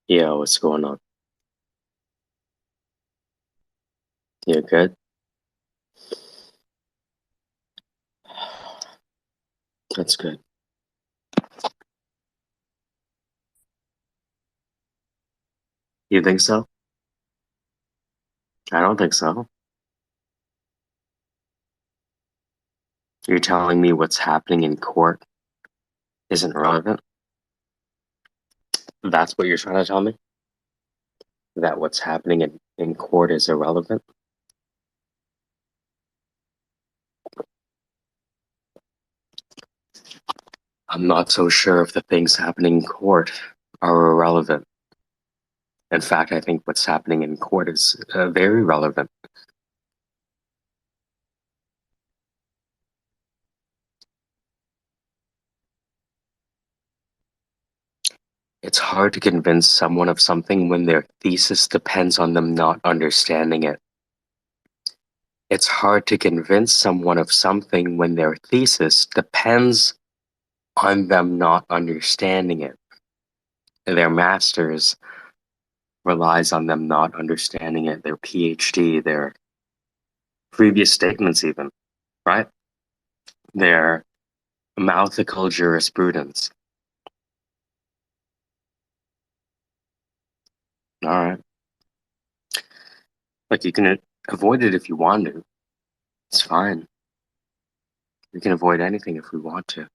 Yeah, what's going on? You good? That's good. You think so? I don't think so. You're telling me what's happening in court isn't relevant? That's what you're trying to tell me? That what's happening in court is irrelevant? I'm not so sure if the things happening in court are irrelevant. In fact, I think what's happening in court is very relevant. It's hard to convince someone of something when their thesis depends on them not understanding it. It's hard to convince someone of something when their thesis depends on them not understanding it. Their master's relies on them not understanding it, their PhD, their previous statements, even, right? Their mythical jurisprudence. All right. Like you can avoid it if you want to. It's fine. We can avoid anything if we want to.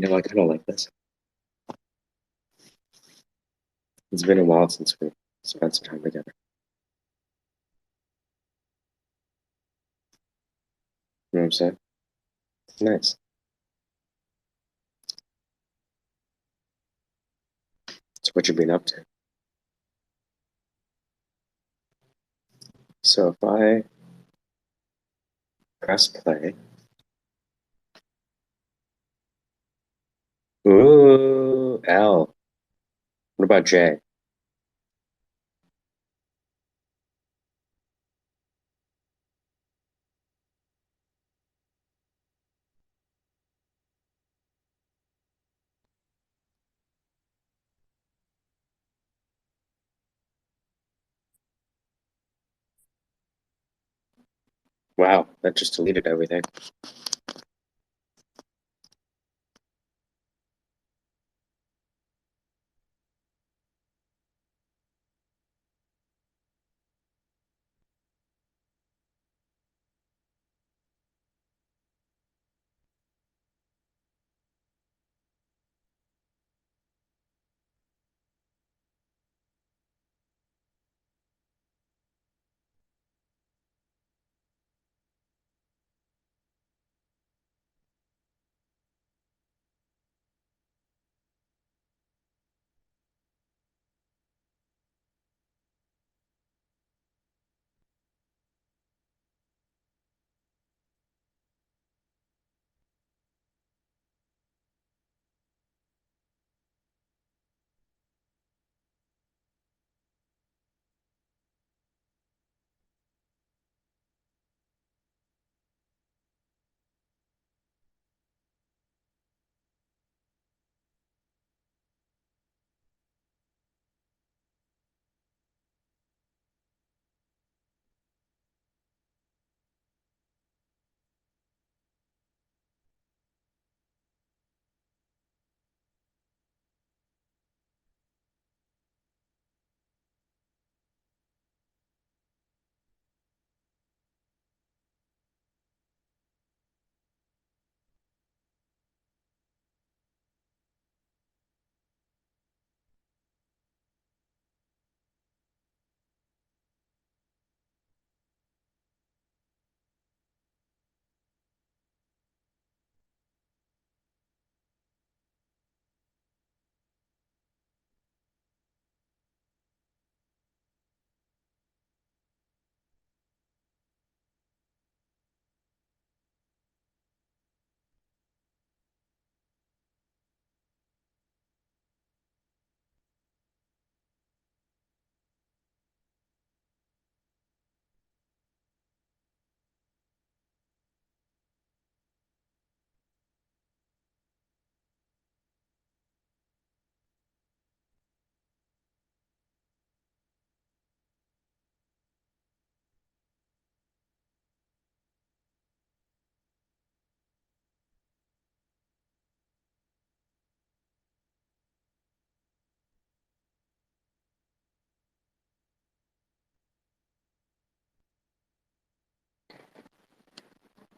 I kind of like this. It's been a while since we spent some time together. You know what I'm saying? Nice. So what you been up to? So if I press play, ooh, L. What about J? Wow, that just deleted everything.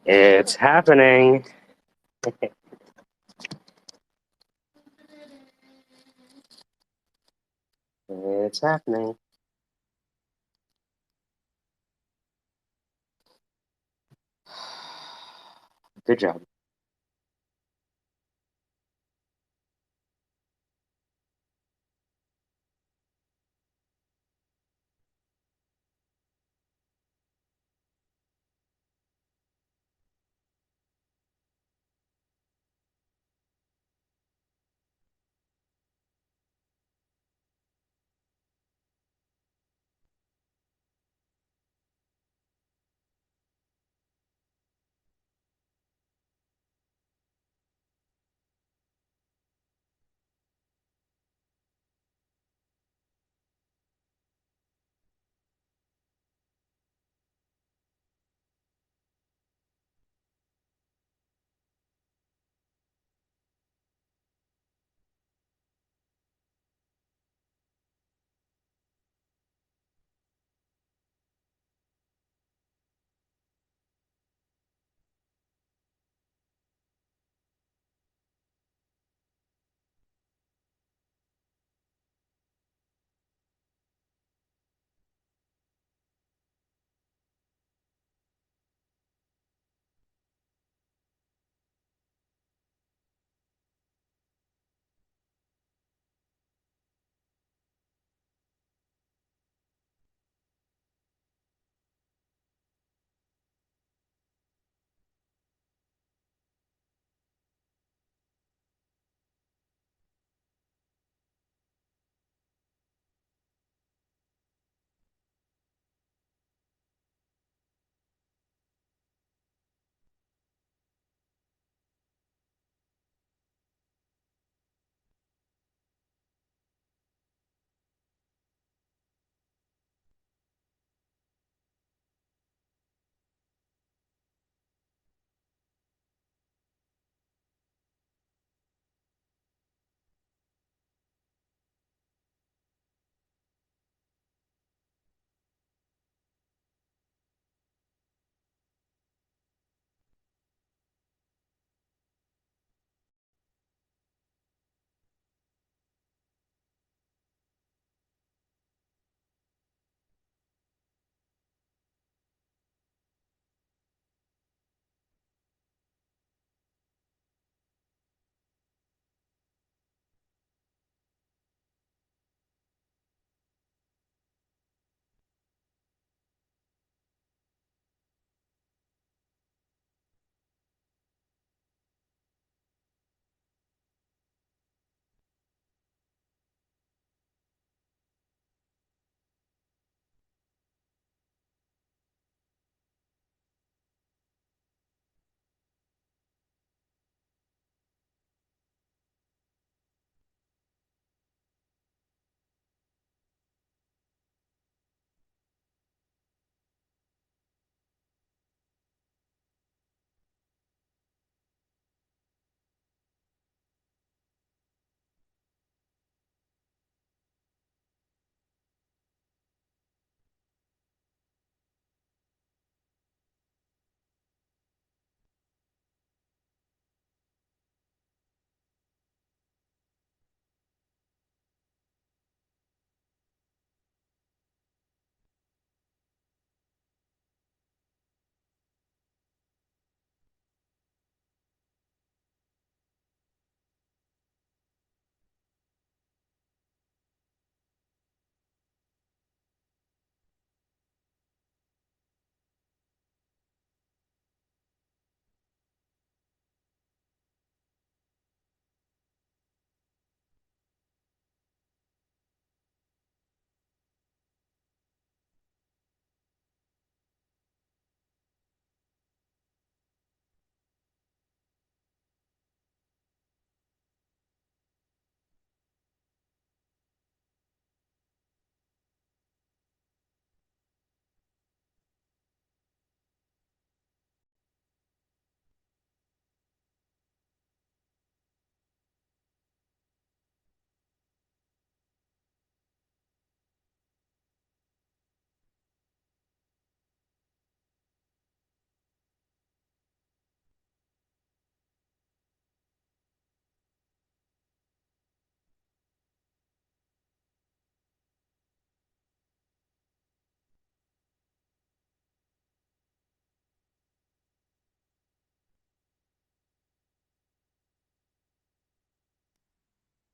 It's happening. It's happening. Good job.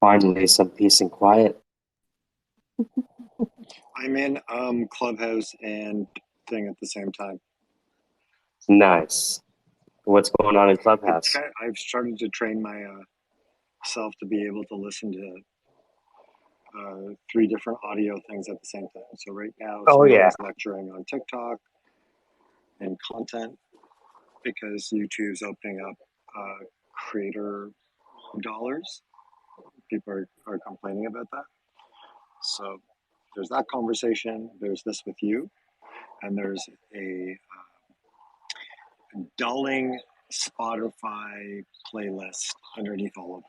Finally, some peace and quiet. I'm in Clubhouse and thing at the same time. Nice. What's going on in It's Clubhouse? kind of, I've started to train my self to be able to listen to three different audio things at the same time. So right now, Oh yeah. somebody's lecturing on TikTok and content because YouTube's opening up creator dollars. People are complaining about that. So there's that conversation. There's this with you, and there's a dulling Spotify playlist underneath all of it.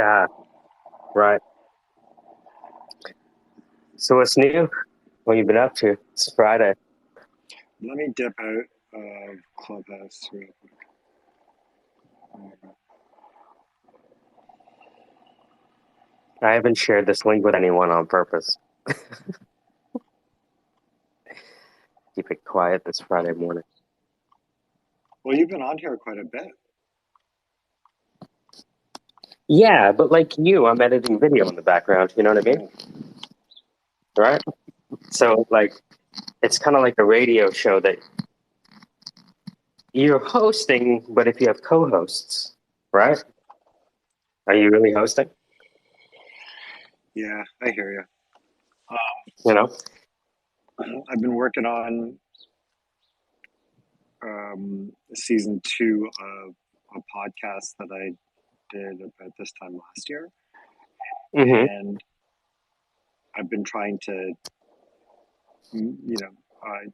Yeah. Right. So what's new? What you been up to? It's Friday. Let me dip out of Clubhouse real quick. I haven't shared this link with anyone on purpose. Keep it quiet this Friday morning. Well, you've been on here quite a bit. Yeah, but like you, I'm editing video in the background. You know what I mean? Right? So like, it's kind of like a radio show that you're hosting, but if you have co-hosts, right? Are you really hosting? Yeah, I hear you. You know? I've been working on season 2 of a podcast that I did about this time last year, Mm-hmm. and I've been trying to,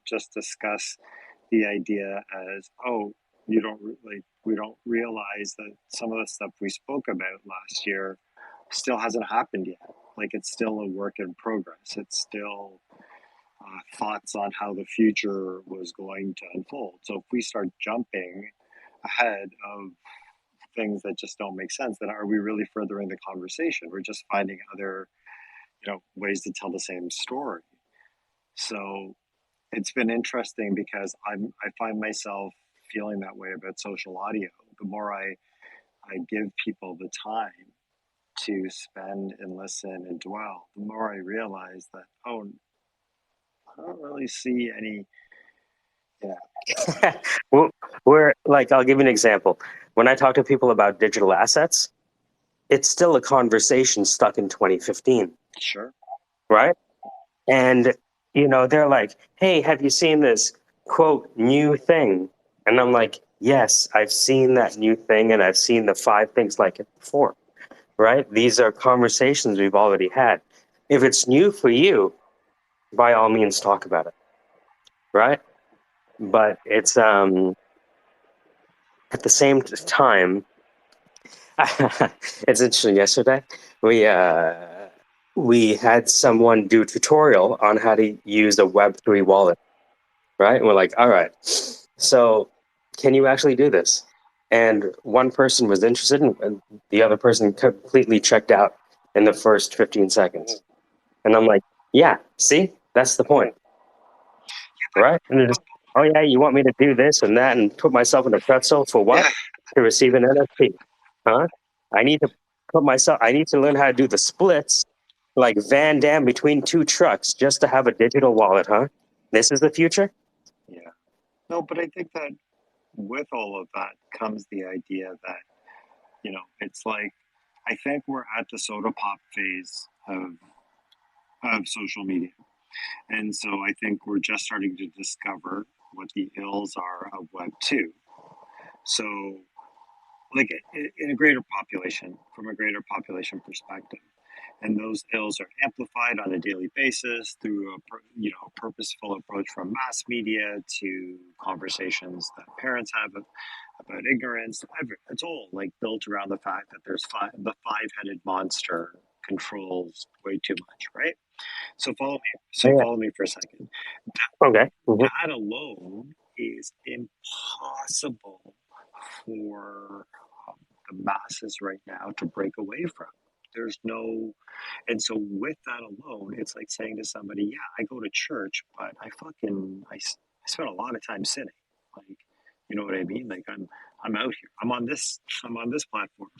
just discuss the idea as, oh, you don't like we don't realize that some of the stuff we spoke about last year still hasn't happened yet. Like it's still a work in progress. It's still thoughts on how the future was going to unfold. So if we start jumping ahead of things that just don't make sense, then are we really furthering the conversation? We're just finding other, ways to tell the same story. So it's been interesting because I find myself feeling that way about social audio. The more I give people the time to spend and listen and dwell, the more I realize that, oh, I don't really see any. Yeah. Well, we're like, I'll give you an example. When I talk to people about digital assets, it's still a conversation stuck in 2015, Sure. right? And, they're like, hey, have you seen this quote new thing? And I'm like, yes, I've seen that new thing and I've seen the five things like it before, right? These are conversations we've already had. If it's new for you, by all means, talk about it, right? But it's at the same time, it's interesting. Yesterday, we uh, we had someone do a tutorial on how to use a Web3 wallet, right? And we're like, all right, so can you actually do this? And one person was interested, and the other person completely checked out in the first 15 seconds. And I'm like, yeah, see, that's the point, right? And they're just, oh yeah, you want me to do this and that and put myself in a pretzel for what? Yeah. To receive an NFT, huh? I need to I need to learn how to do the splits like Van Damme between two trucks just to have a digital wallet, huh? This is the future? Yeah. No, but I think that with all of that comes the idea that, it's like, I think we're at the soda pop phase of social media. And so I think we're just starting to discover what the ills are of Web 2. So, like in a greater population, from a greater population perspective, and those ills are amplified on a daily basis through a purposeful approach from mass media to conversations that parents have about ignorance. It's all like built around the fact that the five-headed monster controls way too much, right? So follow me. So Yeah. follow me for a second. Okay. That alone is impossible for the masses right now to break away from. There's no, and so with that alone, it's like saying to somebody, "Yeah, I go to church, but I spend a lot of time sitting. Like, you know what I mean? Like I'm out here. I'm on this. I'm on this platform.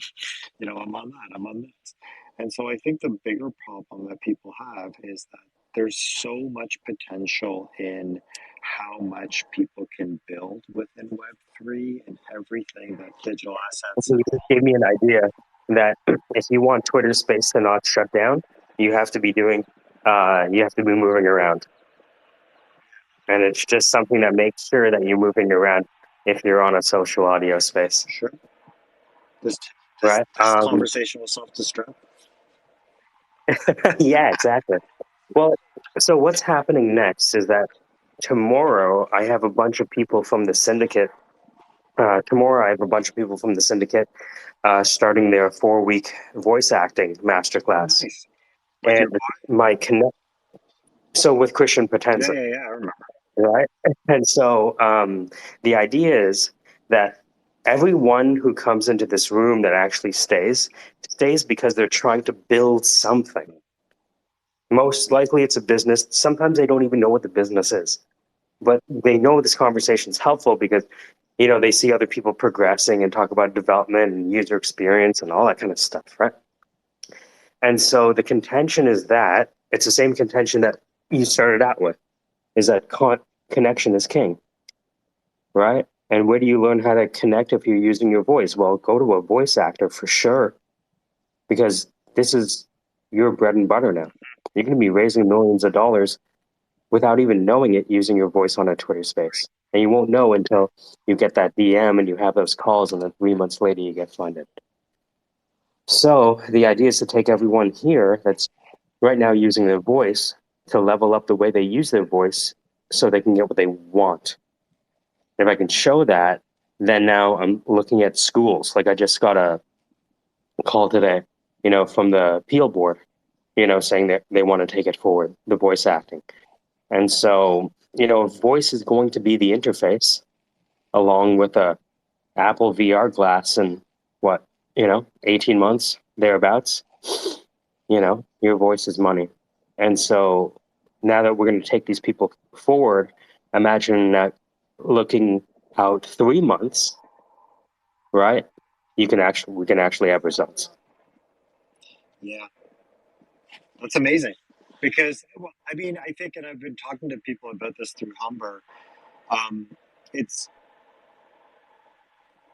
I'm on that. I'm on this. And so I think the bigger problem that people have is that there's so much potential in how much people can build within Web3 and everything that digital assets. You just gave me an idea that if you want Twitter space to not shut down, you have to be you have to be moving around. And it's just something that makes sure that you're moving around if you're on a social audio space, Sure. This this right? this conversation will self-destruct. Yeah, exactly. Well, so what's happening next is that tomorrow I have a bunch of people from the syndicate. Tomorrow I have a bunch of people from the syndicate starting their 4-week voice acting Oh, masterclass. nice. With your And my connect, so with Christian yeah, Potenza, yeah, yeah. I remember. right? And so the idea is that everyone who comes into this room that actually stays because they're trying to build something. Most likely it's a business. Sometimes they don't even know what the business is, but they know this conversation is helpful because they see other people progressing and talk about development and user experience and all that kind of stuff, right? And so the contention is that it's the same contention that you started out with, is that connection is king, right? And where do you learn how to connect if you're using your voice? Well, go to a voice actor for sure, because this is your bread and butter now. You're going to be raising millions of dollars without even knowing it using your voice on a Twitter space. And you won't know until you get that DM and you have those calls, and then 3 months later you get funded. So the idea is to take everyone here that's right now using their voice to level up the way they use their voice so they can get what they want. If I can show that, then now I'm looking at schools. Like I just got a call today, from the Peel board, saying that they want to take it forward, the voice acting. And so, voice is going to be the interface along with a Apple VR glass in what, 18 months, thereabouts. Your voice is money. And so now that we're going to take these people forward, imagine that looking out 3 months, right? We can actually have results. Yeah, that's amazing. Because, well, I mean, I think, and I've been talking to people about this through Humber. Um, it's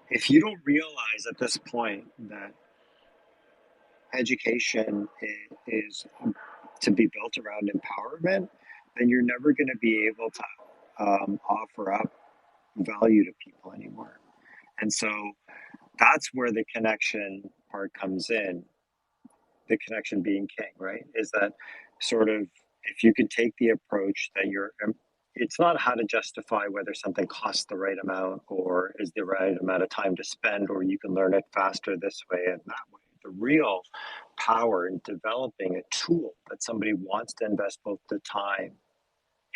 if you don't realize at this point that education is to be built around empowerment, then you're never going to be able to offer up value to people anymore. And so that's where the connection part comes in. The connection being king, right? Is that sort of if you can take the approach that it's not how to justify whether something costs the right amount or is the right amount of time to spend, or you can learn it faster this way and that way. The real power in developing a tool that somebody wants to invest both the time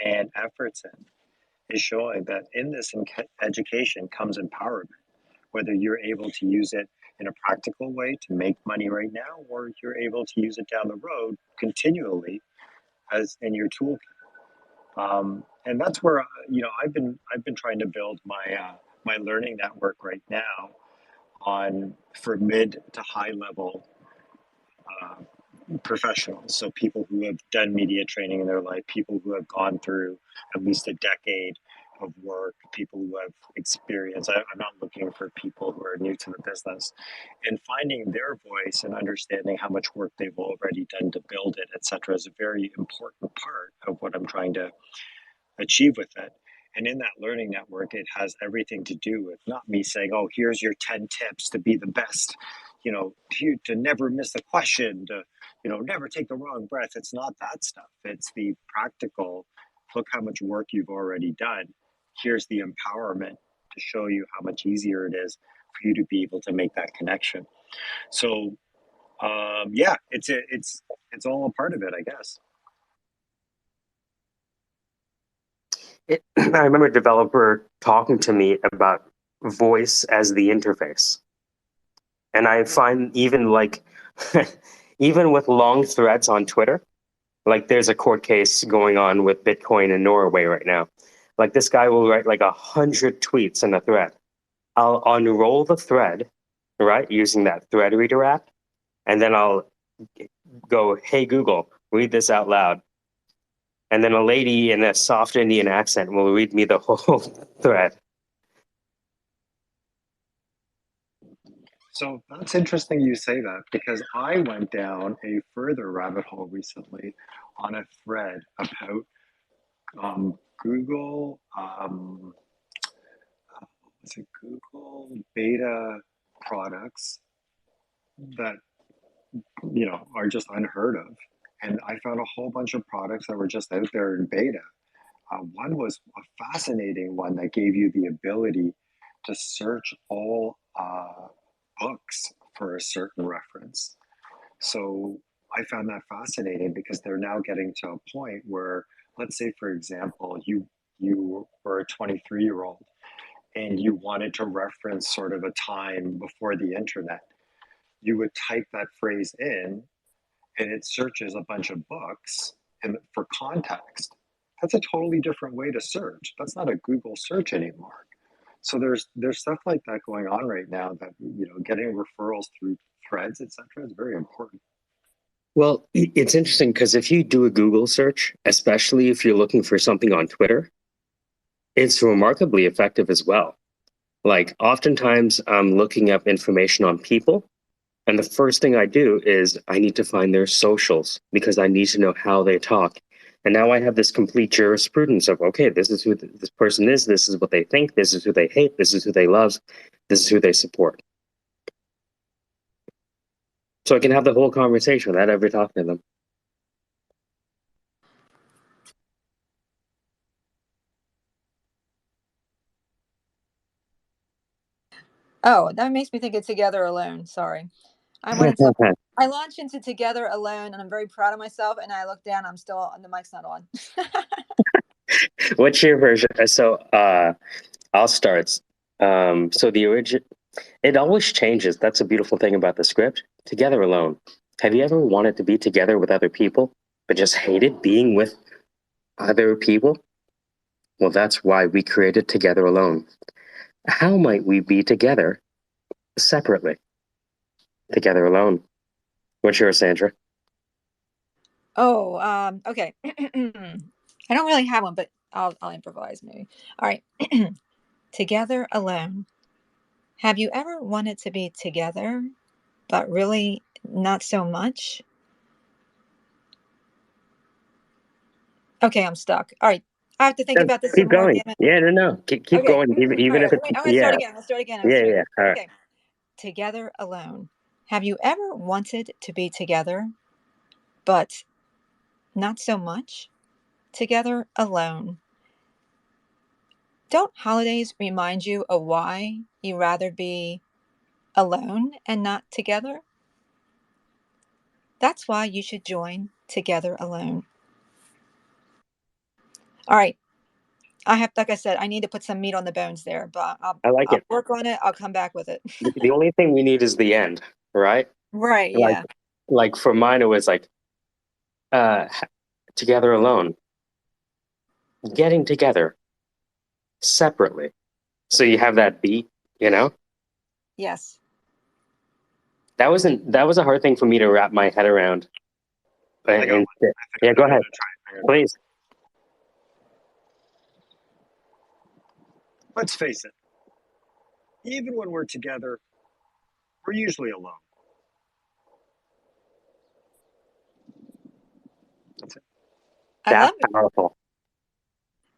and efforts in is showing that in this education comes empowerment, whether you're able to use it in a practical way to make money right now, or you're able to use it down the road continually as in your toolkit. And that's where I've been trying to build my learning network right now on for mid to high level uh, professionals. So people who have done media training in their life, people who have gone through at least a decade of work, people who have experience. I'm not looking for people who are new to the business, and finding their voice and understanding how much work they've already done to build it, etc., is a very important part of what I'm trying to achieve with it. And in that learning network, it has everything to do with not me saying, oh, here's your 10 tips to be the best, to never miss a question, to, never take the wrong breath. It's not that stuff. It's the practical, look how much work you've already done. Here's the empowerment to show you how much easier it is for you to be able to make that connection. So, yeah, it's all a part of it, I guess. I remember a developer talking to me about voice as the interface. And I find even like, even with long threads on Twitter, like there's a court case going on with Bitcoin in Norway right now. Like this guy will write like 100 tweets in a thread. I'll unroll the thread, right, using that thread reader app, and then I'll go, "Hey Google, read this out loud." And then a lady in a soft Indian accent will read me the whole thread. So that's interesting you say that because I went down a further rabbit hole recently on a thread about Google, was it Google beta products that are just unheard of. And I found a whole bunch of products that were just out there in beta. One was a fascinating one that gave you the ability to search all books for a certain reference. So I found that fascinating because they're now getting to a point where, let's say, for example, you were a 23-year-old and you wanted to reference sort of a time before the internet. You would type that phrase in and it searches a bunch of books and for context. That's a totally different way to search. That's not a Google search anymore. So there's stuff like that going on right now that getting referrals through threads, etc., is very important. Well, it's interesting because if you do a Google search, especially if you're looking for something on Twitter, it's remarkably effective as well. Like, oftentimes I'm looking up information on people, and the first thing I do is I need to find their socials because I need to know how they talk. And now I have this complete jurisprudence of, okay, this is who this person is, this is what they think, this is who they hate, this is who they love, this is who they support. So I can have the whole conversation without ever talking to them. Oh, that makes me think of Together Alone. Sorry. I went into I launched into Together Alone and I'm very proud of myself and I look down, I'm still the mic's not on. What's your version? I'll start. So the origin, it always changes. That's a beautiful thing about the script. Together Alone. Have you ever wanted to be together with other people, but just hated being with other people? Well, that's why we created Together Alone. How might we be together separately? Together Alone. What's yours, Sandra? Oh, okay. I don't really have one, but I'll improvise maybe. All right. Together Alone. Have you ever wanted to be together, but really not so much? Okay, I'm stuck. All right. I have to think about this some Keep more. going. Damn it. Yeah, no. Keep Okay. going. All Even right. if it's, Wait, I'm gonna start yeah, again. I'll start again. yeah, yeah. All right. Okay. Together Alone. Have you ever wanted to be together, but not so much? Together Alone. Don't holidays remind you of why you rather be alone and not together? That's why you should join Together Alone. All right. I have, like I said, I need to put some meat on the bones there, but I like I'll it. work on it. I'll come back with it. The only thing we need is the end, right? Right. Like, Yeah. like for mine, it was like, uh, Together Alone, getting together separately. So you have that beat, you know? Yes. That was a hard thing for me to wrap my head around. I got one. Yeah, go I'm ahead, gonna try. please. Let's face it. Even when we're together, we're usually alone. That's it. I That's love it. powerful.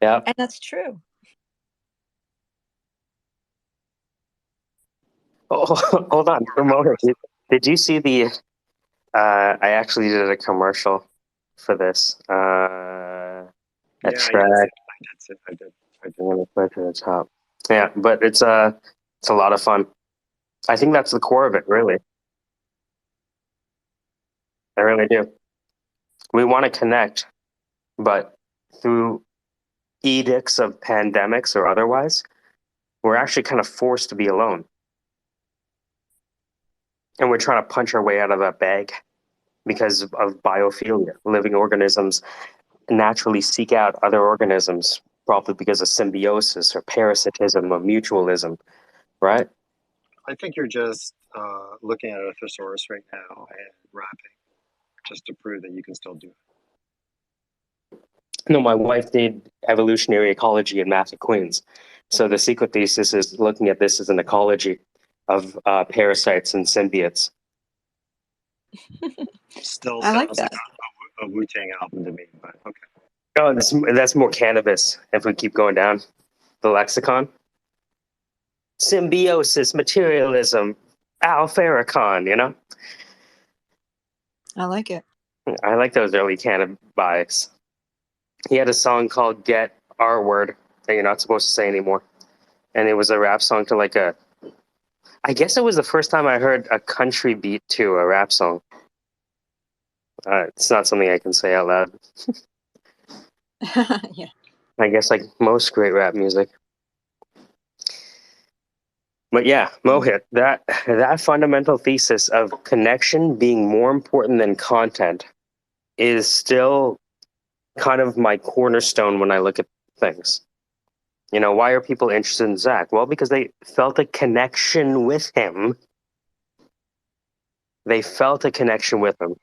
Yeah. And that's true. Oh, hold on, promoter. Did you see the? I actually did a commercial for this. A Yeah, I did see track. it. I did see it. I did. I'm gonna put it to the top. Yeah, but it's a lot of fun. I think that's the core of it, really. I really do. We want to connect, but through edicts of pandemics or otherwise, we're actually kind of forced to be alone. And we're trying to punch our way out of that bag because of biophilia. Living organisms naturally seek out other organisms, probably because of symbiosis or parasitism or mutualism. right? I think you're just looking at a thesaurus right now and rapping just to prove that you can still do it. No, my wife did evolutionary ecology and math at Queens. So the secret thesis is looking at this as an ecology of parasites and symbiotes. Still I like sounds like that. a Wu Tang album to me, but okay. Oh, that's more cannabis if we keep going down the lexicon. Symbiosis, materialism, Al Farrakhan, you know? I like it. I like those early cannabis. He had a song called Get R Word that you're not supposed to say anymore. And it was a rap song to like a, I guess it was the first time I heard a country beat to a rap song. It's not something I can say out loud. Yeah. I guess like most great rap music. But yeah, Mohit, that fundamental thesis of connection being more important than content is still kind of my cornerstone when I look at things. You know, why are people interested in Zach? Well, because they felt a connection with him. They felt a connection with him.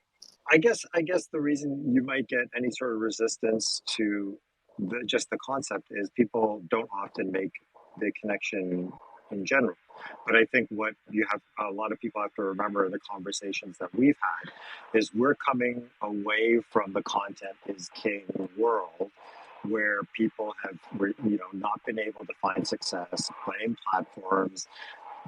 I guess the reason you might get any sort of resistance to just the concept is people don't often make the connection in general. But I think what you have a lot of people have to remember in the conversations that we've had is we're coming away from the content is king world where people have not been able to find success, blame platforms,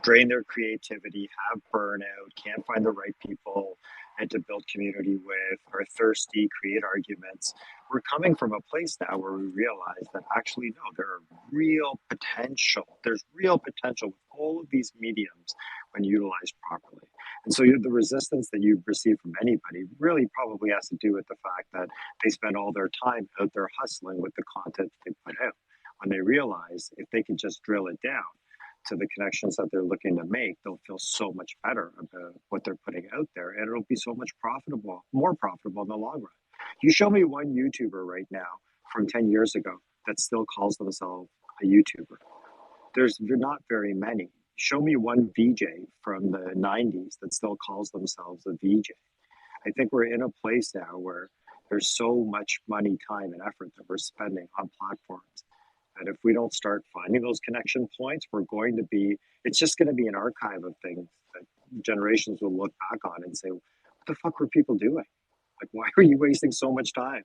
drain their creativity, have burnout, can't find the right people and to build community with, are thirsty, create arguments. We're coming from a place now where we realize that actually, no, there are real potential. There's real potential with all of these mediums when utilized properly. And so the resistance that you receive from anybody really probably has to do with the fact that they spend all their time out there hustling with the content they put out. When they realize if they can just drill it down, to the connections that they're looking to make, they'll feel so much better about what they're putting out there, and it'll be so much more profitable in the long run. You show me one YouTuber right now from 10 years ago that still calls themselves a YouTuber. There are not very many. Show me one VJ from the 90s that still calls themselves a VJ. I think we're in a place now where there's so much money, time, and effort that we're spending on platforms that if we don't start finding those connection points, it's just going to be an archive of things that generations will look back on and say, what the fuck were people doing? Like, why are you wasting so much time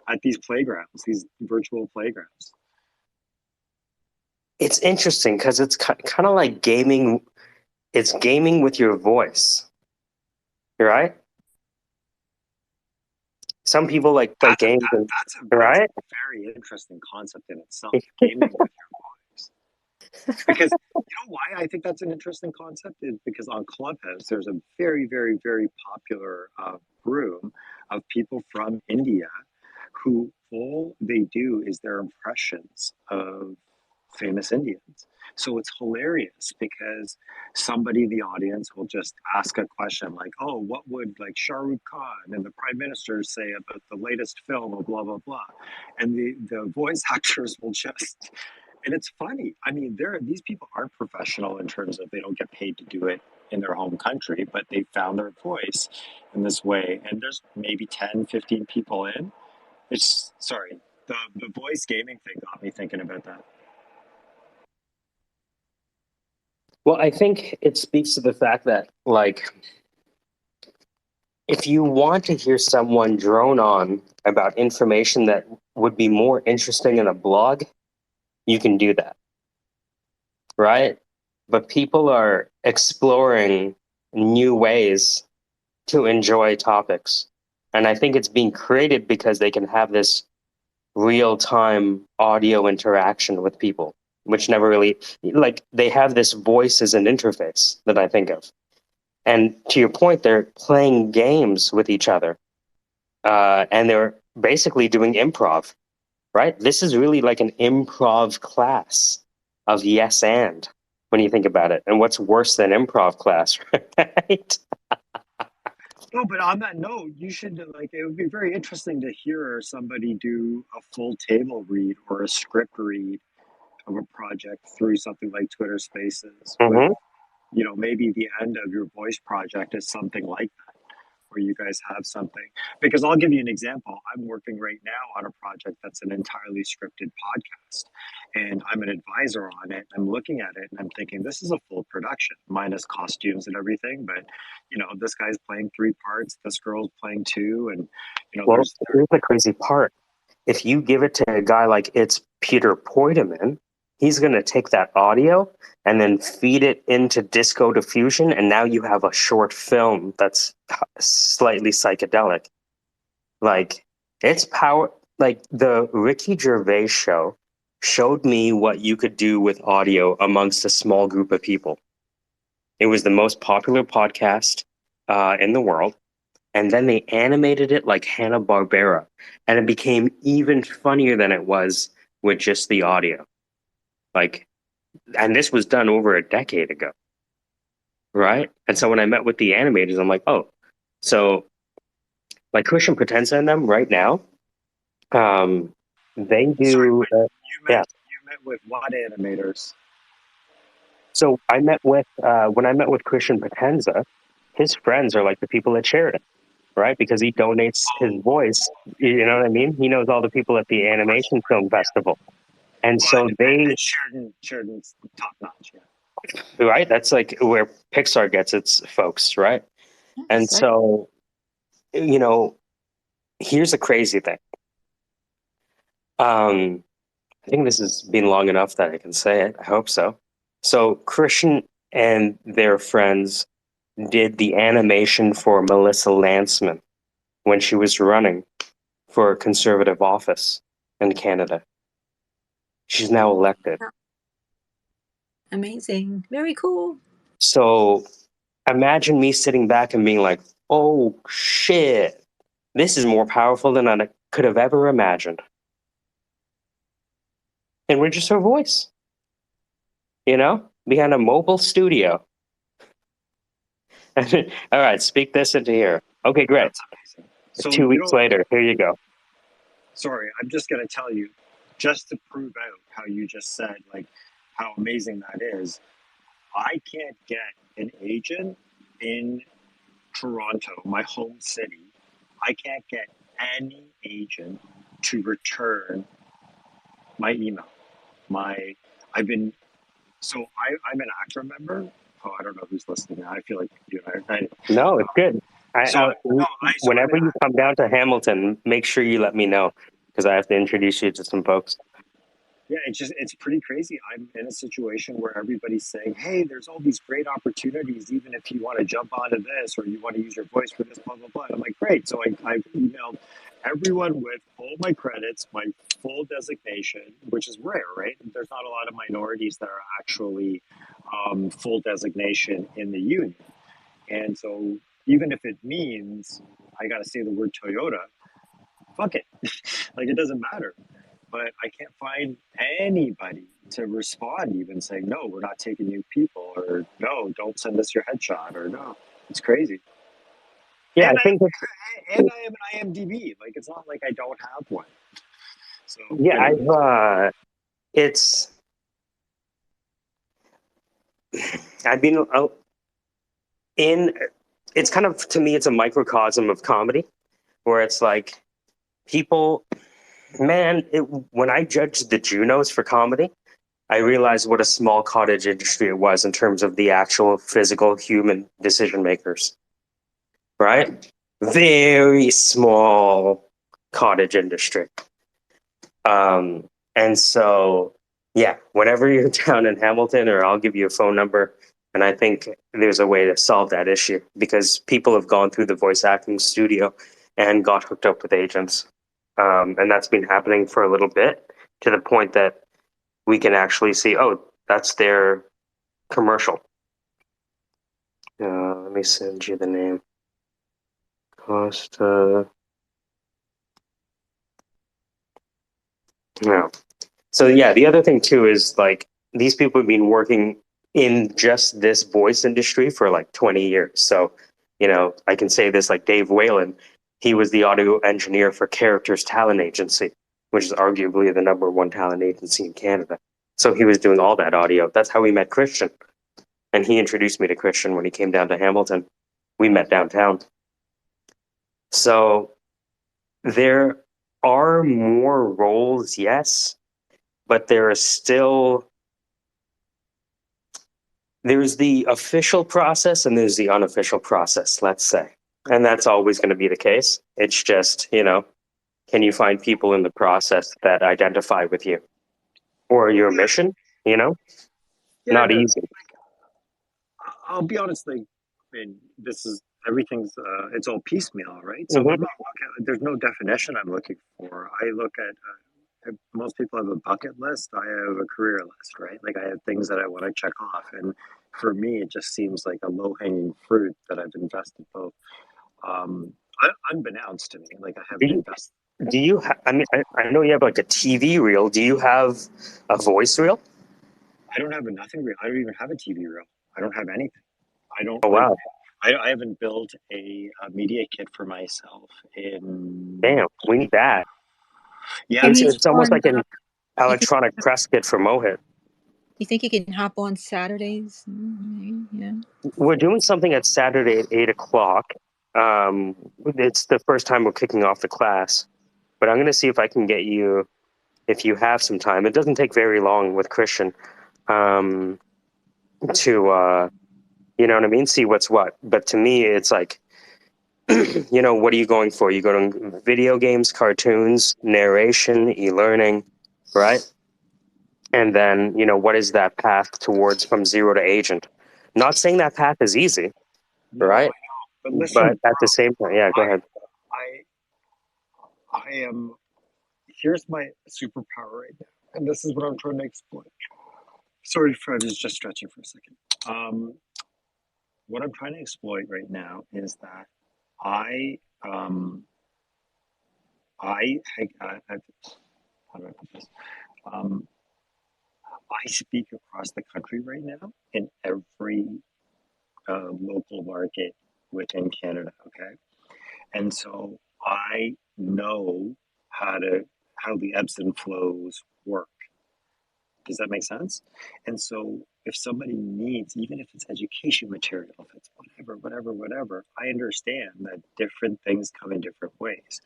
at these playgrounds, these virtual playgrounds? It's interesting because it's kind of like gaming. It's gaming with your voice, right? Some people like play That's a games, that, and, that's right? a very interesting concept in itself, gaming with your voice. Because you know why I think that's an interesting concept is because on Clubhouse there's a very, very, very popular room of people from India who all they do is their impressions of famous Indians. So it's hilarious because somebody in the audience will just ask a question like, "Oh, what would like Shah Rukh Khan and the Prime Minister say about the latest film of blah blah blah?" And the voice actors will just and it's funny. I mean, these people aren't professional in terms of they don't get paid to do it in their home country, but they found their voice in this way. And there's maybe 10, 15 people in. It's sorry, the voice gaming thing got me thinking about that. Well, I think it speaks to the fact that, like, if you want to hear someone drone on about information that would be more interesting in a blog, you can do that, right? But people are exploring new ways to enjoy topics. And I think it's being created because they can have this real time audio interaction with people, which never really, like, they have this voice as an interface that I think of. And to your point, they're playing games with each other, and they're basically doing improv, right? This is really like an improv class of yes and when you think about it. And what's worse than improv class, right? No, but on that note, you should like it would be very interesting to hear somebody do a full table read or a script read of a project through something like Twitter Spaces, with, Mm-hmm. maybe the end of your voice project is something like that, where you guys have something. Because I'll give you an example. I'm working right now on a project that's an entirely scripted podcast, and I'm an advisor on it. I'm looking at it and I'm thinking, this is a full production, minus costumes and everything. But this guy's playing three parts, this girl's playing two, and Well, there's here's the crazy part. If you give it to a guy like it's Peter Poideman, he's going to take that audio and then feed it into Disco Diffusion, and now you have a short film that's slightly psychedelic. Like, it's power. Like, the Ricky Gervais show showed me what you could do with audio amongst a small group of people. It was the most popular podcast in the world. And then they animated it like Hanna-Barbera, and it became even funnier than it was with just the audio. Like, and this was done over a decade ago, right? And so when I met with the animators, I'm like, oh, so like Christian Potenza and them right now, they sorry, do, but yeah. you met with what animators? So I met with when I met with Christian Potenza, his friends are like the people at Sheridan, right? Because he donates his voice. You know what I mean? He knows all the people at the Of course, Animation Film Festival. And well, so and they, Sheridan's top notch. Yeah. right? That's like where Pixar gets its folks, right? And Yes, so, you know, here's a crazy thing. I think this has been long enough that I can say it. I hope so. So Christian and their friends did the animation for Melissa Lantsman when she was running for a conservative office in Canada. She's now elected. amazing. Very cool. So imagine me sitting back and being like, oh shit, this is more powerful than I could have ever imagined. And we're just her voice, behind a mobile studio. All right, speak this into here. Okay, great. That's amazing. So 2 weeks later, here you go. sorry, I'm just gonna tell you, just to prove out how you just said, like how amazing that is. I can't get an agent in Toronto, my home city. I can't get any agent to return my email. My I've been I'm an ACTRA member. Oh, I don't know who's listening. I feel like No, it's good. so no, I'm Whenever an you come down to Hamilton, make sure you let me know because I have to introduce you to some folks. Yeah, it's pretty crazy. I'm in a situation where everybody's saying, "Hey, there's all these great opportunities. Even if you want to jump onto this or you want to use your voice for this, blah blah blah." I'm like, "Great!" So I've emailed everyone with all my credits, my full designation, which is rare, right? There's not a lot of minorities that are actually full designation in the union, and so even if it means I got to say the word Toyota, fuck it, like it doesn't matter. But I can't find anybody to respond, even saying, no, we're not taking new people, or no, don't send us your headshot, or no. It's crazy. Yeah, And I think it's I have an IMDb. Like, it's not like I don't have one. So, yeah, anyways. it's I've been in. It's kind of to me, it's a microcosm of comedy, where it's like people, man. When I judged the Junos for comedy, I realized what a small cottage industry it was in terms of the actual physical human decision makers. Right? Very small cottage industry. And so, yeah, whenever you're down in Hamilton, or I'll give you a phone number. And I think there's a way to solve that issue because people have gone through the voice acting studio and got hooked up with agents. And that's been happening for a little bit to the point that we can actually see, oh, that's their commercial. Let me send you the name. Costa. No. So yeah, the other thing too is like these people have been working in just this voice industry for like 20 years. So, I can say this like Dave Whalen, he was the audio engineer for Characters Talent Agency, which is arguably the number one talent agency in Canada. So he was doing all that audio. That's how we met Christian. And he introduced me to Christian when he came down to Hamilton. We met downtown. So there are more roles, yes, but there is still, there's the official process and there's the unofficial process, let's say. And that's always going to be the case. It's just, can you find people in the process that identify with you or your mission? Yeah, Not no, easy. I'll be honest, like, I mean, this is everything's it's all piecemeal, right? So Hmm. I'm not looking, there's no definition I'm looking for. I look at most people have a bucket list. I have a career list, right? Like I have things that I want to check off, and for me, it just seems like a low hanging fruit that I've invested both. Unbeknownst to me, like I Do haven't you, invested. I mean, I know you have like a TV reel. Do you have a voice reel? I don't have a nothing reel. I don't even have a TV reel. I don't have anything. I don't Oh, like. wow. I haven't built a media kit for myself in. Damn, we need that. Yeah, Can It's, you it's hop almost on? like an You think electronic press kit for Mohit. you think you can hop on Saturdays? Yeah. We're doing something at Saturday at 8 o'clock. It's the first time we're kicking off the class, but I'm going to see if I can get you, if you have some time. It doesn't take very long with Christian um, to, you know what I mean? See what's what. But to me, it's like, what are you going for? You go to video games, cartoons, narration, e-learning, right? And then, what is that path towards from zero to agent? Not saying that path is easy, no, I right? know. But But listen, at the same time, yeah, go ahead. I I am. Here's my superpower right now, and this is what I'm trying to exploit. Sorry, Fred is just stretching for a second. Um, what I'm trying to exploit right now is that I um I how do I put this? Um, I speak across the country right now in every local market within Canada. Okay, and so I know how to how the ebbs and flows work. Does that make sense? And so if somebody needs, even if it's education material, if it's whatever, I understand that different things come in different ways.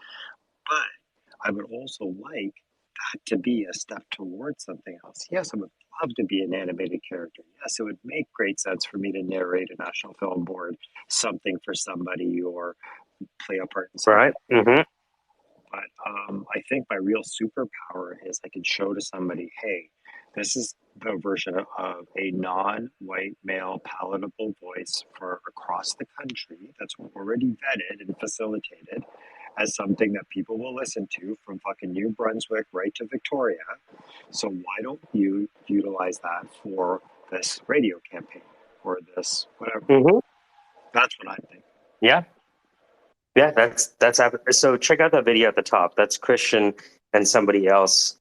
But I would also like that to be a step towards something else. Yes, I would love to be an animated character. Yes, it would make great sense for me to narrate a National Film Board something for somebody or play a part in something. Right? Mm-hmm. But I think my real superpower is I can show to somebody, hey, this is the version of a non-white male palatable voice for across the country that's already vetted and facilitated as something that people will listen to from fucking New Brunswick right to Victoria. So why don't you utilize that for this radio campaign or this whatever? Mm-hmm. That's what I'm thinking. Yeah. Yeah, so check out that video at the top. That's Christian and somebody else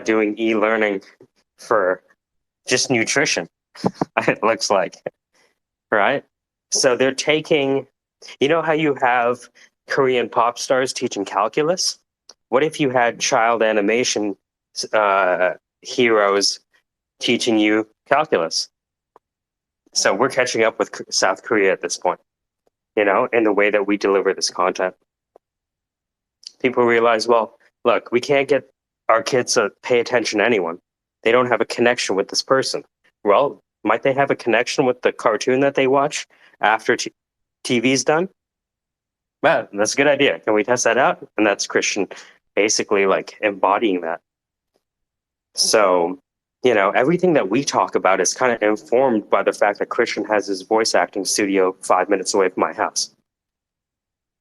doing e-learning for just nutrition, it looks like, right? So they're taking, how you have Korean pop stars teaching calculus? What if you had child animation heroes teaching you calculus? So we're catching up with South Korea at this point, in the way that we deliver this content. People realize, well, look, we can't get our kids to pay attention to anyone. They don't have a connection with this person. Well, might they have a connection with the cartoon that they watch after TV's done? Well, that's a good idea. Can we test that out? And that's Christian basically like embodying that. So, everything that we talk about is kind of informed by the fact that Christian has his voice acting studio 5 minutes away from my house,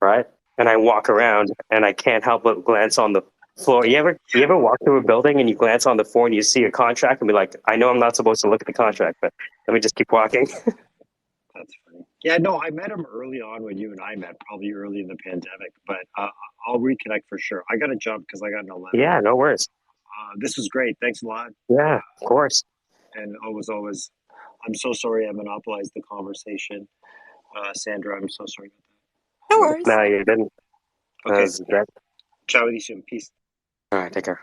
right? And I walk around and I can't help but glance on the floor. You ever walk through a building and you glance on the floor and you see a contract and be like, I know I'm not supposed to look at the contract, but let me just keep walking. That's funny. Yeah, no, I met him early on when you and I met, probably early in the pandemic, but I'll reconnect for sure. I got to jump because I got an 11. Yeah, no worries. This was great. Thanks a lot. Yeah, of course. And always, I'm so sorry I monopolized the conversation. Sandra, I'm so sorry No about worries. No, you didn't. that. That Okay. was great. Ciao with you soon. Peace. All right, take care.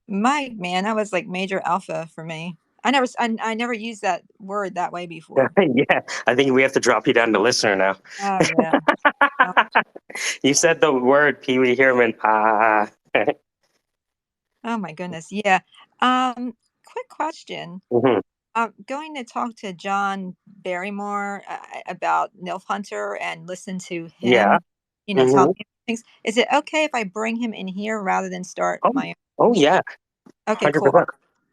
Man, that was like major alpha for me. I never used that word that way before. Yeah, I think we have to drop you down to listener now. Oh yeah. Oh, You said the word Pee Wee Herman. oh my goodness. Yeah. Quick question. Mhm. I'm going to talk to John Barrymore about Nilf Hunter and listen to Yeah. him, tell Hmm. me things. Is it okay if I bring him in here rather than start Oh, my oh own? yeah, Okay, cool. 100%.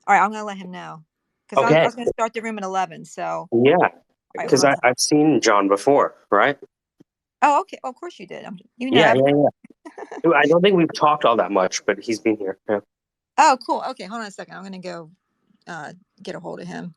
All right, I'm gonna let him know because I Okay. was gonna start the room at 11. So, all Yeah, right, hold because on. I've seen John before, right? Oh, okay. Oh, of course you did. You know Yeah, everything. yeah, yeah. I don't think we've talked all that much, but he's been here. Yeah. Oh, cool. Okay, hold on a second. I'm gonna go uh, get a hold of him.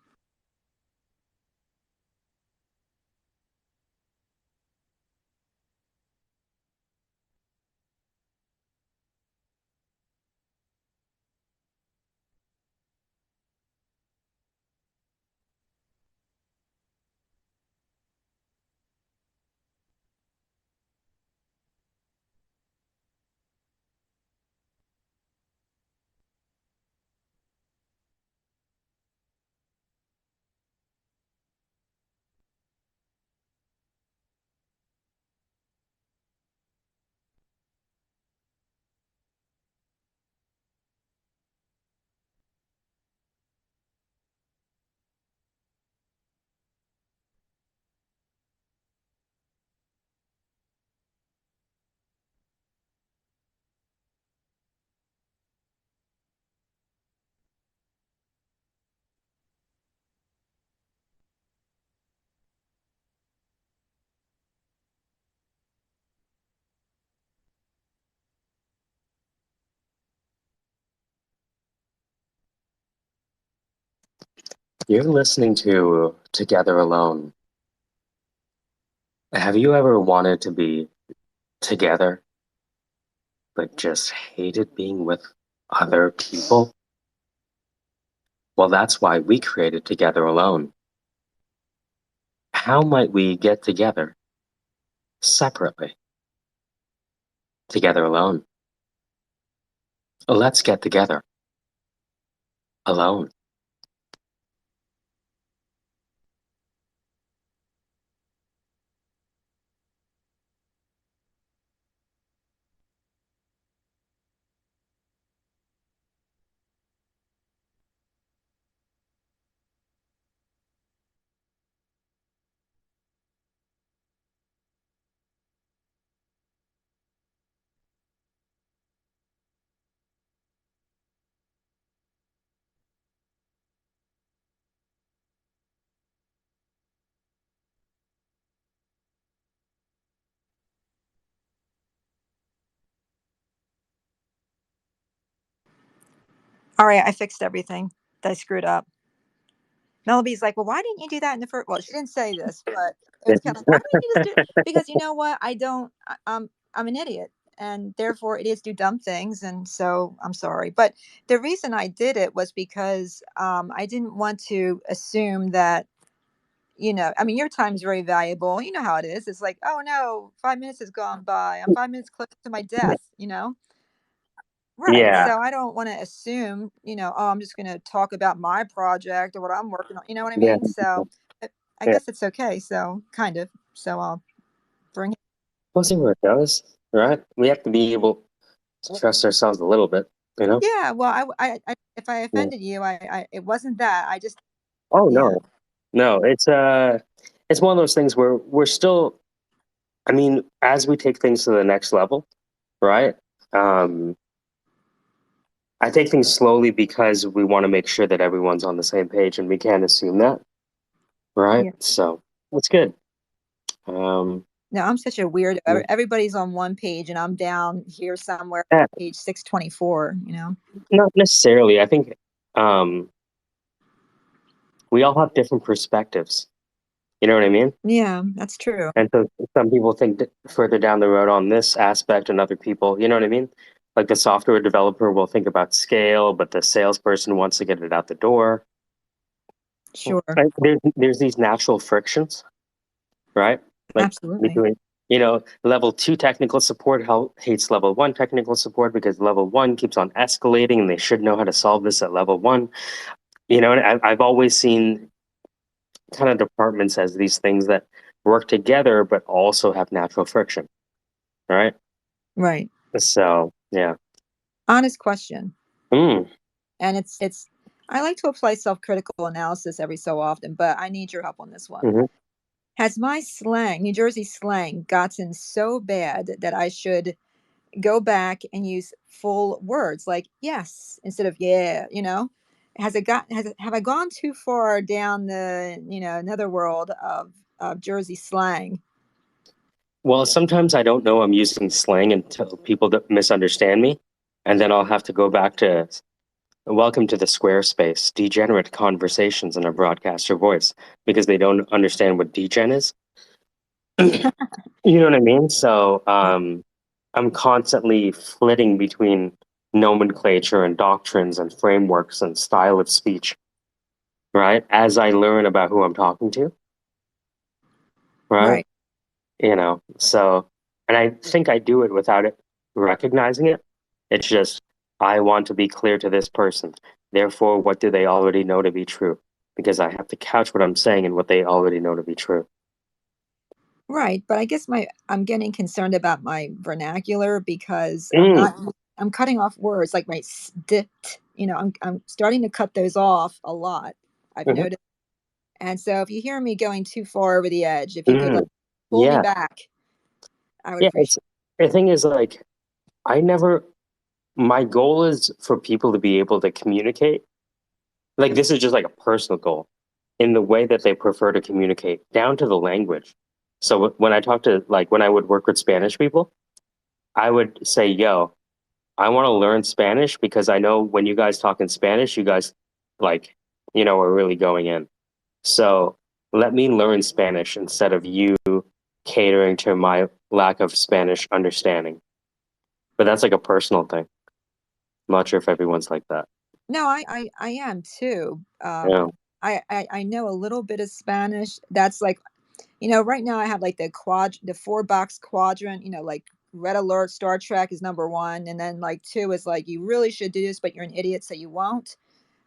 You're listening to Together Alone. Have you ever wanted to be together, but just hated being with other people? Well, that's why we created Together Alone. How might we get together separately? Together alone. Let's get together alone. All right, I fixed everything that I screwed up. Melody's like, well, why didn't you do that in the first? Well, she didn't say this, but it was kind of like, why didn't you just do? Because you know what? I don't. I'm an idiot, and therefore idiots do dumb things, and so I'm sorry. But the reason I did it was because I didn't want to assume that. I mean, your time is very valuable. You know how it is. It's like, oh no, 5 minutes has gone by. I'm 5 minutes close to my death. Right. Yeah, So I don't want to assume, oh, I'm just going to talk about my project or what I'm working on. You know what I yeah, mean? So I yeah. guess it's okay. So kind of. So I'll bring it. We'll see where it goes, right? We have to be able to trust ourselves a little bit, you know? Yeah. Well, if I Yeah. offended you, it wasn't that. I just, Oh yeah. no, no. It's one of those things where we're still. I mean, as we take things to the next level, right? Um, I take things slowly because we want to make sure that everyone's on the same page, and we can't assume that, right? Yeah. So it's good. Um, No, I'm such a weirdo. yeah. Everybody's on one page and I'm down here somewhere, Eh, page 624. not necessarily. I think um, we all have different perspectives. You know what I mean? Yeah, that's true. And so some people think further down the road on this aspect, and other people, you know what I mean? Like the software developer will think about scale, but the salesperson wants to get it out the door. Sure. There's these natural frictions, right? Like Absolutely. between Level two technical support hates level one technical support because level one keeps on escalating and they should know how to solve this at level one. And I've always seen kind of departments as these things that work together but also have natural friction, right? Right. So, yeah. Honest question. Mm, And it's I like to apply self-critical analysis every so often, but I need your help on this one. hmm Has my slang, New Jersey slang, gotten so bad that I should go back and use full words like yes instead of yeah, have I gone too far down the, netherworld of Jersey slang? Well, sometimes I don't know I'm using slang until people misunderstand me, and then I'll have to go back to welcome to the Squarespace, degenerate conversations in a broadcaster voice, because they don't understand what degen is. You know what I mean? So I'm constantly flitting between nomenclature and doctrines and frameworks and style of speech, right? As I learn about who I'm talking to, right? Right. So, and I think I do it without it recognizing it. It's just, I want to be clear to this person. Therefore, what do they already know to be true? Because I have to couch what I'm saying in what they already know to be true. Right, but I guess I'm getting concerned about my vernacular because Mm, I'm cutting off words like my stipped, I'm starting to cut those off a lot. I've mhm, noticed. And so if you hear me going too far over the edge, if you could like mm. pull me Yeah, back, I would yeah. appreciate The thing is, like, I never. My goal is for people to be able to communicate. Like, this is just like a personal goal in the way that they prefer to communicate, down to the language. So when I talk to, like, when I would work with Spanish people, I would say, "Yo, I want to learn Spanish because I know when you guys talk in Spanish, you guys like, are really going in. So let me learn Spanish instead of you catering to my lack of Spanish understanding." But that's like a personal thing. I'm not sure if everyone's like that. No, I am too. Yeah. I know a little bit of Spanish. That's like, right now I have like the 4 box quadrant, like red alert, Star Trek is number one. And then like two is like, you really should do this, but you're an idiot, so you won't.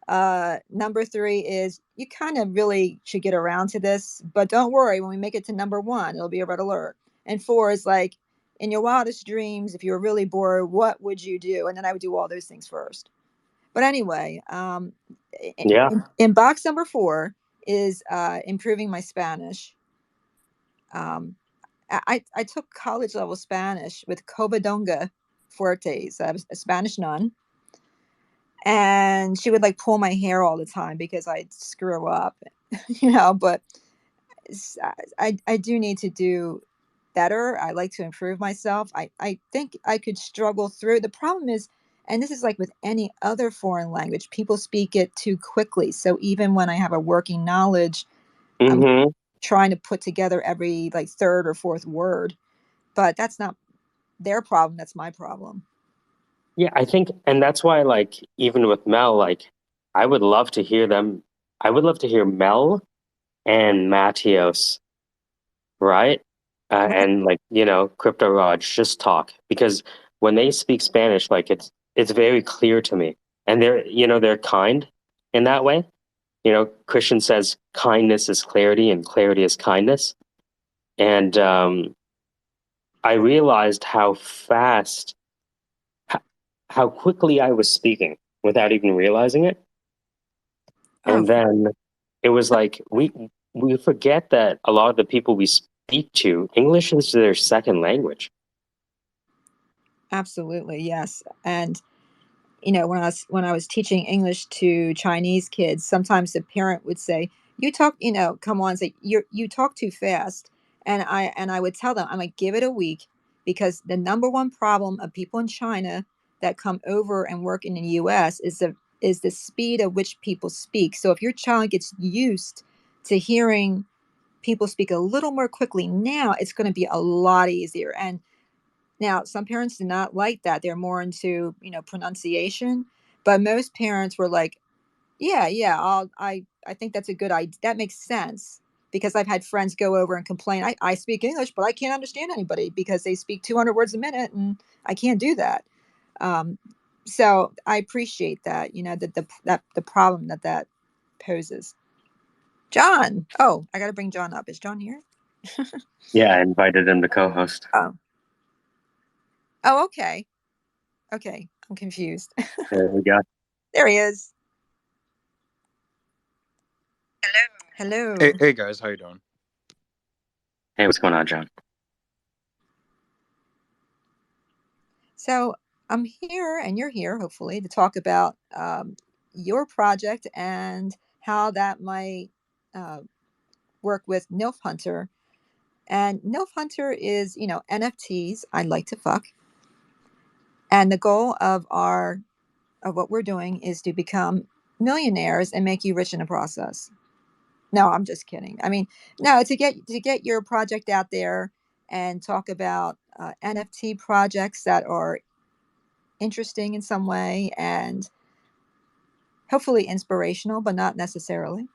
Number three is you kind of really should get around to this, but don't worry, when we make it to number one, it'll be a red alert. And four is like, in your wildest dreams, if you were really bored, what would you do? And then I would do all those things first. But anyway, Yeah. in box number four is improving my Spanish. Um, I took college level Spanish with Covadonga Fuertes. I was a Spanish nun, and she would like pull my hair all the time because I'd screw up, But I do need to do better. I like to improve myself. I think I could struggle through. The problem is, and this is like with any other foreign language, people speak it too quickly. So even when I have a working knowledge, I'm hmm trying to put together every like third or fourth word, but that's not their problem. That's my problem. Yeah, I think, and that's why, like, even with Mel, like, I would love to hear them. I would love to hear Mel and Matthios, right? Right. And like, Crypto Raj just talk because when they speak Spanish, like it's very clear to me. And they're kind in that way. Christian says kindness is clarity and clarity is kindness. And I realized how fast, how, how quickly I was speaking without even realizing it. Oh, And then it was like we forget that a lot of the people we speak to, English is their second language. absolutely. Yes. And when I was teaching English to Chinese kids, sometimes the parent would say, "You talk, come on, say you talk too fast," and I would tell them, I'm like, give it a week, because the number one problem of people in China that come over and work in the U.S. is the speed at which people speak. So if your child gets used to hearing people speak a little more quickly, now it's going to be a lot easier. And now, some parents do not like that. They're more into, pronunciation, but most parents were like, "Yeah, yeah, I think that's a good idea. That makes sense." because I've had friends go over and complain, I speak English, but I can't understand anybody because they speak 200 words a minute and I can't do that. Um, so I appreciate that, the problem that poses. John. Oh, I got to bring John up. Is John here? Yeah, I invited him to co-host. Oh. Oh, okay. Okay. I'm confused. There we go. There he is. Hello. Hey guys, how you doing? Hey, what's going on, John? So I'm here and you're here, hopefully, to talk about your project and how that might uh, work with NILF Hunter. And NILF Hunter is, NFTs. I'd like to fuck. And the goal of what we're doing is to become millionaires and make you rich in the process. No, I'm just kidding. I mean, no, to get your project out there and talk about NFT projects that are interesting in some way and hopefully inspirational, but not necessarily.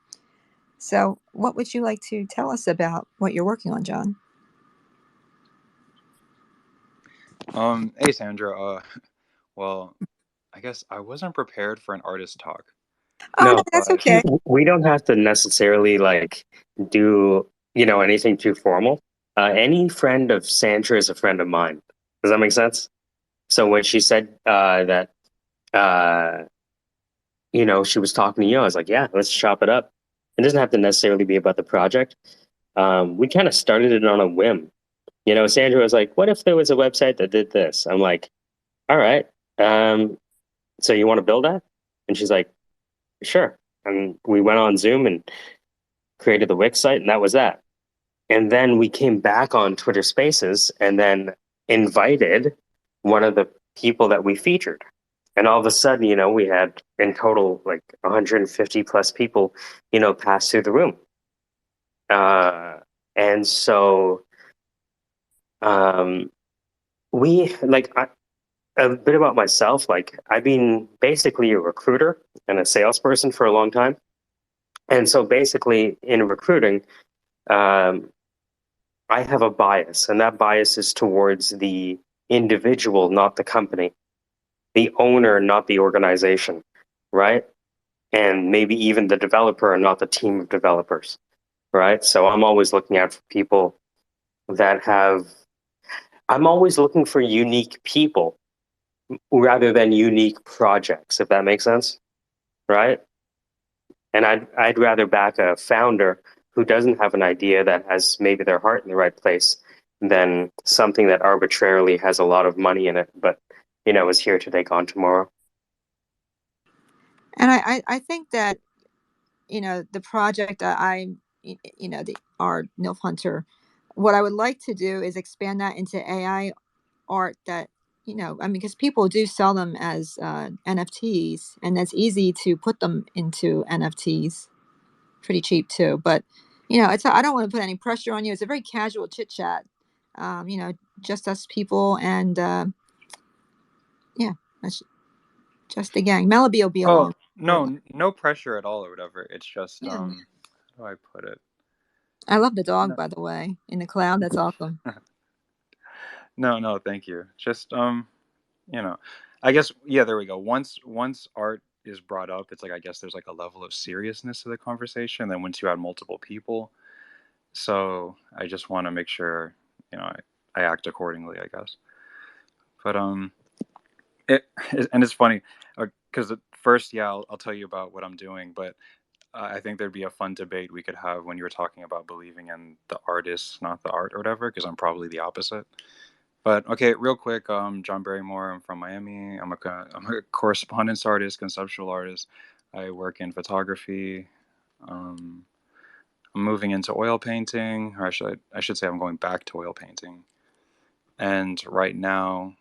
So, what would you like to tell us about what you're working on, John? Hey Sandra. Well, I guess I wasn't prepared for an artist talk. Oh, no, No, that's okay. we don't have to necessarily like do, anything too formal. Any friend of Sandra is a friend of mine. Does that make sense? So when she said that, uh, she was talking to you, I was like, yeah, let's chop it up. It doesn't have to necessarily be about the project. We kind of started it on a whim. Sandra was like, what if there was a website that did this? I'm like, all right. So you want to build that? And she's like, sure. And we went on Zoom and created the Wix site, and that was that. And then we came back on Twitter Spaces and then invited one of the people that we featured. And all of a sudden, we had in total like 150 plus people, pass through the room. And so we like a bit about myself. Like I've been basically a recruiter and a salesperson for a long time. And so basically in recruiting, um, I have a bias, and that bias is towards the individual, not the company, the owner, not the organization, right? And maybe even the developer and not the team of developers, right? So I'm always looking out for people that have, I'm always looking for unique people rather than unique projects, if that makes sense, right? And I'd rather back a founder who doesn't have an idea that has maybe their heart in the right place than something that arbitrarily has a lot of money in it, but is here today, gone tomorrow. And I think that, the project that our NILF Hunter, what I would like to do is expand that into AI art that, I mean, because people do sell them as NFTs, and that's easy to put them into NFTs pretty cheap too. But, I don't want to put any pressure on you. It's a very casual chit chat, just us people. And yeah, that's just the gang. Melody will be Oh along shortly. no pressure at all or whatever. It's just Yeah. how do I put it? I love the dog, No, by the way, in the cloud. That's awesome. no, thank you. Just you know, I guess yeah. There we go. Once art is brought up, it's like I guess there's like a level of seriousness to the conversation. Then once you add multiple people, so I just want to make sure I act accordingly, I guess. But and it's funny because at first, yeah, I'll tell you about what I'm doing, but I think there'd be a fun debate we could have when you were talking about believing in the artist, not the art or whatever, because I'm probably the opposite. But okay, real quick, John Barrymore. I'm from Miami. I'm a correspondence artist, conceptual artist. I work in photography. Um, I'm moving into oil painting, or I should say I'm going back to oil painting. And right now,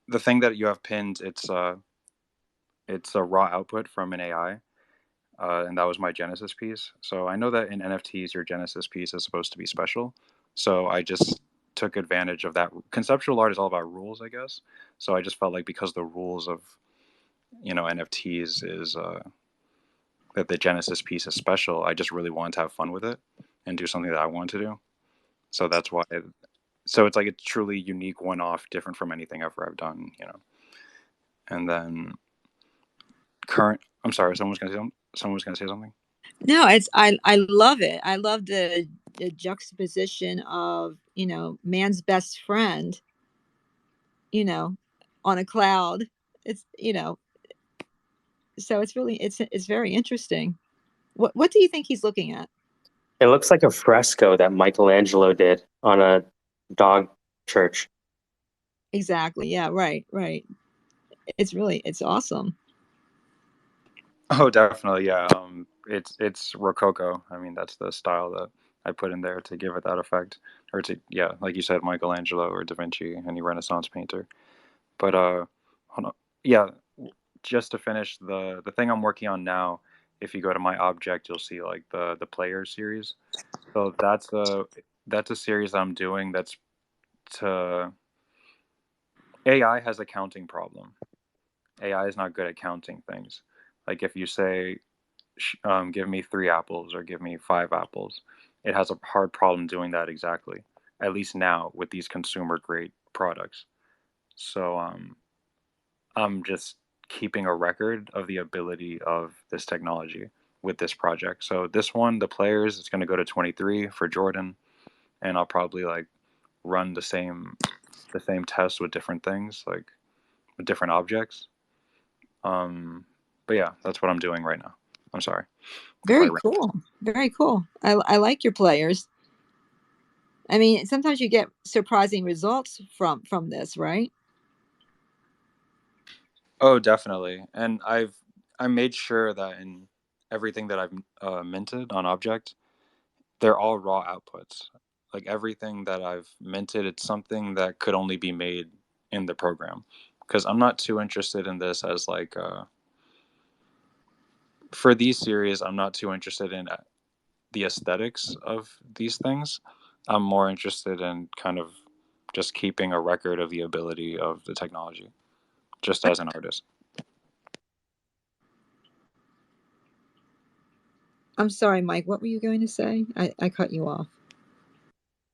the thing that you have pinned, it's a raw output from an AI, and that was my Genesis piece. So I know that in NFTs, your Genesis piece is supposed to be special. So I just took advantage of that. Conceptual art is all about rules, I guess. So I just felt like because the rules of NFTs is that the Genesis piece is special. I just really wanted to have fun with it and do something that I wanted to do. So that's why. So it's like a truly unique one-off, different from anything ever I've done, you know. And then current. I'm sorry. Someone was gonna say something. No, it's I love it. I love the juxtaposition of, you know, man's best friend, you know, on a cloud. It's, you know, so it's really it's very interesting. What do you think he's looking at? It looks like a fresco that Michelangelo did on a dog church. Exactly. Yeah, right, right. It's awesome. Oh, definitely, yeah. It's Rococo. I mean, that's the style that I put in there to give it that effect, or to, yeah, like you said, Michelangelo or Da Vinci, any Renaissance painter. But hold on, yeah. Just to finish the thing I'm working on now, if you go to my object, you'll see like the player series. So that's a series I'm doing. That's to AI has a counting problem. AI is not good at counting things. Like if you say give me 3 apples or give me 5 apples. It has a hard problem doing that exactly, at least now with these consumer grade products. So I'm just keeping a record of the ability of this technology with this project. So this one, the players, it's going to go to 23 for Jordan, and I'll probably like run the same tests with different things, like with different objects. But yeah, that's what I'm doing right now. I'm sorry if I Very cool. Very cool. I like your players. I mean, sometimes you get surprising results from this, right? Oh, definitely. And I made sure that in everything that I've minted on object, they're all raw outputs. Like everything that I've minted, it's something that could only be made in the program. Because I'm not too interested in this as like for these series, I'm not too interested in the aesthetics of these things. I'm more interested in kind of just keeping a record of the ability of the technology, just as an artist. I'm sorry, Mike. What were you going to say? I cut you off.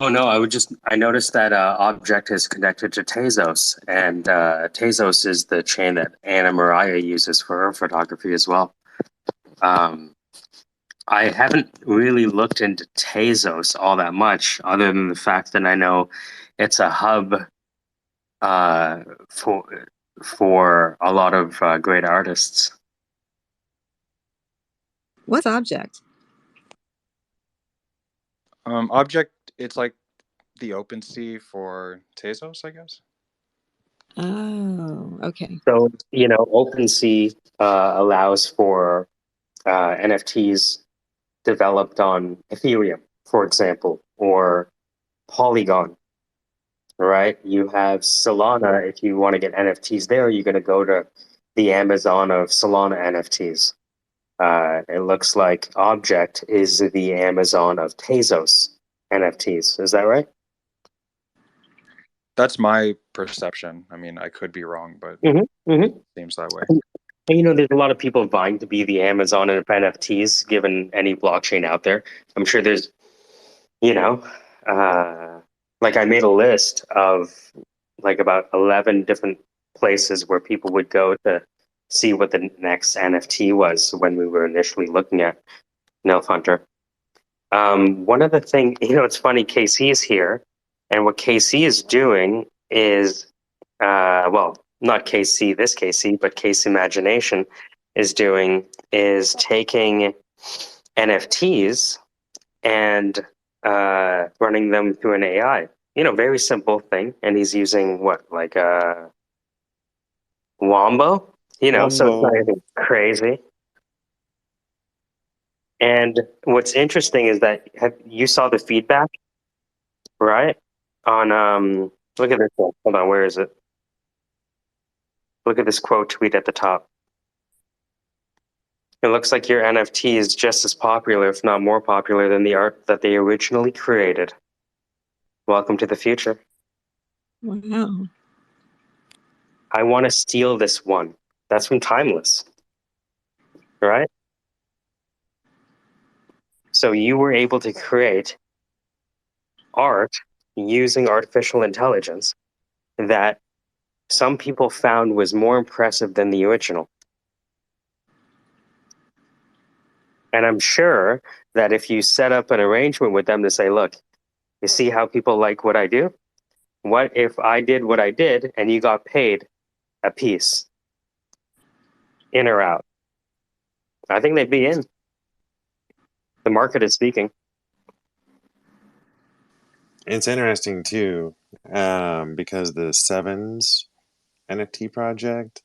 Oh no, I noticed that object is connected to Tezos, and Tezos is the chain that Anna Mariah uses for her photography as well. Um, I haven't really looked into Tezos all that much, other than the fact that I know it's a hub uh, for for a lot of great artists. What's object? Object, it's like the OpenSea for Tezos, I guess. Oh, okay. So, you know, OpenSea allows for NFTs developed on Ethereum, for example, or Polygon, right? You have Solana. If you want to get NFTs there, you're going to go to the Amazon of Solana NFTs. It looks like Object is the Amazon of Tezos NFTs. Is that right? That's my perception. I mean, I could be wrong, but Mm-hmm. Mm-hmm. it seems that way. And, you know, there's a lot of people vying to be the Amazon of NFTs, given any blockchain out there. I'm sure there's, you know, uh, like I made a list of like about 11 different places where people would go to see what the next NFT was when we were initially looking at Nelf Hunter. One of the things, you know, it's funny, KC is here, and what KC is doing is, well, not KC, this KC, but KC Imagination is doing is taking NFTs and running them through an AI. You know, very simple thing, and he's using what, like Wombo? You know, so it's not Wumbo. anything crazy. And what's interesting is that you saw the feedback, right? On look at this one. Hold on, where is it? Look at this quote tweet at the top. It looks like your NFT is just as popular, if not more popular, than the art that they originally created. Welcome to the future. Wow. I want to steal this one. That's from Timeless, right? So you were able to create art using artificial intelligence that some people found was more impressive than the original. And I'm sure that if you set up an arrangement with them to say, look, you see how people like what I do? What if I did what I did and you got paid a piece, in or out? I think they'd be in. The market is speaking. It's interesting too, because the Sevens NFT project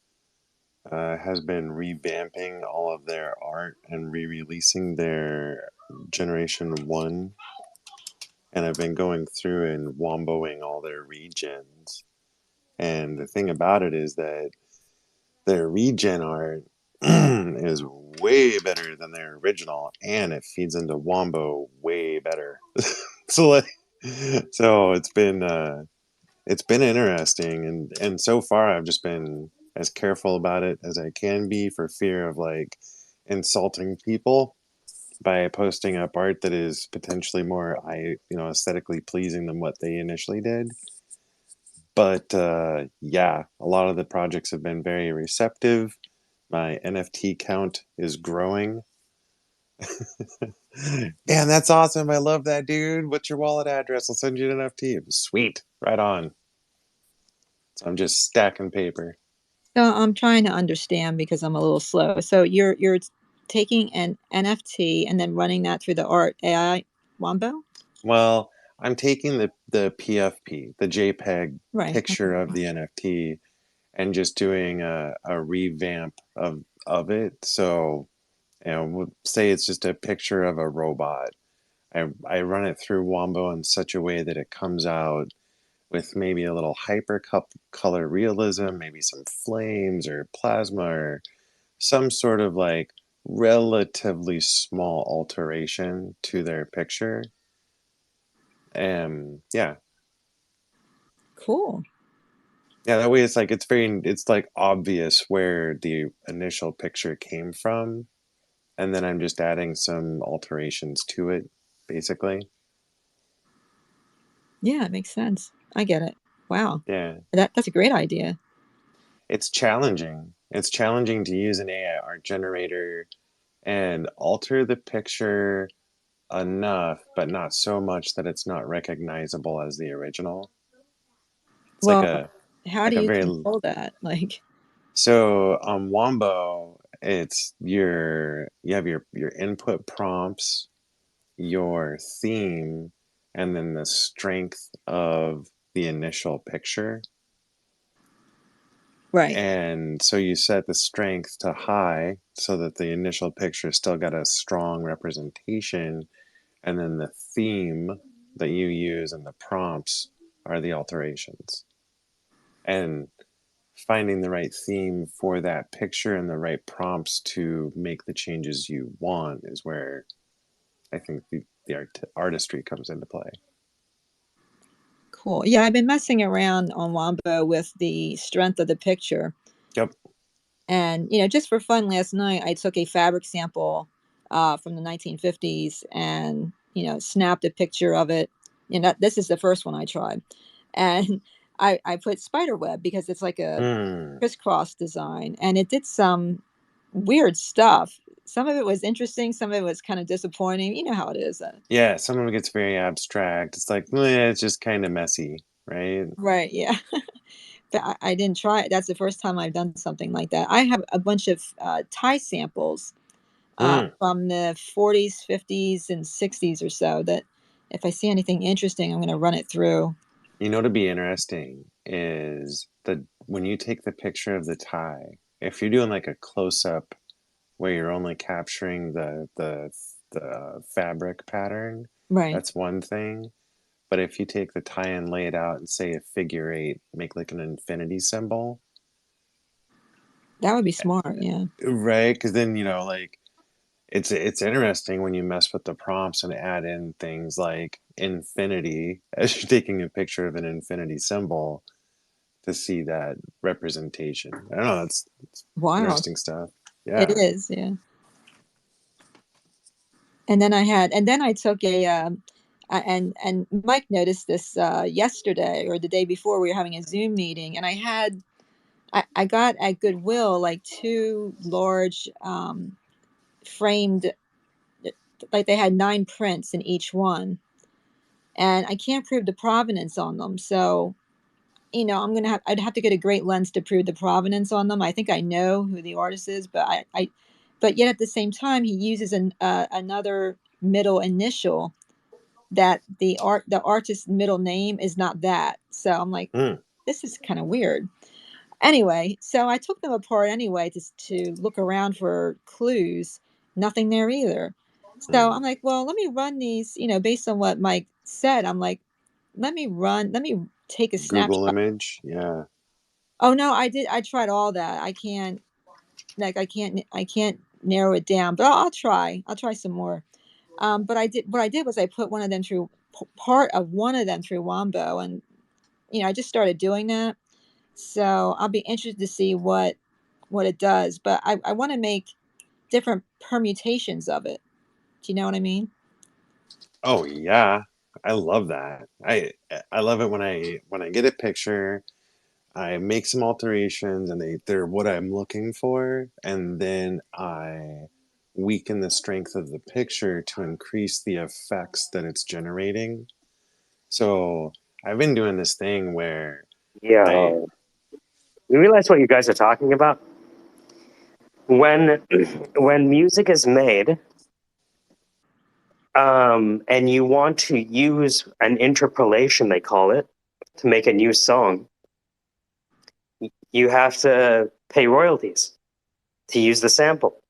has been revamping all of their art and re-releasing their Generation 1. And I've been going through and womboing all their regions. And the thing about it is that their regen art is way better than their original, and it feeds into Wombo way better. so like, so it's been interesting, and so far I've just been as careful about it as I can be for fear of like insulting people by posting up art that is potentially more aesthetically pleasing than what they initially did. But yeah, a lot of the projects have been very receptive. My NFT count is growing. And that's awesome. I love that, dude. What's your wallet address? I'll send you an NFT. Sweet. Right on. So I'm just stacking paper. So I'm trying to understand because I'm a little slow. So you're taking an NFT and then running that through the art AI Wombo? Well, I'm taking the PFP, the JPEG Right. picture of the NFT, and just doing a revamp of it. So, we'll say it's just a picture of a robot. I run it through Wombo in such a way that it comes out with maybe a little hyper color realism, maybe some flames or plasma or some sort of like relatively small alteration to their picture. Yeah. Cool. Yeah, that way it's like obvious where the initial picture came from, and then I'm just adding some alterations to it, basically. Yeah, it makes sense. I get it. Wow. Yeah. That's a great idea. It's challenging. It's challenging to use an AI art generator and alter the picture enough, but not so much that it's not recognizable as the original. It's Well, how like do a you very control that? Like, so on Wombo, it's you have your input prompts, your theme, and then the strength of the initial picture. right. And so you set the strength to high so that the initial picture still got a strong representation. And then the theme that you use and the prompts are the alterations. And finding the right theme for that picture and the right prompts to make the changes you want is where I think the artistry comes into play. Cool. Yeah, I've been messing around on Wombo with the strength of the picture. Yep. And, just for fun, last night I took a fabric sample from the 1950s and, snapped a picture of it. This is the first one I tried. And I put spider web because it's like a crisscross design. And it did some weird stuff. Some of it was interesting. Some of it was kind of disappointing. You know how it is. Yeah, some of it gets very abstract. It's like, it's just kind of messy, right? Right. Yeah. But I didn't try it. That's the first time I've done something like that. I have a bunch of tie samples from the 40s, 50s, and 60s or so that if I see anything interesting, I'm going to run it through. You know, to be interesting is when you take the picture of the tie, if you're doing like a close up where you're only capturing the fabric pattern, Right. that's one thing. But if you take the tie and lay it out and say a figure eight, make like an infinity symbol, That would be smart. Yeah. right? Because then like it's interesting when you mess with the prompts and add in things like infinity as you're taking a picture of an infinity symbol to see that representation. I don't know. It's Wow. interesting stuff. It Yeah. is. Yeah. And then I took and Mike noticed this yesterday or the day before we were having a Zoom meeting, and I got at Goodwill like two large framed, like they had 9 prints in each one, and I can't prove the provenance on them. So, I'd have to get a great lens to prove the provenance on them. I think I know who the artist is, but yet at the same time, he uses another middle initial that the artist's middle name is not that. So I'm like, this is kind of weird. Anyway, so I took them apart anyway to look around for clues. Nothing there either. So I'm like, well, let me run these, based on what Mike said. I'm like, let me take a Google snapshot. image, yeah. Oh no, I tried all that. I can't narrow it down, but I'll try. I'll try some more. But what I did was I put one of them through part of one of them through Wombo, and I just started doing that. So I'll be interested to see what it does. But I want to make different permutations of it. Do you know what I mean? Oh yeah, I love that. I love it when I get a picture, I make some alterations, and they're what I'm looking for, and then I weaken the strength of the picture to increase the effects that it's generating. So I've been doing this thing where Yeah. I You realize what you guys are talking about? When when music is made, and you want to use an interpolation, they call it, to make a new song, you have to pay royalties to use the sample.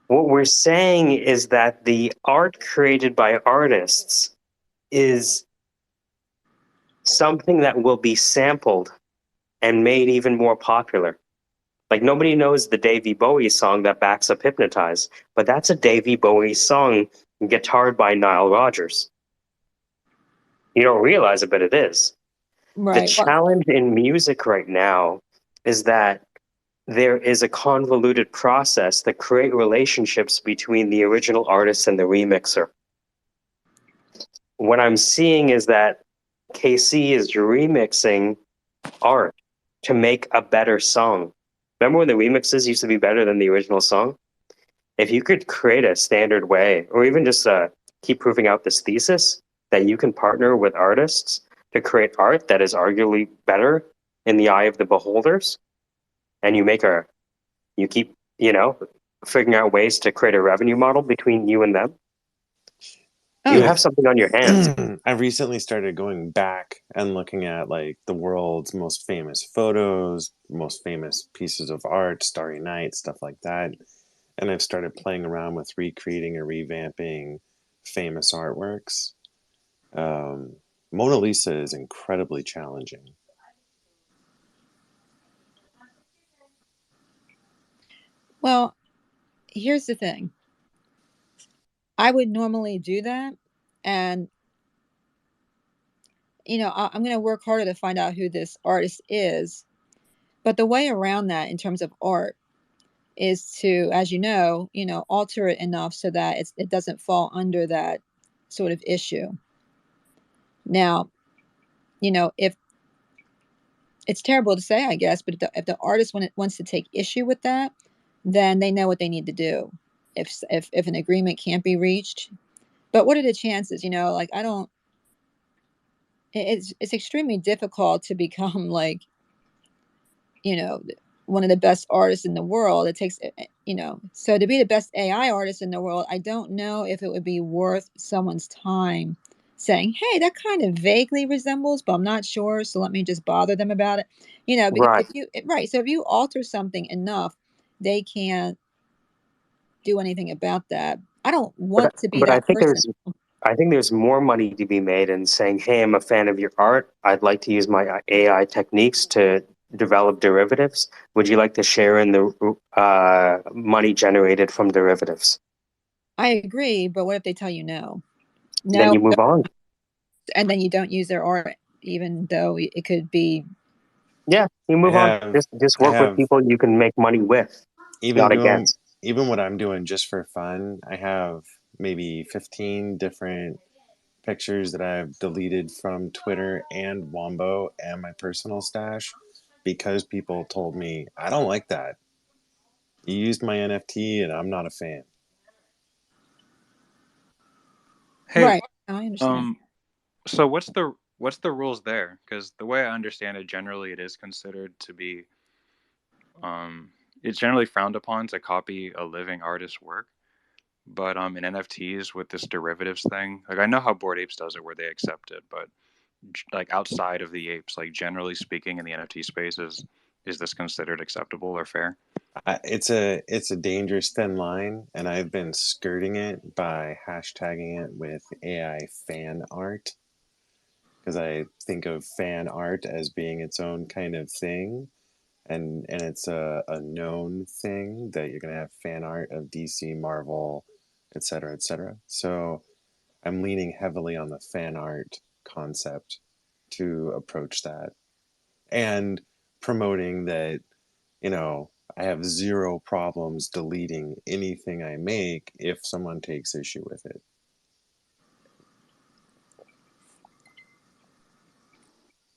What we're saying is that the art created by artists is something that will be sampled and made even more popular. Like, nobody knows the Davy Bowie song that backs up Hypnotize, but that's a Davy Bowie song guitared by Nile Rodgers. You don't realize it, but it is. The Right. Well, challenge in music right now is that there is a convoluted process that create relationships between the original artist and the remixer. What I'm seeing is that KC is remixing art to make a better song. Remember when the remixes used to be better than the original song? If you could create a standard way, or even just keep proving out this thesis that you can partner with artists to create art that is arguably better in the eye of the beholders, and you keep, figuring out ways to create a revenue model between you and them, you dude, have something on your hands. I've recently started going back and looking at like the world's most famous photos, most famous pieces of art, Starry Night, stuff like that. And I've started playing around with recreating or revamping famous artworks. Mona Lisa is incredibly challenging. well, here's the thing. I would normally do that, and I'm going to work harder to find out who this artist is. But the way around that in terms of art is to, as alter it enough so that it doesn't fall under that sort of issue. Now, if it's terrible to say, I guess, but if the artist wants to take issue with that, then they know what they need to do. If an agreement can't be reached, but what are the chances? Like I don't. It's extremely difficult to become like you know one of the best artists in the world. It takes so to be the best AI artist in the world, I don't know if it would be worth someone's time saying, hey, that kind of vaguely resembles, but I'm not sure, so let me just bother them about it. Because Right. so if you alter something enough, they can't do anything about that. I don't But want to be but that person. I think there's more money to be made in saying, "Hey, I'm a fan of your art. I'd like to use my AI techniques to develop derivatives. Would you like to share in the money generated from derivatives?" I agree, but what if they tell you no? Then No, you move on. and then you don't use their art, even though it could be. Yeah, you I move on. have Just I work with have people you can make money with, even not doing against. even what I'm doing just for fun, I have maybe 15 different pictures that I've deleted from Twitter and Wombo and my personal stash because people told me, I don't like that. You used my NFT and I'm not a fan. Hey, Right. I understand. so what's the rules there? Because the way I understand it, generally it is considered to be, um, it's generally frowned upon to copy a living artist's work. But in NFTs with this derivatives thing, like I know how Bored Apes does it, where they accept it, but like outside of the apes, like generally speaking, in the NFT space, is this considered acceptable or fair? It's a dangerous thin line, and I've been skirting it by hashtagging it with AI fan art because I think of fan art as being its own kind of thing, and it's a known thing that you're gonna have fan art of DC, Marvel, etc., etc. So I'm leaning heavily on the fan art concept to approach that and promoting that, you know, I have zero problems deleting anything I make if someone takes issue with it.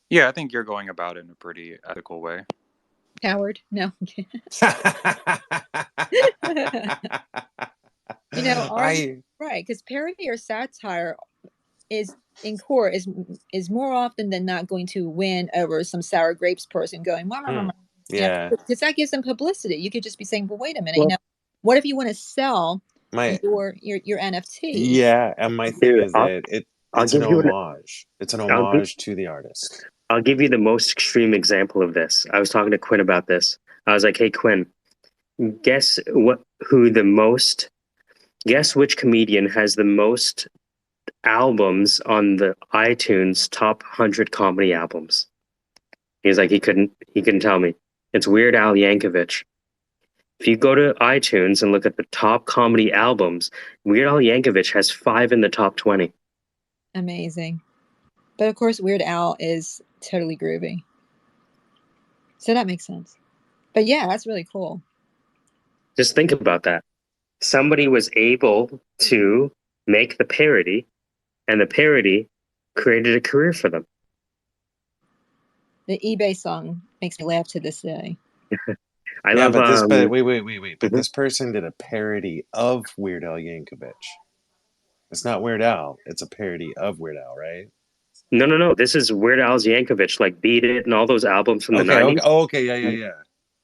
Yeah, I think you're going about it in a pretty ethical way. Coward. No. Are you I right? Because parody or satire is in core is more often than not going to win over some sour grapes person going, "Wah, wah, wah, wah." yeah, Because that gives them publicity. You could just be saying, "Well, wait a minute, Well, what if you want to sell my your NFT?" yeah, and my thing dude, is that I'll it's an give you an homage. It's an I'll give homage to the artist. I'll give you the most extreme example of this. I was talking to Quinn about this. I was like, "Hey Quinn, guess what? Who the most? Guess which comedian has the most albums on the iTunes top 100 comedy albums?" He's like, he couldn't tell me. It's Weird Al Yankovic. If you go to iTunes and look at the top comedy albums, Weird Al Yankovic has 5 in the top 20. Amazing. But of course, Weird Al is totally groovy, so that makes sense. But yeah, that's really cool. Just think about that. Somebody was able to make the parody, and the parody created a career for them. The eBay song makes me laugh to this day. I Yeah, love. but wait. But Mhm. this person did a parody of Weird Al Yankovic. It's not Weird Al. It's a parody of Weird Al, right? No. This is Weird Al's Yankovic, like Beat It and all those albums from the Okay. 90s. Oh, okay. Yeah.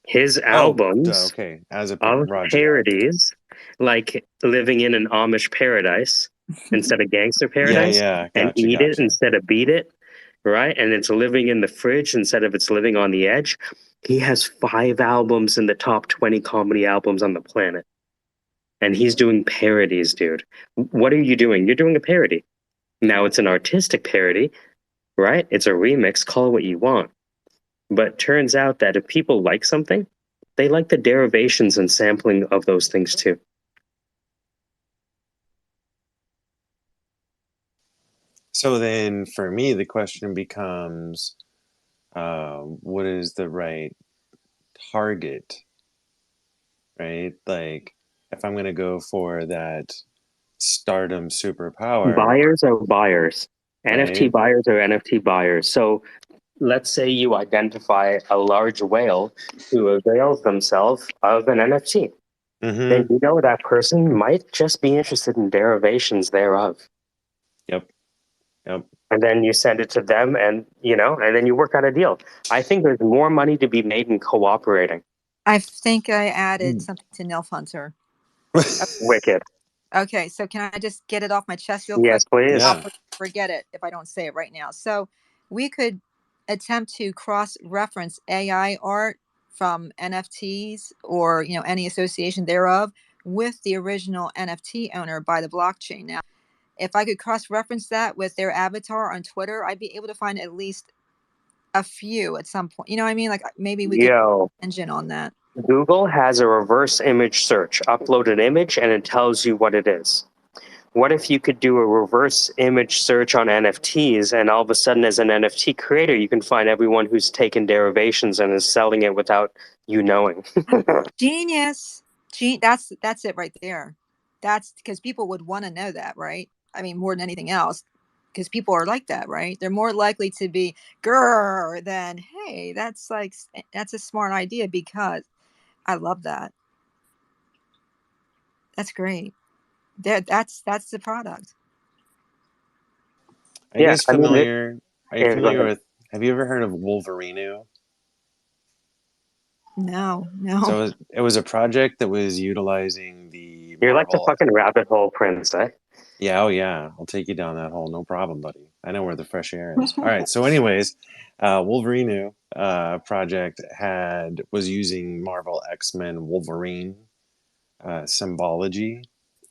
His Oh, albums okay. As a of Roger that. parodies, like Living in an Amish Paradise instead of Gangster Paradise, Yeah. and Eat It instead of Beat It, right? And it's Living in the Fridge instead of It's Living on the Edge. He has 5 albums in the top 20 comedy albums on the planet. And he's doing parodies, dude. What are you doing? You're doing a parody. Now it's an artistic parody, right? It's a remix, call it what you want. But turns out that if people like something, they like the derivations and sampling of those things too. So then for me, the question becomes, what is the right target, right? Like, if I'm going to go for that stardom superpower, Buyers are buyers. NFT right? buyers are NFT buyers. So let's say you identify a large whale who avails themselves of an NFT. Then Mm-hmm. you know that person might just be interested in derivations thereof. Yep. And then you send it to them and and then you work out a deal. I think there's more money to be made in cooperating. I think I added something to Nelf Hunter. Wicked. Okay, so can I just get it off my chest real quick? Yes, please. I'll Yeah. forget it if I don't say it right now. So we could attempt to cross-reference AI art from NFTs or any association thereof with the original NFT owner by the blockchain. Now, if I could cross-reference that with their avatar on Twitter, I'd be able to find at least a few at some point. You know what I mean? Like maybe we could Yo, engine on that. Google has a reverse image search. Upload an image and it tells you what it is. What if you could do a reverse image search on NFTs and all of a sudden as an NFT creator, you can find everyone who's taken derivations and is selling it without you knowing? Genius. Gee, that's it right there. That's because people would want to know that, right? I mean, more than anything else, because people are like that, right? They're more likely to be grr than hey, that's like that's a smart idea because I love that. That's great. That's the product. Are you Yeah, guys I mean, familiar? Are you yeah, go familiar ahead. with? Have you ever heard of Wolverino? No, no. So it was a project that was utilizing the You're like the Marvel. fucking rabbit hole prince, eh? Yeah, oh yeah, I'll take you down that hole, no problem, buddy. I know where the fresh air is. All right. So, anyways, Wolverino project was using Marvel X-Men Wolverine symbology,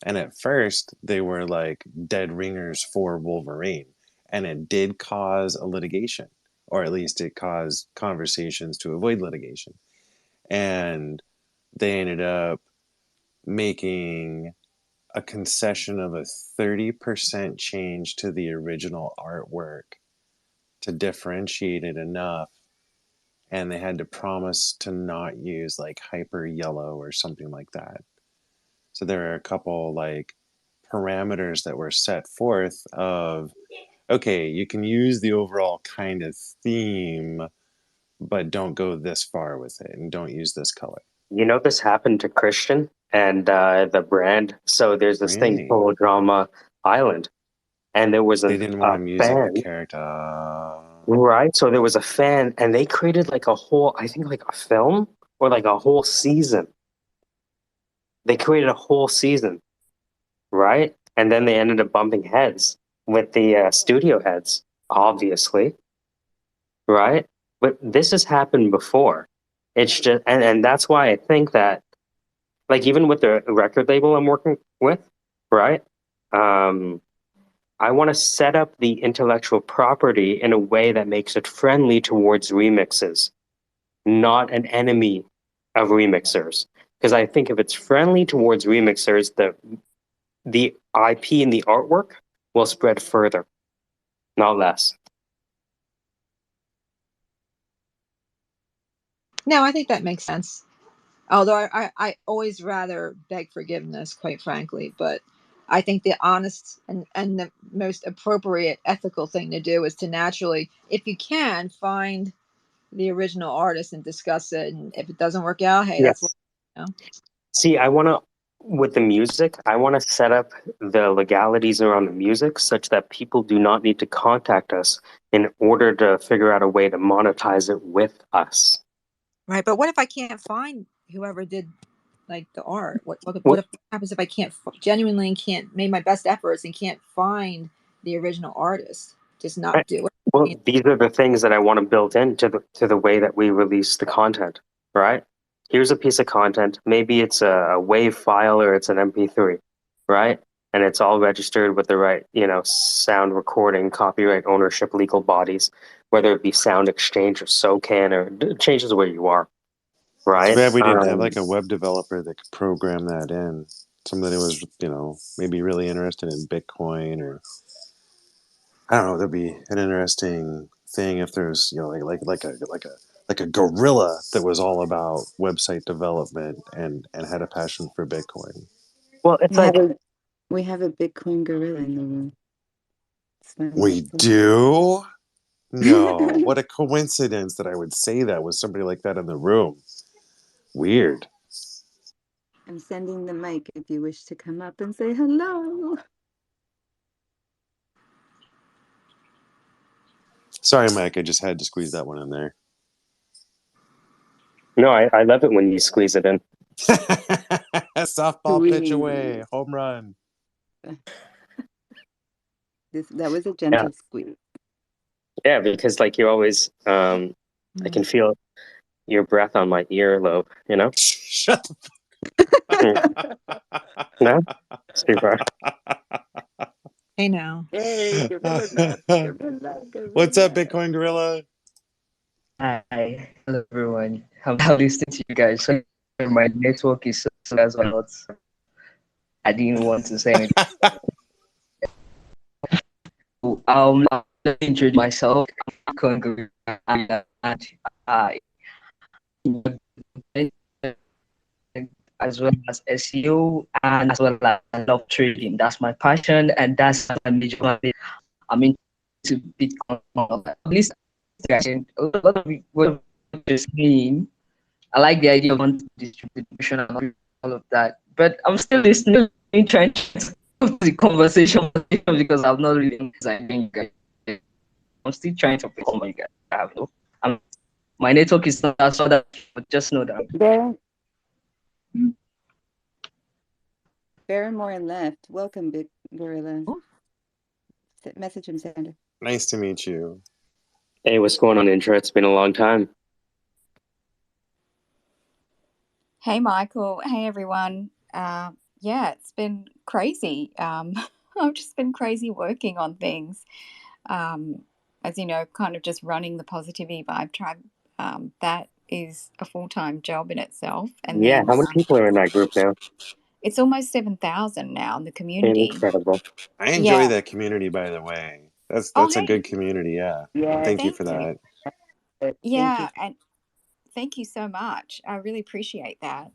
and at first they were like dead ringers for Wolverine, and it did cause a litigation, or at least it caused conversations to avoid litigation, and they ended up making a concession of a 30% change to the original artwork to differentiate it enough, and they had to promise to not use like hyper yellow or something like that. So there are a couple like parameters that were set forth of okay, you can use the overall kind of theme, but don't go this far with it and don't use this color. You know, this happened to Christian and the brand. So there's this thing, Really? Total Drama Island, and there was They a didn't want him using the fan, character. right? So there was a fan, and they created like a whole, I think like a film or like a whole season. They created a whole season, right? And then they ended up bumping heads with the studio heads, obviously, right? But this has happened before. It's just, and that's why I think that, like, even with the record label I'm working with, right? Um, I want to set up the intellectual property in a way that makes it friendly towards remixes, not an enemy of remixers. Because I think if it's friendly towards remixers, the IP and the artwork will spread further, not less. No, I think that makes sense. Although I always rather beg forgiveness, quite frankly. But I think the honest and the most appropriate ethical thing to do is to naturally, if you can, find the original artist and discuss it. And if it doesn't work out, hey, that's Yes. you know. See, I want to, with the music, I want to set up the legalities around the music such that people do not need to contact us in order to figure out a way to monetize it with us. Right. But what if I can't find whoever did like the art? What Well, if happens if I can't genuinely can't make my best efforts and can't find the original artist? Just not do it. these are the things that I want to build into the way that we release the content, right? Here's a piece of content. Maybe it's a WAV file or it's an MP3, right? And it's all registered with the right, sound recording, copyright ownership, legal bodies, whether it be Sound Exchange or SOCAN or it changes where you are, Too right? bad we didn't have like a web developer that could program that in. Somebody that was, maybe really interested in Bitcoin, or I don't know. That'd be an interesting thing if there's, like a gorilla that was all about website development and had a passion for Bitcoin. Well, it's We have like, a we have a Bitcoin gorilla in the room. It's funny. We do? No. What a coincidence that I would say that with somebody like that in the room. Weird. I'm sending the mic if you wish to come up and say hello. Sorry, Mike. I just had to squeeze that one in there. no, I love it when you squeeze it in. Softball pitch away. Home run. That was a Yeah, gentle squeeze. yeah, because like you always, I can feel your breath on my earlobe, Shut Mm. No? Super. Hey now. Hey, gorilla love, the gorilla, What's up, gorilla. Bitcoin Gorilla? Hi, hello everyone. I'm listening to you guys. So my network is so as well. I didn't want to say anything. I'll introduce myself. I'm Congo. And I as well as SEO, and as well as I love trading. That's my passion, and that's my major. I'm into Bitcoin. At least a lot of what you're saying, I like the idea of distribution and all of that. But I'm still listening, trying to have the conversation because I'm not really designing you guys. I'm still trying to perform you guys. I have no. My network is not so that, but just know that. Barrymore left. Welcome, Big Gorilla. Message him, Sandra. Nice to meet you. Hey, what's going on, Intra? It's been a long time. Hey, Michael. Hey, everyone. Yeah, it's been crazy. I've just been crazy working on things. As you know, kind of just running the Positivity Vibe Tribe. That is a full-time job in itself. And Yeah, then how many people are in that group now? it's almost 7,000 now in the community. Incredible. I enjoy that community, by the way. That's a hey, good community. Yeah. Yeah. Thank you thank for you. that. Yeah, and thank you so much. I really appreciate that.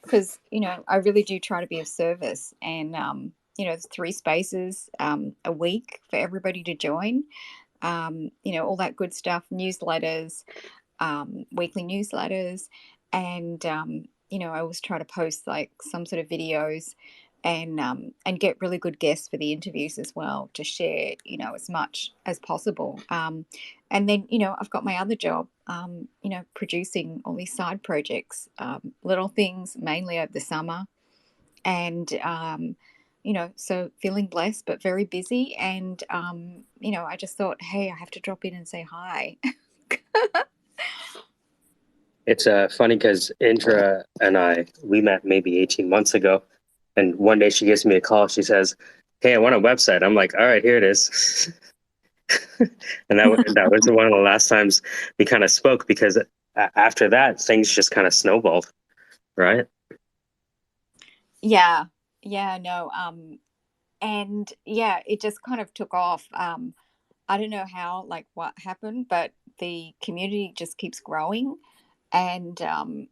Because, I really do try to be of service. And, there's 3 spaces a week for everybody to join. All that good stuff, newsletters, weekly newsletters. And, I always try to post like some sort of videos and get really good guests for the interviews as well to share, as much as possible. And then, I've got my other job, producing all these side projects, little things mainly over the summer. And, so feeling blessed, but very busy. And, I just thought, hey, I have to drop in and say hi. It's funny because Indra and we met maybe 18 months ago. And one day she gives me a call. She says, hey, I want a website. I'm like, all right, here it is. And that was one of the last times we kind of spoke, because after that, things just kind of snowballed, right? Yeah, no. And yeah, it just kind of took off. I don't know how, like what happened, but the community just keeps growing. And, and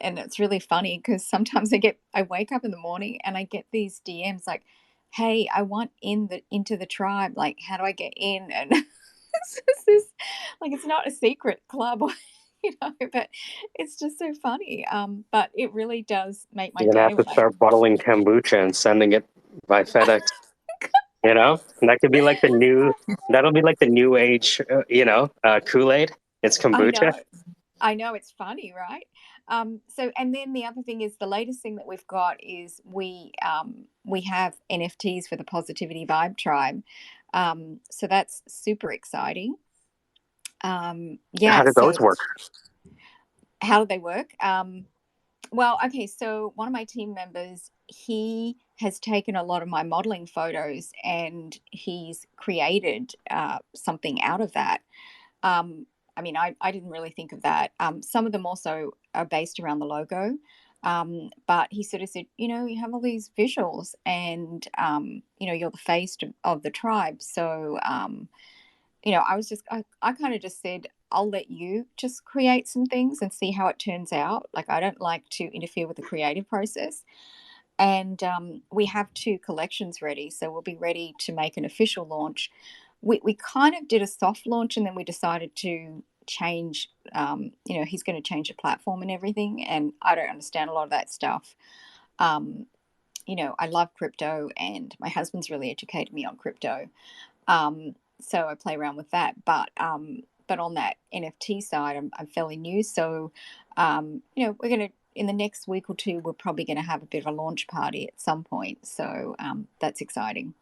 it's really funny because sometimes I wake up in the morning and I get these DMs like, hey, I want into the tribe. Like, how do I get in? And it's just this, like, it's not a secret club, but it's just so funny. But it really does make my You're going to day have to when start bottling kombucha and sending it by FedEx, And that could be like that'll be like the new age, Kool-Aid. It's I kombucha. know. I know, it's funny, right? So, and then the other thing is the latest thing that we've got is we have NFTs for the Positivity Vibe Tribe. So that's super exciting. How do So those work? how do they work? Well, okay, so one of my team members, he has taken a lot of my modeling photos and he's created something out of that. I mean, I didn't really think of that. Some of them also are based around the logo. But he sort of said, you have all these visuals and, you're the face of the tribe. So, I kind of just said, I'll let you just create some things and see how it turns out. Like, I don't like to interfere with the creative process. And we have 2 collections ready. So we'll be ready to make an official launch. We kind of did a soft launch and then we decided to change, he's going to change the platform and everything. And I don't understand a lot of that stuff. I love crypto and my husband's really educated me on crypto. So I play around with that. But on that NFT side, I'm fairly new. So, we're going to, in the next week or 2, we're probably going to have a bit of a launch party at some point. So that's exciting.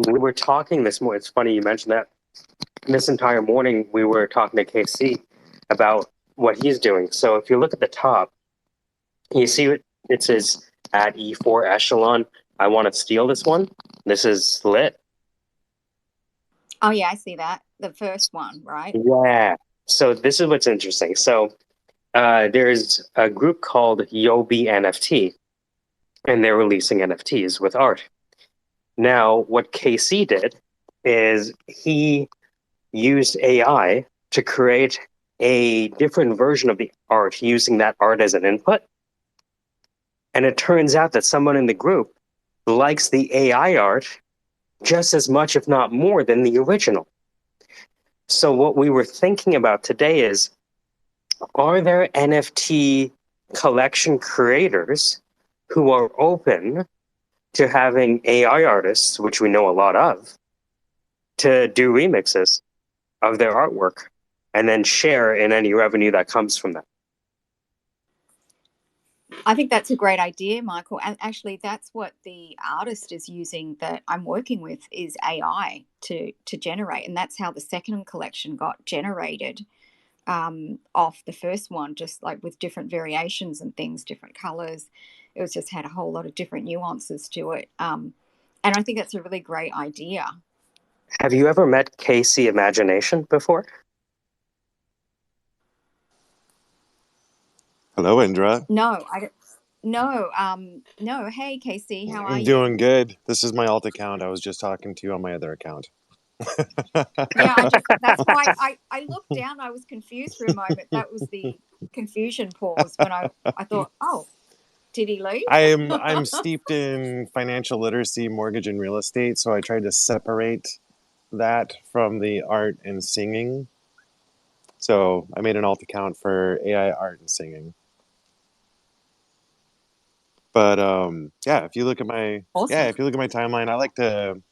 We were talking this morning. It's funny you mentioned that. This entire morning, we were talking to KC about what he's doing. So if you look at the top, you see it says at E4 echelon. I want to steal this one. This is lit. Oh, yeah, I see that. The first one, right? Yeah. So this is what's interesting. So there's a group called Yobi NFT, and they're releasing NFTs with art. Now, what KC did is he used AI to create a different version of the art using that art as an input. And it turns out that someone in the group likes the AI art just as much, if not more, than the original. So what we were thinking about today is, are there NFT collection creators who are open to having AI artists, which we know a lot of, to do remixes of their artwork and then share in any revenue that comes from that? I think that's a great idea, Michael. And actually, that's what the artist is using that I'm working with is AI to generate. And that's how the second collection got generated off the first one, just like with different variations and things, different colors. It was just had a whole lot of different nuances to it. And I think that's a really great idea. Have you ever met Casey Imagination before? Hello, Indra. No, I don't. No, no. Hey, Casey, how are I'm you? doing good. This is my alt account. I was just talking to you on my other account. Yeah, that's why I looked down. I was confused for a moment. That was the confusion pause when I thought, oh, did he leave? I'm steeped in financial literacy, mortgage, and real estate, so I tried to separate that from the art and singing. So I made an alt account for AI art and singing. But yeah, if you look at my Awesome. timeline, I like to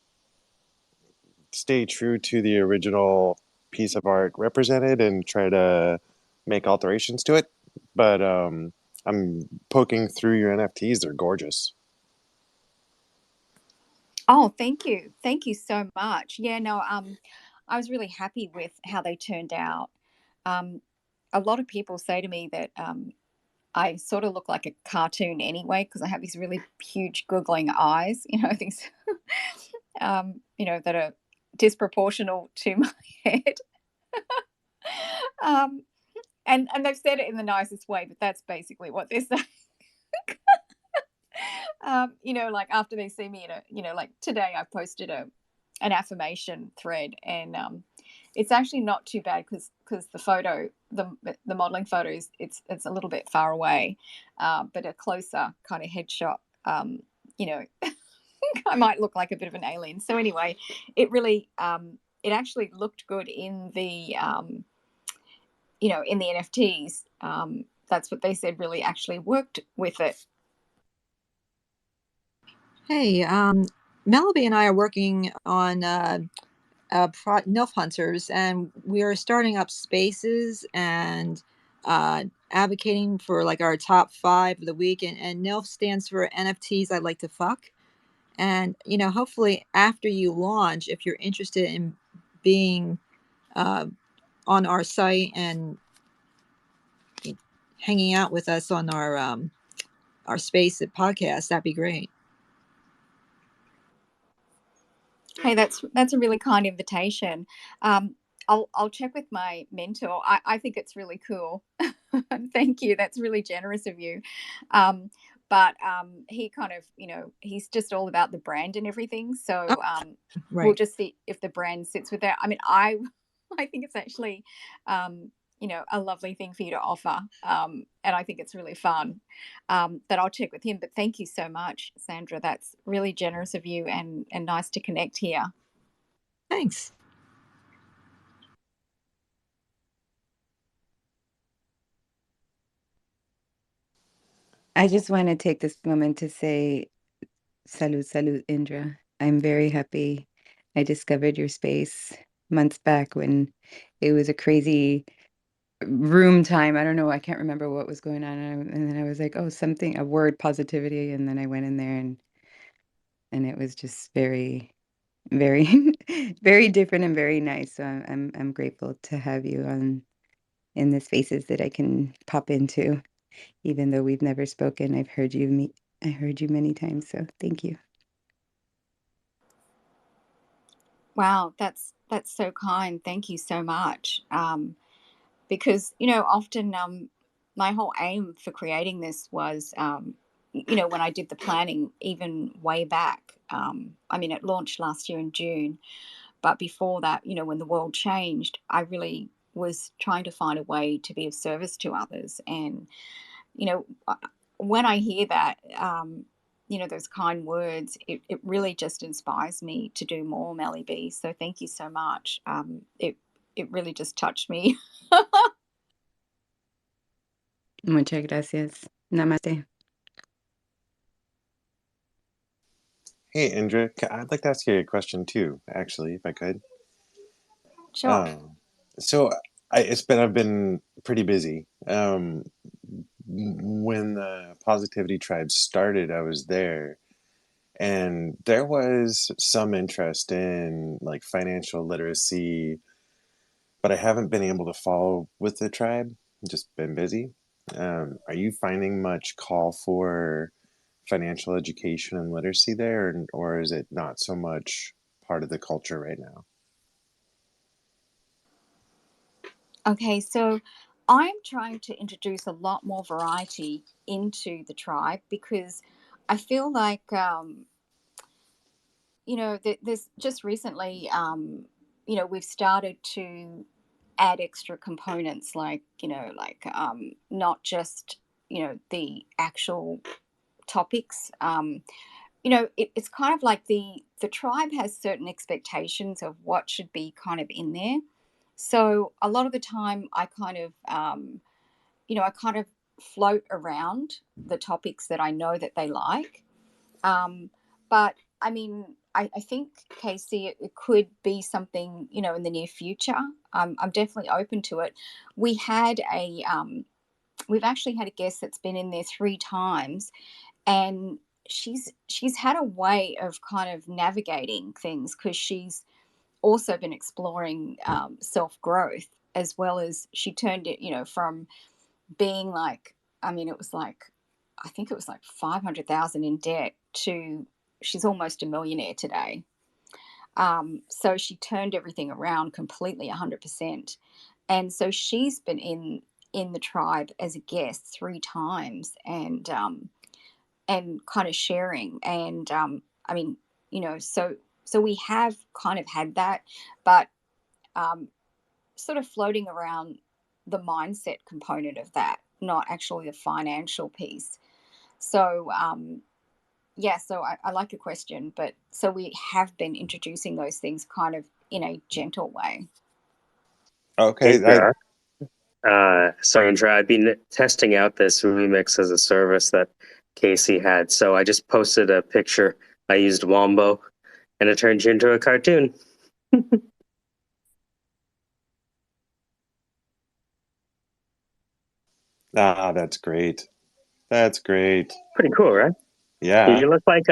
stay true to the original piece of art represented and try to make alterations to it. But I'm poking through your NFTs; they're gorgeous. Oh, thank you. Thank you so much. Yeah, no, I was really happy with how they turned out. Um, a lot of people say to me that I sort of look like a cartoon anyway because I have these really huge googling eyes, things, that are disproportional to my head. Um, and they've said it in the nicest way, but that's basically what they're saying. Like after they see me in like today I posted an affirmation thread, and it's actually not too bad because the modeling photos it's a little bit far away, but a closer kind of headshot, you know, I might look like a bit of an alien. So anyway, it really it actually looked good in the in the NFTs. That's what they said really actually worked with it. Hey, Melody and I are working on NILF Hunters, and we are starting up spaces and advocating for like our top 5 of the week. And NILF stands for NFTs I like to fuck. And, hopefully after you launch, if you're interested in being on our site and hanging out with us on our space at podcast, that'd be great. Hey, that's a really kind invitation. I'll check with my mentor. I think it's really cool. Thank you. That's really generous of you. But he kind of, he's just all about the brand and everything. So we'll Right. just see if the brand sits with that. I mean, I think it's actually, a lovely thing for you to offer. And I think it's really fun. That I'll check with him. But thank you so much, Sandra. That's really generous of you and nice to connect here. Thanks. I just want to take this moment to say salud, Indra. I'm very happy I discovered your space months back when it was a crazy room time. I don't know. I can't remember what was going on. And then I was like, oh, something, a word, positivity. And then I went in there and it was just very, very, very different and very nice. So I'm grateful to have you on in the spaces that I can pop into, even though we've never spoken. I heard you many times. So thank you. Wow, that's so kind. Thank you so much. Because often my whole aim for creating this was when I did the planning even way back. I mean, it launched last year in June, but before that, when the world changed, I really was trying to find a way to be of service to others. And, you know, when I hear that, you know, those kind words, it really just inspires me to do more, Melly B. So thank you so much. It really just touched me. Muchas gracias. Namaste. Hey, Indra, I'd like to ask you a question too, actually, if I could. Sure. So I've been pretty busy. When the Positivity Tribe started, I was there, and there was some interest in like financial literacy, but I haven't been able to follow with the tribe. Just been busy. Are you finding much call for financial education and literacy there, or is it not so much part of the culture right now? Okay, so I'm trying to introduce a lot more variety into the tribe because I feel like, you know, there's just recently, you know, we've started to add extra components like, you know, like not just, you know, the actual topics. You know, it's kind of like the tribe has certain expectations of what should be kind of in there. So a lot of the time, I kind of, you know, I kind of float around the topics that I know that they like. But I mean, I think, Casey, it could be something, you know, in the near future. I'm definitely open to it. We had a, we've actually had a guest that's been in there 3 times, and she's had a way of kind of navigating things because she's also been exploring self growth, as well as she turned it, you know, from being like, I mean, it was like, I think it was like 500,000 in debt to she's almost a millionaire today. So she turned everything around completely 100%. And so she's been in the tribe as a guest 3 times, and kind of sharing. And I mean, you know, so we have kind of had that, but um, sort of floating around the mindset component of that, not actually the financial piece. So yeah, so I like your question, but so we have been introducing those things kind of in a gentle way. Okay, Indra, sorry, Indra, I've been testing out this remix as a service that Casey had. So I just posted a picture. I used Wombo, and it turned you into a cartoon. that's great. That's great. Pretty cool, right? Yeah. You look like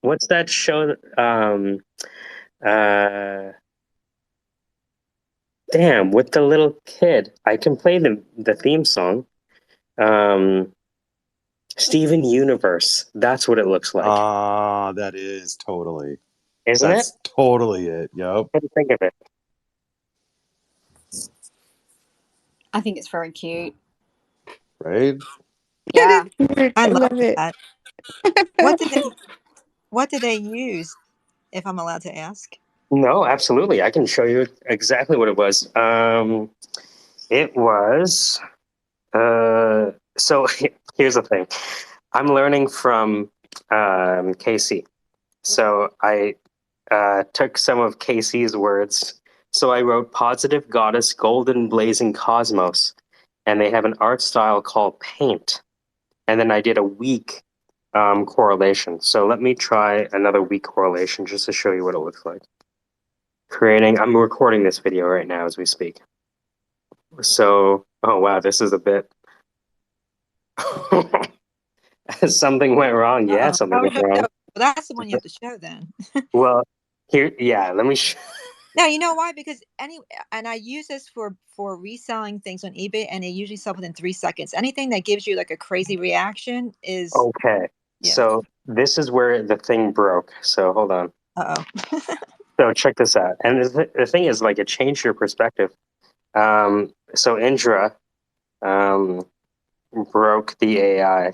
what's that show? Uh, damn, with the little kid. I can play the theme song. Um, Steven Universe. That's what it looks like, Ah, that is totally. isn't it? That's totally it. Yep. Couldn't think of it. I think it's very cute. Right? Yeah. It is cute. I I love love it. that. What did they What did they use, if I'm allowed to ask? No, absolutely. I can show you exactly what it was. It was. So here's the thing. I'm learning from Casey. So I took some of Casey's words. So I wrote Positive Goddess Golden Blazing Cosmos, and they have an art style called Paint. And then I did a weak correlation. So let me try another weak correlation just to show you what it looks like. I'm recording this video right now as we speak. So, oh wow, this is a bit. Something went wrong. Yeah, Uh-oh. something went No, wrong. that's the one you have to show then. Well, here, yeah, let me. No, you know why? Because and I use this for reselling things on eBay, and they usually sell within 3 seconds. Anything that gives you like a crazy reaction is Okay, yeah. so this is where the thing broke. So hold on. Uh-oh. So check this out. And the thing is, like, it changed your perspective. So Indra broke the AI.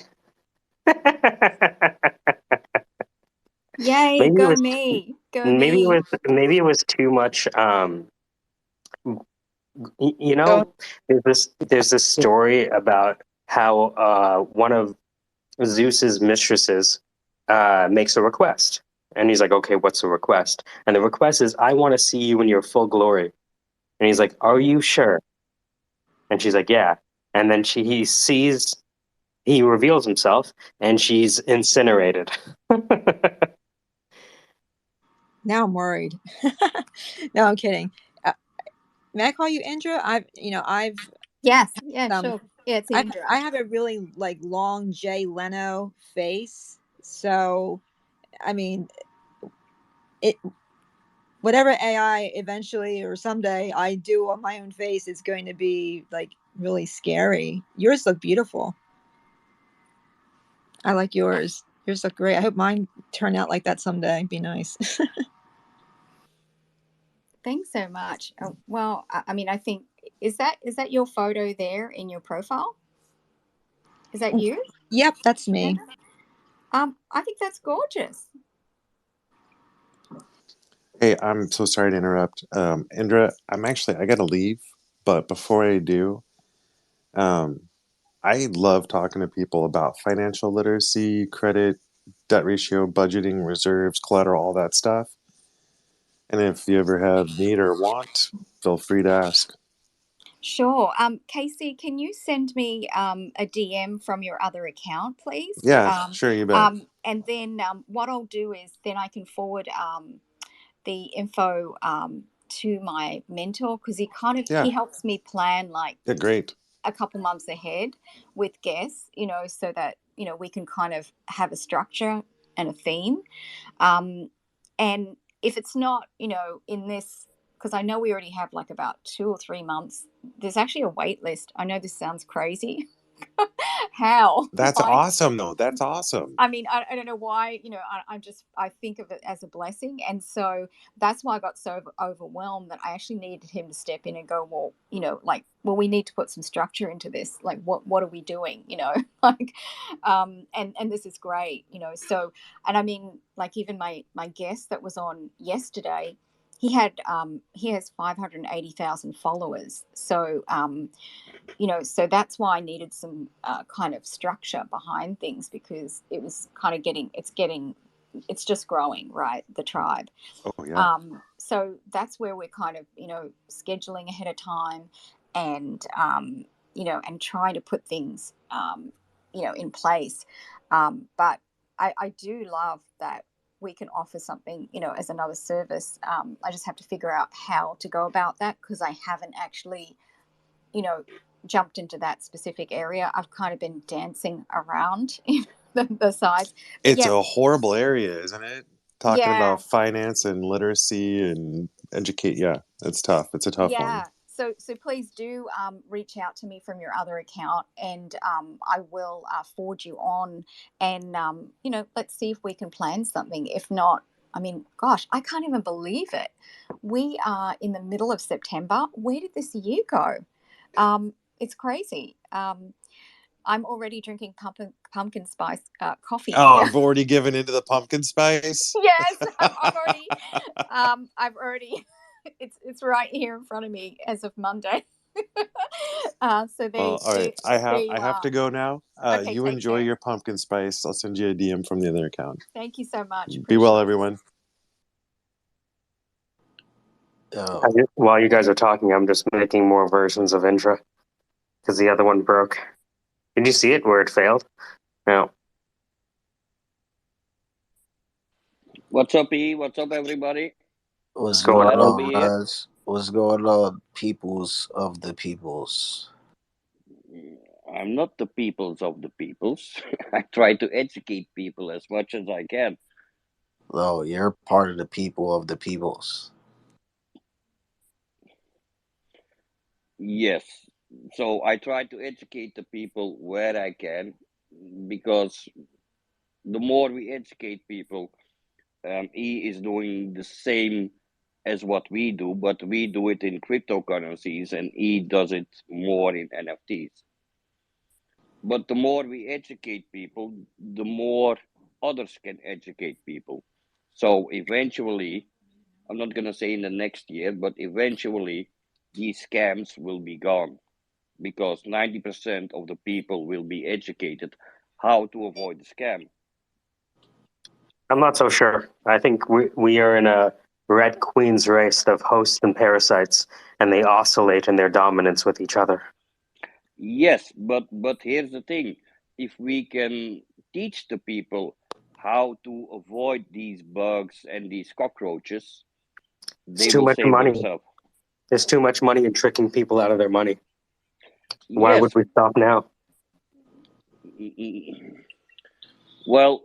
Yay, maybe it go was me. Go me. maybe it was too much You So, know, there's this story about how one of Zeus's mistresses makes a request, and he's like, "Okay, what's the request?" And the request is, "I want to see you in your full glory." And he's like, "Are you sure?" And she's like, "Yeah." And then he reveals himself, and she's incinerated. Now I'm worried. No, I'm kidding. Uh, may I call you Indra? I've Yes, yeah, um, sure. Yeah, it's I Indra. I have a really like long Jay Leno face, so I mean, it whatever AI eventually or someday I do on my own face is going to be like really scary. Yours look beautiful. I like yours. Yours look great. I hope mine turn out like that someday. Be nice. Thanks so much. Well, I mean, I think is that your photo there in your profile? Is that you, Yep, that's me. Indra? I think that's gorgeous. Hey, I'm so sorry to interrupt. Indra, I gotta leave, but before I do, um, I love talking to people about financial literacy, credit, debt ratio, budgeting, reserves, collateral, all that stuff. And if you ever have need or want, feel free to ask. Sure. Casey, can you send me a DM from your other account, please? Yeah, sure, you bet. And then what I'll do is then I can forward the info to my mentor because Yeah, he helps me plan like yeah, great. a couple months ahead with guests, so that we can kind of have a structure and a theme. And if it's not, in this, because I know we already have like about 2 or 3 months, there's actually a wait list. I know this sounds crazy. How? That's Right? awesome, though. That's awesome. I mean, I don't know why, I think of it as a blessing. And so that's why I got so overwhelmed that I actually needed him to step in and go, well, we need to put some structure into this. Like, what are we doing? Like, and this is great, so, and I mean, like even my guest that was on yesterday, he has 580,000 followers. So, so that's why I needed some kind of structure behind things because it was kind of it's just growing, right? The tribe. Oh, yeah. So that's where we're kind of, scheduling ahead of time and, and trying to put things, in place. But I do love that we can offer something, as another service. I just have to figure out how to go about that because I haven't actually, you know, jumped into that specific area. I've kind of been dancing around the sides. But It's yeah, a horrible area, isn't it? Talking yeah, about finance and literacy and educate. Yeah, it's tough. It's a tough one. yeah. So please do reach out to me from your other account, and I will forward you on, and let's see if we can plan something. If not, I mean, gosh, I can't even believe it. We are in the middle of September. Where did this year go? It's crazy. I'm already drinking pumpkin spice coffee Oh, here. I've already given into the pumpkin spice. Yes, I've already, it's right here in front of me as of Monday. So Well, all right. there I you have to are. go now. Okay, You take enjoy care. your pumpkin spice. I'll send you a DM from the other account. Thank you so much. Be well, Appreciate it. everyone. I Oh, While you guys are talking, I'm just making more versions of Indra because the other one broke. Did you see it where it failed? No. What's up, E? What's up, everybody? What's what's going going Glad to on? on, be here. Raj? What's going on, peoples of the peoples? I'm not the peoples of the peoples. I try to educate people as much as I can. Oh, you're part of the people of the peoples. Yes. So I try to educate the people where I can because the more we educate people, E is doing the same as what we do, but we do it in cryptocurrencies and E does it more in NFTs. But the more we educate people, the more others can educate people. So eventually, I'm not going to say in the next year, but eventually, these scams will be gone because 90% of the people will be educated how to avoid the scam. I'm not so sure. I think we are in a red queen's race of hosts and parasites, and they oscillate in their dominance with each other. Yes, but here's the thing. If we can teach the people how to avoid these bugs and these cockroaches, It's they too will much save money. themselves. There's too much money in tricking people out of their money. Why would Yes. we stop now? Well,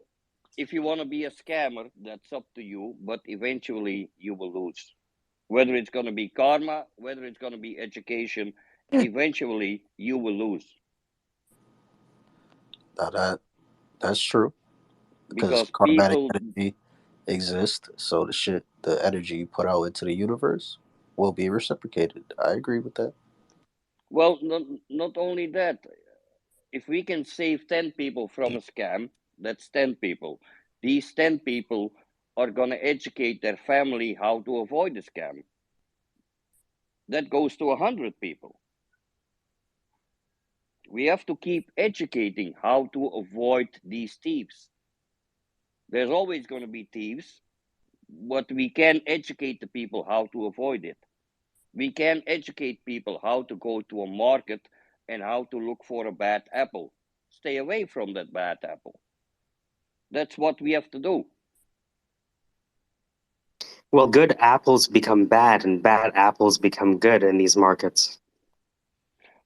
if you want to be a scammer, that's up to you, but eventually you will lose. Whether it's going to be karma, whether it's going to be education, eventually you will lose Now that's true because because karmatic people, energy exists. So the energy you put out into the universe will be reciprocated. I agree with that. well, not only that, if we can save 10 people from a scam, that's 10 people. These 10 people are going to educate their family how to avoid the scam. That goes to 100 people. We have to keep educating how to avoid these thieves. There's always going to be thieves, but we can educate the people how to avoid it. We can educate people how to go to a market and how to look for a bad apple. Stay away from that bad apple. That's what we have to do. Well, good apples become bad, and bad apples become good in these markets.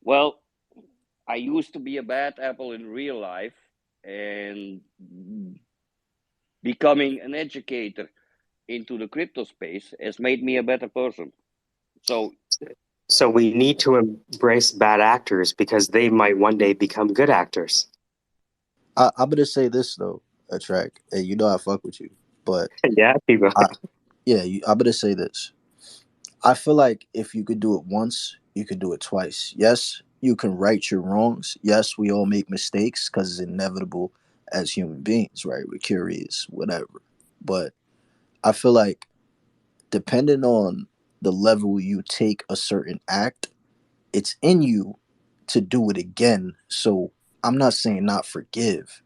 Well, I used to be a bad apple in real life, and becoming an educator into the crypto space has made me a better person. So, So we need to embrace bad actors because they might one day become good actors. I'm gonna say this though, a track, and you know I fuck with you, but Yeah, people. I yeah, I'm gonna say this. I feel like if you could do it once, you could do it twice. Yes, you can right your wrongs. Yes, we all make mistakes because it's inevitable as human beings, right? We're curious, whatever. But I feel like depending on the level you take a certain act, it's in you to do it again. So I'm not saying not forgive,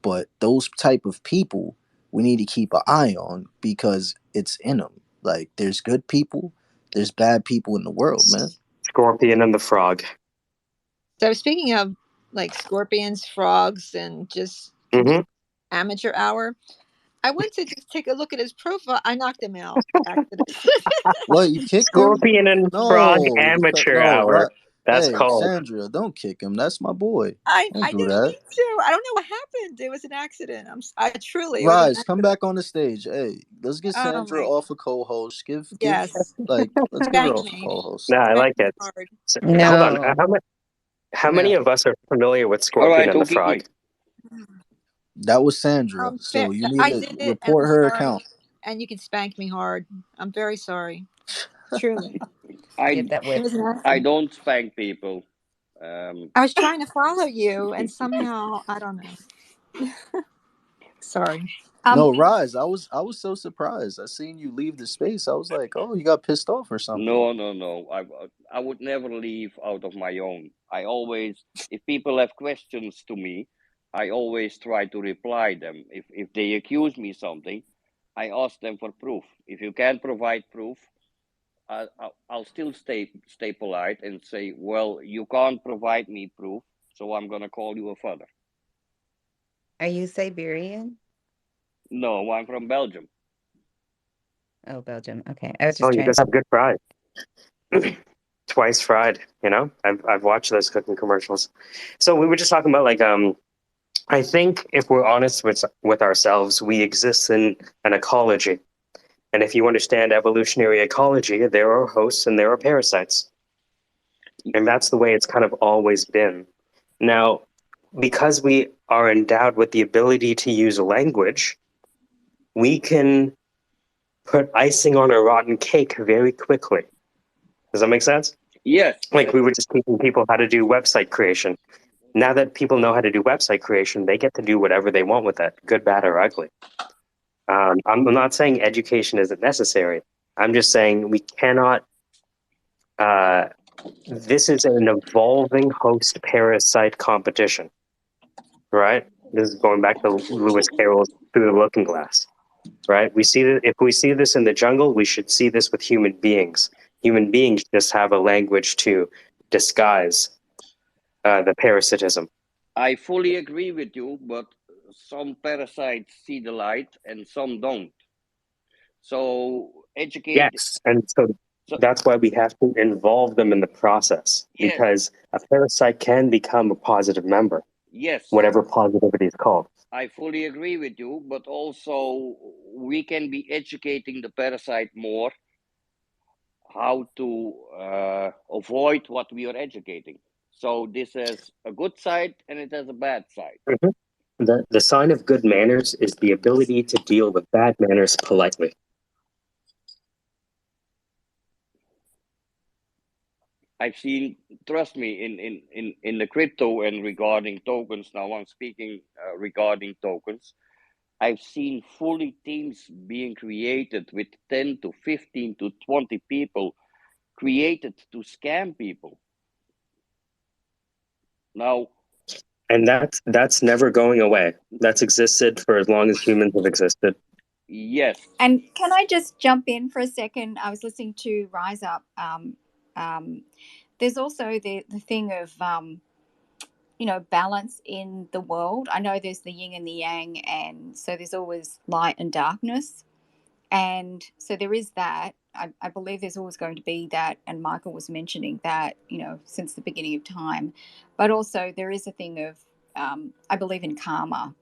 but those type of people we need to keep an eye on because it's in them. Like there's good people, there's bad people in the world, man. Scorpion and the Frog. So speaking of like scorpions, frogs, and just Hmm. complete amateur hour, I went to just take a look at his profile. I knocked him out. Accident. What, you kicked him? Scorpion and Frog No, Amateur no, Hour. right. That's Hey, called. Sandra, don't kick him. That's my boy. Don't I do didn't that. mean to. I don't know what happened. It was an accident. I truly, it was an Rise, come accident. back on the stage. Hey, let's get Oh Sandra my, off a co-host. Give yes. like let's give her Spank off a me. co-host. No, I Spank like me it. hard. So, hold on. No, How no. many of us are familiar with all Scorpion right, and the Okiki. Frog? That was Sandra. So you need I to did it, and report I'm her sorry. account. And you can spank me hard. I'm very sorry. Truly, Give I that it whip. was an I accident. don't spank people. I was trying to follow you, and somehow I don't know. Sorry. Um, No, Rise. I was so surprised. I seen you leave the space. I was like, oh, you got pissed off or something. No. I would never leave out of my own. I always, if people have questions to me, I always try to reply them. If they accuse me something, I ask them for proof. If you can't provide proof, I'll still stay polite and say, well, you can't provide me proof, so I'm gonna call you a father. Are you Siberian? No, I'm from Belgium. Oh, Belgium. Okay. I was Oh, just you trying guys to. have good fries. Twice fried, you know? I've watched those cooking commercials. So we were just talking about like I think if we're honest with ourselves, we exist in an ecology. And if you understand evolutionary ecology, there are hosts and there are parasites. And that's the way it's kind of always been. Now, because we are endowed with the ability to use language, we can put icing on a rotten cake very quickly. Does that make sense? Yes, Like we were just teaching people how to do website creation. Now that people know how to do website creation, they get to do whatever they want with it, good, bad, or ugly. I'm not saying education isn't necessary. I'm just saying we cannot This is an evolving host parasite competition, right? This is going back to Lewis Carroll's Through the Looking Glass, right? We see that if we see this in the jungle, we should see this with human beings. Human beings just have a language to disguise the parasitism. I fully agree with you, but some parasites see the light and some don't. So educate. Yes, and so So that's why we have to involve them in the process, yes, because a parasite can become a positive member, yes, whatever positivity is called. I fully agree with you, but also we can be educating the parasite more how to avoid what we are educating. So this has a good side and it has a bad side. Mhm. The sign of good manners is the ability to deal with bad manners politely. I've seen, trust me, in the crypto and regarding tokens. Now I'm speaking regarding tokens. I've seen fully teams being created with 10 to 15 to 20 people created to scam people. Now, And that's never going away. That's existed for as long as humans have existed. yes, And can I just jump in for a second? I was listening to Rise Up. There's also the thing of balance in the world. I know there's the yin and the yang, and so there's always light and darkness, and so there is that. I believe there's always going to be that, and Michael was mentioning that since the beginning of time, but also there is a thing of I believe in karma.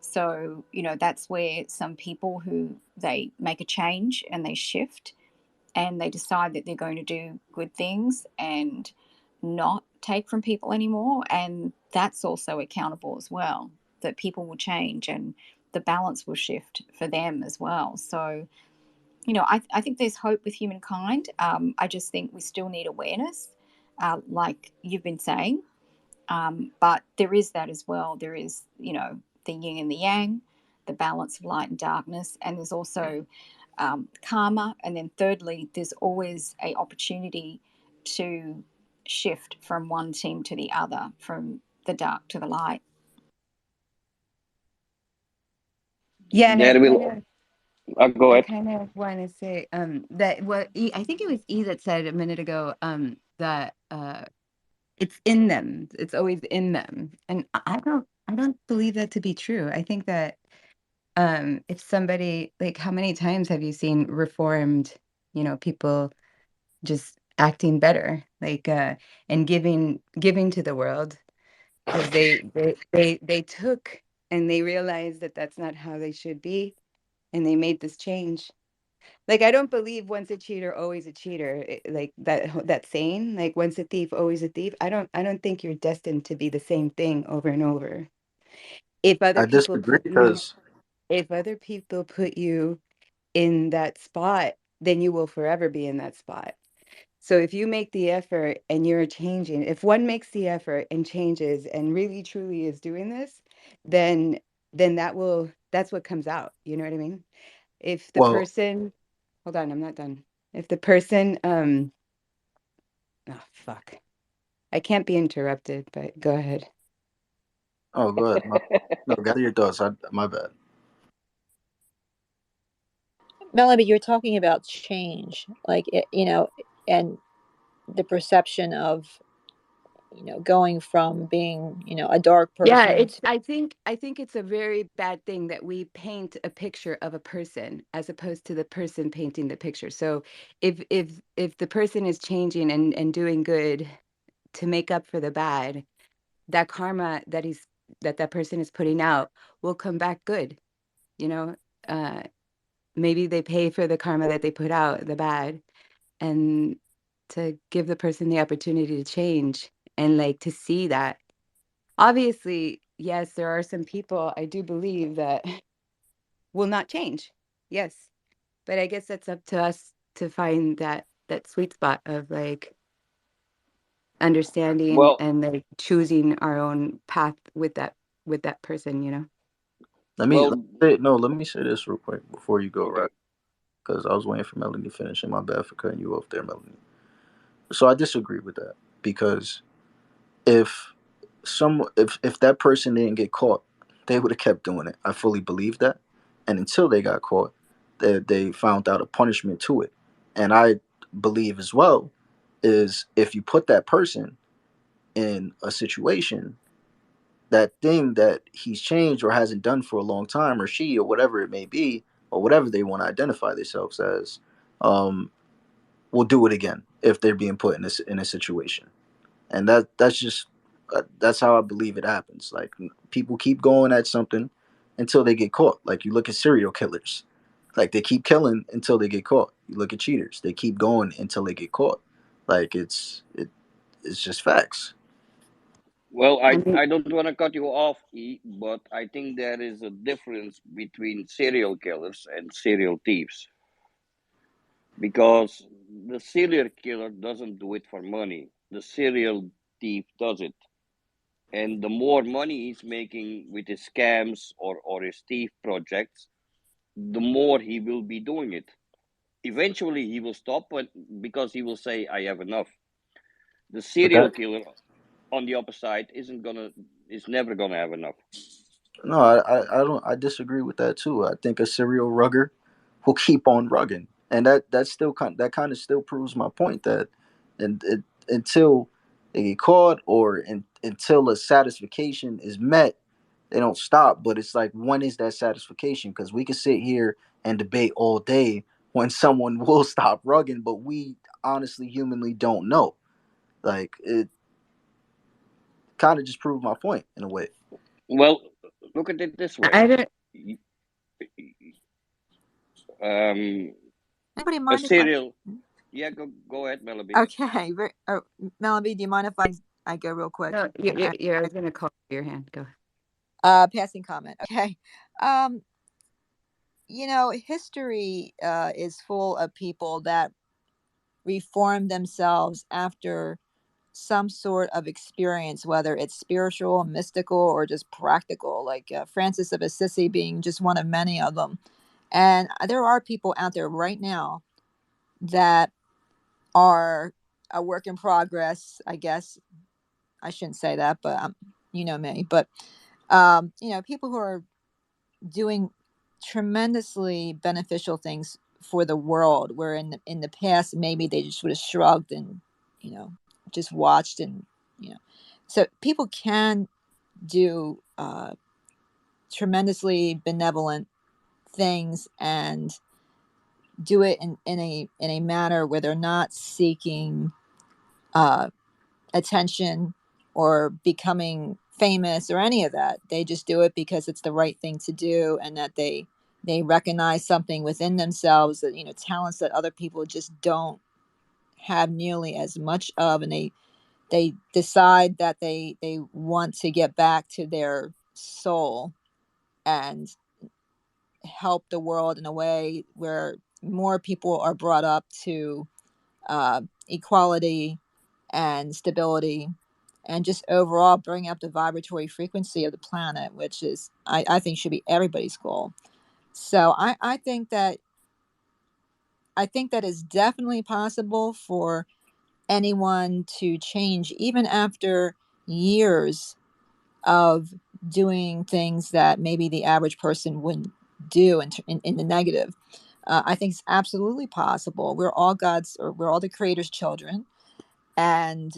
So, that's where some people who they make a change and they shift and they decide that they're going to do good things and not take from people anymore. And that's also accountable as well, that people will change and the balance will shift for them as well. So, I think there's hope with humankind. I just think we still need awareness, like you've been saying. But there is that as well. There is, the yin and the yang, the balance of light and darkness, and there's also karma. And then thirdly, there's always a opportunity to shift from one team to the other, from the dark to the light. Yeah, and there will. Go I ahead. kind of want to say that I think it was E that said a minute ago that it's in them. It's always in them. And I don't believe that to be true. I think that if somebody, like, how many times have you seen reformed, people just acting better, like and giving to the world because they took and they realized that that's not how they should be, and they made this change. Like, I don't believe once a cheater, always a cheater. Like that saying, like once a thief, always a thief. I don't think you're destined to be the same thing over and over. If other I people disagree put you, because if other people put you in that spot, then you will forever be in that spot. So if you make the effort and you're changing, if one makes the effort and changes and really truly is doing this, then that's what comes out. You know what I mean? If the well, person, hold on, I'm not done. If the person, oh fuck, I can't be interrupted, but go ahead. oh, go ahead. No, gather your thoughts. My bad. Melody, you're talking about change, like and the perception of going from being a dark Yeah, person to I think it's a very bad thing that we paint a picture of a person as opposed to the person painting the picture. So if the person is changing and doing good to make up for the bad, that karma that person is putting out will come back good. You know, uh, maybe they pay for the karma that they put out, the bad, and to give the person the opportunity to change and like to see that. Obviously, yes, there are some people I do believe that will not change. Yes. But I guess that's up to us to find that sweet spot of like understanding Well, and like choosing our own path with that person. Let well, me say, no. Let me say this real quick before you go, right? okay. Because I was waiting for Melanie to finish. And my bad for cutting you off there, Melanie. So I disagree with that because if if that person didn't get caught, they would have kept doing it. I fully believe that. And until they got caught, they found out a punishment to it. And I believe as well is if you put that person in a situation, that thing that he's changed or hasn't done for a long time, or she, or whatever it may be, or whatever they want to identify themselves as, um, will do it again if they're being put in this in a situation. And that's just that's how I believe it happens. Like people keep going at something until they get caught. Like you look at serial killers, like they keep killing until they get caught. You look at cheaters, they keep going until they get caught. Like it's just facts. Well, I mean, I don't want to cut you off, E, but I think there is a difference between serial killers and serial thieves, because the serial killer doesn't do it for money. The serial thief does it. And the more money he's making with his scams or his thief projects, the more he will be doing it. Eventually, he will stop because he will say, I have enough. The But serial that killer, on the opposite side, is never gonna have enough. no, I don't. I disagree with that too. I think a serial rugger will keep on rugging, and that kind of still proves my point that, and until they get caught or until a satisfaction is met, they don't stop. But it's like, when is that satisfaction? Because we can sit here and debate all day when someone will stop rugging, but we honestly, humanly don't know. Like it kind of just proved my point in a way. Well, look at it this I way. don't. Um, Anybody a mind if I? serial, yeah, go ahead, Melody. Okay, Melanie, do you mind if I go real quick? No, And I was gonna call your hand. Go. passing comment. Okay, um, history is full of people that reform themselves after some sort of experience, whether it's spiritual, mystical, or just practical, like Francis of Assisi being just one of many of them. And there are people out there right now that are a work in progress, I guess. I shouldn't say that, but you know me. But people who are doing tremendously beneficial things for the world, where in the past maybe they just would have shrugged and you know just watched and you know. So people can do tremendously benevolent things and do it in a manner where they're not seeking uh, attention or becoming famous or any of that. They just do it because it's the right thing to do, and that they recognize something within themselves, that talents that other people just don't have nearly as much of, and they decide that they want to get back to their soul and help the world in a way where more people are brought up to equality and stability, and just overall bring up the vibratory frequency of the planet, which is I think should be everybody's goal. So I think that is definitely possible for anyone to change, even after years of doing things that maybe the average person wouldn't do in the negative. I think it's absolutely possible. We're all God's, or we're all the Creator's children, and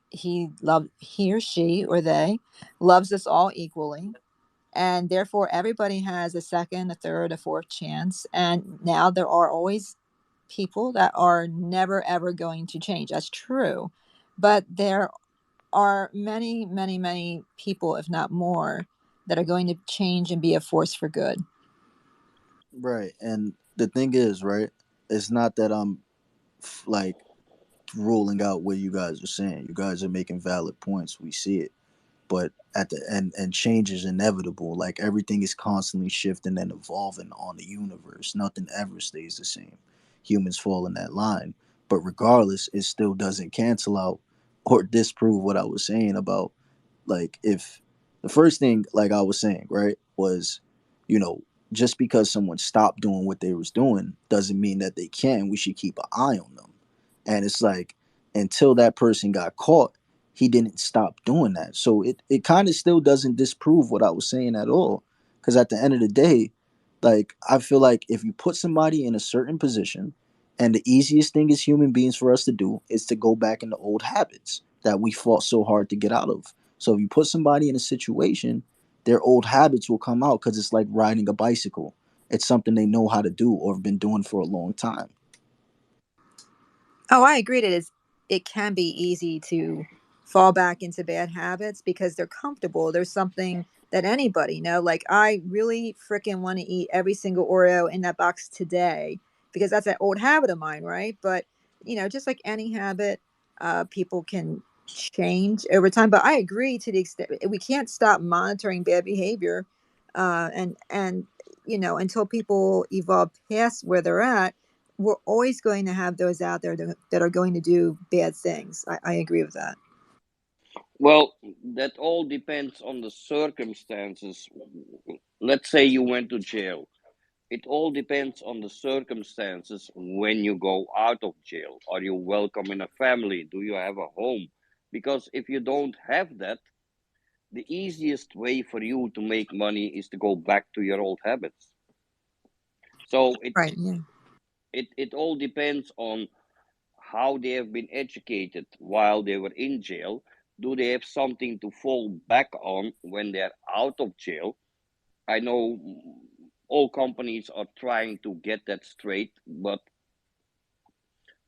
he or she or they loves us all equally, and therefore everybody has a second, a third, a fourth chance. And now there are always people that are never ever going to change. That's true, but there are many, many, many people, if not more, that are going to change and be a force for good. Right. And the thing is, right, it's not that I'm like ruling out what you guys are saying. You guys are making valid points. We see it. But at the end, and change is inevitable. Like everything is constantly shifting and evolving on the universe. Nothing ever stays the same. Humans fall in that line. But regardless, it still doesn't cancel out or disprove what I was saying about, like, if the first thing, like I was saying, right, was, you know, just because someone stopped doing what they was doing doesn't mean that they can. We should keep an eye on them. And it's like, until that person got caught, he didn't stop doing that. So it kind of still doesn't disprove what I was saying at all. Because at the end of the day, like I feel like if you put somebody in a certain position, and the easiest thing as human beings for us to do is to go back into old habits that we fought so hard to get out of. So if you put somebody in a situation, their old habits will come out because it's like riding a bicycle. It's something they know how to do or have been doing for a long time. Oh, I agree. It can be easy to fall back into bad habits because they're comfortable. There's something that anybody know. Like I really freaking want to eat every single Oreo in that box today because that's an old habit of mine, right? But just like any habit, people can change over time. But I agree to the extent we can't stop monitoring bad behavior, and until people evolve past where they're at, we're always going to have those out there that are going to do bad things. I agree with that. Well, that all depends on the circumstances. Let's say you went to jail. It all depends on the circumstances when you go out of jail. Are you welcome in a family? Do you have a home? Because if you don't have that, the easiest way for you to make money is to go back to your old habits. So Right. Yeah. it all depends on how they have been educated while they were in jail. Do they have something to fall back on when they're out of jail? I know all companies are trying to get that straight, but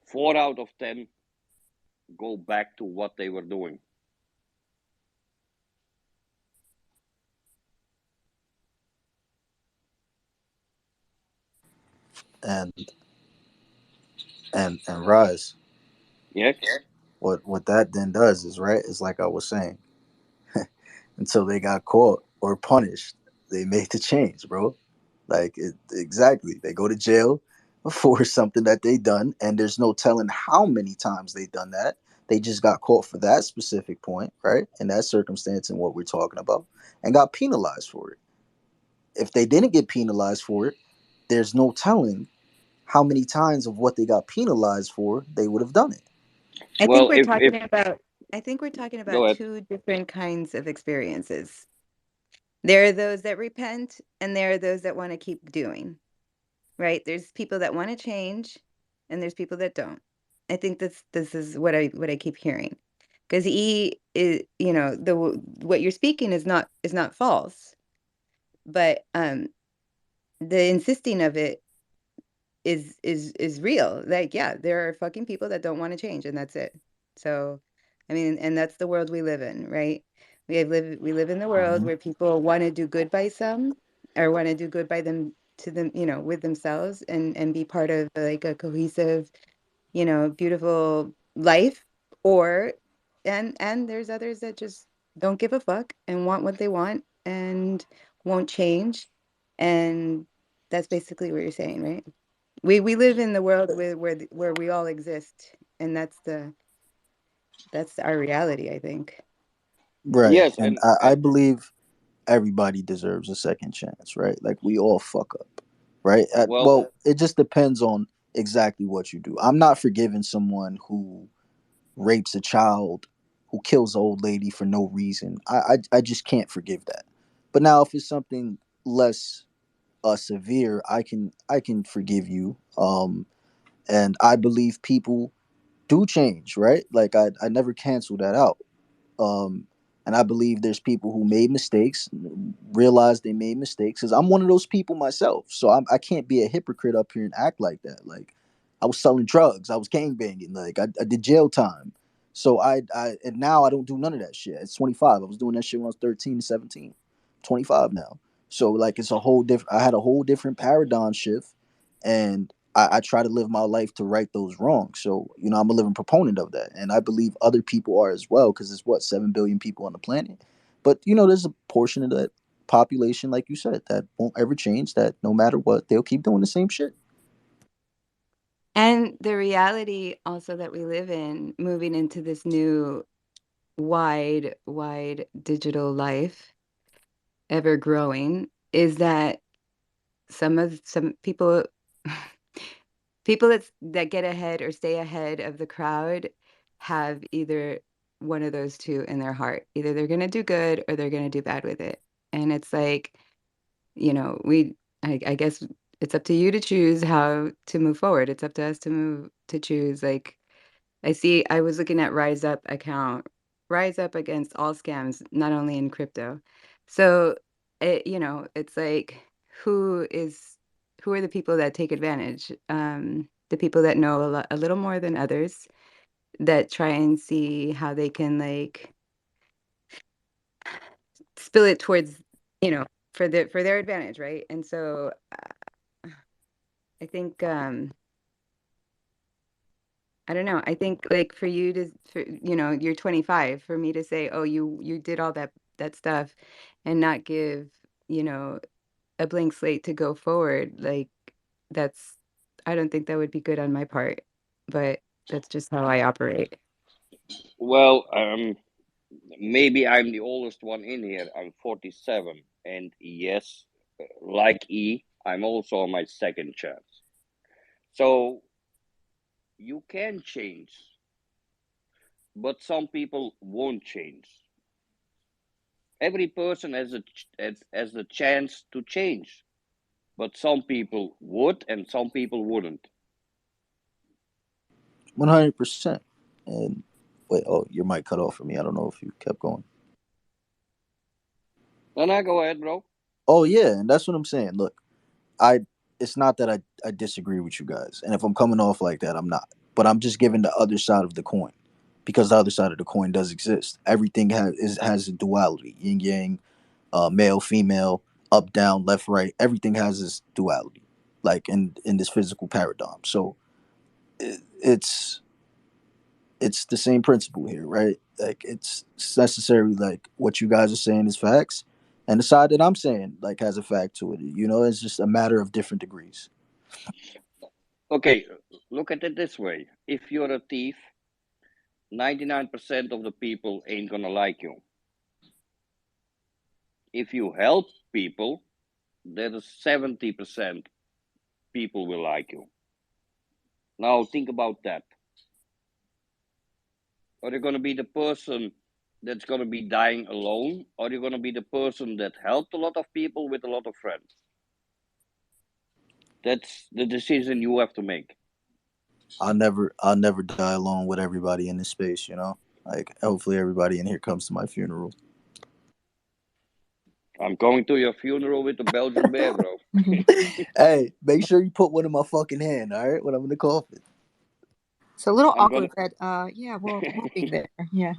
4 out of 10 go back to what they were doing. And and rise. Yes? What that then does is right. Is like I was saying, until they got caught or punished, they made the change, bro. Like exactly, they go to jail for something that they done, and there's no telling how many times they done that. They just got caught for that specific point, right? In that circumstance, and what we're talking about, and got penalized for it. If they didn't get penalized for it, there's no telling how many times of what they got penalized for they would have done it. I think Well, we're if talking about I think we're talking go about ahead. two different kinds of experiences. There are those that repent and there are those that want to keep doing, right? There's people that want to change and there's people that don't. I think this is what I keep hearing. Because E is, the what you're speaking is not false, but the insisting of it is real. Like, yeah, there are fucking people that don't want to change, and that's it. So, I mean, and that's the world we live in, right? We live in the world Mhm. where people want to do good by some, or want to do good by them to them, with themselves, and be part of like a cohesive, beautiful life, or and there's others that just don't give a fuck and want what they want and won't change, and that's basically what you're saying, right? We live in the world where we all exist, and that's our reality, I think. Right, Yes, and I and believe everybody deserves a second chance, right? Like we all fuck up, right? well, Well, it just depends on exactly what you do. I'm not forgiving someone who rapes a child, who kills an old lady for no reason. I just can't forgive that. But now, if it's something less severe, I can forgive you. And I believe people do change, right? Like I never cancel that out. um, and I believe there's people who made mistakes, realize they made mistakes. Because I'm one of those people myself, so I can't be a hypocrite up here and act like that. Like I was selling drugs, I was gang banging, like I did jail time. So I and now I don't do none of that shit. It's 25. I was doing that shit when I was 13 to 17. 25 now. So like it's a whole different. I had a whole different paradigm shift, and I try to live my life to right those wrongs. So, I'm a living proponent of that. And I believe other people are as well, because there's what, 7 billion people on the planet. But, there's a portion of that population, like you said, that won't ever change, that no matter what, they'll keep doing the same shit. And the reality also that we live in, moving into this new wide digital life, ever growing, is that some people that get ahead or stay ahead of the crowd have either one of those two in their heart. Either they're going to do good or they're going to do bad with it. And it's like, I guess it's up to you to choose how to move forward. It's up to us to choose. Like, I was looking at Rise Up account, Rise Up against all scams, not only in crypto. So, it's like, who is, who are the people that take advantage? The people that know a little more than others, that try and see how they can like spill it towards, for their advantage, right? And so I think I don't know. I think like you're 25. For me to say, oh, you did all that stuff, and not give you know a blank slate to go forward, like that's I don't think that would be good on my part, but that's just how I operate. Well, maybe I'm the oldest one in here. I'm 47, and yes, like E, I'm also on my second chance. So you can change, but some people won't change. Every person has the chance to change, but some people would and some people wouldn't. 100%. And wait, oh, your mic cut off for me. I don't know if you kept going. No, no, go ahead, bro. Oh yeah, and that's what I'm saying. Look, I it's not that I disagree with you guys, and if I'm coming off like that, I'm not. But I'm just giving the other side of the coin, because the other side of the coin does exist. Everything has a duality, yin yang, male female, up down, left right. Everything has this duality, like in this physical paradigm. So it's it's the same principle here, right? Like it's necessarily like what you guys are saying is facts, and the side that I'm saying like has a fact to it. It's just a matter of different degrees. Okay, look at it this way. If you're a thief, 99% of the people ain't gonna like you. If you help people, there's 70% people will like you. Now think about that. Are you gonna be the person that's gonna be dying alone? Or are you gonna be the person that helped a lot of people with a lot of friends? That's the decision you have to make. I'll never die alone with everybody in this space. Like hopefully everybody in here comes to my funeral. I'm going to your funeral with the Belgian bear, bro. Mhm. Hey, make sure you put one in my fucking hand, all right? When I'm in the coffin. It's a little I'm gonna. awkward, but yeah, we'll be there. Yeah.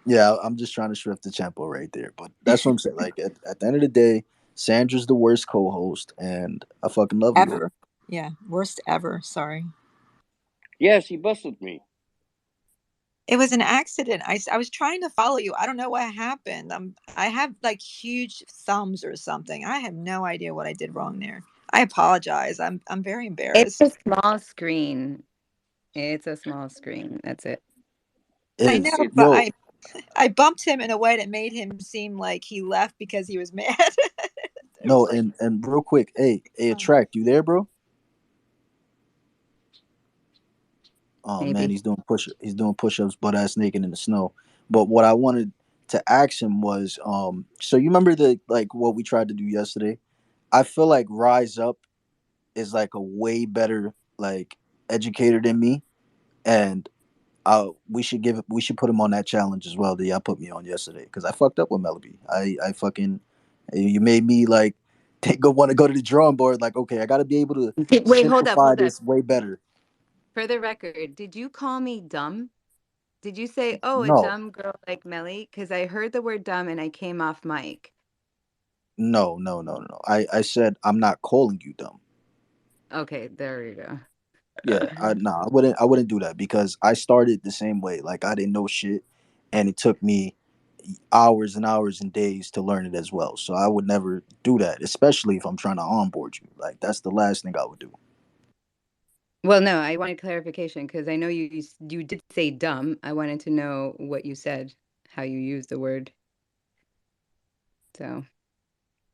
Yeah, I'm just trying to shift the tempo right there, but that's what I'm saying. Like at the end of the day, Sandra's the worst co-host, and I fucking love you. Ever. Yeah. Worst ever. Sorry. Yes, he busted me. It was an accident. I was trying to follow you. I don't know what happened. I have like huge thumbs or something. I have no idea what I did wrong there. I apologize. I'm very It's embarrassed. a small screen. It's a small screen. That's it. It I is. know, It's but Yo, I bumped him in a way that made him seem like he left because he was mad. It no, was like, and real quick, hey, oh, attract, you there, bro? Oh man, Maybe. he's doing push-ups, butt ass naked in the snow. But what I wanted to ask him was, so you remember the like what we tried to do yesterday? I feel like Rise Up is like a way better like educator than me, and we should put him on that challenge as well that y'all put me on yesterday because I fucked up with Melody. I fucking you made me like want to go to the drawing board. Like, okay, I got to be able to Wait, hold up, simplify hold up. this way better. For the record, did you call me dumb? Did you say, oh, a No, dumb girl like Melly? Because I heard the word dumb and I came off mic. no, no, no, no. I said I'm not calling you dumb. Okay, there you go. Yeah, I wouldn't do that because I started the same way. Like I didn't know shit, and it took me hours and hours and days to learn it as well. So I would never do that, especially if I'm trying to onboard you. Like that's the last thing I would do. Well, no, I wanted clarification because I know you did say dumb. I wanted to know what you said, how you used the word. So,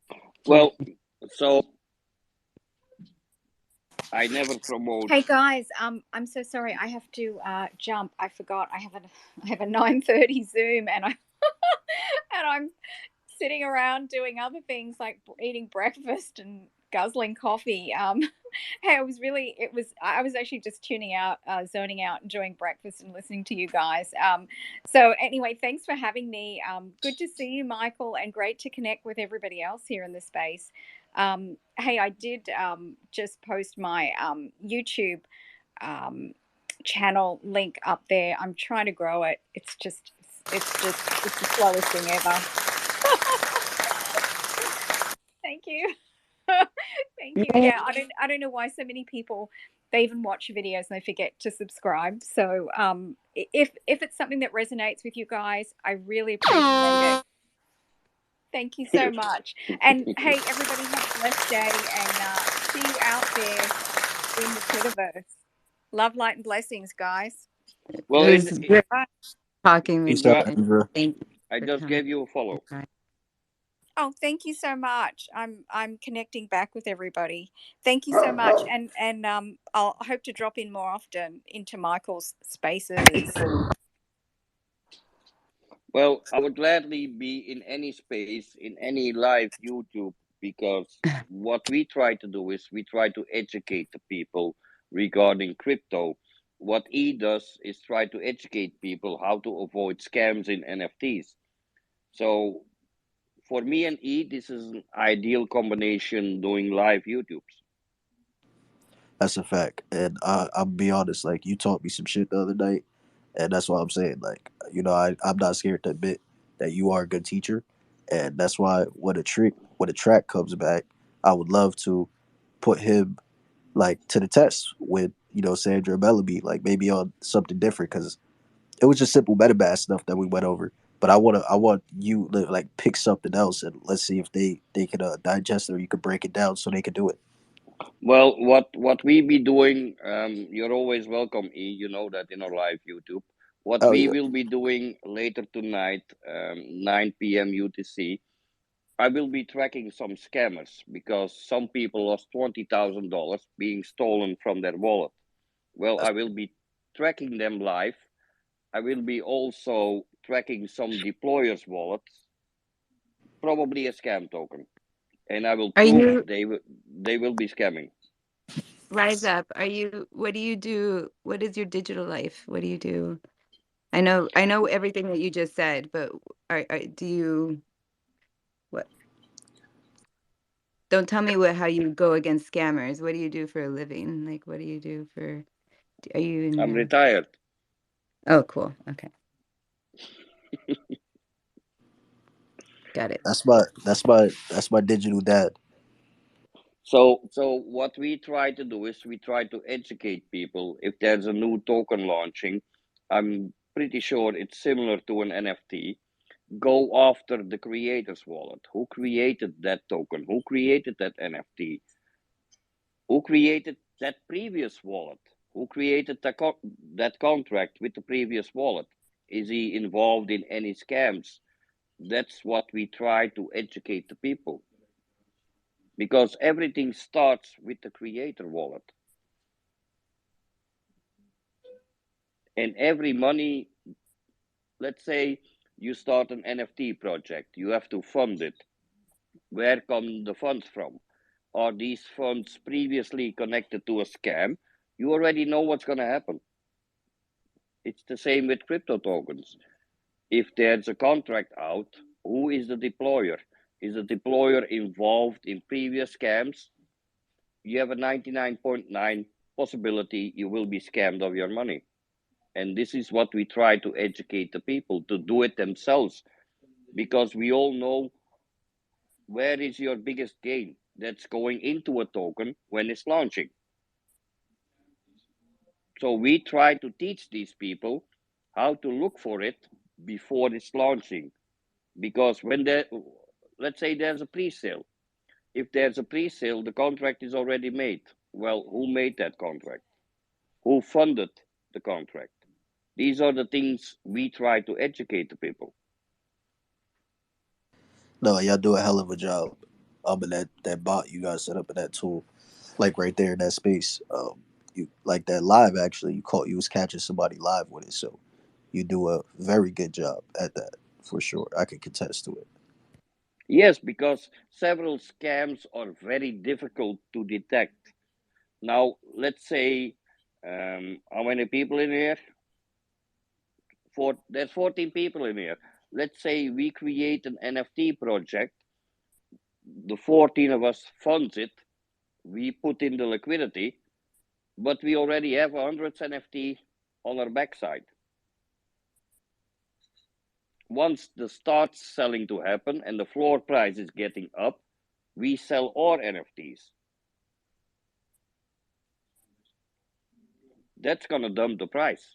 just wanted well. So I never promote. Hey guys, I'm so sorry. I have to jump. I forgot. I have a 9:30 Zoom, and I and I'm sitting around doing other things like eating breakfast and guzzling coffee. Hey, I was actually just tuning out, zoning out, enjoying breakfast and listening to you guys. So anyway, thanks for having me. Good to see you, Michael, and great to connect with everybody else here in the space. Hey, I did just post my YouTube um, channel link up there. I'm trying to grow it. It's the slowest thing ever. Thank you. Thank you. Yeah. Yeah, I don't know why so many people, they even watch videos and they forget to subscribe. So if it's something that resonates with you guys, I really appreciate it. Thank you so much. And hey, everybody, have a blessed day, and see you out there in the Twitterverse. Love, light, and blessings, guys. Well, It was great Bye. talking with Peace you. out, Indra, And Indra. thank you I for just coming. gave you a follow. Oh, thank you so much. I'm connecting back with everybody. Thank you so much, and I'll hope to drop in more often into Michael's spaces. Well, I would gladly be in any space, in any live YouTube, because what we try to do is we try to educate the people regarding crypto. What he does is try to educate people how to avoid scams in NFTs. So for me and E, this is an ideal combination doing live YouTubes. That's a fact. And I'll be honest, like you taught me some shit the other night, and that's why I'm saying, like, I'm not scared to admit that you are a good teacher, and that's why when a track comes back, I would love to put him like to the test with Sandra Bellamy, like maybe on something different because it was just simple MetaMask stuff that we went over. But I want you to like pick something else and let's see if they can digest it or you could break it down so they can do it. Well, what we be doing, you're always welcome, E. You know that in our live YouTube. What Oh we yeah, will be doing later tonight, 9 p.m. UTC, I will be tracking some scammers because some people lost $20,000 being stolen from their wallet. Well, that's I will be tracking them live. I will be also tracking some deployers' wallets, probably a scam token, and I will Are prove you they will be scamming. Rise Up? Are you? What do you do? What is your digital life? What do you do? I know everything that you just said, but do you what? Don't tell me how you go against scammers. What do you do for a living? Like, what do you do for? Are you in I'm the? retired. Oh, cool. Okay, got it. that's my digital dad. So what we try to do is we try to educate people. If there's a new token launching, I'm pretty sure it's similar to an NFT. Go after the creator's wallet. Who created that token? Who created that NFT? Who created that previous wallet? Who created that contract with the previous wallet? Is he involved in any scams? That's what we try to educate the people because everything starts with the creator wallet. And every money, let's say you start an NFT project, you have to fund it. Where come the funds from? Are these funds previously connected to a scam? You already know what's going to happen. It's the same with crypto tokens. If there's a contract out, who is the deployer? Is the deployer involved in previous scams? You have a 99.9 possibility you will be scammed of your money. And this is what we try to educate the people to do it themselves because we all know where is your biggest gain that's going into a token when it's launching. So we try to teach these people how to look for it before it's launching. Because when there, let's say there's a pre-sale. If there's a pre-sale, the contract is already made. Well, who made that contract? Who funded the contract? These are the things we try to educate the people. No, y'all do a hell of a job. In that bot you guys set up in that tool. like right there in that space. You like that live actually. You was catching somebody live with it, so you do a very good job at that for sure. I could contest to it. Yes, because several scams are very difficult to detect. Now, let's say, how many people in here? There's 14 people in here. Let's say we create an NFT project. The 14 of us funds it. We put in the liquidity, but we already have 100 NFT on our backside. Once the starts selling to happen and the floor price is getting up, we sell our NFTs. That's gonna dump the price.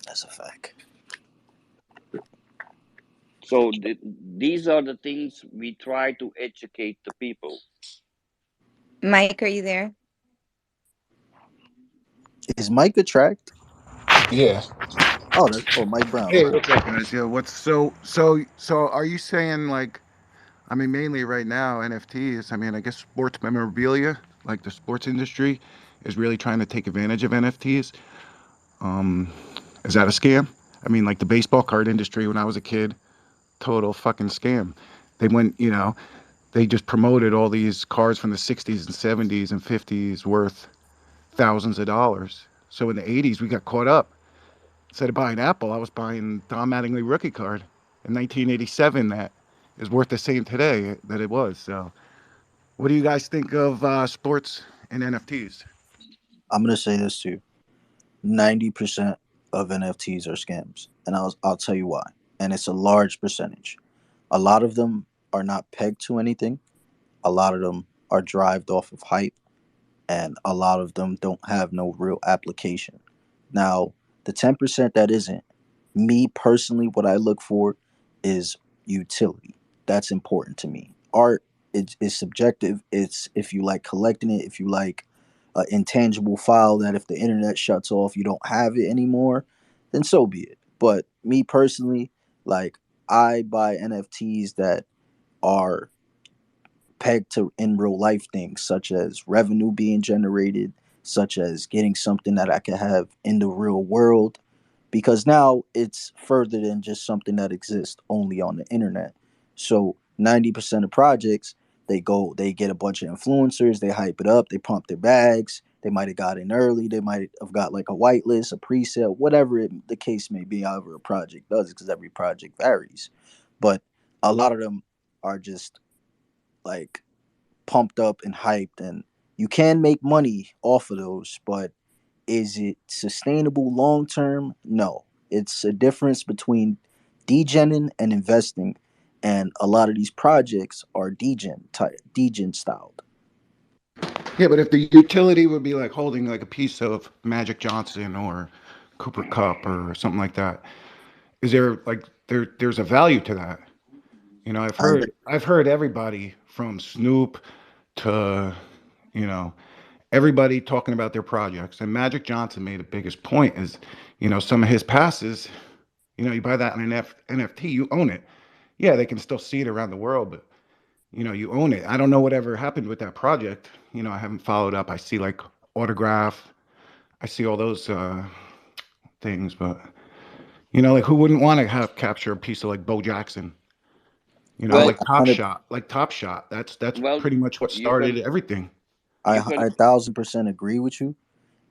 That's a fact. So these are the things we try to educate the people. Mike, are you there? Is Mike attract? Yeah. Oh, that's Mike Brown. Hey, Okay. what's up, guys? Yeah, what's so are you saying like I mean mainly right now NFTs, I mean I guess sports memorabilia, like the sports industry is really trying to take advantage of NFTs. Um is that a scam? I mean like the baseball card industry when I was a kid, total fucking scam. They went, they just promoted all these cards from the 60s and 70s and 50s worth thousands of dollars. So in the 80s we got caught up. Instead of buying Apple, I was buying Don Mattingly rookie card in 1987 that is worth the same today that it was. So, what do you guys think of sports and NFTs? I'm gonna say this too. 90% of NFTs are scams, and I'll tell you why. And it's a large percentage. A lot of them are not pegged to anything. A lot of them are derived off of hype, and a lot of them don't have no real application. Now, the 10% that isn't, me personally, what I look for is utility. That's important to me. Art is subjective. It's if you like collecting it, if you like an intangible file that if the internet shuts off, you don't have it anymore, then so be it. But me personally, like I buy NFTs that are pegged to in real life things such as revenue being generated, such as getting something that I can have in the real world. Because now it's further than just something that exists only on the internet. So 90% of projects, they get a bunch of influencers, they hype it up, they pump their bags, they might have got in early, they might have got like a whitelist, a pre-sale, whatever the case may be, however a project does, because every project varies. But a lot of them are just like pumped up and hyped, and you can make money off of those, but is it sustainable long term? No. It's a difference between degenning and investing, and a lot of these projects are degen styled. Yeah, but if the utility would be like holding like a piece of Magic Johnson or Cooper Cup or something like that, is there like there's a value to that? I've I heard everybody from Snoop to you know everybody talking about their projects. And Magic Johnson made the biggest point is, some of his passes, you buy that in an NFT, you own it. Yeah, they can still see it around the world, but you own it. I don't know whatever happened with that project. I haven't followed up. I see like autograph, I see all those things, but like who wouldn't want to have capture a piece of like Bo Jackson? Well, Like a Top hundred Shot, like Top Shot. That's well, pretty much what you started can everything. you can 1,000% agree with you.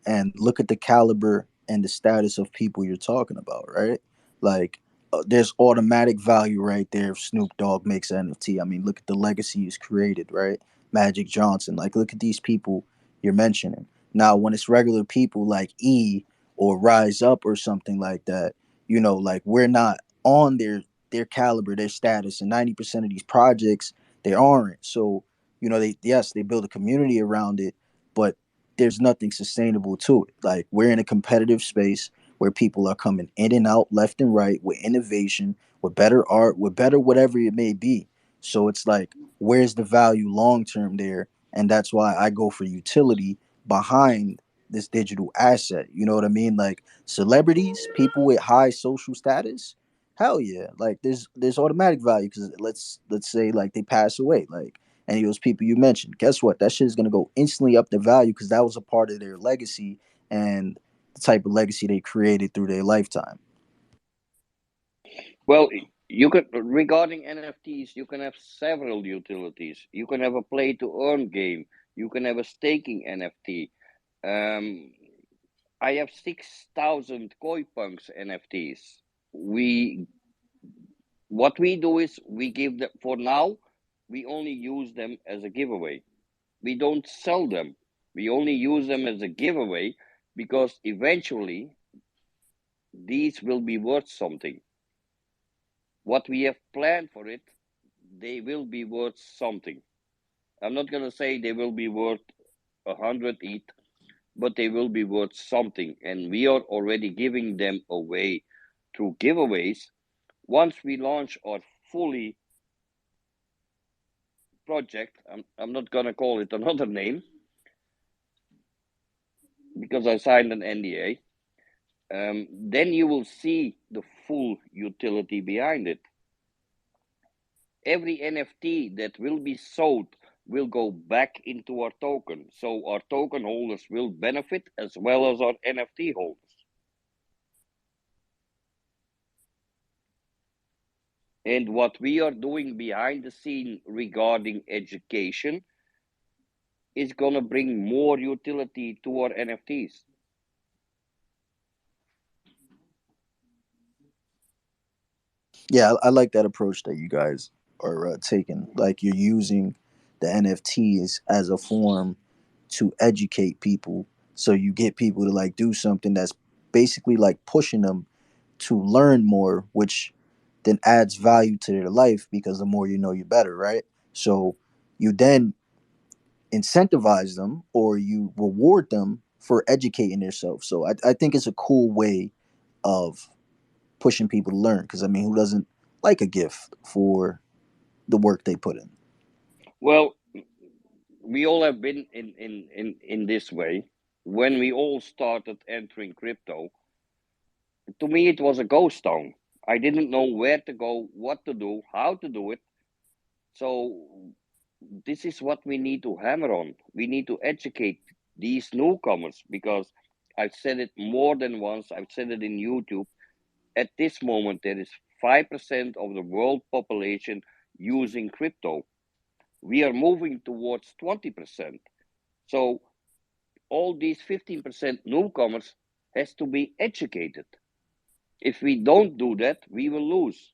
And look at the caliber and the status of people you're talking about, right? Like, there's automatic value right there if Snoop Dogg makes an NFT. I mean, look at the legacy he's created, right? Magic Johnson. Like, look at these people you're mentioning. Now, when it's regular people like E or Rise Up or something like that, like we're not on their caliber, their status, and 90% of these projects they aren't. So, they yes, they build a community around it, but there's nothing sustainable to it. Like we're in a competitive space where people are coming in and out left and right with innovation, with better art, with better whatever it may be. So it's like, where's the value long term there? And that's why I go for utility behind this digital asset. You know what I mean? Like celebrities, people with high social status Hell yeah! Like there's automatic value because let's say like they pass away, like any of those people you mentioned. Guess what? That shit is gonna go instantly up the value because that was a part of their legacy and the type of legacy they created through their lifetime. Well, you can regarding NFTs, you can have several utilities. You can have a play to earn game. You can have a staking NFT. Um, I have 6,000 koi punks NFTs. We what we do is we give them for now. We only use them as a giveaway. We don't sell them. We only use them as a giveaway because eventually these will be worth something. What we have planned for it, they will be worth something. I'm not gonna say they will be worth 100 each, but they will be worth something, and we are already giving them away through giveaways. Once we launch our fully project, I'm not gonna call it another name because I signed an NDA. Then you will see the full utility behind it. Every NFT that will be sold will go back into our token. So our token holders will benefit as well as our NFT holders. And what we are doing behind the scene regarding education is going to bring more utility to our NFTs. Yeah, I like that approach that you guys are taking. Like you're using the NFTs as a form to educate people, so you get people to like do something that's basically like pushing them to learn more, which then adds value to their life because the more you know, you better, right? So you then incentivize them or you reward them for educating themselves. So I think it's a cool way of pushing people to learn because I mean, who doesn't like a gift for the work they put in? Well, we all have been in this way. When we all started entering crypto, to me it was a ghost town. I didn't know where to go, what to do, how to do it. So this is what we need to hammer on. We need to educate these newcomers because I've said it more than once. I've said it in YouTube. At this moment, there is 5% of the world population using crypto. We are moving towards 20%. So all these 15% newcomers has to be educated. If we don't do that, we will lose.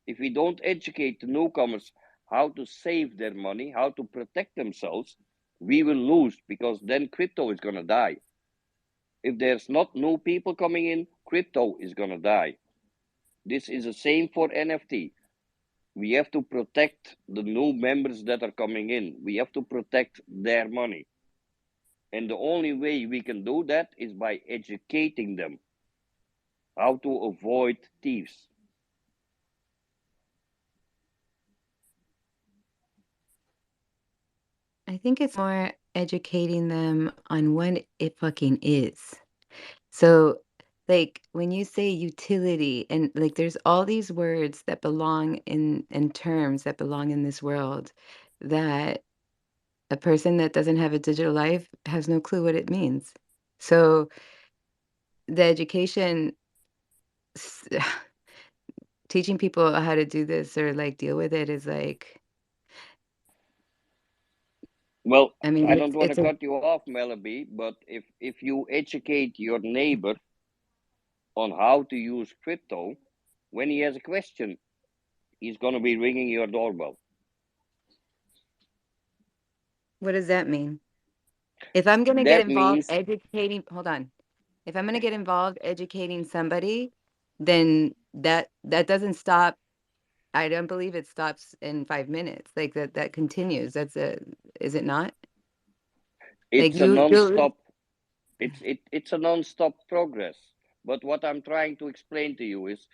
If we don't educate the newcomers how to save their money, how to protect themselves, we will lose because then crypto is going to die. If there's not new people coming in, crypto is going to die. This is the same for NFT. We have to protect the new members that are coming in. We have to protect their money. And the only way we can do that is by educating them how to avoid thieves. I think it's more educating them on what it fucking is. So, like when you say utility and like there's all these words that belong in terms that belong in this world that a person that doesn't have a digital life has no clue what it means. So, the education s- teaching people how to do this or like deal with it is like Well, I mean I don't want to it's a cut you off, Melody, but if you educate your neighbor on how to use crypto, when he has a question, he's going to be ringing your doorbell. what does that mean? If I'm going to get That involved means educating, hold on. If I'm going to get involved educating somebody, then that doesn't stop. I don't believe it stops in 5 minutes. Like that continues. That's a, is it not? Like it's a you non-stop. It's a non-stop progress. But what I'm trying to explain to you is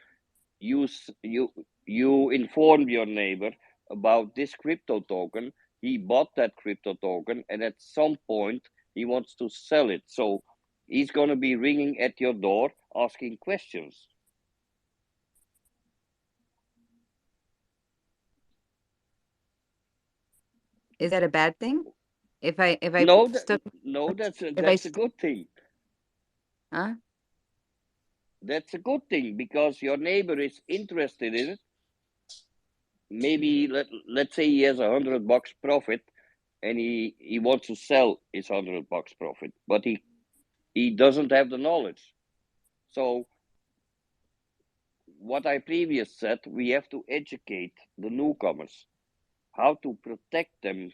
you inform your neighbor about this crypto token. He bought that crypto token, and at some point he wants to sell it. So he's going to be ringing at your door asking questions. Is that a bad thing? If I No, stuck no, if I that's a good thing. huh? That's a good thing because your neighbor is interested in it. Maybe let's say he has $100 profit, and he wants to sell his $100 profit, but he doesn't have the knowledge. So what I previous said, we have to educate the newcomers how to protect them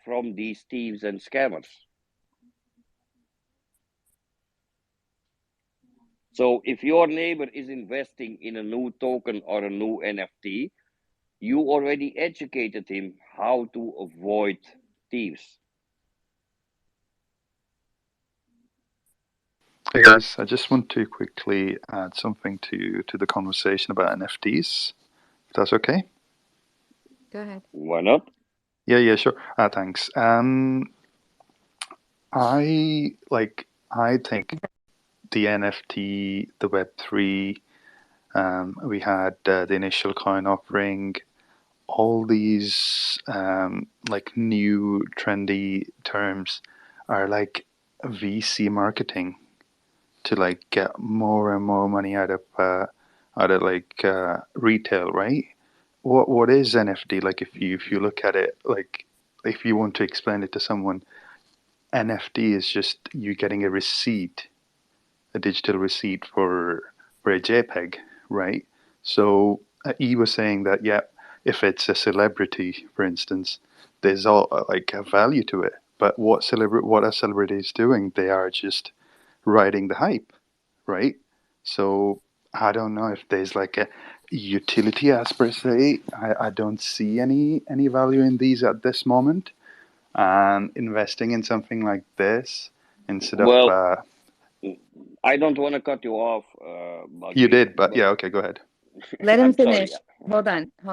from these thieves and scammers. So if your neighbor is investing in a new token or a new NFT, you already educated him how to avoid thieves. Hey guys, I just want to quickly add something to the conversation about NFTs, if that's okay. Go ahead. Why not? Yeah, sure. Thanks. I think the NFT, the Web3, we had the initial coin offering, all these like new trendy terms are like VC marketing to like get more and more money out of like retail, right? What is NFT? Like if you look at it, like if you want to explain it to someone, NFT is just you getting a receipt, a digital receipt for a JPEG, right? So E was saying that yeah, if it's a celebrity, for instance, there's all like a value to it. But what are celebrities doing? They are just riding the hype, right? So I don't know if there's like a utility as per se. I don't see any value in these at this moment. And investing in something like this instead of Well, I don't want to cut you off, you Buggy, did, but but yeah, okay, go ahead. Let him I'm sorry. finish. Hold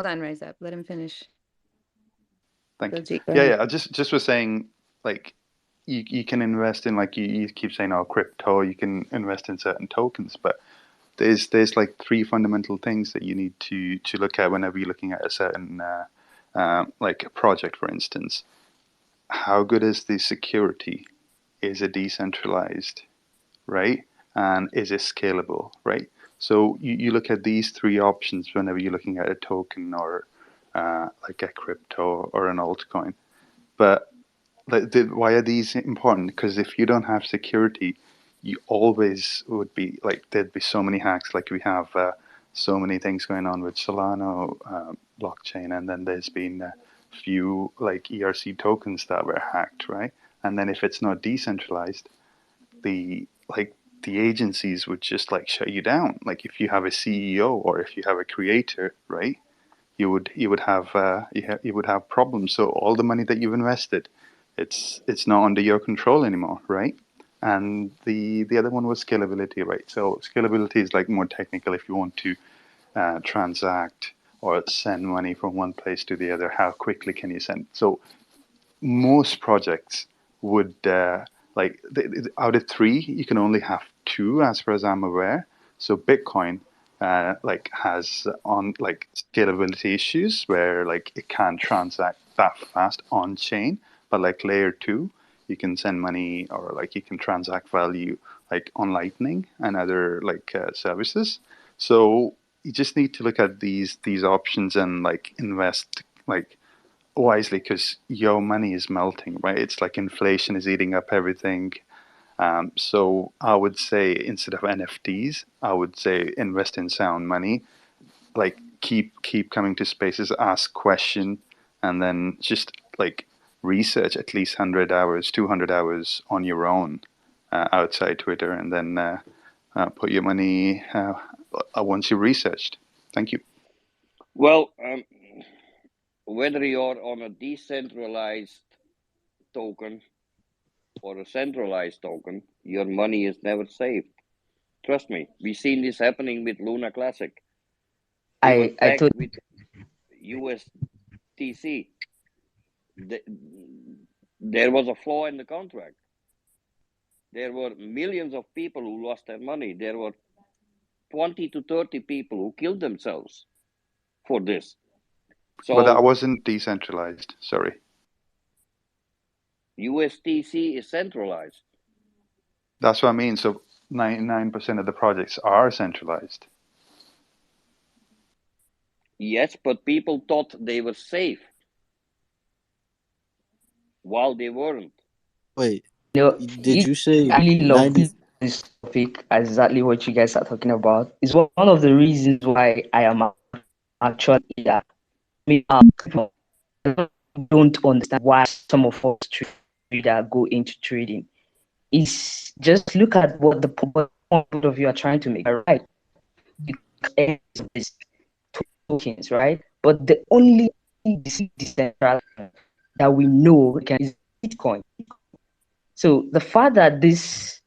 on, Rise Up. Let him finish. Thank you. Guilty. Go Yeah, ahead. I just was saying like you can invest in like you keep saying oh crypto, you can invest in certain tokens, but there's like three fundamental things that you need to look at whenever you're looking at a certain like a project, for instance. How good is the security? Is it decentralized, right? And is it scalable, right? So you look at these three options whenever you're looking at a token or like a crypto or an altcoin. But why are these important? Because if you don't have security, you always would be like there'd be so many hacks. Like we have so many things going on with Solana blockchain, and then there's been a few like ERC tokens that were hacked, right? And then if it's not decentralized, the like the agencies would just like shut you down. Like if you have a CEO or if you have a creator, right? You would have you would have problems. So all the money that you've invested, it's not under your control anymore, right? And the other one was scalability, right? So scalability is like more technical. If you want to transact or send money from one place to the other, how quickly can you send? So most projects would like out of three, you can only have two, as far as I'm aware. So Bitcoin like has on like scalability issues where like it can't transact that fast on chain, but like layer two, you can send money or like you can transact value like on Lightning and other like services. So you just need to look at these options and like invest like wisely because your money is melting, right? It's like inflation is eating up everything. So I would say instead of NFTs, I would say invest in sound money. Like keep coming to spaces, ask question, and then just like research at least 100 hours, 200 hours on your own outside Twitter, and then put your money once you've researched. Thank you. Well, whether you're on a decentralized token or a centralized token, your money is never safe. Trust me, we've seen this happening with Luna Classic. They were I tagged thought with USTC. There was a flaw in the contract. There were millions of people who lost their money. There were 20 to 30 people who killed themselves for this. But that So, wasn't decentralized. Sorry. USTC is centralized. That's what I mean. So 99% of the projects are centralized. Yes, but people thought they were safe while they weren't. Wait, You know, did you say I really love 90? this topic, exactly what you guys are talking about. It's one of the reasons why I am actually here. I mean, I don't understand why some of us traders go into trading. It's just look at what the point of you are trying to make, right? Because these tokens, right? But the only decentralized that we know is Bitcoin. So the fact that these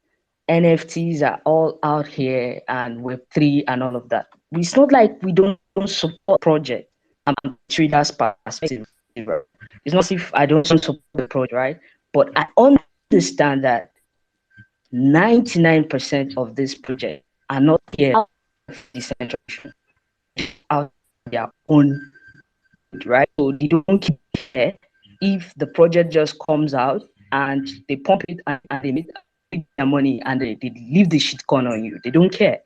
NFTs are all out here and Web3 and all of that, it's not like we don't support project and traders perspective. It's not as if I don't support the project, right? But I understand that 99% of this project are not here decentralization out their own, right? So they don't care if the project just comes out and they pump it and they make their money and they leave the shit corn on you. They don't care.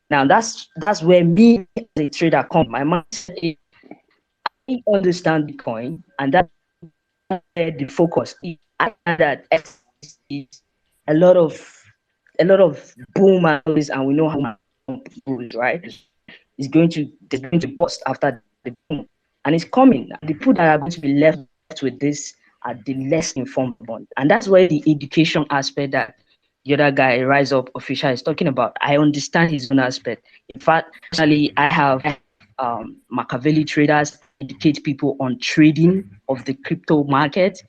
Now that's where me as a trader come. My mindset is I understand Bitcoin and that's where the focus is. I that is a lot of a lot of boom and all this, and we know how goes, right? It's going to there's going to bust after the boom, and it's coming. The people that are going to be left with this are the less informed one, and that's where the education aspect that the other guy, Rise Up Official, is talking about. I understand his own aspect. In fact, personally, I have Machiavelli traders educate people on trading of the crypto market.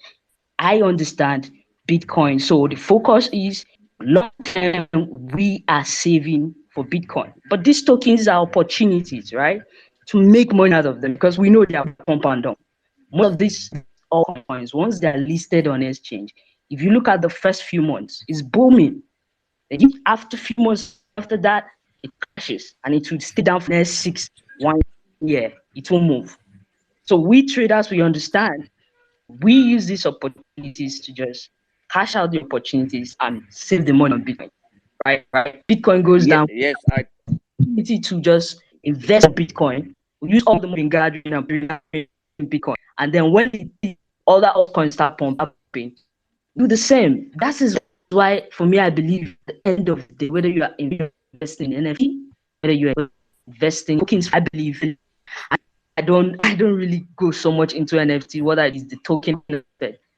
I understand Bitcoin. So the focus is long term, we are saving for Bitcoin. But these tokens are opportunities, right? To make money out of them because we know they are compound. Most of these altcoins, once they are listed on exchange, if you look at the first few months, it's booming. After a few months after that, it crashes and it will stay down for the next 1 year. It won't move. So we traders, we understand we use these opportunities to just cash out the opportunities and save the money on Bitcoin. Right? Bitcoin goes down. Yes, Opportunity to just invest in Bitcoin. We use all the money in gathering and building Bitcoin, and then when the other altcoins start pumping, do the same. That is why, for me, I believe at the end of the day, whether you are investing in NFT, whether you are investing tokens, I believe I don't really go so much into NFT, whether it is the token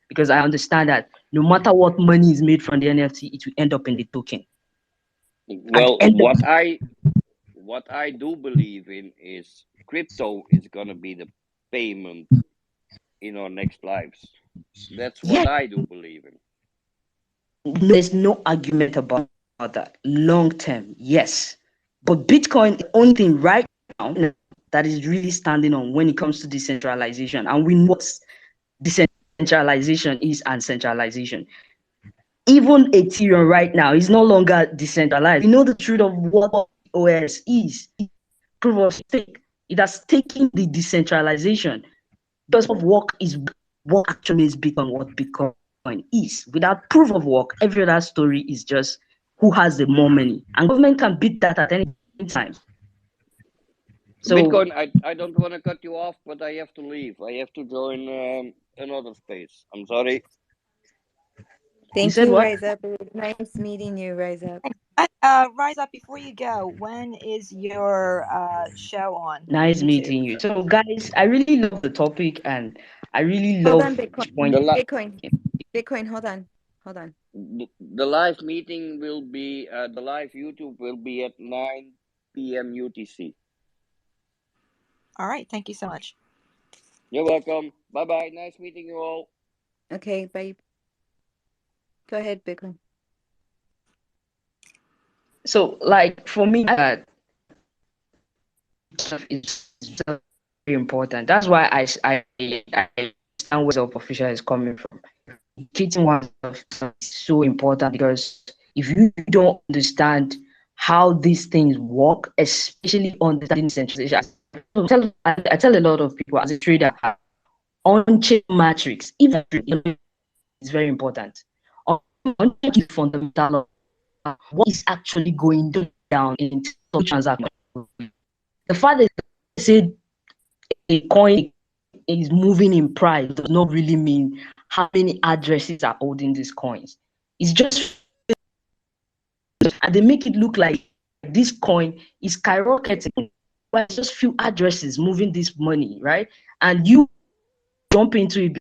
because I understand that no matter what money is made from the NFT, it will end up in the token. At the well, end of what I do believe in is crypto is gonna be the payment in our next lives. That's what yes, I do believe in. there's no argument about that. Long term, yes. But Bitcoin is the only thing right now that is really standing on when it comes to decentralization. And we know what decentralization is and centralization. Even Ethereum right now is no longer decentralized. We know the truth of what OS is. Proof of stake. It has taken the decentralization because of work is what actually is Bitcoin, what Bitcoin is. Without proof of work, every other story is just who has the more money. And government can beat that at any time. So Bitcoin, I don't want to cut you off, but I have to leave. I have to join another space. I'm sorry. you Thank said you, what? Rise Up. It was nice meeting you, Rise Up. Rise Up, before you go, when is your show on Nice YouTube? meeting you. So guys, I really love the topic and I really Hold love on, this Bitcoin. point. Bitcoin. Bitcoin, hold on. Hold on. The live meeting will be the live YouTube will be at 9 p.m. UTC. All right. Thank you so much. You're welcome. Bye bye. Nice meeting you all. Okay, bye. Go ahead, Bitcoin. So like for me, is very important. That's why I understand where the official is coming from. Educating oneself is so important because if you don't understand how these things work, especially understanding centralization, I tell a lot of people as a trader, on-chain matrix, even is very important. The fundamental of what is actually going down in transaction. The fact that they say a coin is moving in price does not really mean how many addresses are holding these coins. It's just, and they make it look like this coin is skyrocketing. But it's just few addresses moving this money, right? And you jump into it.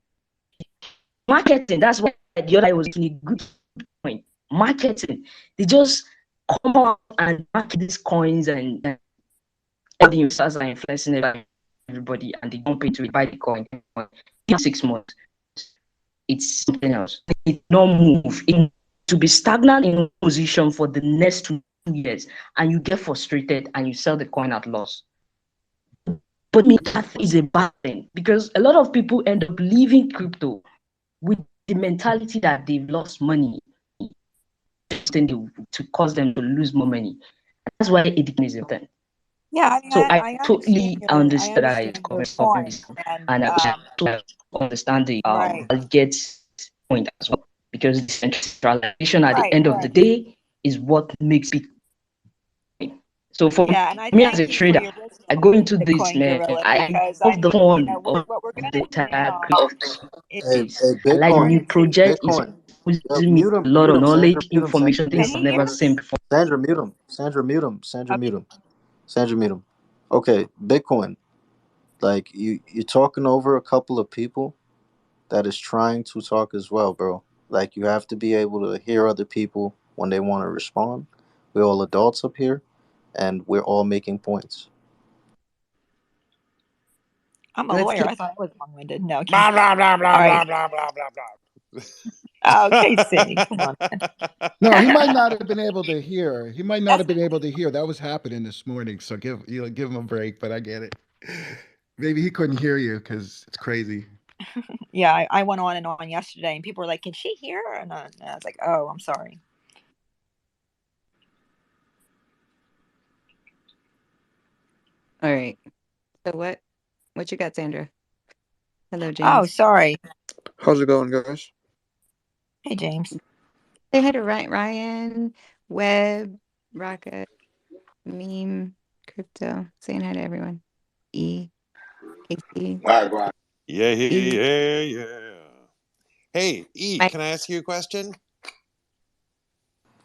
Marketing, that's why the other was a good point. Marketing, they just come out and market these coins, and all the investors are influencing everybody, and they jump into it, buy the coin. In 6 months, it's something else. It not move. It to be stagnant in position for the next 2 years, and you get frustrated and you sell the coin at loss. But me, that is a bad thing, because a lot of people end up leaving crypto with the mentality that they've lost money to cause them to lose more money. That's why it is important. Yeah, I mean, So I I totally I understood that it's understand your coming, point, and and I totally understand the right, get point as well, because decentralization at the right, end of the right. day is what makes Bitcoin. So for Yeah, and I me as thank a you for trader, your I go wisdom, into this, Bitcoin man. Gorilla, I because I love the mean, fun of what we're the gonna agree entire on crypto Hey, space. hey, I like Bitcoin, new project. It's Bitcoin. Yo, giving me a lot mute of him, Sandra, knowledge, mute him, Sandra, information, mute Can things him. I've he hear never us? seen before. Sandra, mute him. Sandra, mute him. Sandra, Okay. mute him. Sandra, mute him. Okay, Bitcoin. Like you're talking over a couple of people that is trying to talk as well, bro. Like you have to be able to hear other people when they want to respond. We're all adults up here, and we're all making points. I'm a Let's lawyer. keep. I thought I was long-winded. No, okay. Blah blah blah All blah right. blah blah blah blah Okay, Cindy, come on, man. No, he might not have been able to hear. He might not have been able to hear. That was happening this morning. So give him a break. But I get it. Maybe he couldn't hear you because it's crazy. Yeah, I went on and on yesterday, and people were like, "Can she hear?" And I was like, "Oh, I'm sorry." All right. So what you got, Sandra? Hello, Oh, James. sorry. How's it going, guys? Hey, James. Say hi to Ryan, Webb, Rocket, Meme, Crypto. Saying hi to everyone. E, Casey, Yeah, E, yeah, yeah. Hey, E, Mike. can I ask you a question?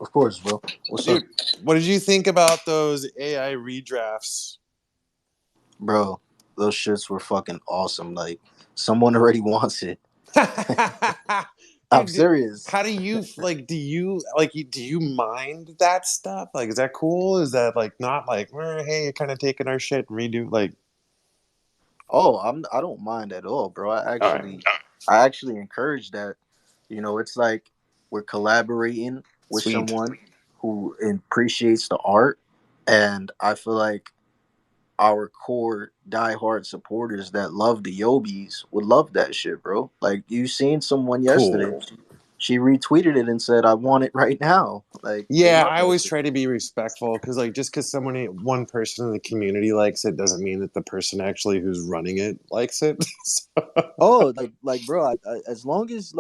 Of course, bro. What's up, Dude, what did you think about those AI redrafts? bro? Those shits were fucking awesome. Like someone already wants it. I'm Dude, serious. how do you like? Do you like? Do you mind that stuff? Like, is that cool? Is that like not like? Hey, you're kind of taking our shit and redo like? Oh, I don't mind at all, bro. All right, I actually encourage that. It's like we're collaborating with sweet, someone who appreciates the art, and I feel like our core diehard supporters that love the Yobis would love that shit, bro. Like you seen someone yesterday, cool. she retweeted it and said, "I want it right now." Like they Yeah, love I that always shit. try to be respectful because, like, just because one person in the community likes it doesn't mean that the person actually who's running it likes it. Oh, bro, as long as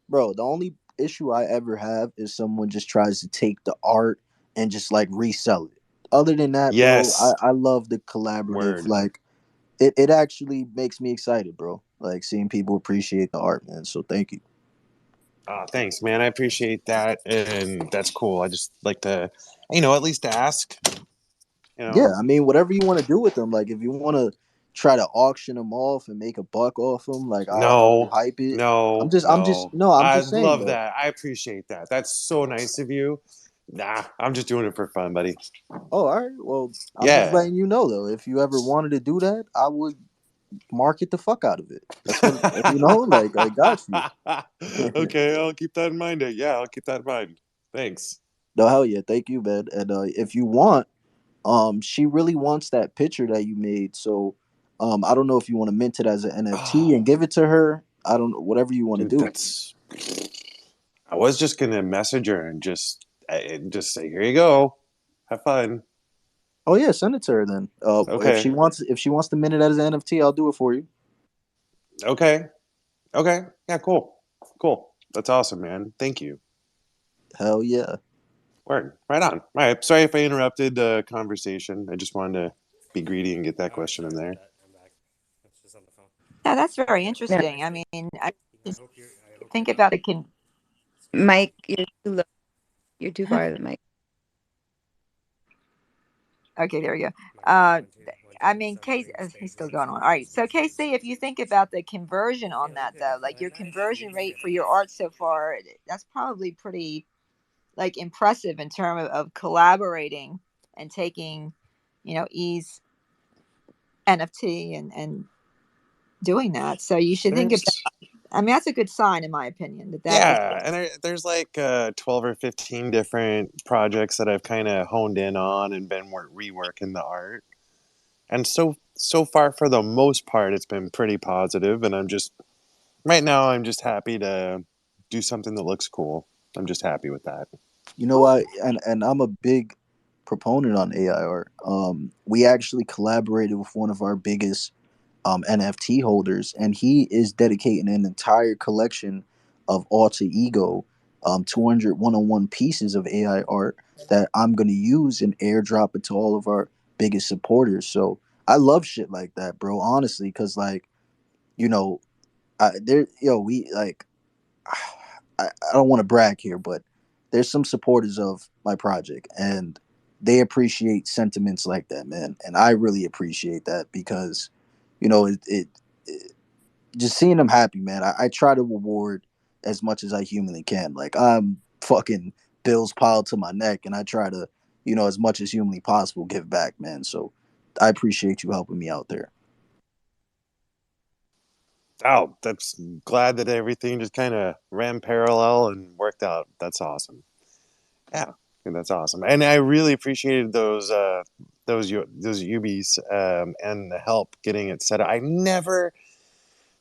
bro, the only issue I ever have is someone just tries to take the art and just like resell it. Other than that, bro, Yes, I love the collaborative. word. Like it actually makes me excited, bro. Like seeing people appreciate the art, man. So thank you. Thanks, man. I appreciate that, and that's cool. I just like to, at least ask. You Yeah, know, I mean, whatever you want to do with them. Like if you want to try to auction them off and make a buck off them, like I'll help you no, hype it. no, No, I'm I just saying love though. that. I appreciate that. That's so nice of you. Nah, I'm just doing it for fun, buddy. Oh, all right. Well, I'm just Yeah. letting you know though. If you ever wanted to do that, I would market the fuck out of it. That's what like I got you. Okay, I'll keep that in mind. Yeah, I'll keep that in mind. Thanks. No, hell yeah, thank you, man. And if you want, she really wants that picture that you made. So, I don't know if you want to mint it as an NFT and Oh, give it to her. I don't know, whatever you want to dude, do. that's. I was just gonna message her and just say, "Here you go, have fun." Oh yeah, send it to her then. Okay, If she wants to mint it as an NFT, I'll do it for you. okay, okay. Yeah, cool. cool. That's awesome, man. Thank you. Hell yeah. Word. Right on. All right. Sorry if I interrupted the conversation. I just wanted to be greedy and get that question in there. Yeah, that's very No, interesting. I mean, I just think about it. Can Mike, you're too low. You're too far of the mic. Okay, there we go. I mean, Casey, he's still going on. All right. So, Casey, if you think about the conversion on that, though, like your conversion rate for your art so far, that's probably pretty like impressive in terms of collaborating and taking, E's NFT and doing that. So you should think about. There's I mean, that's a good sign, in my opinion, that is. Yeah, and there's like 12 or 15 different projects that I've kind of honed in on and been reworking the art. And so far, for the most part, it's been pretty positive. And right now, I'm just happy to do something that looks cool. I'm just happy with that. You know what? And I'm a big proponent on AI art. We actually collaborated with one of our biggest NFT holders, and he is dedicating an entire collection of alter ego, 200 one-on-one pieces of AI art that I'm gonna use and airdrop it to all of our biggest supporters. So I love shit like that, bro. Honestly, because like you know, we like I don't want to brag here, but there's some supporters of my project, and they appreciate sentiments like that, man. And I really appreciate that because, it just seeing them happy, man. I try to reward as much as I humanly can. Like I'm fucking bills piled to my neck, and I try to, as much as humanly possible, give back, man. So I appreciate you helping me out there. Oh, that's glad that everything just kind of ran parallel and worked out. That's awesome. Yeah, that's awesome. And I really appreciated those UBs and the help getting it set up.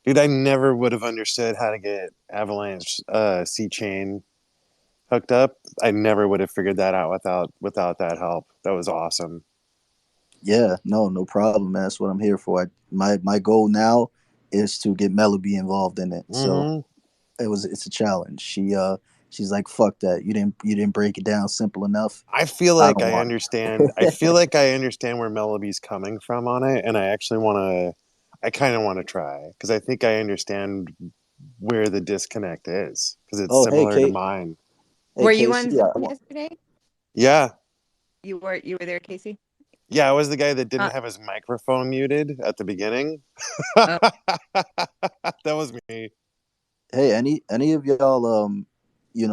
Dude, I never would have understood how to get Avalanche C chain hooked up. I never would have figured that out without that help. That was awesome. Yeah, no problem, man. That's what I'm here for. My goal now is to get Melody involved in it. So Hmm. it's a challenge. She's like, fuck that. You didn't break it down simple enough. I feel I like don't I want understand. I it. feel like I understand where Melody's coming from on it, and I actually want to. I kind of want to try because I think I understand where the disconnect is because it's Oh, hey similar to Kate. mine. Hey Were you Casey. on Zoom yesterday? Yeah, You were there, Casey? yeah. I was the guy that didn't Uh, have his microphone muted at the beginning. oh, That was me. Hey, any of y'all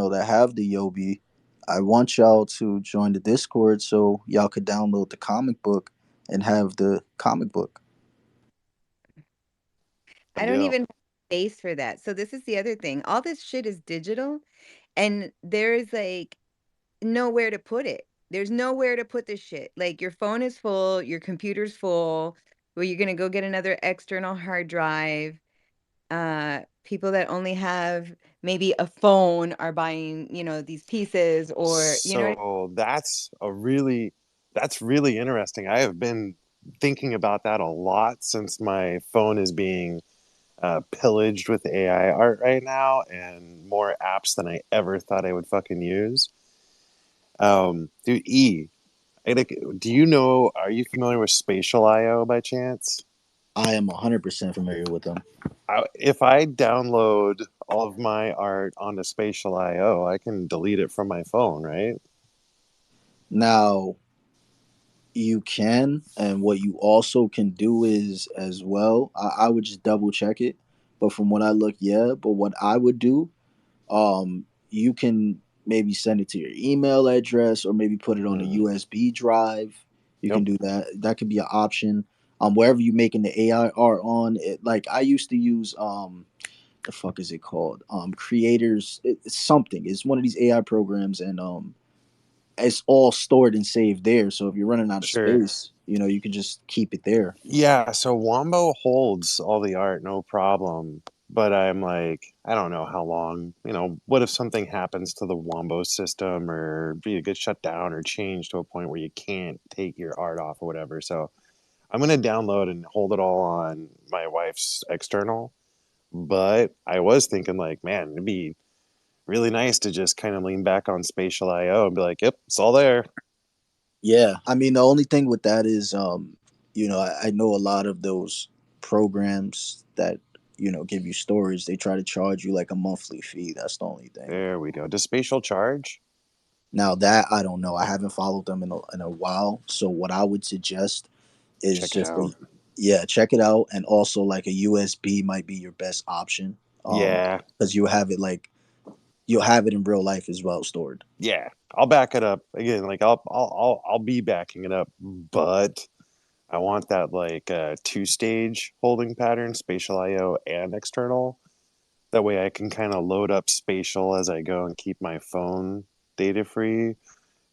that have the Yobi, I want y'all to join the Discord so y'all could download the comic book and have the comic book. I Good don't deal. even have space for that. So this is the other thing. All this shit is digital, and there's like nowhere to put it. There's nowhere to put this shit. Like your phone is full, your computer's full, where you're gonna go get another external hard drive. People that only have maybe a phone are buying, these pieces, or So that's really interesting. I have been thinking about that a lot since my phone is being pillaged with AI art right now and more apps than I ever thought I would fucking use. Dude, do you know? Are you familiar with Spatial IO by chance? I am 100% familiar with them. If I download all of my art onto Spatial IO, I can delete it from my phone, right? Now, you can, and what you also can do is as well. I would just double check it, but from what I look, yeah. But what I would do, you can maybe send it to your email address or maybe put it on a Mm, USB drive. You can yep, do that. That could be an option. Wherever you making the AI art on it, like I used to use the fuck is it called? Creators, it's something. It's one of these AI programs, and it's all stored and saved there. So if you're running out of sure. space, you can just keep it there. Yeah, so Wombo holds all the art, no problem. But I'm like, I don't know how long. What if something happens to the Wombo system or it gets shut down or changed to a point where you can't take your art off or whatever. So I'm gonna download and hold it all on my wife's external. But I was thinking like, man, it'd be really nice to just kind of lean back on spatial IO and be like, yep, it's all there. Yeah, I mean the only thing with that is, I know a lot of those programs that give you storage. They try to charge you like a monthly fee. That's the only thing. There we go. Does spatial charge? Now that I don't know. I haven't followed them in a while. So what I would suggest is Check it just out. yeah, check it out, and also like a USB might be your best option. Yeah, Because you'll have it in real life as well stored. yeah. I'll back it up again. Like I'll be backing it up, but I want that like two-stage holding pattern, spatial IO and external. That way I can kind of load up spatial as I go and keep my phone data free,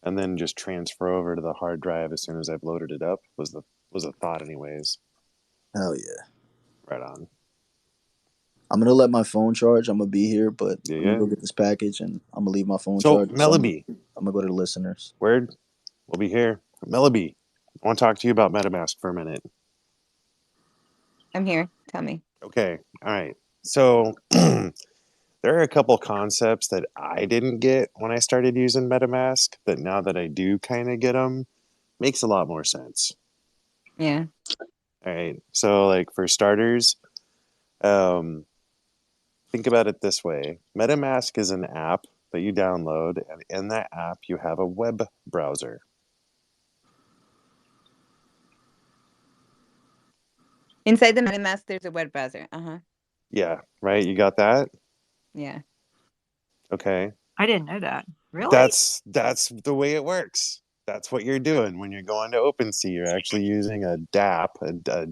and then just transfer over to the hard drive as soon as I've loaded it up. Was the thought, anyways. Hell yeah. Right on. I'm gonna let my phone charge. I'm gonna be here, but Yeah, let me yeah. go get this package, and I'm gonna leave my phone So charged. So Mellaby, I'm gonna go to the listeners. word, we'll be here. Mellaby, I want to talk to you about MetaMask for a minute. I'm here. Tell me. Okay, all right. So there are a couple concepts that I didn't get when I started using MetaMask that now that I do kind of get them, makes a lot more sense. Yeah. All right. So like for starters, um, think about it this way. MetaMask is an app that you download, and in that app you have a web browser. Inside the MetaMask, there's a web browser. Uh-huh. Yeah, right? You got that? Yeah. Okay. I didn't know that. Really? That's the way it works. That's what you're doing when you're going to OpenSea. You're actually using a DApp, a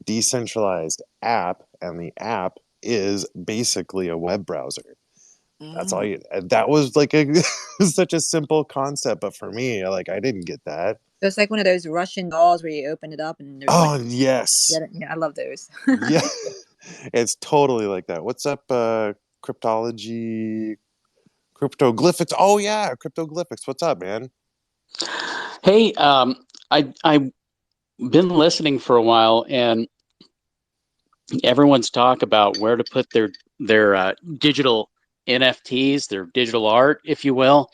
decentralized app, and the app is basically a web browser. That's all Mm. you. That was like such a simple concept, but for me, like I didn't get that. So it's like one of those Russian dolls where you open it up and there's like, Oh yes, yeah, I love those. yeah, it's totally like that. What's up, cryptology, cryptoglyphics? Oh yeah, cryptoglyphics. What's up, man? Hey, I've been listening for a while, and everyone's talk about where to put their digital NFTs, their digital art, if you will.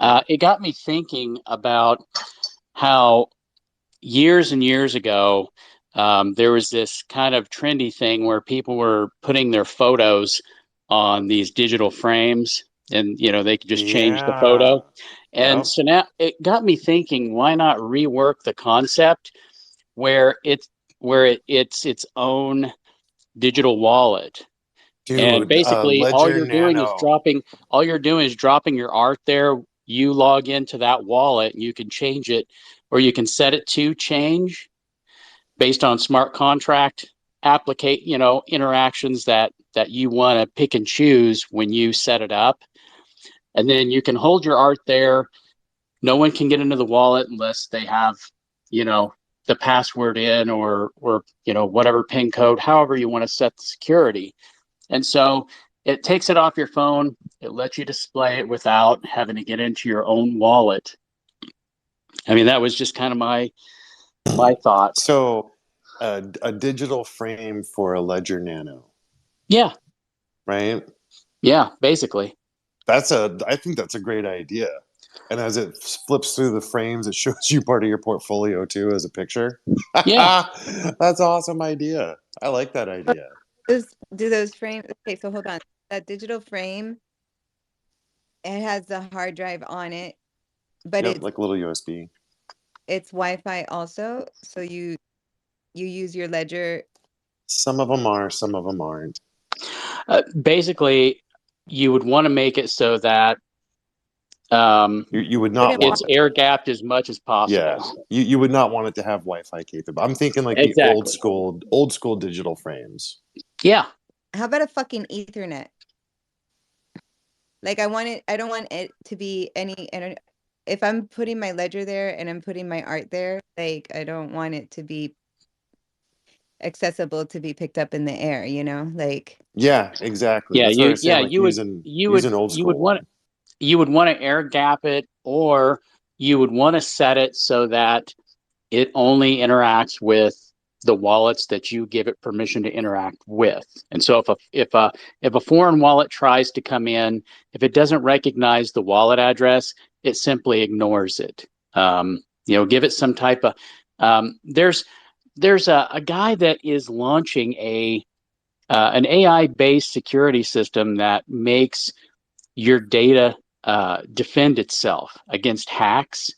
It got me thinking about how years and years ago there was this kind of trendy thing where people were putting their photos on these digital frames, and they could just change the Yeah. photo. And Yep. so now it got me thinking, why not rework the concept where it's its own digital wallet, and Dude, basically Ledger Nano. all you're doing is dropping your art there. You log into that wallet and you can change it, or you can set it to change based on smart contract applicate interactions that you want to pick and choose when you set it up. And then you can hold your art there. No one can get into the wallet unless they have, you know, the password in, or whatever pin code, however you want to set the security. And so it takes it off your phone. It lets you display it without having to get into your own wallet. I mean, that was just kind of my thought. So, a digital frame for a Ledger Nano, Yeah, right? yeah, basically. I think that's a great idea. And as it flips through the frames, it shows you part of your portfolio too as a picture. Yeah. That's an awesome idea. I like that idea. Do those frames? Okay, so hold on. That digital frame, it has the hard drive on it, but Yep, it's like a little USB. it's Wi-Fi also. So you use your ledger. Some of them are, some of them aren't. Basically, you would want to make it so that You would not Wouldn't want it's it. air gapped as much as Yeah, possible. you would not want it to have Wi-Fi capable. I'm thinking like the Exactly. old school digital frames. Yeah. How about a fucking Ethernet? Like I don't want it to be any, and if I'm putting my ledger there and I'm putting my art there, like I don't want it to be accessible to be picked up in the air, like Yeah, exactly. Yeah, That's what I was saying. Like you would using old school one. you would want to air gap it, or you would want to set it so that it only interacts with the wallets that you give it permission to interact with. And so if a foreign wallet tries to come in, if it doesn't recognize the wallet address, it simply ignores it. Give it some type of there's a guy that is launching an AI-based security system that makes your data defend itself against hacks.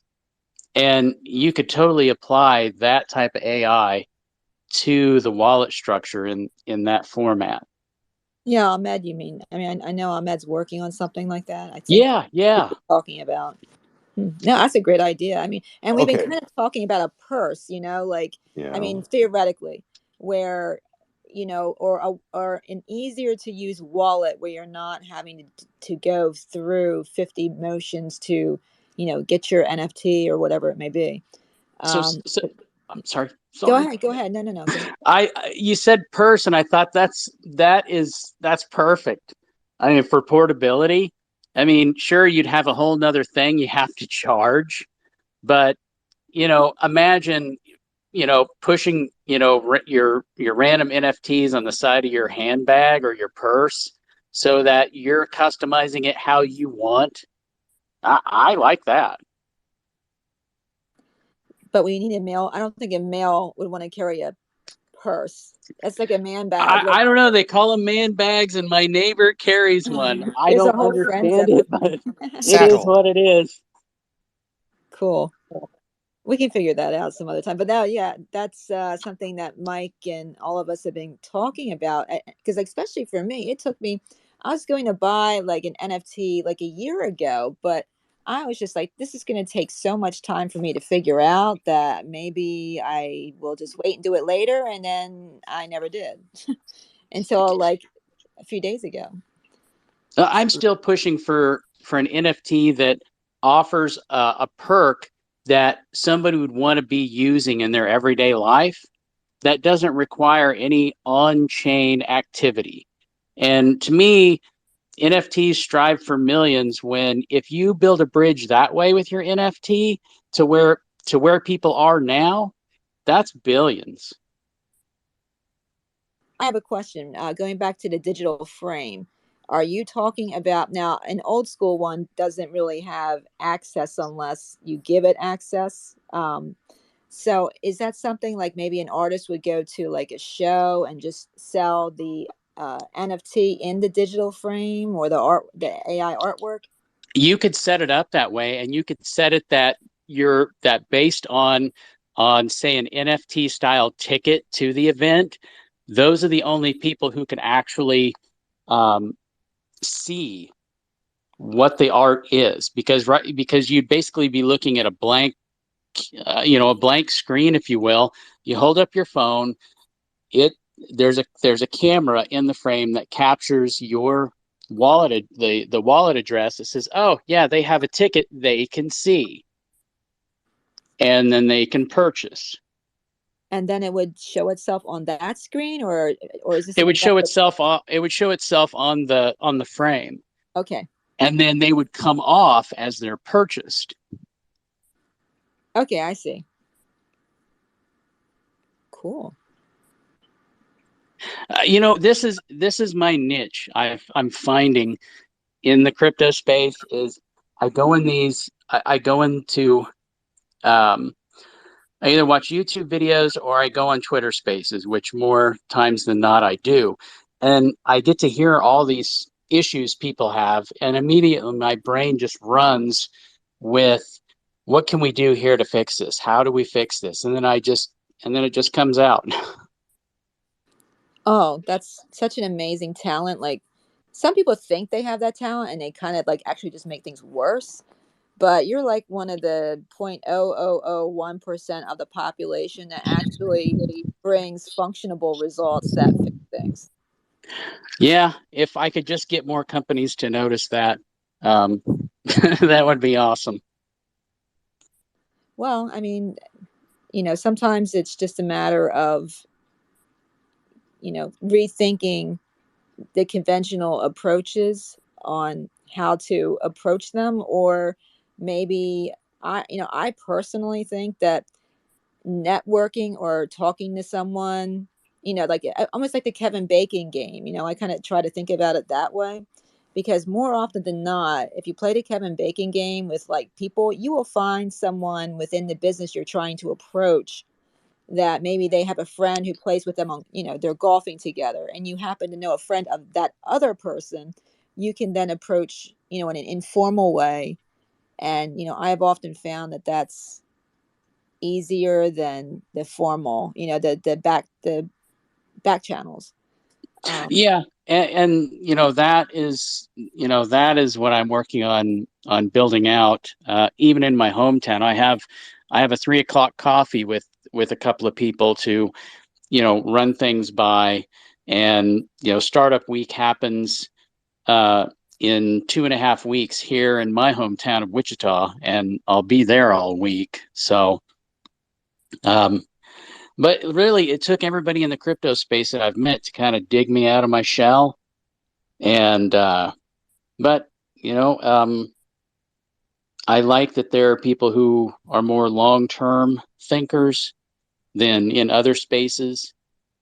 And you could totally apply that type of AI to the wallet structure in that format. Yeah, Ahmed, you mean? I mean, I know Ahmed's working on something like that. I think Yeah, what yeah. you're talking about. No, that's a great idea. I mean, and we've been Okay. kind of talking about a purse, like, I Yeah. mean, theoretically, where, or an easier to use wallet where you're not having to go through 50 motions to, get your NFT or whatever it may be. So, Um, so I'm sorry. Go Sorry. ahead. Go ahead. No, no, no. Go ahead. You said purse, and I thought that's perfect. I mean, for portability, I mean, sure, you'd have a whole nother thing you have to charge, but imagine, pushing, your random NFTs on the side of your handbag or your purse so that you're customizing it how you want. I like that. But we need a male. I don't think a male would want to carry a purse. That's like a man bag. I don't know. They call them man bags, and my neighbor carries one. I There's a don't whole friend understand zone. it, but it is Satchel. what it is. Cool. We can figure that out some other time. But now, yeah, that's something that Mike and all of us have been talking about. Because especially for me, it took me. I was going to buy like an NFT like a year ago, but I was just like, this is going to take so much time for me to figure out that maybe I will just wait and do it later. And then I never did until like a few days ago. I'm still pushing for an NFT that offers a perk that somebody would want to be using in their everyday life that doesn't require any on-chain activity. And to me, NFTs strive for millions when if you build a bridge that way with your NFT to where people are now, that's billions. I have a question. Going back to the digital frame, are you talking about now? An old school one doesn't really have access unless you give it access. So is that something like maybe an artist would go to like a show and just sell the NFT in the digital frame or the AI artwork? You could set it up that way, and you could set it that based on say an NFT style ticket to the event. Those are the only people who can actually um, see what the art is, because you'd basically be looking at a blank a blank screen, if you will. You hold up your phone, it there's a camera in the frame that captures your the wallet address. It says, oh yeah, they have a ticket they can see, and then they can purchase. And then it would show itself on that screen, or is this It a would show itself on the frame, okay? and then they would come off as they're purchased. Okay, I see. Cool. This is my niche. I'm finding in the crypto space is I go into I either watch YouTube videos or I go on Twitter Spaces, which more times than not I do, and I get to hear all these issues people have, and immediately my brain just runs with what can we do here to fix this? How do we fix this? And then it just comes out. Oh, that's such an amazing talent. Like some people think they have that talent and they kind of like actually just make things worse. But you're like one of the 0.0001% of the population that actually brings functionable results that fix things. Yeah, if I could just get more companies to notice that, um, that would be awesome. Well, I mean, sometimes it's just a matter of, rethinking the conventional approaches on how to approach them, or maybe I personally think that networking or talking to someone, like almost like the Kevin Bacon game. I kind of try to think about it that way, because more often than not, if you play the Kevin Bacon game with like people, you will find someone within the business you're trying to approach that maybe they have a friend who plays with them on, they're golfing together, and you happen to know a friend of that other person. You can then approach, in an informal way. And, I've often found that that's easier than the formal, the back channels. Yeah, and that is what I'm working on building out. Even in my hometown, I have a 3 o'clock coffee with a couple of people to run things by, and startup week happens in 2.5 weeks here in my hometown of Wichita, and I'll be there all week. So, but really, it took everybody in the crypto space that I've met to kind of dig me out of my shell. And but I like that there are people who are more long-term thinkers than in other spaces.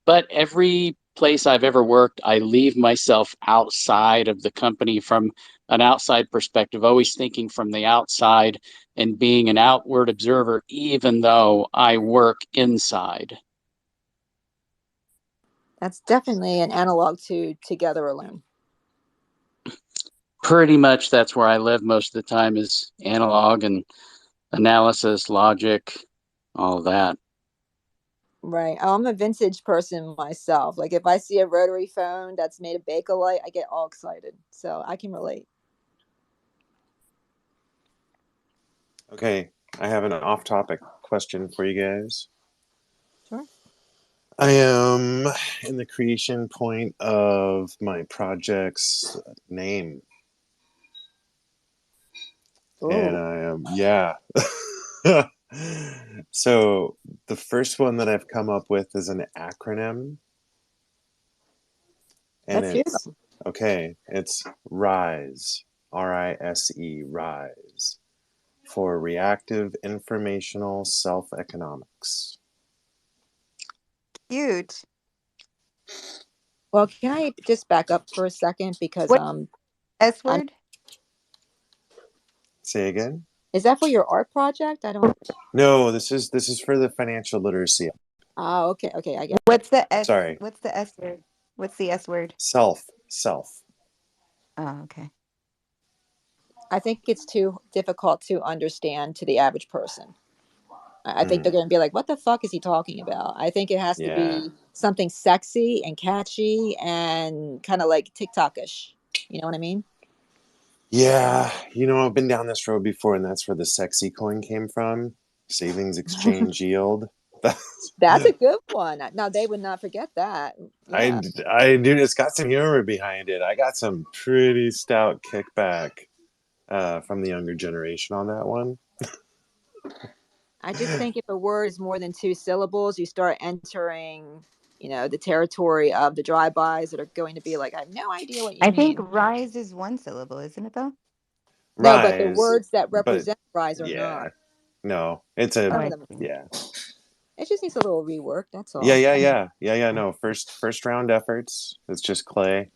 But every place I've ever worked, I leave myself outside of the company from an outside perspective, always thinking from the outside and being an outward observer, even though I work inside. That's definitely an analog to Together Alone. Pretty much that's where I live most of the time, is analog and analysis, logic, all of that. Right. Oh, I'm a vintage person myself. Like if I see a rotary phone that's made of Bakelite, I get all excited. So I can relate. Okay, I have an off-topic question for you guys. Sure. I am in the creation point of my project's name. And Oh, I am, yeah. So the first one that I've come up with is an acronym. And let's hear it's, them. okay, it's RISE, RISE, RISE, for Reactive Informational Self-Economics. Cute. Well, can I just back up for a second because What S I'm word? Say again? is that for your art project? I don't. No, this is for the financial literacy. Oh, okay, okay, I get it. What's the S? Sorry. What's the S word? What's the S word? Self. Oh, okay. I think it's too difficult to understand to the average person. I think they're Mm, going to be like, "What the fuck is he talking about?" I think it has to yeah. be something sexy and catchy and kind of like TikTok-ish. You know what I mean? Yeah, I've been down this road before, and that's where the sexy coin came from. Savings exchange yield. That's a good one. Now they would not forget that. I, Yeah. dude, it's got some humor behind it. I got some pretty stout kickback from the younger generation on that one. I just think if a word is more than two syllables, you start entering, the territory of the drive-bys that are going to be like, I have no idea what you I think mean. rise is one syllable, isn't it though? No, but the Rise, words that but represent rise are yeah, not. no, it's Oh, Some of a, I them. see. yeah. It just needs a little rework. That's Yeah, all. yeah, yeah, yeah, yeah. No, first round efforts. It's just Or clay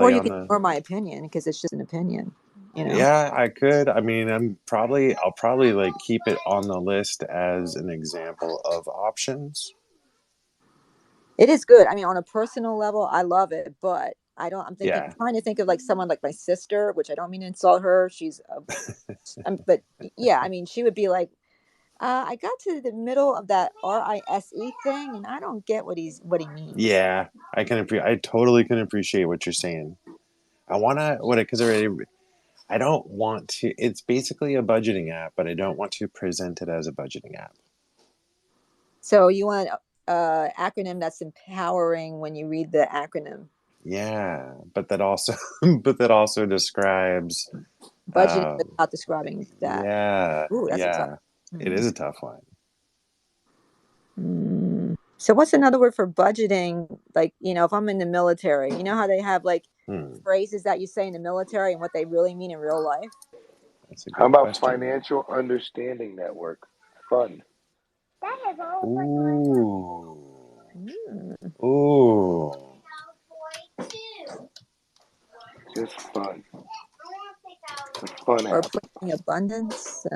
you on can the. ignore my opinion because it's just an opinion. Yeah, I could. I mean, I'll probably like keep it on the list as an example of options. It is good. I mean, on a personal level, I love it, but I'm Yeah, trying to think of like someone like my sister, which I don't mean to insult her. But yeah, I mean, she would be like, I got to the middle of that RISE thing, and I don't get what he means. yeah. I totally can appreciate what you're saying. I wanna what because I don't want to. It's basically a budgeting app, but I don't want to present it as a budgeting app. So you want acronym that's empowering when you read the acronym. Yeah, but that also but that also describes. Budgeting Um, without describing that. yeah, Ooh, that's a tough. yeah. It Hmm. is a tough one. So what's another word for budgeting? Like, if I'm in the military, you know how they have like Hmm, phrases that you say in the military and what they really mean in real life? that's a How good about question. Financial Understanding Network? Fun. Ooh. Mm. Ooh. Just fun. A fun Or app. putting abundance.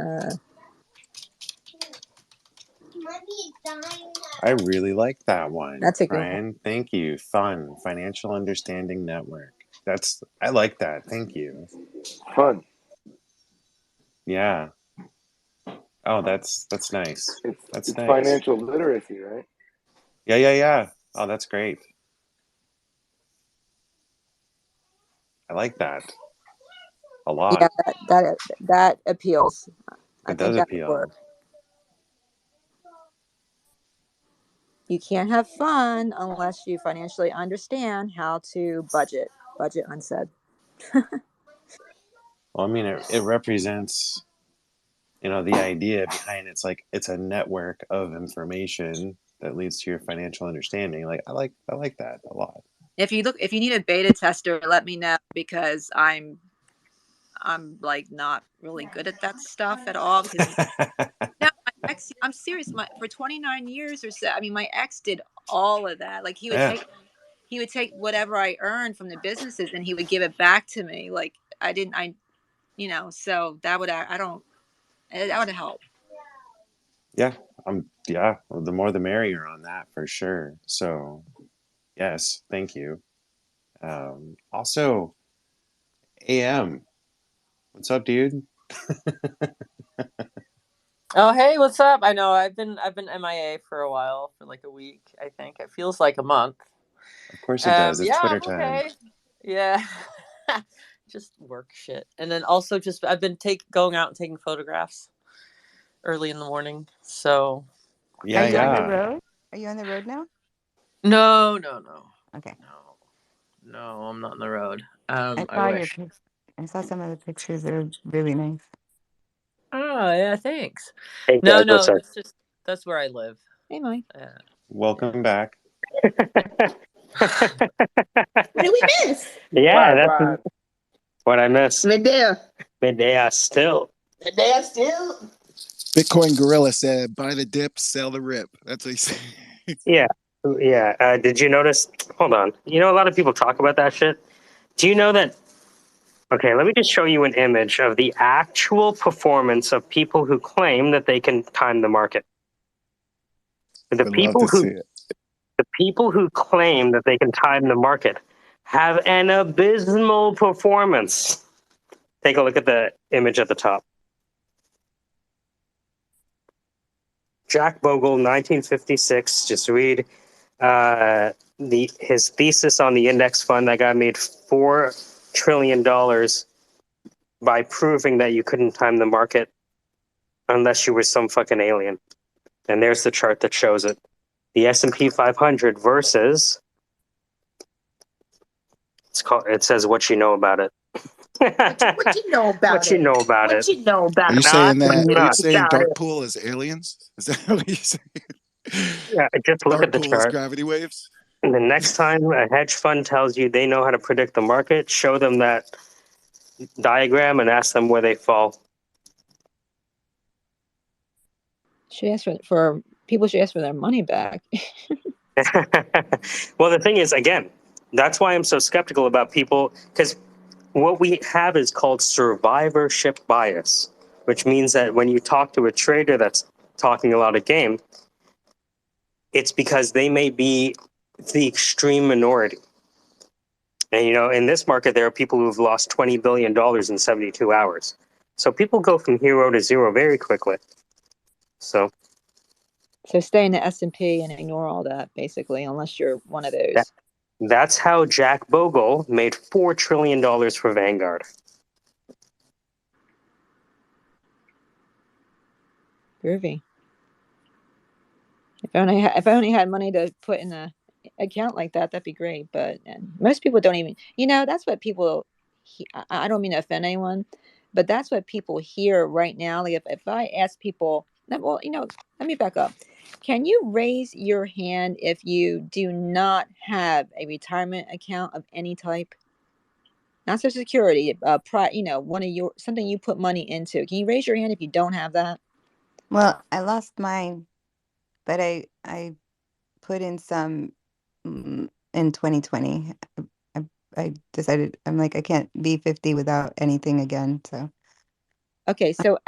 I really like that one, That's a good one. Ryan. Thank you. Fun Financial Understanding Network. I like that. Thank you. Fun. Yeah. Oh, that's nice. That's It's nice. financial literacy, right? Yeah. Oh, that's great. I like that a Yeah, lot. that appeals. I It think does that would work. appeal. You can't have fun unless you financially understand how to budget. Budget unsaid. Well, I mean, it represents, the idea behind it's a network of information that leads to your financial understanding. Like I like that a lot. If you need a beta tester, let me know because I'm like not really good at that stuff at all because no, my ex, I'm serious. For 29 years or so, I mean, my ex did all of that. Like Yeah. he would take whatever I earned from the businesses and he would give it back to me. Like so that would, that would help. Yeah. Well, the more the merrier on that for sure. So yes, thank you. Also, AM, what's up, dude? Oh, hey, what's up? I know I've been MIA for a while, for like a week, I think. It feels like a month. Of course it does. It's Yeah, Twitter I'm time. okay. Yeah. Just work shit. And then also I've been going out and taking photographs early in the morning. So Are you on the Yeah. road? Are you on the road now? no. Okay. No, I'm not on the road. I I saw your wish. pics. I saw some of the pictures. They're really nice. Oh, yeah, thank Hey No, guys, what's up? that's where I live. Hey, Mike. Welcome back. What did we miss? Yeah, that's Brad. what I missed. Medea. Medea still. Medea still. Bitcoin Gorilla said, "Buy the dip, sell the rip." That's what he said. Yeah. Yeah. Did you notice? Hold on. You know, a lot of people talk about that shit. Do you know that? Okay, let me just show you an image of the actual performance of people who claim that they can time the market. The Would love people to see who it. the people who claim that they can time the market have an abysmal performance. Take a look at the image at the top. Jack Bogle, 1956. Just read his thesis on the index fund. That guy made $4 trillion by proving that you couldn't time the market unless you were some fucking alien. And there's the chart that shows it. The S&P 500 versus it says what you know about it. What you know about what you know about What it? you know about Are you it? Not saying that? Are you much. saying Got dark it. pool is aliens? Is that what you're saying? Yeah, just look at Dark the pool is chart. gravity waves. And the next time a hedge fund tells you they know how to predict the market, show them that diagram and ask them where they fall. Should ask for people should ask for their money back. Well, the thing is, again, that's why I'm so skeptical about people, because what we have is called survivorship bias, which means that when you talk to a trader that's talking a lot of game, it's because they may be the extreme minority. And, in this market, there are people who've lost $20 billion in 72 hours. So people go from hero to zero very quickly. So Stay in the S&P and ignore all that, basically, unless you're one of those. that's how Jack Bogle made $4 trillion for Vanguard. Groovy. If I only had money to put in a account like that, that'd be great. But most people don't even. That's what people. I don't mean to offend anyone, but that's what people hear right now. Like if I ask people, well, let me back up. Can you raise your hand if you do not have a retirement account of any type? Not Social Security, one of your something you put money into. Can you raise your hand if you don't have that? Well, I lost mine but I put in some in 2020. I, I decided I'm like I can't be 50 without anything again. So Okay, so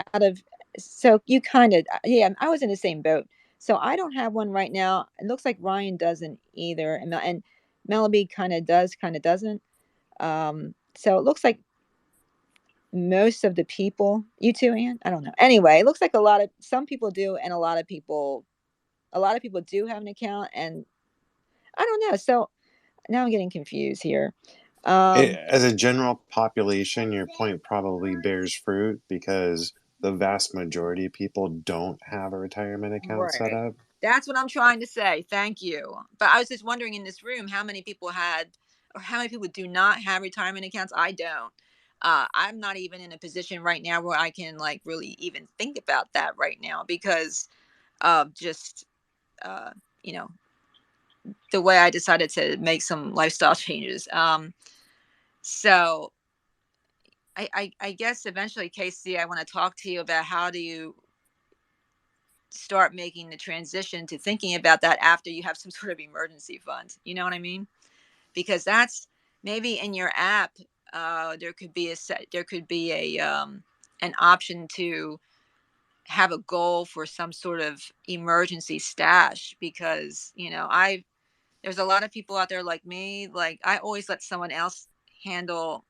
so you kind of, yeah, I was in the same boat. So I don't have one right now. It looks like Ryan doesn't either, and Melody kind of does, kind of doesn't. So it looks like most of the people, you too, Ann. I don't know. Anyway, it looks like some people do, and a lot of people do have an account, and I don't know. So now I'm getting confused here. As a general population, your point probably bears fruit because the vast majority of people don't have a retirement account set Right. up. That's what I'm trying to say. Thank you. But I was just wondering in this room how many people had, or how many people do not have retirement accounts. I don't. I'm not even in a position right now where I can like really even think about that right now because of just uh, you know, the way I decided to make some lifestyle changes. So I guess eventually, Casey, I want to talk to you about how do you start making the transition to thinking about that after you have some sort of emergency fund. You know what I mean? Because that's maybe in your app, there could be an option to have a goal for some sort of emergency stash because there's a lot of people out there like me, like I always let someone else handle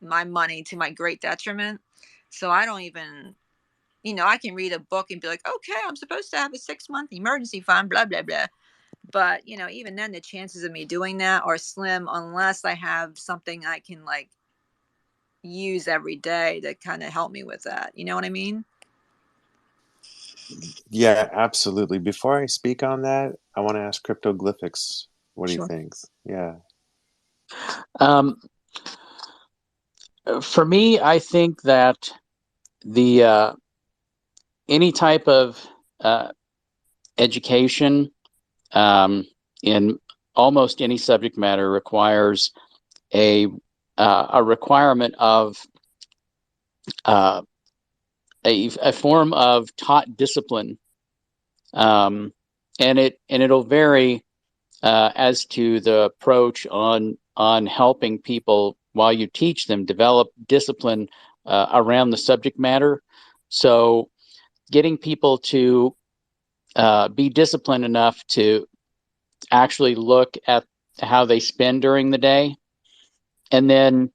my money to my great detriment, so I don't even, I can read a book and be like, okay, I'm supposed to have a 6-month emergency fund, blah, blah, blah. But, even then, the chances of me doing that are slim unless I have something I can like use every day to kind of help me with that. You know what I mean? Yeah, absolutely. Before I speak on that, I want to ask Cryptoglyphics what he Sure. thinks. Yeah. Um, for me, I think that the any type of uh, education in almost any subject matter requires a requirement of uh, a form of taught discipline, and it'll vary as to the approach on helping people while you teach them develop discipline around the subject matter. So getting people to be disciplined enough to actually look at how they spend during the day, and then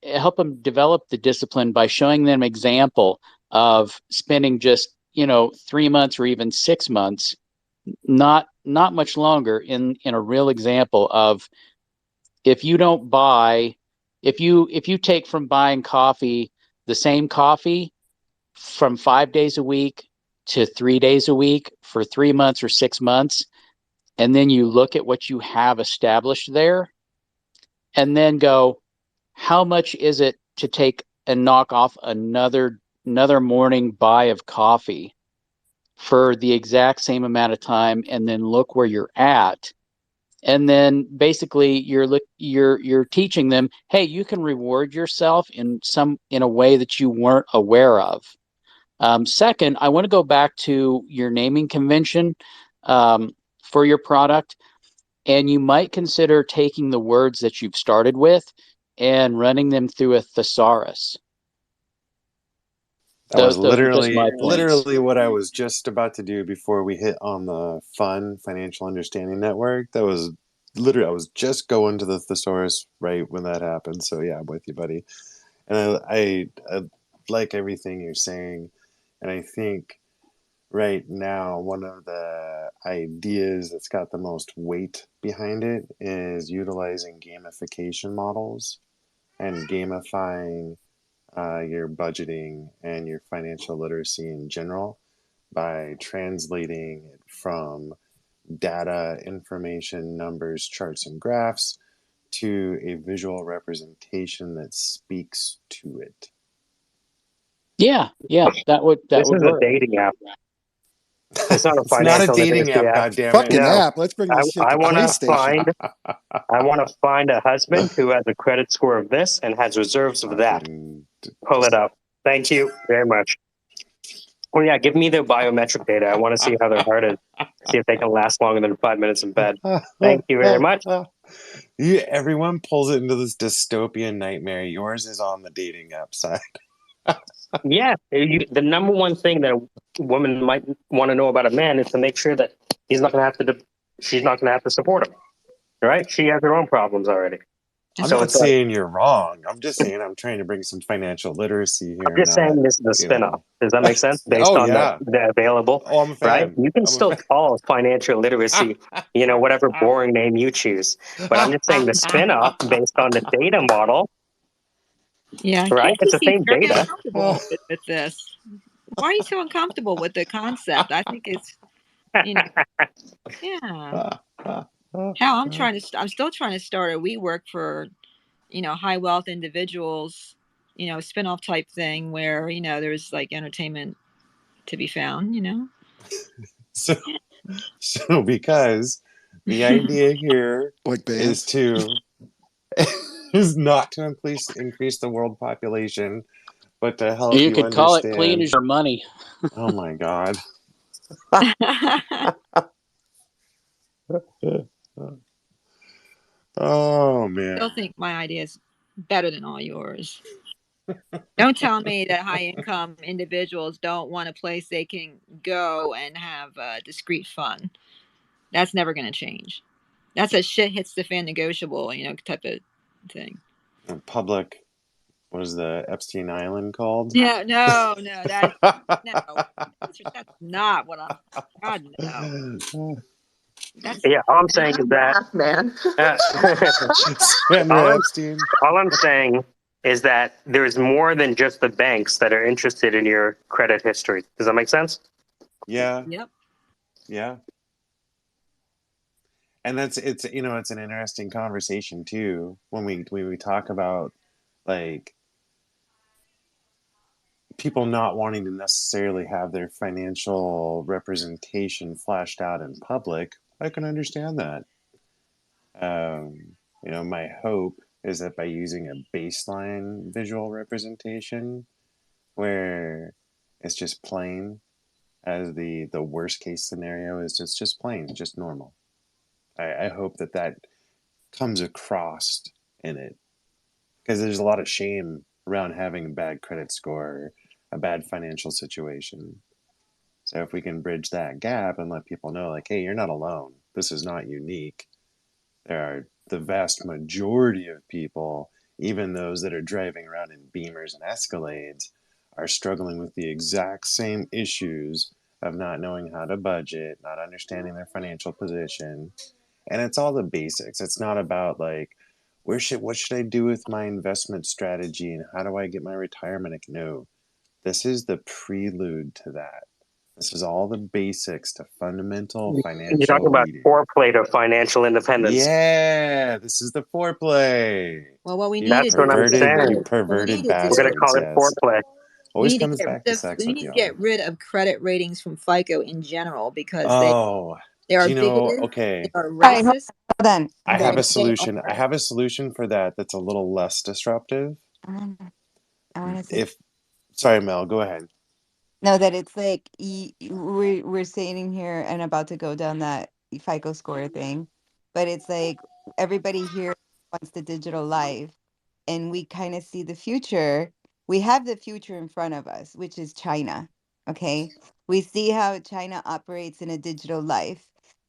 help them develop the discipline by showing them example of spending just 3 months or even 6 months, not much longer, in a real example of, if you don't buy if you take from buying coffee, the same coffee, from 5 days a week to 3 days a week for 3 months or 6 months, and then you look at what you have established there, and then go, how much is it to take and knock off another morning buy of coffee for the exact same amount of time, and then look where you're at, and then basically you're teaching them, hey, you can reward yourself in a way that you weren't aware of. Second, I want to go back to your naming convention for your product, and you might consider taking the words that you've started with and running them through a thesaurus. That was Those are just literally my points. literally what I was just about to do before we hit on the fun financial understanding network. That was literally I was just going to the thesaurus right when that happened. So yeah, I'm with you, buddy. And I like everything you're saying, and I think right now one of the ideas that's got the most weight behind it is utilizing gamification models and gamifying your budgeting and your financial literacy in general by translating it from data, information, numbers, charts, and graphs to a visual representation that speaks to it. Yeah, that This would is a work. dating app. It's not a It's not a financial dating literacy app, app. goddammit. Fucking No, app. Let's bring this shit I to want to PlayStation. find a husband who has a credit score of this and has reserves of that. Fucking Pull it just up. Thank you very much. Well, yeah, give me their biometric data. I want to see how their heart is. See if they can last longer than 5 minutes in bed. Thank you very much. Everyone pulls it into this dystopian nightmare. Yours is on the dating app side. Yeah, the number one thing that a woman might want to know about a man is to make sure that he's not going to have to. She's not going to have to support him. Right? She has her own problems already. I'm So not it's like, saying you're wrong. I'm just saying I'm trying to bring some financial literacy I'm here, just saying not, this is a you spin-off. know. Does that make sense? Based Oh, on yeah. the available, Oh, I'm a right? fan. You can I'm a still fan. call financial literacy, whatever boring name you choose. But I'm just saying the spin-off based on the data model, Yeah, right? It's he the seems same very data. uncomfortable with this. Why are you so uncomfortable with the concept? I think it's, you know, yeah. Hell, I'm still trying to start a WeWork for, high wealth individuals, spin-off type thing where, there's like entertainment to be found. So, so because the idea here Like is bands. to is not to increase the world population, but to help You you could call it clean understand. as your money. Oh my God. Oh Still man. think my idea is better than all yours. Don't tell me that high income individuals don't want a place they can go and have discreet fun. That's never going to change. That's a shit hits the fan negotiable, type of thing. Public, what is the Epstein Island called? Yeah, no, that's not what I'm. God no. That's Yeah, all I'm saying is that man. Sandra Epstein. all I'm saying is that there's more than just the banks that are interested in your credit history. Does that make sense? Yeah, yep. yeah. And it's it's an interesting conversation too when we talk about like people not wanting to necessarily have their financial representation flashed out in public. I can understand that. My hope is that by using a baseline visual representation where it's just plain as the worst case scenario is just plain, just normal. I hope that comes across in it because there's a lot of shame around having a bad credit score, a bad financial situation. So if we can bridge that gap and let people know, like, hey, you're not alone. This is not unique. There are the vast majority of people, even those that are driving around in Beamers and Escalades, are struggling with the exact same issues of not knowing how to budget, not understanding their financial position. And it's all the basics. It's not about like, what should I do with my investment strategy and how do I get my retirement? No, this is the prelude to that. This is all the basics to fundamental You're talking financial about leading. foreplay to financial independence. Yeah, this is the foreplay. Well, what we You need to That's what do I'm is get rid you saying. of. What we need perverted to We're do going to bastards. call it Yes, foreplay. we always need to comes get back rid to of sex we with need to y'all. get rid of credit ratings from FICO in general because they Oh, they do are you know? bigoted, they Okay, are All right, racist, hold on. I have and a they solution. I are. have a solution for that. That's a little less disruptive. I want to say If sorry, Mel, go ahead. no, that it's like we're sitting here and about to go down that FICO score thing, but it's like everybody here wants the digital life, and we kind of see the future. We have the future in front of us, which is China. Okay, we see how China operates in a digital life.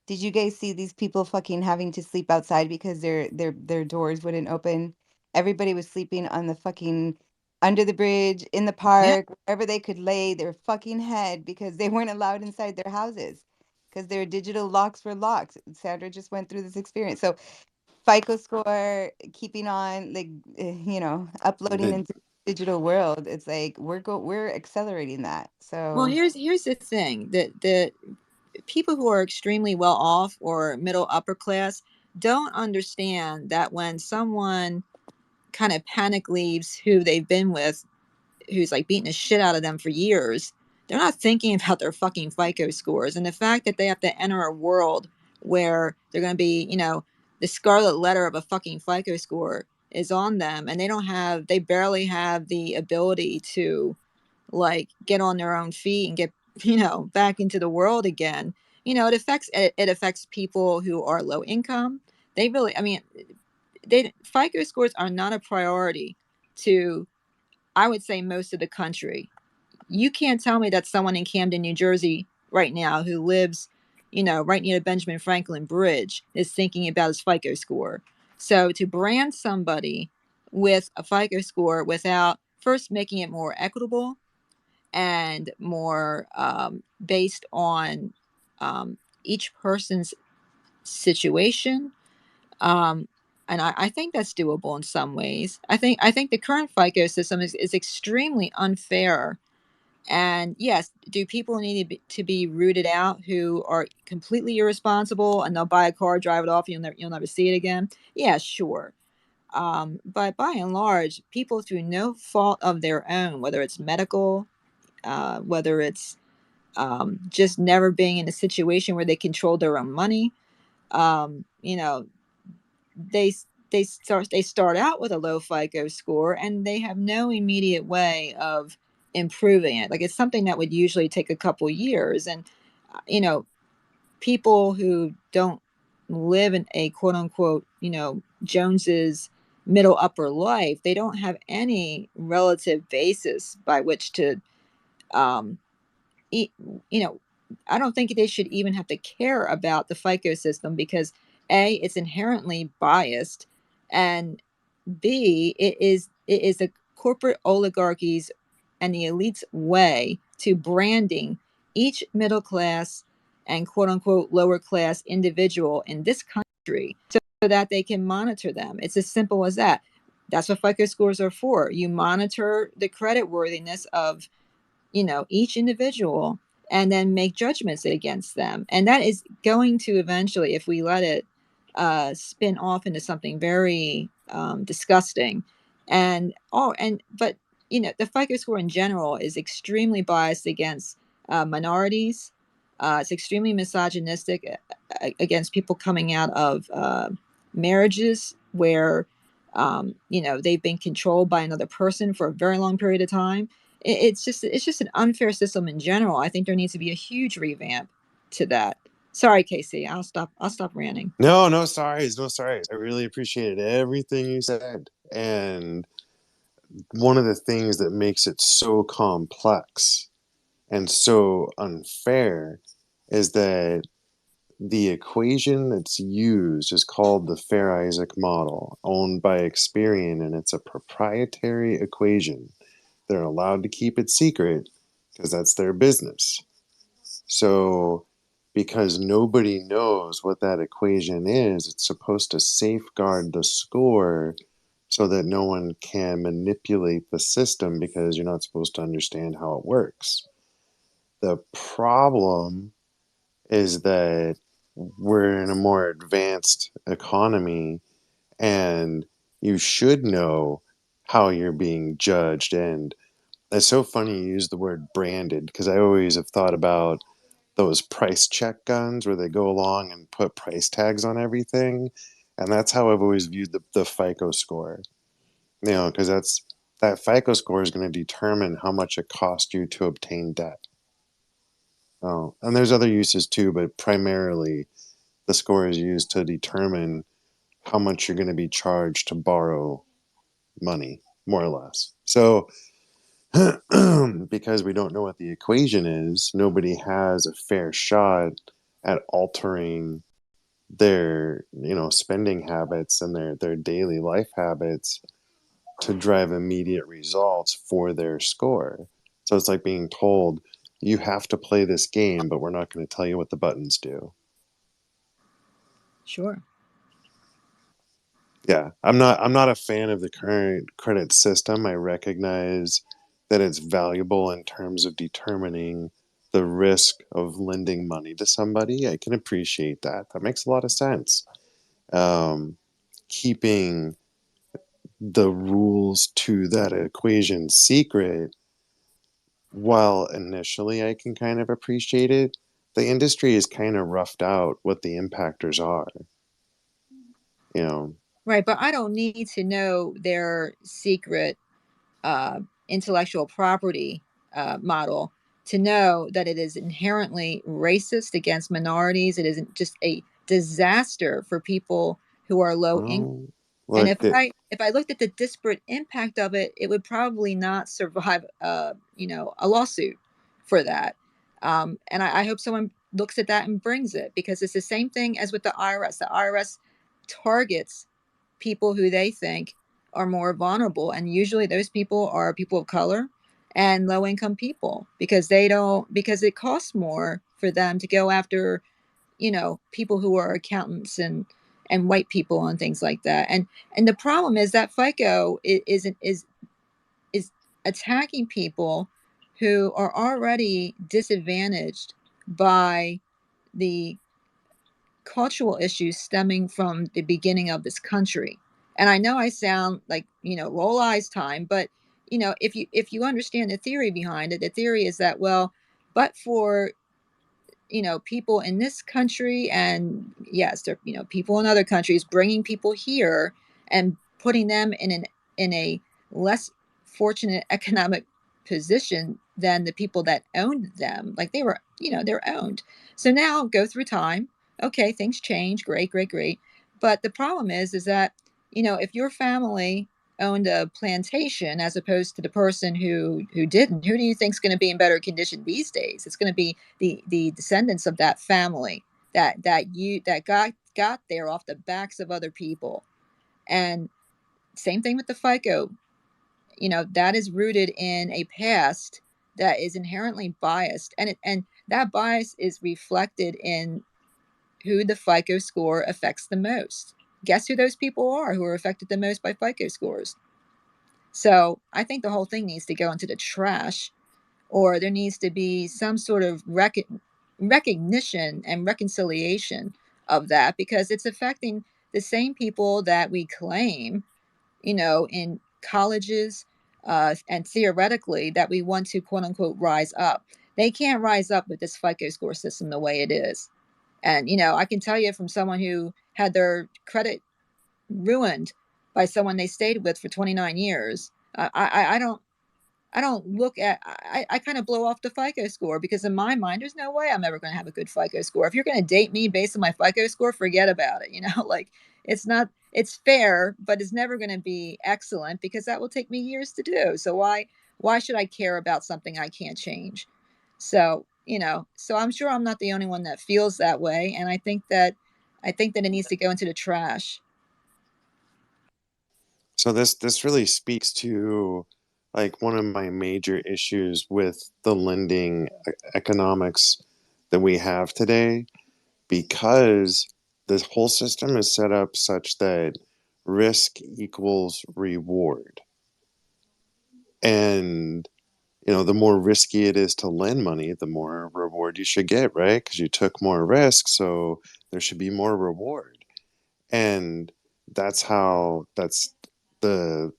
Did you guys see these people fucking having to sleep outside because their doors wouldn't open? Everybody was sleeping on the fucking under the bridge, in the Yeah. park, wherever they could lay their fucking head because they weren't allowed inside their houses because their digital locks were locked. Sandra just went through this experience. So FICO score, keeping on, like, uploading The into the digital world. It's like we're accelerating that. Well, So here's the thing that the people who are extremely well off or middle upper class don't understand that when someone kind of panic leaves who they've been with, who's like beating the shit out of them for years, they're not thinking about their fucking FICO scores. And the fact that they have to enter a world where they're going to be, the scarlet letter of a fucking FICO score is on them and they barely have the ability to like get on their own feet and get, back into the world again. It affects people who are low income. They really, I mean, FICO scores are not a priority to, I would say, most of the country. You can't tell me that someone in Camden, New Jersey right now who lives, right near the Benjamin Franklin Bridge is thinking about his FICO score. So to brand somebody with a FICO score without first making it more equitable and more based on each person's situation, um, and I think that's doable in some ways. I think the current FICO system is extremely unfair. And yes, do people need to be rooted out who are completely irresponsible and they'll buy a car, drive it off, you'll never see it again? Yeah, sure. But by and large, people through no fault of their own, whether it's medical, whether it's just never being in a situation where they control their own money, um, you know, they they start out with a low FICO score and they have no immediate way of improving it. Like it's something that would usually take a couple years, and you know, people who don't live in a quote unquote, Jones's middle upper life, they don't have any relative basis by which to um, e- you know, I don't think they should even have to care about the FICO system because A, it's inherently biased, and B, it is the corporate oligarchies and the elites' way to branding each middle class and quote unquote lower class individual in this country so that they can monitor them. It's as simple as that. That's what FICO scores are for. You monitor the credit worthiness of each individual and then make judgments against them. And that is going to eventually, if we let it spin off into something very disgusting. But the FICO score in general is extremely biased against minorities. It's extremely misogynistic against people coming out of marriages where they've been controlled by another person for a very long period of time. It's just an unfair system in general. I think there needs to be a huge revamp to that. Sorry, Casey. I'll stop ranting. No, no sorries, no sorries. I really appreciated everything you said. And one of the things that makes it so complex and so unfair is that the equation that's used is called the Fair-Isaac model, owned by Experian, and it's a proprietary equation. They're allowed to keep it secret because that's their business. So, because nobody knows what that equation is, it's supposed to safeguard the score so that no one can manipulate the system because you're not supposed to understand how it works. The problem is that we're in a more advanced economy and you should know how you're being judged. And it's so funny you use the word branded because I always have thought about those price check guns where they go along and put price tags on everything. And that's how I've always viewed the FICO score, because that FICO score is going to determine how much it costs you to obtain debt. Oh, and there's other uses too, but primarily the score is used to determine how much you're going to be charged to borrow money, more or less. So, because we don't know what the equation is, nobody has a fair shot at altering their, spending habits and their daily life habits to drive immediate results for their score. So it's like being told, you have to play this game, but we're not going to tell you what the buttons do. Sure. Yeah, I'm not a fan of the current credit system. I recognize that it's valuable in terms of determining the risk of lending money to somebody. I can appreciate that. That makes a lot of sense. Um, Keeping the rules to that equation secret, while initially I can kind of appreciate it, the industry is kind of roughed out what the impactors are. You know, Right, but I don't need to know their secret intellectual property model to know that it is inherently racist against minorities. It isn't just a disaster for people who are low income. Oh, And look, if I looked at the disparate impact of it, it would probably not survive, a lawsuit for that. And I hope someone looks at that and brings it, because it's the same thing as with the IRS. The IRS targets people who they think are more vulnerable, and usually those people are people of color and low income people, because because it costs more for them to go after people who are accountants and white people and things like that. And the problem is that FICO is attacking people who are already disadvantaged by the cultural issues stemming from the beginning of this country. And I know I sound like, roll eyes time, but if you understand the theory behind it, the theory is that, well, but for people in this country, and yes, there people in other countries, bringing people here and putting them in a less fortunate economic position than the people that owned them, like they were, they're owned. So now go through time, okay, things change, great, great, great. But the problem is that if your family owned a plantation as opposed to the person who didn't, who do you think is going to be in better condition these days? It's going to be the descendants of that family that got there off the backs of other people. And same thing with the FICO. That is rooted in a past that is inherently biased, and that bias is reflected in who the FICO score affects the most. Guess who those people are who are affected the most by FICO scores? So I think the whole thing needs to go into the trash, or there needs to be some sort of recognition and reconciliation of that, because it's affecting the same people that we claim, in colleges, and theoretically that we want to quote unquote rise up. They can't rise up with this FICO score system the way it is. And, I can tell you from someone who had their credit ruined by someone they stayed with for 29 years. I don't look at, I kind of blow off the FICO score, because in my mind, there's no way I'm ever going to have a good FICO score. If you're going to date me based on my FICO score, forget about it. Like, it's fair, but it's never going to be excellent, because that will take me years to do. So why should I care about something I can't change? So, so I'm sure I'm not the only one that feels that way. And I think that it needs to go into the trash. so this really speaks to like one of my major issues with the lending economics that we have today, because this whole system is set up such that risk equals reward. And the more risky it is to lend money, the more reward you should get, right? Because you took more risk, so there should be more reward. And that's the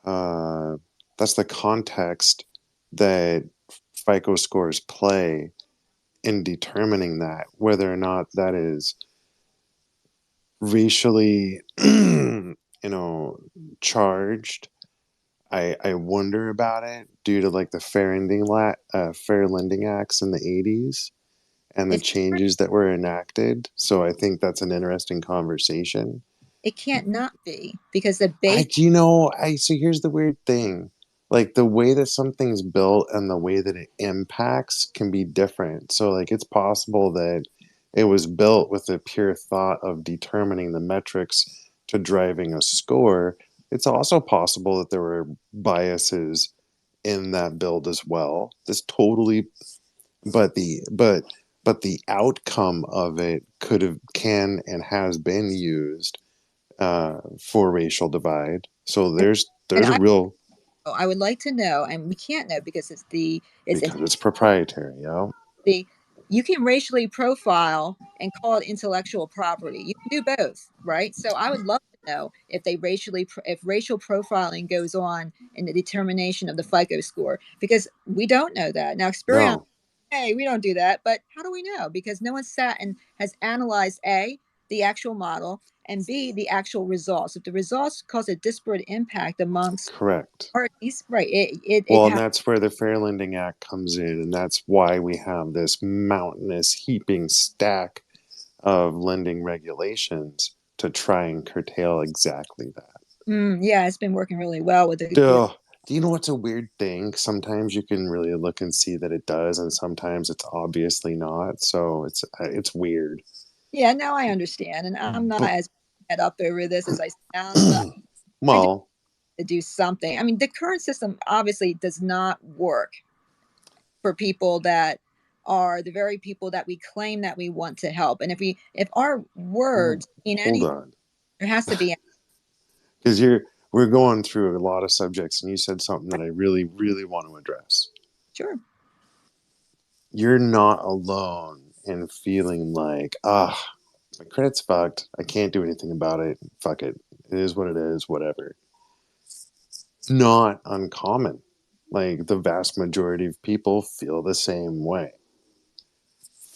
uh, that's the context that FICO scores play in determining that, whether or not that is racially, charged. I wonder about it due to like the Fair Lending Acts in the 80s and the It's changes that were enacted. So I think that's an interesting conversation. It can't not be, because the I base. do you know I so here's the weird thing. Like the way that something's built and the way that it impacts can be different. So like it's possible that it was built with the pure thought of determining the metrics to driving a score. It's also possible that there were biases in that build as well. This totally but the outcome of it can and has been used for racial divide. So and, and there's a real I would like to know, and we can't know because it's because it's proprietary, the you can racially profile and call it intellectual property. You can do both, right? So I would love to know if racial profiling goes on in the determination of the FICO score, because we don't know that now. Experience, No. hey, we don't do that, but how do we know? Because no one sat and has analyzed A, the actual model, and B, the actual results. If the results cause a disparate impact amongst Correct. parties, right? It Well, and has. that's where the Fair Lending Act comes in, and that's why we have this mountainous heaping stack of lending regulations to try and curtail exactly that. Yeah, it's been working really well with the. Duh. Do you know what's a weird thing? Sometimes you can really look and see that it does, and sometimes it's obviously not. So it's weird. Yeah, now I understand, and I'm not But as head up over this as I sound, but I do well, to do something. I mean, the current system obviously does not work for people that are the very people that we claim that we want to help. And if our words mean hold anything, on, there has to be. because we're going through a lot of subjects, and you said something that I really, really want to address. Sure. You're not alone in feeling like, my credit's fucked. I can't do anything about it. Fuck it. It is what it is, whatever. It's not uncommon. Like the vast majority of people feel the same way.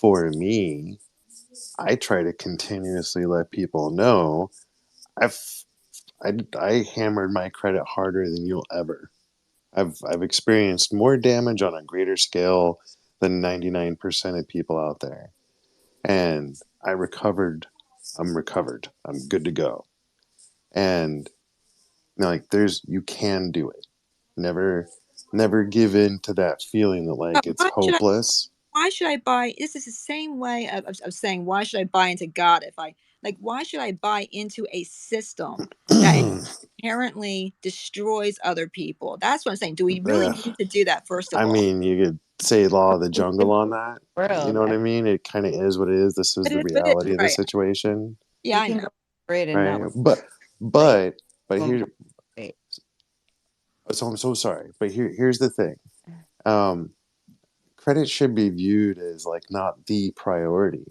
For me, I try to continuously let people know I've I hammered my credit harder than you'll ever. I've experienced more damage on a greater scale than 99% of people out there. And I recovered. I'm recovered. I'm good to go. And like you can do it. Never give in to that feeling that like it's Why should I? hopeless. Why should I buy? This is the same way of saying why should I buy into God if I like? Why should I buy into a system that inherently destroys other people? That's what I'm saying. Do we really Ugh. need to do that? First of I all, mean, you could say law of the jungle on that. You World. know what I mean? It kind of is what it is. This is but the it is reality of the right. situation, Yeah, You I can know. go for it and right? not like But one here, point. Wait. so I'm so sorry. But here's the thing. Um, Credit should be viewed as like not the priority.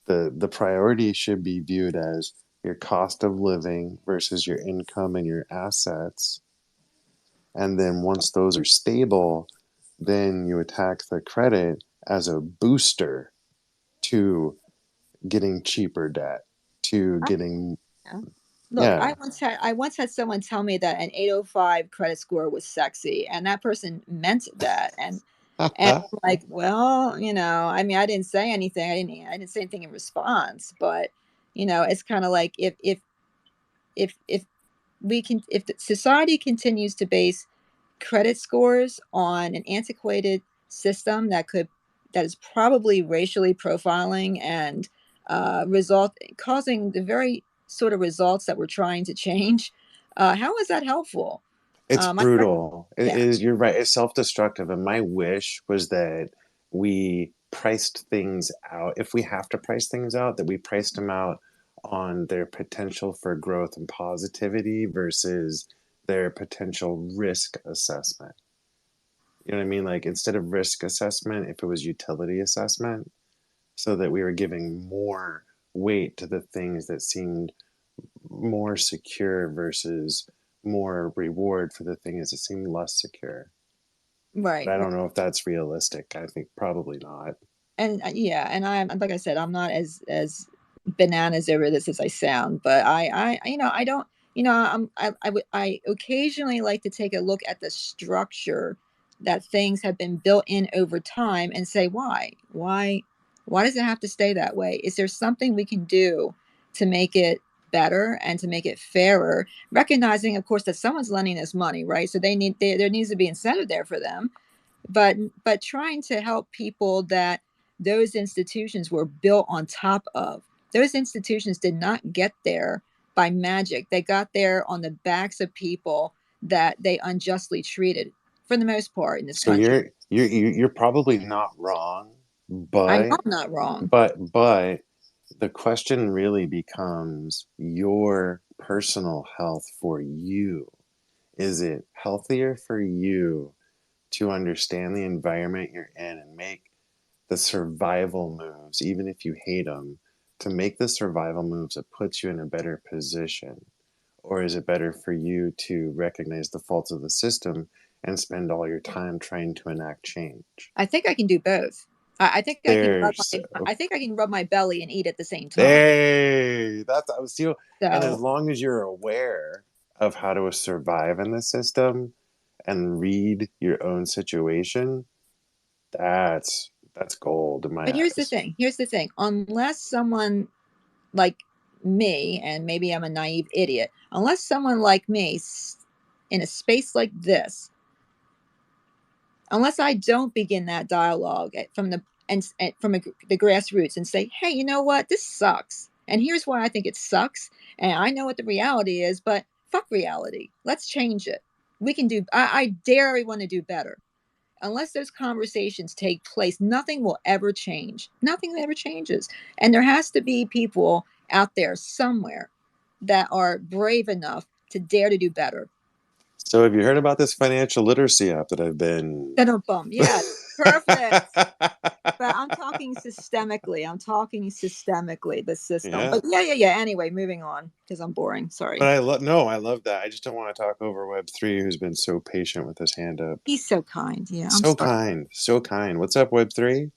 The priority should be viewed as your cost of living versus your income and your assets. And then once those are stable, then you attack the credit as a booster to getting cheaper debt, to getting, Yeah. Look, yeah. I once had someone tell me that an 805 credit score was sexy, and that person meant that. And I'm like, well, I mean, I didn't say anything. I didn't say anything in response, but it's kind of like if if the society continues to base credit scores on an antiquated system that is probably racially profiling and result causing the very sort of results that we're trying to change. How is that helpful? It's My brutal. It Yeah, is, you're right. It's self-destructive. And my wish was that we priced things out. If we have to price things out, that we priced them out on their potential for growth and positivity versus their potential risk assessment. You know what I mean? Like instead of risk assessment, if it was utility assessment, so that we were giving more weight to the things that seemed more secure versus more reward for the things that seem less secure. But right. I don't know if that's realistic. I think probably not. And yeah, and I'm like I said, I'm not as bananas over this as I sound, but I don't, I occasionally like to take a look at the structure that things have been built in over time and say why does it have to stay that way? Is there something we can do to make it better and to make it fairer, recognizing of course that someone's lending us money, right? So there needs to be incentive there for them, but trying to help people that those institutions were built on top of. Those institutions did not get there by magic. They got there on the backs of people that they unjustly treated for the most part in this So country. you're probably not wrong, I know but I'm not wrong. but the question really becomes your personal health for you. Is it healthier for you to understand the environment you're in and make the survival moves, even if you hate them, to make the survival moves that puts you in a better position? Or is it better for you to recognize the faults of the system and spend all your time trying to enact change? I think I can do both. I think I can They're rub so I think I can rub my belly and eat at the same time. hey, that's I was you. And as So long as you're aware of how to survive in the system and read your own situation, that's gold in my but here's the eyes. thing. Here's the thing. Unless someone like me, and maybe I'm a naive idiot, unless someone like me in a space like this, unless I don't begin that dialogue from the and from the grassroots and say, hey, you know what, this sucks, and here's why I think it sucks, and I know what the reality is, but fuck reality. Let's change it. We can do. I dare everyone to do better. Unless those conversations take place, nothing will ever change. Nothing ever changes, and there has to be people out there somewhere that are brave enough to dare to do better. So have you heard about this financial literacy app that I've been Then bum, yeah, perfect. But I'm talking systemically. I'm talking systemically, the system. Yeah. But yeah. Anyway, moving on because I'm boring. But Sorry. I love that. I just don't want to talk over Web3, who's been so patient with his hand up. He's so kind. Yeah, I'm So sorry. kind, so kind. What's up, Web3?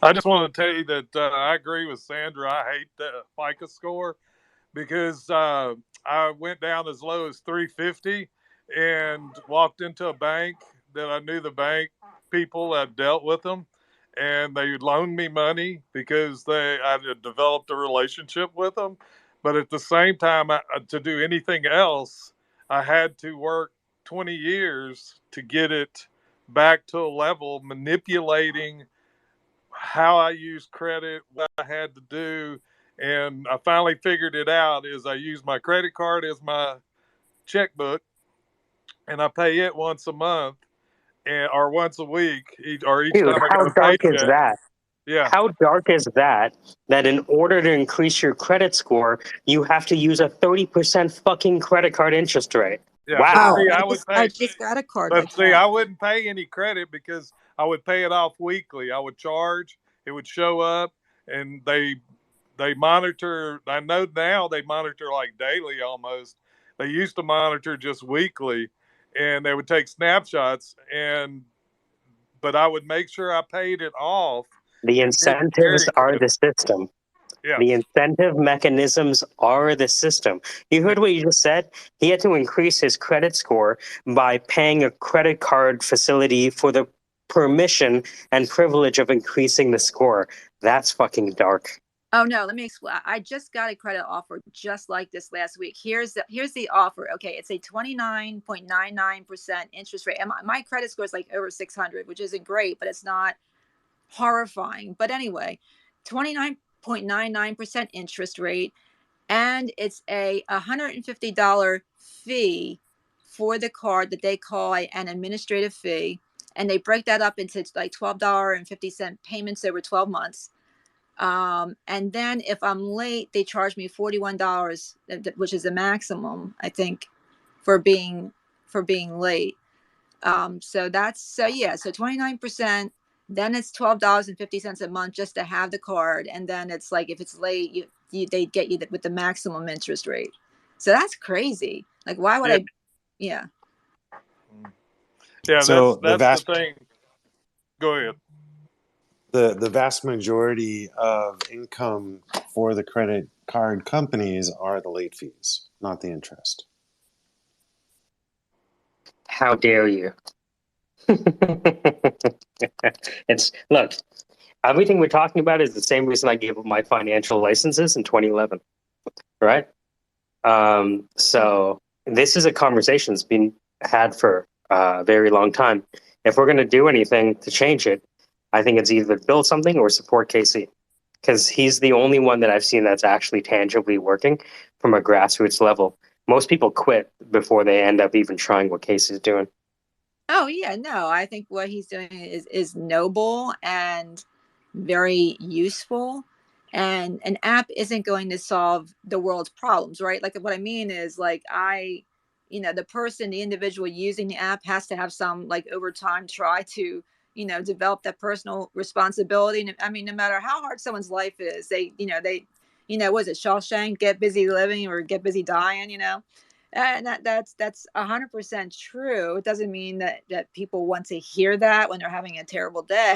I just want to tell you that I agree with Sandra. I hate the FICA score because I went down as low as 350 and walked into a bank that I knew the bank people. I'd dealt with them, and they loaned me money because I had developed a relationship with them. But at the same time, to do anything else, I had to work 20 years to get it back to a level, manipulating how I use credit, what I had to do, and I finally figured it out. Is I use my credit card as my checkbook, and I pay it once a month, or once a week, or each Dude, time I how get a dark is paycheck. that? Yeah, How dark is that? That in order to increase your credit score, you have to use a 30% fucking credit card interest rate. yeah. But Oh, Wow. see, I would I pay. just got a card But like see, that. I wouldn't pay any credit because I would pay it off weekly. I would charge. It would show up, and they monitor. I know now they monitor like daily almost. They used to monitor just weekly, and they would take snapshots. But I would make sure I paid it off The and didn't incentives carry are credit. the system. Yeah, The incentive mechanisms are the system. You yeah, heard what you just said? He had to increase his credit score by paying a credit card facility for the permission and privilege of increasing the score. That's fucking dark. Oh no, let me explain. I just got a credit offer just like this last week. Here's the offer. Okay, it's a 29.99% interest rate. And my credit score is like over 600, which isn't great, but it's not horrifying. But anyway, 29.99% interest rate, and it's a $150 fee for the card that they call an administrative fee, and they break that up into like $12.50 payments over 12 months. And then if I'm late, they charge me $41, which is the maximum, I think, for being late. So that's so yeah, so 29%. Then it's $12.50 a month just to have the card, and then it's like if it's late, they get you with the maximum interest rate. So that's crazy. Like, why would yeah, I? Yeah. yeah. So That's the thing. Go ahead. the vast majority of income for the credit card companies are the late fees, not the interest. How dare you? It's look, everything we're talking about is the same reason I gave up my financial licenses in 2011, right? So this is a conversation that's been had for a very long time. If we're going to do anything to change it, I think it's either build something or support Casey, because he's the only one that I've seen that's actually tangibly working from a grassroots level. Most people quit before they end up even trying what Casey's doing. Oh yeah, no, I think what he's doing is noble and very useful. And an app isn't going to solve the world's problems, right? Like what I mean is like the individual using the app has to have some like over time try to, develop that personal responsibility. And I mean, no matter how hard someone's life is, they, was it Shawshank, get busy living or get busy dying, And that's 100% true. It doesn't mean that people want to hear that when they're having a terrible day,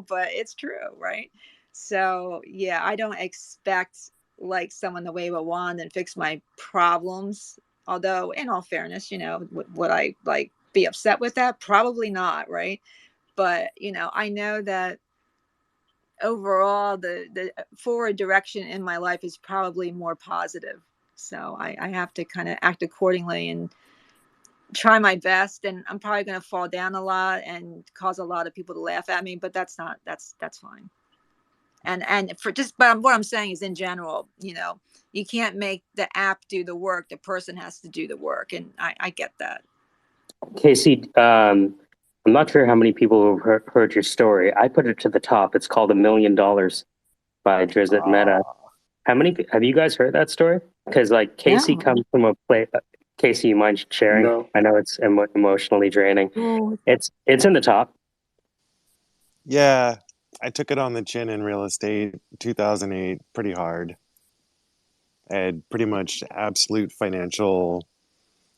but it's true, right? So yeah, I don't expect like someone to wave a wand and fix my problems. Although, in all fairness, would I like be upset with that? Probably not, right? But I know that overall the forward direction in my life is probably more positive. So I have to kind of act accordingly and try my best. And I'm probably going to fall down a lot and cause a lot of people to laugh at me, but that's fine. And for just, but what I'm saying is in general, you can't make the app do the work. The person has to do the work. And I get that. Casey, I'm not sure how many people have heard your story. I put it to the top. It's called $1 Million by Drizzt Meta. How many have you guys heard that story? Because like Casey No. comes from a place. Casey, you mind sharing? No. I know it's emotionally draining. Oh. It's in the top. Yeah, I took it on the chin in real estate 2008 pretty hard. I had pretty much absolute financial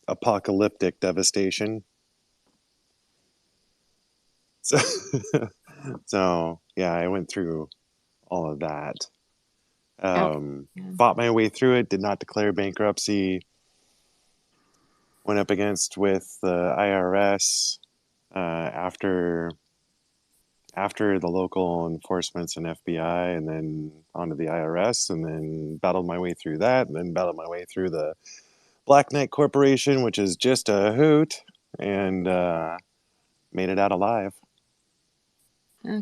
apocalyptic devastation. So, so yeah, I went through all of that. Fought my way through it, did not declare bankruptcy, went up against with the IRS after the local enforcements and FBI, and then onto the IRS, and then battled my way through that, and then battled my way through the Black Knight Corporation, which is just a hoot, and made it out alive.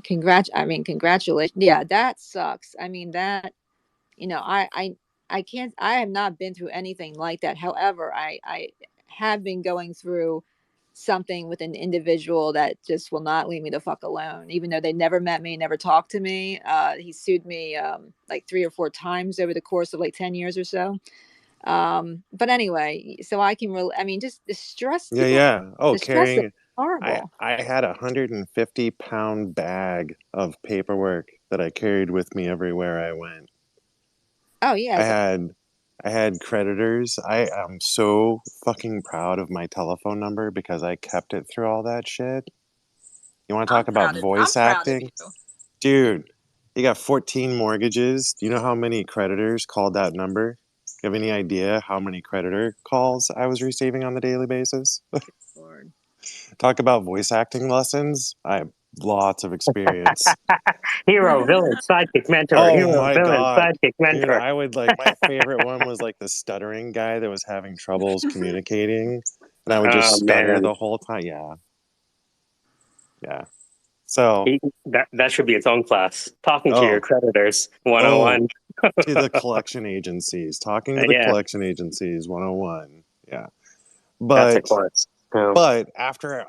Congratulations. Yeah, that sucks. I mean, that, I can't, I have not been through anything like that. However, I have been going through something with an individual that just will not leave me the fuck alone, even though they never met me, never talked to me. He sued me like 3 or 4 times over the course of like 10 years or so. But anyway, so I can really, I mean, just the stress, Yeah. Oh, the stress is carrying. horrible. I had a 150-pound bag of paperwork that I carried with me everywhere I went. Oh yeah. I had creditors. I am so fucking proud of my telephone number because I kept it through all that shit. You want to talk about I'm voice proud of acting? you. Dude, you got 14 mortgages. Do you know how many creditors called that number? Do you have any idea how many creditor calls I was receiving on a daily basis? Lord. Talk about voice acting lessons. I have lots of experience. Hero, villain, sidekick, mentor. Oh Hero, my villain, God. sidekick, Dude, mentor. I would like, my favorite one was like the stuttering guy that was having troubles communicating. And I would just Oh stutter man, the whole time. Yeah. So, that should be its own class. Talking to your oh, creditors, 101. oh, to the collection agencies, talking to the Yeah, collection agencies, 101. Yeah. that's a But, course. Yeah. but after,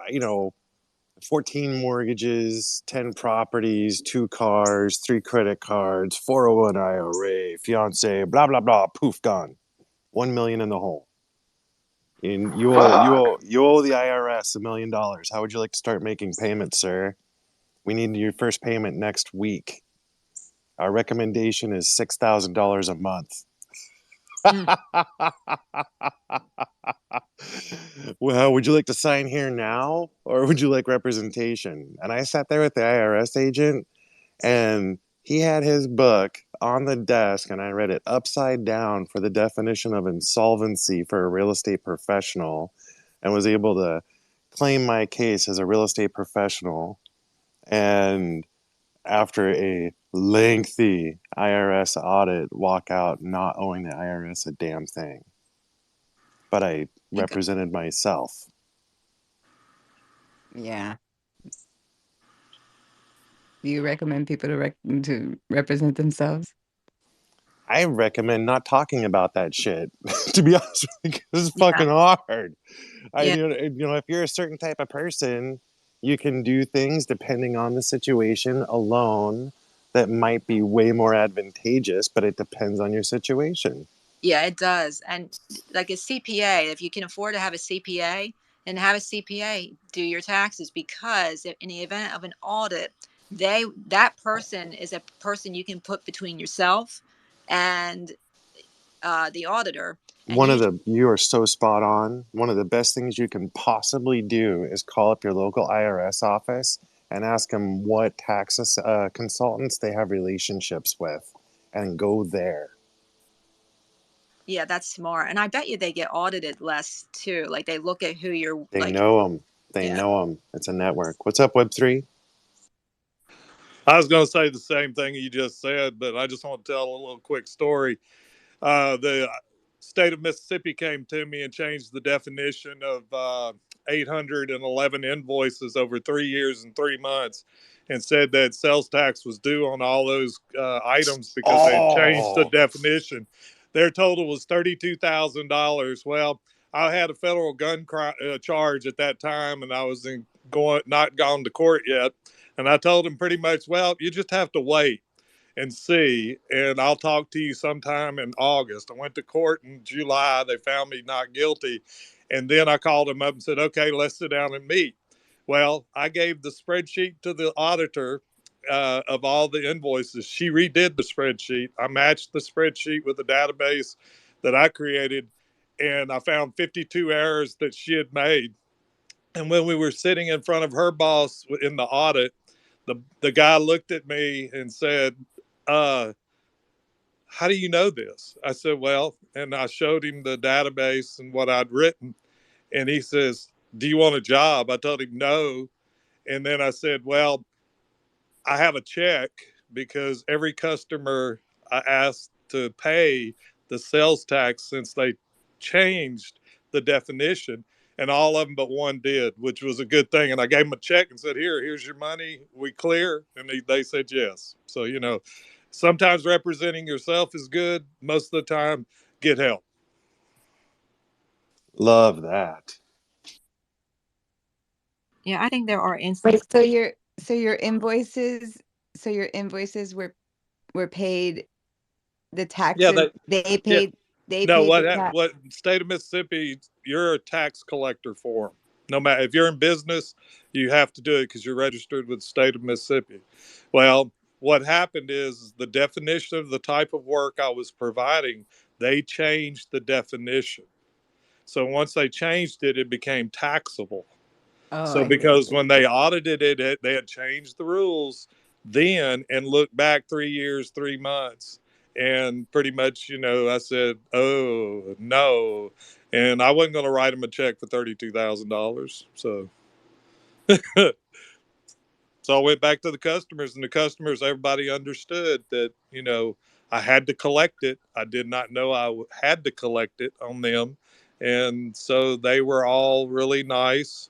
14 mortgages, 10 properties, 2 cars, 3 credit cards, 401 IRA, fiance, blah, blah, blah, poof, gone. 1 million in the hole. And Fuck. you owe the IRS $1 million. How would you like to start making payments, sir? We need your first payment next week. Our recommendation is $6,000 a month. Well, would you like to sign here now, or would you like representation? And I sat there with the IRS agent, and he had his book on the desk, and I read it upside down for the definition of insolvency for a real estate professional, and was able to claim my case as a real estate professional. And after a lengthy IRS audit, walk out not owing the IRS a damn thing. But I represented myself. Yeah. Do you recommend people to represent themselves? I recommend not talking about that shit, to be honest with you, because it's Yeah. fucking hard. Yeah. If you're a certain type of person, you can do things depending on the situation alone that might be way more advantageous, but it depends on your situation. Yeah, it does. And like a CPA, if you can afford to have a CPA, then have a CPA do your taxes, because in the event of an audit, that person is a person you can put between yourself and the auditor, And You are so spot on. One of the best things you can possibly do is call up your local IRS office and ask them what tax consultants they have relationships with, and go there. Yeah, that's smart. And I bet you they get audited less too. Like they look at who you're They like. know them. They Yeah. know them. It's a network. What's up, Web3? I was going to say the same thing you just said, but I just want to tell a little quick story. The state of Mississippi came to me and changed the definition of 811 invoices over 3 years and 3 months, and said that sales tax was due on all those items because they had changed the Oh, definition. Their total was $32,000. Well, I had a federal gun charge at that time, and I was not gone to court yet. And I told him pretty much, well, you just have to wait and see, and I'll talk to you sometime in August. I went to court in July. They found me not guilty. And then I called them up and said, okay, let's sit down and meet. Well, I gave the spreadsheet to the auditor of all the invoices. She redid the spreadsheet. I matched the spreadsheet with the database that I created, and I found 52 errors that she had made. And when we were sitting in front of her boss in the audit, the guy looked at me and said, uh, how do you know this? I said, well, and I showed him the database and what I'd written. And he says, do you want a job? I told him no. And then I said, well, I have a check because every customer I asked to pay the sales tax since they changed the definition, and all of them but one did, which was a good thing. And I gave them a check and said, here's your money. We clear? And they said yes. So, sometimes representing yourself is good. Most of the time, get help. love that. Yeah, I think there are Wait, instances. so your invoices were paid the Yeah, taxes. They yeah. paid they No, paid the tax. what state of Mississippi, you're a tax collector for them. No matter if you're in business, you have to do it because you're registered with the state of Mississippi. Well, what happened is the definition of the type of work I was providing, they changed the definition. So once they changed it, it became taxable. Oh, So I see. because when they audited it, they had changed the rules then and looked back 3 years, 3 months. And pretty much, I said, oh, no. And I wasn't going to write them a check for $32,000. So I went back to the customers, and the customers, everybody understood that, I had to collect it. I did not know I had to collect it on them. And so they were all really nice,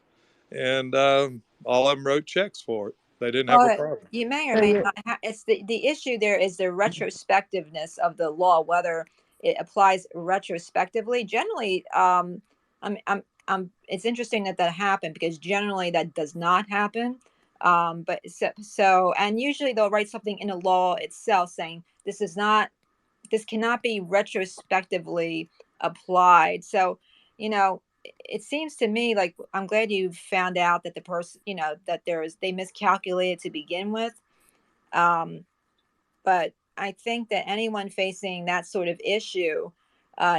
and all of them wrote checks for it. They didn't have a Well, problem. you may or So may you're not it's the issue there is the retrospectiveness of the law, whether it applies retrospectively. Generally, it's interesting that that happened because generally that does not happen. But and usually they'll write something in the law itself saying this cannot be retrospectively applied. So, it seems to me like I'm glad you found out that the person, that they miscalculated to begin with. Um, but I think that anyone facing that sort of issue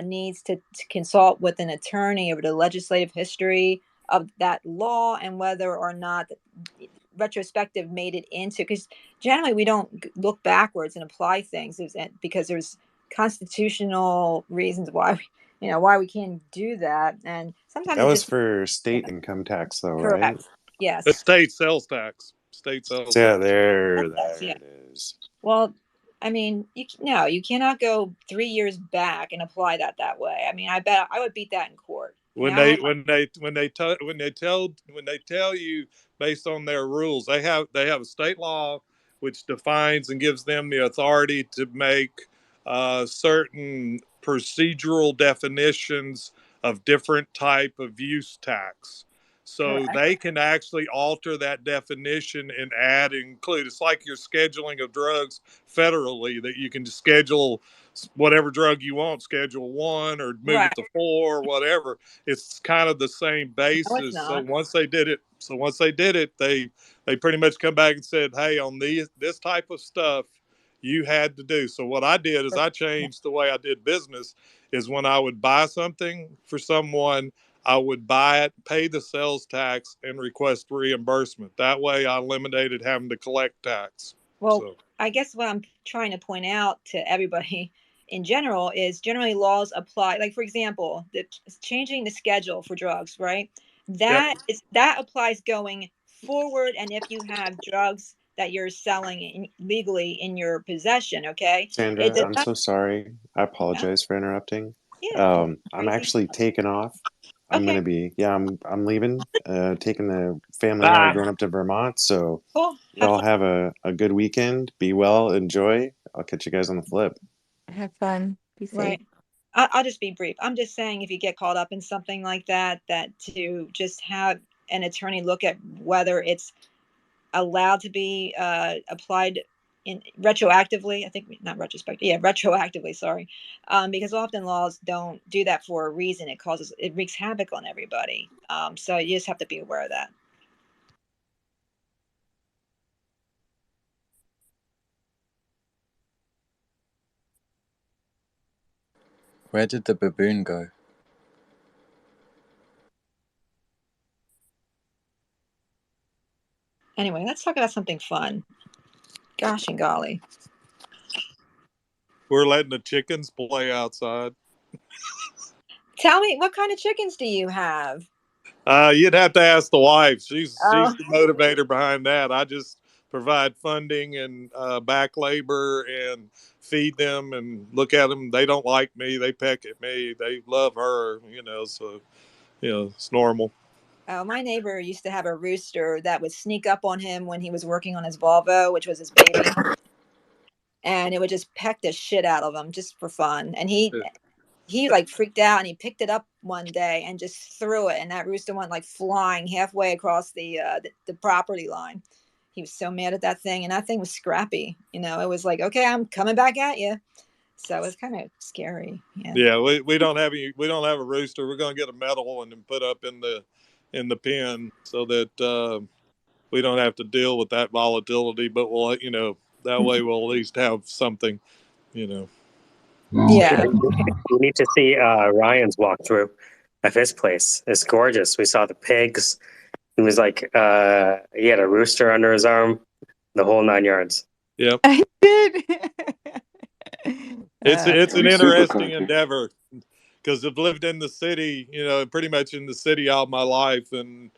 needs to consult with an attorney over the legislative history of that law and whether or not retrospective made it into, because generally we don't look backwards and apply things because there's constitutional reasons why why we can't do that, and sometimes That it was just for state income tax, though, right? correct. Yes. The state sales tax. State sales Yeah, tax. there Yeah. it is. Well, I mean, no, you cannot go 3 years back and apply that way. I mean, I bet I would beat that in court. When I don't they know. tell you based on their rules, they have a state law which defines and gives them the authority to make certain procedural definitions of different type of use tax. So Correct. they can actually alter that definition and add and include. It's like your scheduling of drugs federally, that you can schedule whatever drug you want, schedule one or move Right. it to four or whatever. It's kind of the same No, it's basis. So not. once they did it, they pretty much come back and said, hey, on this type of stuff, You had to do. So what I did is I changed the way I did business. Is when I would buy something for someone, I would buy it, pay the sales tax, and request reimbursement. That way, I eliminated having to collect tax. Well, So I guess what I'm trying to point out to everybody in general is generally laws apply. Like for example, the changing the schedule for drugs, right? yep. That applies going forward, and if you have drugs that you're selling legally in your possession, okay, it Sandra, does I'm not. so sorry. I Oh, apologize for interrupting. yeah, I'm crazy. actually taking off. I'm Okay, gonna be, yeah, I'm leaving, taking the family and I Ah, going up to Vermont. So cool. Have y'all fun. have a good weekend. Be well, enjoy. I'll catch you guys on the flip. Have fun. Be safe. Right. I'll just be brief. I'm just saying if you get caught up in something like that, that to just have an attorney look at whether it's allowed to be applied in retroactively. I think not retrospective. Yeah, retroactively. Sorry, because often laws don't do that for a reason. It wreaks havoc on everybody. So you just have to be aware of that. Where did the baboon go? Anyway, let's talk about something fun. Gosh and golly. We're letting the chickens play outside. Tell me, what kind of chickens do you have? You'd have to ask the wife. She's Oh, the motivator behind that. I just provide funding and back labor and feed them and look at them. They don't like me. They peck at me. They love her. So it's normal. oh, my neighbor used to have a rooster that would sneak up on him when he was working on his Volvo, which was his baby, and it would just peck the shit out of him just for fun. And he like freaked out and he picked it up one day and just threw it, and that rooster went like flying halfway across the property line. He was so mad at that thing, and that thing was scrappy. It was like, okay, I'm coming back at you. So it was kind of scary. Yeah. Yeah, we don't have a rooster. We're gonna get a metal one and put up in the pen so that we don't have to deal with that volatility. But that way we'll at least have something. You know. Yeah. you need to see Ryan's walkthrough of his place. It's gorgeous. We saw the pigs. He was like, he had a rooster under his arm, the whole 9 yards. Yep. I did. It's an He's super interesting country. endeavor because I've lived in the city, pretty much in the city all my life, and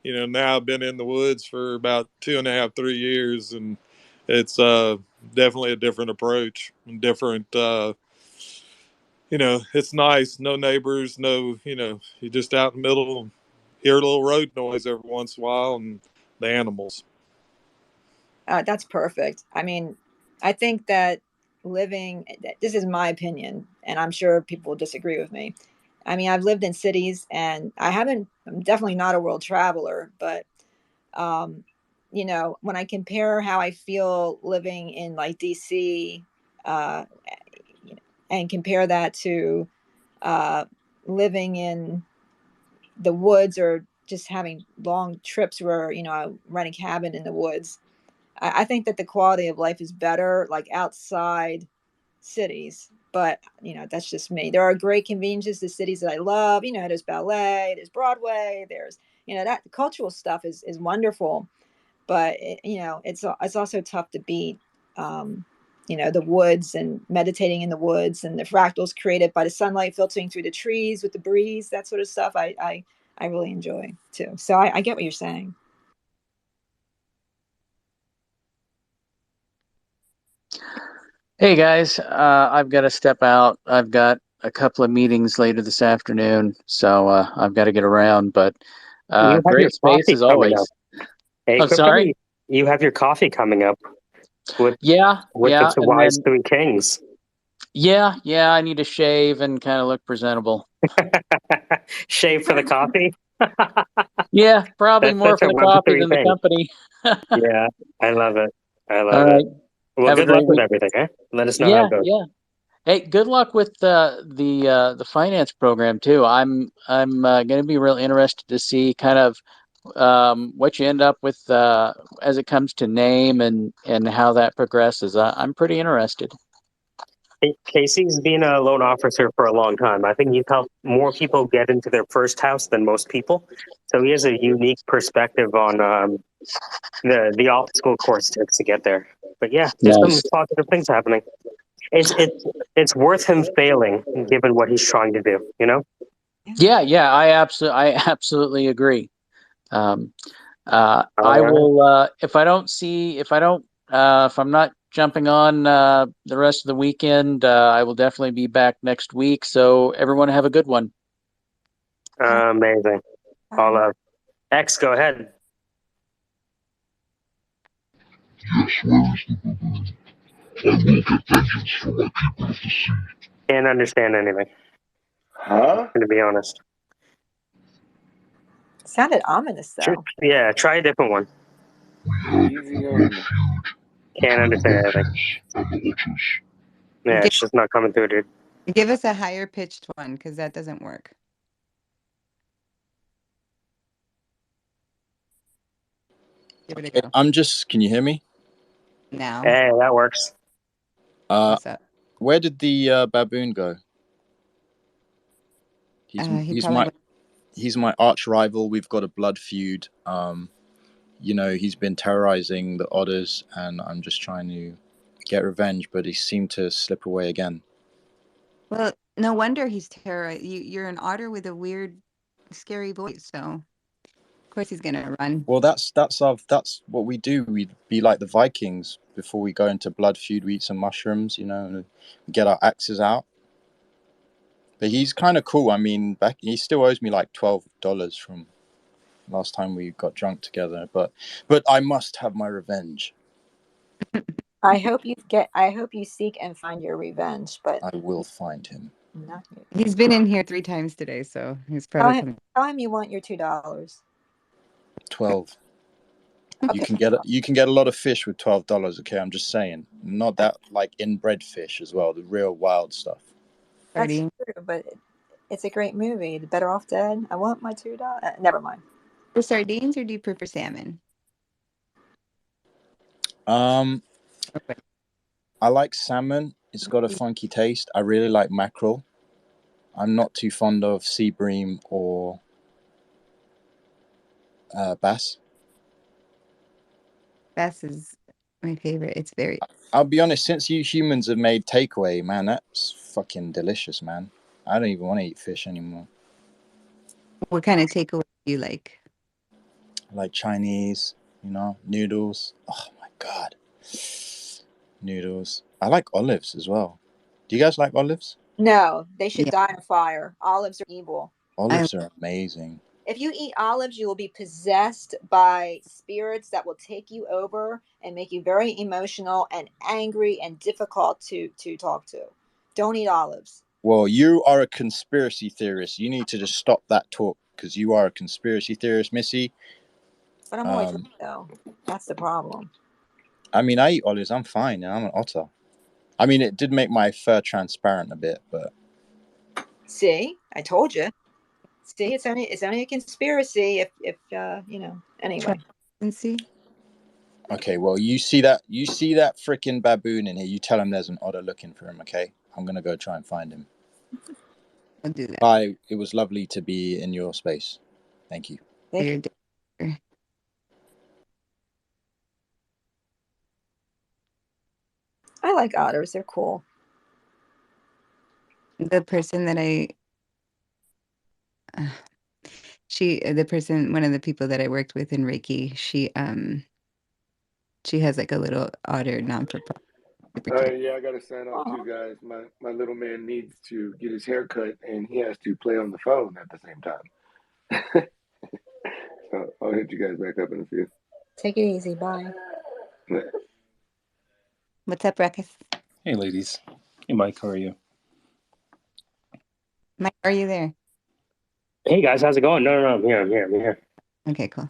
now I've been in the woods for about 2.5, 3 years, and it's definitely a different approach and different. It's nice, no neighbors, no, you're just out in the middle, hear a little road noise every once in a while, and the animals. That's perfect. I mean, I think that this is my opinion, and I'm sure people will disagree with me. I mean, I've lived in cities and I'm definitely not a world traveler, but, um, when I compare how I feel living in like DC, uh, and compare that to uh, living in the woods or just having long trips where, I rent a cabin in the woods. I think that the quality of life is better like outside cities, but that's just me. There are great conveniences to cities that I love. There's ballet, there's Broadway, there's that cultural stuff is wonderful, but it's also tough to beat. Um, the woods and meditating in the woods and the fractals created by the sunlight filtering through the trees with the breeze, that sort of stuff. I really enjoy too. So I get what you're saying. Hey guys, I've got to step out. I've got a couple of meetings later this afternoon, so I've got to get around. But You have your great space coffee as coming up. always. Hey, I'm Crypto, sorry. you have your coffee coming up with Yeah, the yeah, two and wise then three kings. yeah. I need to shave and kind of look presentable. Shave for the coffee. Yeah, probably more That's for a the one to coffee three than the thing. company. Yeah, I love it. I All love it. right. Well, Have a good luck great with week. everything, eh? Let us know how Yeah, it goes. yeah. Hey, good luck with the finance program too. I'm going to be real interested to see kind of what you end up with as it comes to name and how that progresses. I'm pretty interested. Casey's been a loan officer for a long time. I think he's helped more people get into their first house than most people. So he has a unique perspective on the obstacle course to get there. But yeah, there's some Nice. positive things happening. It's worth him failing given what he's trying to do, you know? Yeah, I absolutely agree. I All right. will if I'm not jumping on the rest of the weekend, I will definitely be back next week. So everyone have a good one. Amazing. I'll X, go ahead. Yes, where is the baboon? I will get vengeance for my people of the sea. Can't understand anything. Huh? To be honest. Sounded ominous though. Yeah, try a different one. Easy on me. Can't understand anything. And the otters. Yeah, Give, it's just not coming through, dude. give us a higher pitched one because that doesn't work. Give it a go. Can you hear me? Now. Hey, that works. What's up? Where did the baboon go? He probably He's my arch rival. We've got a blood feud. He's been terrorizing the otters, and I'm just trying to get revenge, but he seemed to slip away again. Well, no wonder he's terrorized. You're an otter with a weird, scary voice, so of course he's gonna run. Well, that's what we do. We'd be like the Vikings before we go into blood feud. We eat some mushrooms, and get our axes out. But he's kind of cool. I mean, he still owes me like $12 from last time we got drunk together. But I must have my revenge. I hope you seek and find your revenge, but I will find him. not you. He's been in here 3 times today, so he's probably coming. Tell him you want your $2. 12. Okay. You can get a lot of fish with $12. Okay, I'm just saying, not that like inbred fish as well, the real wild stuff. That's true, but it's a great movie. The Better Off Dead. I want my $2. Never mind. For sardines, or do you prefer salmon? I like salmon. It's got a funky taste. I really like mackerel. I'm not too fond of sea bream or bass. Bass is my favorite. It's very. I'll be honest, since you humans have made takeaway, man, that's fucking delicious, man. I don't even want to eat fish anymore. What kind of takeaway do you like? I like Chinese, noodles. Oh my God. Noodles. I like olives as well. Do you guys like olives? No, they should die in a fire. Olives are evil. Olives are amazing. If you eat olives, you will be possessed by spirits that will take you over and make you very emotional and angry and difficult to talk to. Don't eat olives. Well, you are a conspiracy theorist. You need to just stop that talk because you are a conspiracy theorist, Missy. But I'm always right, though. That's the problem. I mean, I eat olives. I'm fine, and I'm an otter. I mean, it did make my fur transparent a bit, but... See? I told you. See, it's only a conspiracy if anyway. Okay, well, you see that freaking baboon in here. You tell him there's an otter looking for him, okay? I'm gonna go try and find him. I'll do that. Bye. It was lovely to be in your space. Thank you. Thank you. I like otters. They're cool. The person that one of the people that I worked with in Reiki, she has like a little otter non-for-profit. Yeah, I gotta sign off too, guys. My little man needs to get his hair cut, and he has to play on the phone at the same time. So I'll hit you guys back up in a few. Take it easy. Bye. What's up, Ruckus? Hey, ladies. Hey, Mike. How are you? Mike, are you there? Hey, guys. How's it going? No. I'm here. Okay, cool.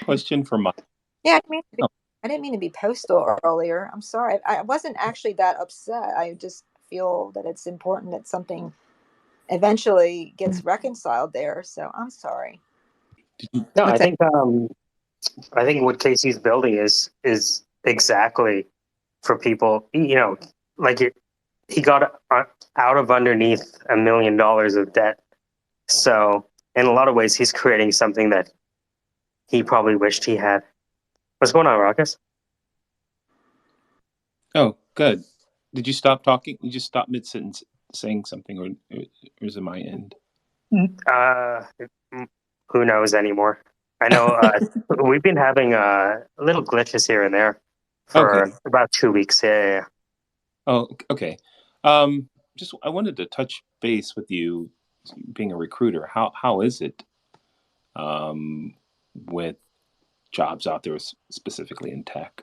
Question for Mike. Yeah, I didn't mean to be postal earlier. I'm sorry. I wasn't actually that upset. I just feel that it's important that something eventually gets reconciled there. So I'm sorry. No, What's that? I think what Casey's building is exactly for people. Like he got out of underneath $1 million of debt. So in a lot of ways, he's creating something that he probably wished he had. What's going on, Ruckus? Oh, good. Did you stop talking? You just stopped mid sentence saying something, or is it my end? Uh, who knows anymore? I know we've been having little glitches here and there for Okay. about 2 weeks. Yeah. Oh, okay. Just I wanted to touch base with you, being a recruiter. How is it with jobs out there, specifically in tech?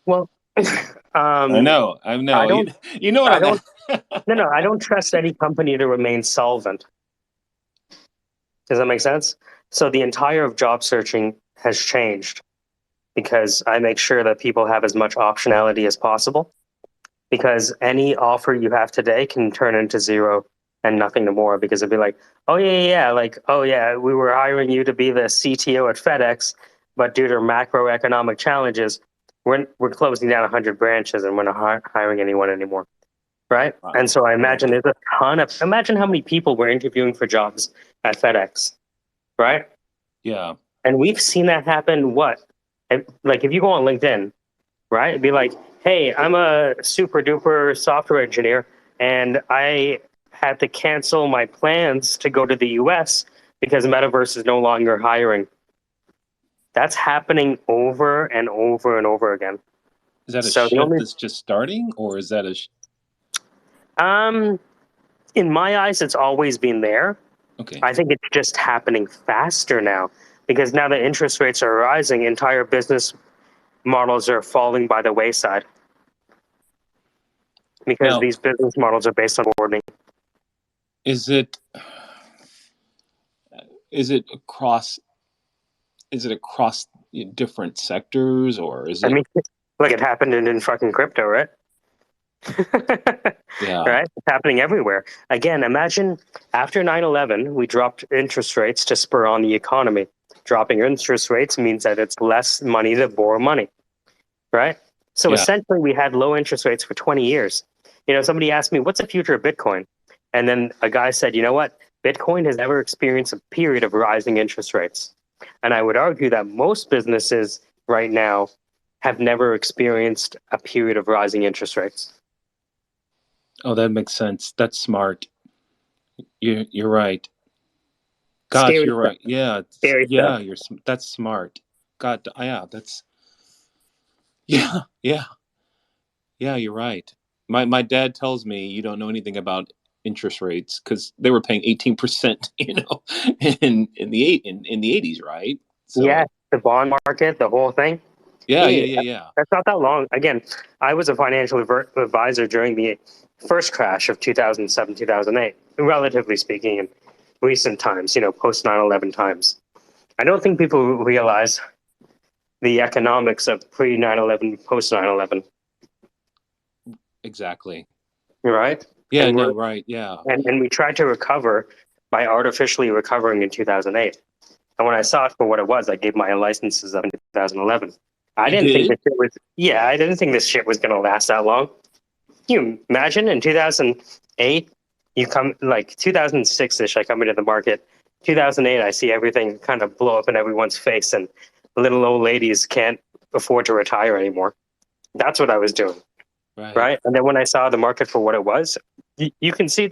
Well, I um, know, I I know. don't, You know what I I'm don't, at. no, I don't trust any company to remain solvent. Does that make sense? So the entire of job searching has changed because I make sure that people have as much optionality as possible. Because any offer you have today can turn into zero and nothing no more. Because it'd be like, oh yeah, like, oh yeah, we were hiring you to be the CTO at FedEx, but due to macroeconomic challenges, we're closing down 100 branches and we're not hiring anyone anymore, right? And so I imagine Right. there's a ton of imagine how many people were interviewing for jobs at FedEx, right? Yeah. And we've seen that happen. Like if you go on LinkedIn, right? It'd be like, hey, I'm a super duper software engineer, and I had to cancel my plans to go to the US because Metaverse is no longer hiring. That's happening over and over and over again. Is that a So the shift only, that's just starting, or is that a? um, in my eyes, it's always been there. Okay. I think it's just happening faster now because now that interest rates are rising, entire business models are falling by the wayside because Now, these business models are based on boarding. is it is it across is it across different sectors, or is I it? mean, look, it happened in fucking crypto, right? Yeah. Right? It's happening everywhere. Again, imagine after 9/11, we dropped interest rates to spur on the economy. Dropping interest rates means that it's less money to borrow money, right? So Yeah. essentially, we had low interest rates for 20 years. Somebody asked me, what's the future of Bitcoin? And then a guy said, you know what? Bitcoin has never experienced a period of rising interest rates. And I would argue that most businesses right now have never experienced a period of rising interest rates. Oh, that makes sense. That's smart. You're right. Gosh, Scary you're stuff. right. Yeah. Scary stuff. Yeah. That's smart. God. Yeah. That's. Yeah. Yeah. Yeah. You're right. My dad tells me you don't know anything about interest rates because they were paying 18%. In the 80s, right? Yeah, So the bond market, the whole thing. yeah. Yeah, Yeah. Yeah. Yeah. that's not that long. Again, I was a financial advisor during the first crash of 2007, 2008, relatively speaking, in recent times, post 9/11 times. I don't think people realize the economics of pre 9/11, post 9/11, Exactly. right? Yeah. And we're No. Right. Yeah. and we tried to recover by artificially recovering in 2008. And when I saw it for what it was, I gave my licenses up in 2011. I You didn't think did? this shit was, yeah, I didn't think this shit was going to last that long. Can you imagine in 2008, you come like 2006 ish, I come into the market. 2008, I see everything kind of blow up in everyone's face, and little old ladies can't afford to retire anymore. That's what I was doing, Right. right? And then when I saw the market for what it was, you can see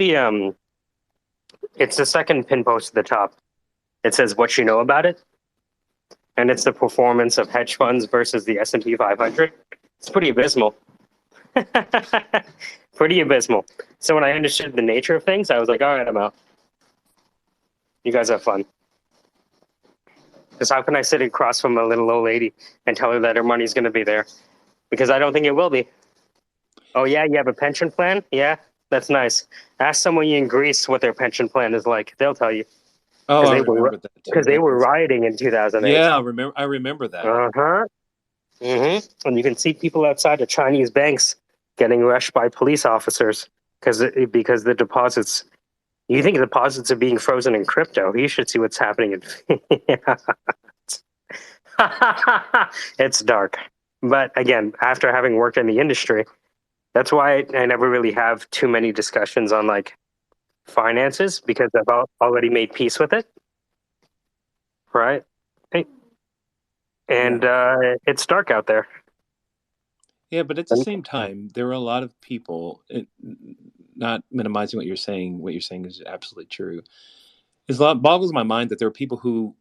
it's the second pin post at the top. It says what you know about it, and it's the performance of hedge funds versus the S&P 500. It's pretty abysmal. Pretty abysmal. So when I understood the nature of things, I was like, all right, I'm out. You guys have fun. Because how can I sit across from a little old lady and tell her that her money's going to be there? Because I don't think it will be. Oh, yeah, you have a pension plan? Yeah, that's nice. Ask someone in Greece what their pension plan is like. They'll tell you. Oh, Because I they were remember that too. because they That were was. rioting in 2008. Yeah. I remember that. Uh-huh. And you can see people outside of Chinese banks getting rushed by police officers because the deposits You think deposits are being frozen in crypto? You should see what's happening in. It's dark. But again, after having worked in the industry, that's why I never really have too many discussions on like finances because I've already made peace with it. Right. And it's dark out there. Yeah, but at the same time, there are a lot of people, not minimizing what you're saying is absolutely true. It boggles my mind that there are people who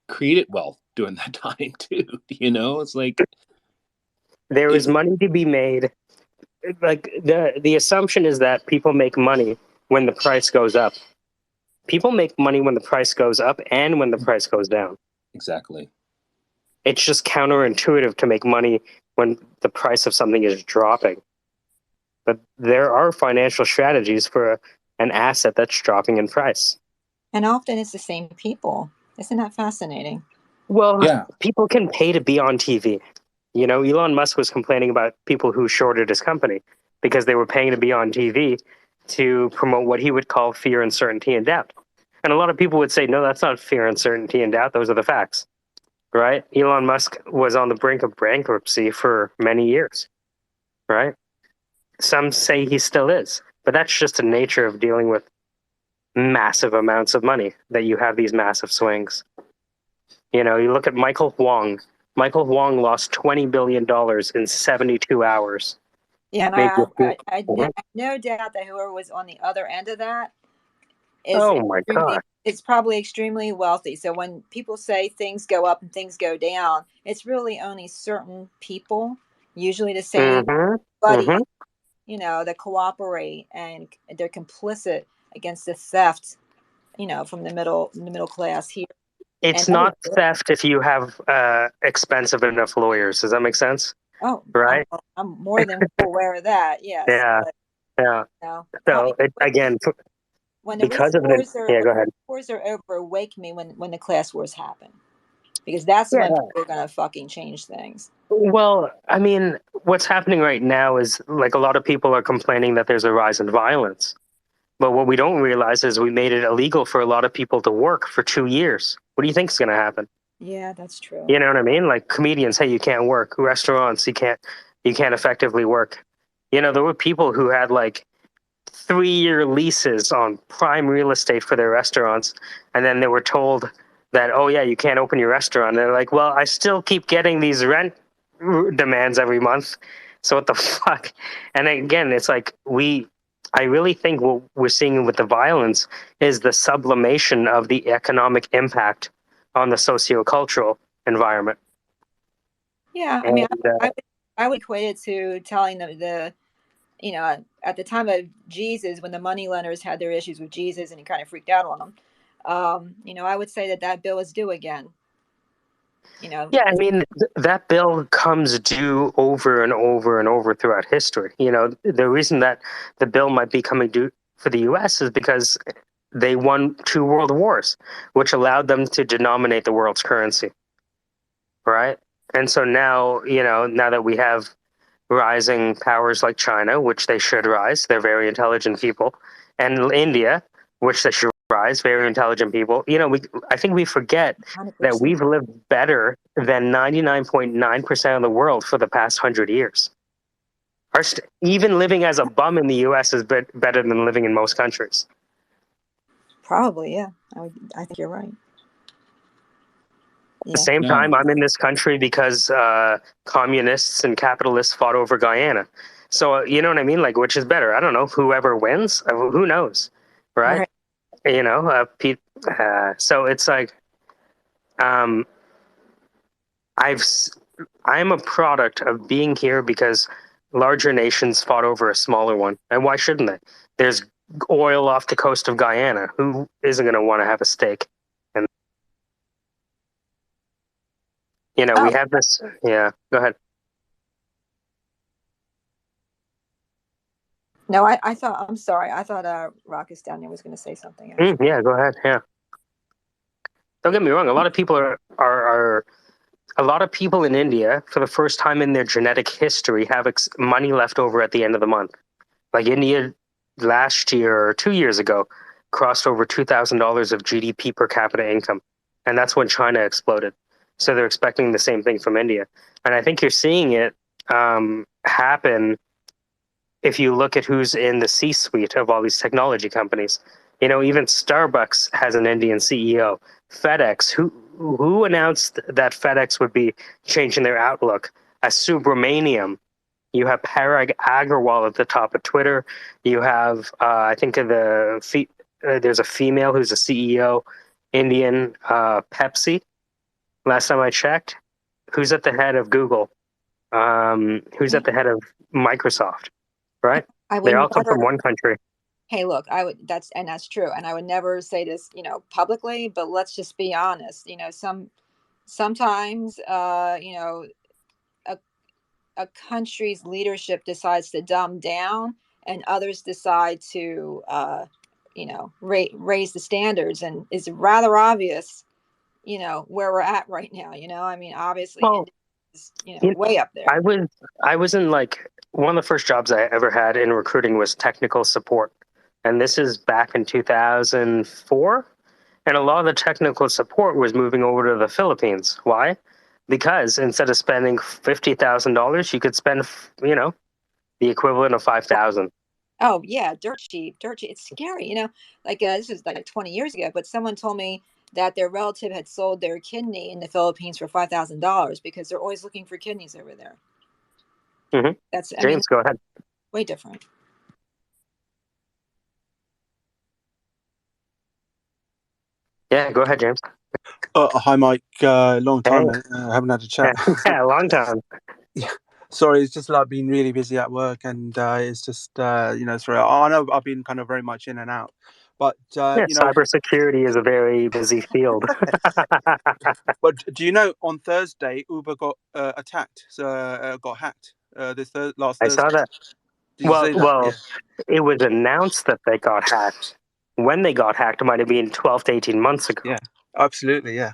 created wealth during that time too. It's like there is money to be made. Like the assumption is that people make money when the price goes up. People make money when the price goes up and when the price goes down. Exactly. It's just counterintuitive to make money when the price of something is dropping. But there are financial strategies for an asset that's dropping in price. And often it's the same people. Isn't that fascinating? Well, yeah, people can pay to be on TV. Elon Musk was complaining about people who shorted his company because they were paying to be on TV to promote what he would call fear, uncertainty, and doubt. And a lot of people would say, no, that's not fear, uncertainty, and doubt. Those are the facts, right? Elon Musk was on the brink of bankruptcy for many years, right? Some say he still is, but that's just the nature of dealing with massive amounts of money, that you have these massive swings. You look at Michael Huang. Michael Huang lost $20 billion in 72 hours. Yeah, and I no doubt that whoever was on the other end of that is oh my God. It's probably extremely wealthy. So when people say things go up and things go down, it's really only certain people, usually the same buddies, that cooperate and they're complicit against the theft, from the middle class here. It's not theft if you have expensive enough lawyers. Does that make sense? Oh, right. I'm more than aware of that. Yes. Yeah. But, yeah. So again, when the because of wars the go ahead. Wars are over, wake me when the class wars happen, because that's when people are gonna fucking change things. Well, I mean, what's happening right now is like a lot of people are complaining that there's a rise in violence. But what we don't realize is we made it illegal for a lot of people to work for 2 years. What do you think is going to happen? Yeah, that's true. You know what I mean? Like comedians, hey, you can't work. Restaurants, you can't effectively work. There were people who had like 3-year leases on prime real estate for their restaurants, and then they were told that, oh yeah, you can't open your restaurant. And they're like, well, I still keep getting these rent demands every month, so what the fuck? And again, it's like I really think what we're seeing with the violence is the sublimation of the economic impact on the sociocultural environment. Yeah, I mean, I would equate it to telling the at the time of Jesus, when the moneylenders had their issues with Jesus and he kind of freaked out on them, I would say that bill is due again. Yeah, I mean, that bill comes due over and over and over throughout history. The reason that the bill might be coming due for the U.S. is because they won 2 world wars, which allowed them to denominate the world's currency. Right? And so now, now that we have rising powers like China, which they should rise, they're very intelligent people, and India, which they should rise, very intelligent people. I think we forget 100%. That we've lived better than 99.9% of the world for the past 100 years. Even living as a bum in the U.S. is better than living in most countries. Probably, yeah. I think you're right. At the same time, I'm in this country because communists and capitalists fought over Guyana. So, you know what I mean? Like, which is better? I don't know. Whoever wins, who knows? Right? So it's like, I'm a product of being here because larger nations fought over a smaller one. And why shouldn't they? There's oil off the coast of Guyana. Who isn't going to want to have a stake? And we have this. Yeah, go ahead. No, I thought. I'm sorry. I thought Ruckus down there was going to say something. Yeah, go ahead. Yeah. Don't get me wrong. A lot of people are a lot of people in India, for the first time in their genetic history, have money left over at the end of the month. Like India last year or 2 years ago crossed over $2,000 of GDP per capita income, and that's when China exploded. So they're expecting the same thing from India, and I think you're seeing it happen if you look at who's in the C-suite of all these technology companies. You know, even Starbucks has an Indian CEO. FedEx, who announced that FedEx would be changing their outlook? A Subramaniam. You have Parag Agrawal at the top of Twitter. You have, I think, there's a female who's a CEO, Indian, Pepsi. Last time I checked, who's at the head of Google? Who's at the head of Microsoft? Right? I They would all come never. from one country. Hey, look, that's true, and I would never say this, publicly. But let's just be honest. Sometimes, a a country's leadership decides to dumb down, and others decide to, raise the standards, and it's rather obvious, where we're at right now. I mean, obviously, Well, India is, way up there. I was in like one of the first jobs I ever had in recruiting was technical support, and this is back in 2004. And a lot of the technical support was moving over to the Philippines. Why? Because instead of spending $50,000, you could spend, the equivalent of 5,000. Oh yeah, dirt cheap, dirt cheap. It's scary, Like this was like 20 years ago, but someone told me that their relative had sold their kidney in the Philippines for $5,000 because they're always looking for kidneys over there. Mm-hmm. James, go ahead. Way different. Yeah, go ahead, James. Hi, Mike. Long time. Hey. Haven't had a chat. Yeah, long time. Yeah. Sorry, it's just like been really busy at work, and it's just sorry. I know I've been kind of very much in and out, but cybersecurity is a very busy field. But do you know on Thursday Uber got attacked? So got hacked. Last Thursday. I saw that. Did you see that? Well, it was announced that they got hacked. When they got hacked, it might have been 12 to 18 months ago. Yeah, absolutely. Yeah.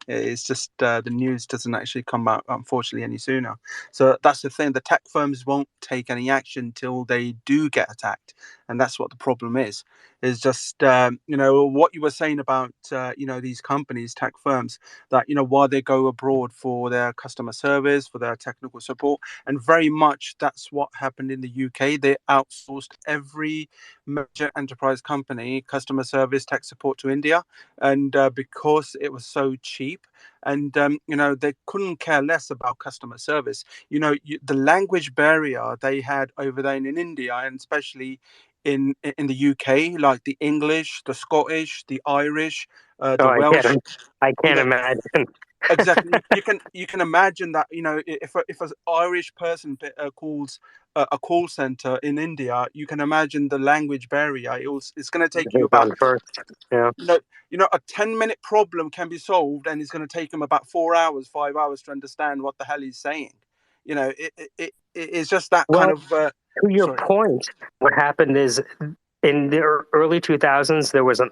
It's just the news doesn't actually come out, unfortunately, any sooner. So that's the thing. The tech firms won't take any action till they do get attacked, and that's what the problem is. Is just what you were saying about these companies, tech firms, that why they go abroad for their customer service, for their technical support, and very much that's what happened in the UK. They outsourced every major enterprise company customer service, tech support to India, and because it was so cheap, and they couldn't care less about customer service. The language barrier they had over there in India, and especially in the UK, like the English, the Scottish, the Irish, the Welsh. I can't imagine. Exactly. You can imagine that if an Irish person calls a call center in India, you can imagine the language barrier. It's going to take you about a 10-minute problem can be solved, and it's going to take them about 4 hours, 5 hours to understand what the hell he's saying. It's just that kind of. To your point, what happened is in the early 2000s there was an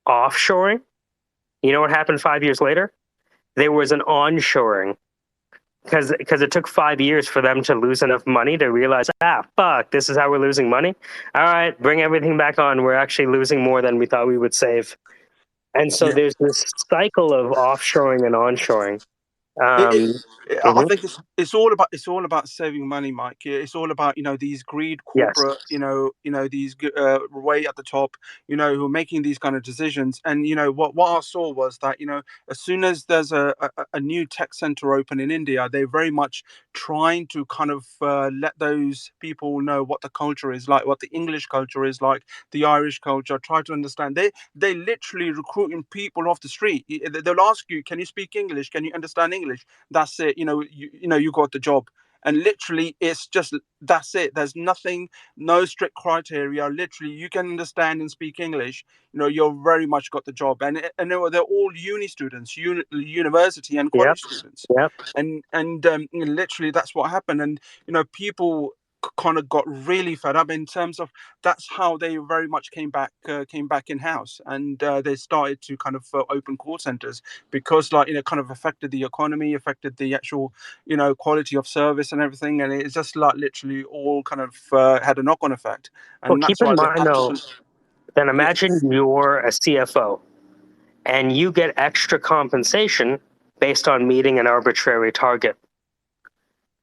offshoring. You know what happened 5 years later? There was an onshoring because it took 5 years for them to lose enough money to realize, fuck, this is how we're losing money. All right, bring everything back on. We're actually losing more than we thought we would save. And so there's this cycle of offshoring and onshoring. I think it's all about saving money, Mike. It's all about these greed corporate, these way at the top, who are making these kind of decisions. And what I saw was that as soon as there's a new tech center open in India, they're very much trying to kind of let those people know what the culture is like, what the English culture is like, the Irish culture. Try to understand. They literally recruiting people off the street. They'll ask you, "Can you speak English? Can you understand English?" That's it. You got the job. And literally it's just that's it. There's nothing, no strict criteria. Literally you can understand and speak English, you're very much got the job. And they're all uni students, university and college students. And literally that's what happened. And people kind of got really fed up in terms of that's how they very much came back in house, and they started to kind of open call centers because like kind of affected the economy, affected the actual quality of service and everything, and it's just like literally all kind of had a knock-on effect, Well, and keep that's in why they mind though, absolutely. then Yeah. imagine you're a CFO and you get extra compensation based on meeting an arbitrary target,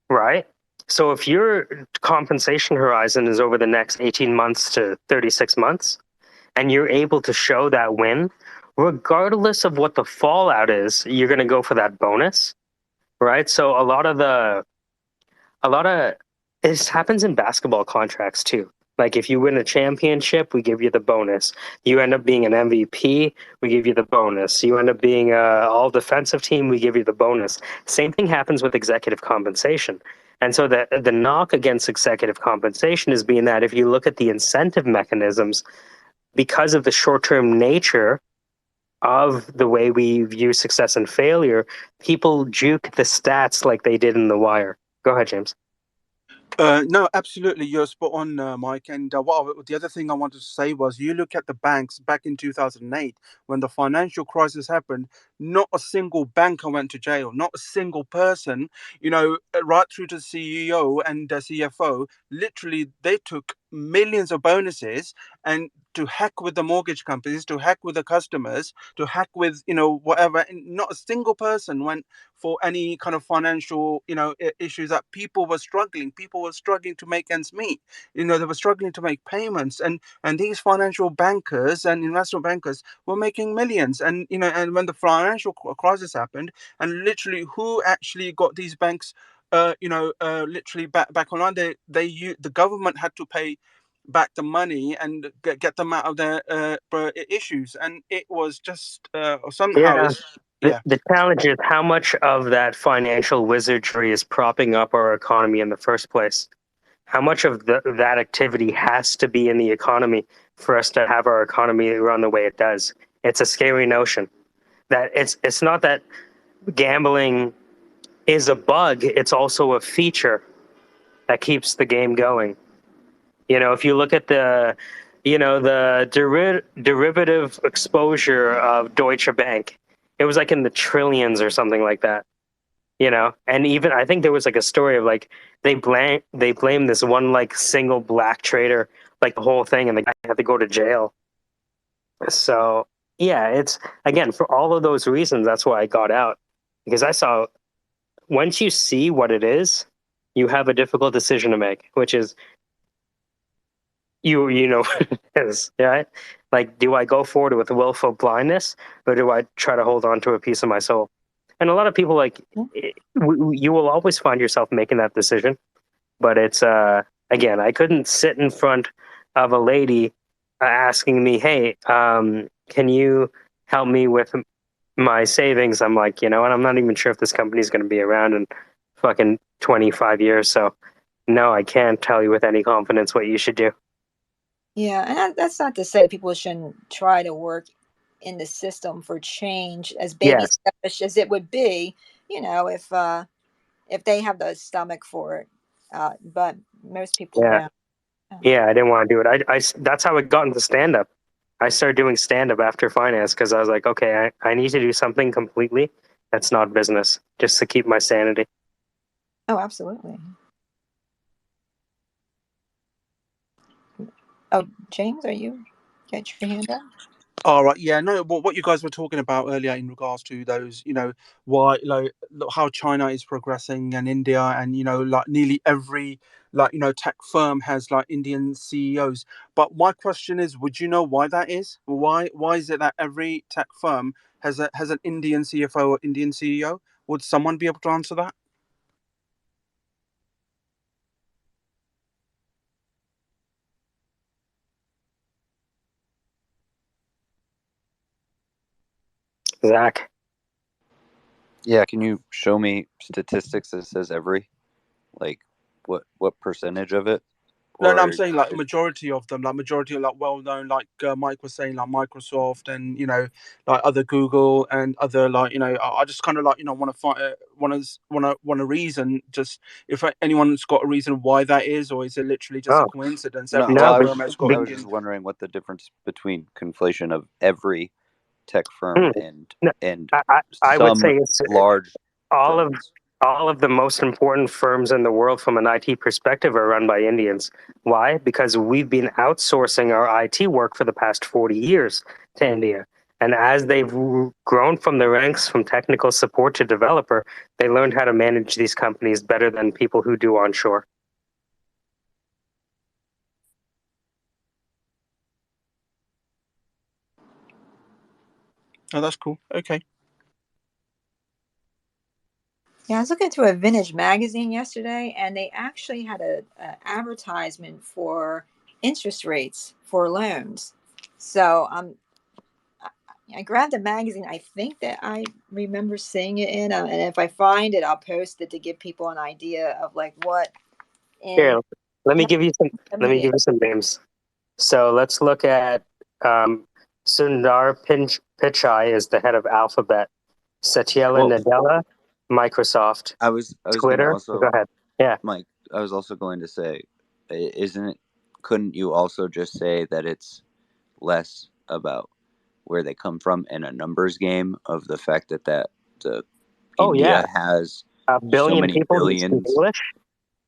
right? So if your compensation horizon is over the next 18 months to 36 months, and you're able to show that win, regardless of what the fallout is, you're going to go for that bonus, right? So a lot of this happens in basketball contracts too. Like if you win a championship, we give you the bonus. You end up being an MVP, we give you the bonus. You end up being a all defensive team, we give you the bonus. Same thing happens with executive compensation. And so the knock against executive compensation is being that if you look at the incentive mechanisms, because of the short-term nature of the way we view success and failure, people juke the stats like they did in The Wire. Go ahead, James. No, absolutely, you're spot on, Mike. And the other thing I wanted to say was, you look at the banks back in 2008 when the financial crisis happened. Not a single banker went to jail. Not a single person, right through to CEO and CFO. Literally, they took millions of bonuses and to heck with the mortgage companies, to heck with the customers, to heck with whatever. And not a single person went for any kind of financial issues that people were struggling to make ends meet. They were struggling to make payments, and these financial bankers and investment bankers were making millions. And and when the financial crisis happened, and literally who actually got these banks literally back online, the government had to pay back the money and get them out of their issues, and it was just somehow Yeah. it's The, yeah. the challenge is how much of that financial wizardry is propping up our economy in the first place. How much of that activity has to be in the economy for us to have our economy run the way it does? It's a scary notion that it's not that gambling is a bug, it's also a feature that keeps the game going. If you look at the derivative exposure of Deutsche Bank, it was like in the trillions or something like that. And even I think there was like a story of like they blame this one like single black trader, like the whole thing, and the guy had to go to jail. So yeah, it's again for all of those reasons. That's why I got out, because I saw once you see what it is, you have a difficult decision to make, which is you know what it is, right? Like, do I go forward with willful blindness, or do I try to hold on to a piece of my soul? And a lot of people you will always find yourself making that decision, but it's again, I couldn't sit in front of a lady asking me, "Hey, can you help me with my savings?" I'm like, and I'm not even sure if this company is going to be around in fucking 25 years, so no, I can't tell you with any confidence what you should do. Yeah, and that's not to say people shouldn't try to work in the system for change, as baby Yes. stepish as it would be, if they have the stomach for it. But most people Yeah. don't. Yeah, I didn't want to do it. That's how I got into stand up. I started doing stand up after finance because I was like, okay, I need to do something completely that's not business just to keep my sanity. Oh, absolutely. Oh, James, are you got your hand up? All right, yeah, no, what you guys were talking about earlier in regards to those, why, like, how China is progressing and India, and like nearly every, like, tech firm has like Indian CEOs. But my question is, would you know why that is? Why is it that every tech firm has an Indian CFO or Indian CEO? Would someone be able to answer that? Zach. Yeah, can you show me statistics that says every? Like what percentage of it? No, no, I'm or saying like a is, majority of them, like majority of like well-known, like Mike was saying, like Microsoft and like other Google and other like I just kind of like want to find want a reason. Just if anyone's got a reason why that is, or is it literally just a Oh coincidence? no? Every Well, no, tech but, firm has got I but was Indian. just wondering what the difference between conflation of every tech firm hmm, and no, and I would some say it's large all of firms. all of the most important firms in the world from an IT perspective are run by Indians. Why? Because we've been outsourcing our IT work for the past 40 years to India. And as they've grown from the ranks from technical support to developer, they learned how to manage these companies better than people who do onshore. Oh, that's cool. Okay. Yeah, I was looking through a vintage magazine yesterday, and they actually had a advertisement for interest rates for loans. So I grabbed the magazine. I think that I remember seeing it in, and if I find it, I'll post it to give people an idea of like what in Here, let me what give you some. Let me company. give you some names. So let's look at Sundar Pichai is the head of Alphabet. Satyela Well, Nadella, Microsoft. I was going to Twitter. Go also, ahead. Yeah. Mike. I was also going to say, isn't it? Couldn't you also just say that it's less about where they come from and a numbers game of the fact that the Oh yeah. India has A so billion many people who speak billions, English.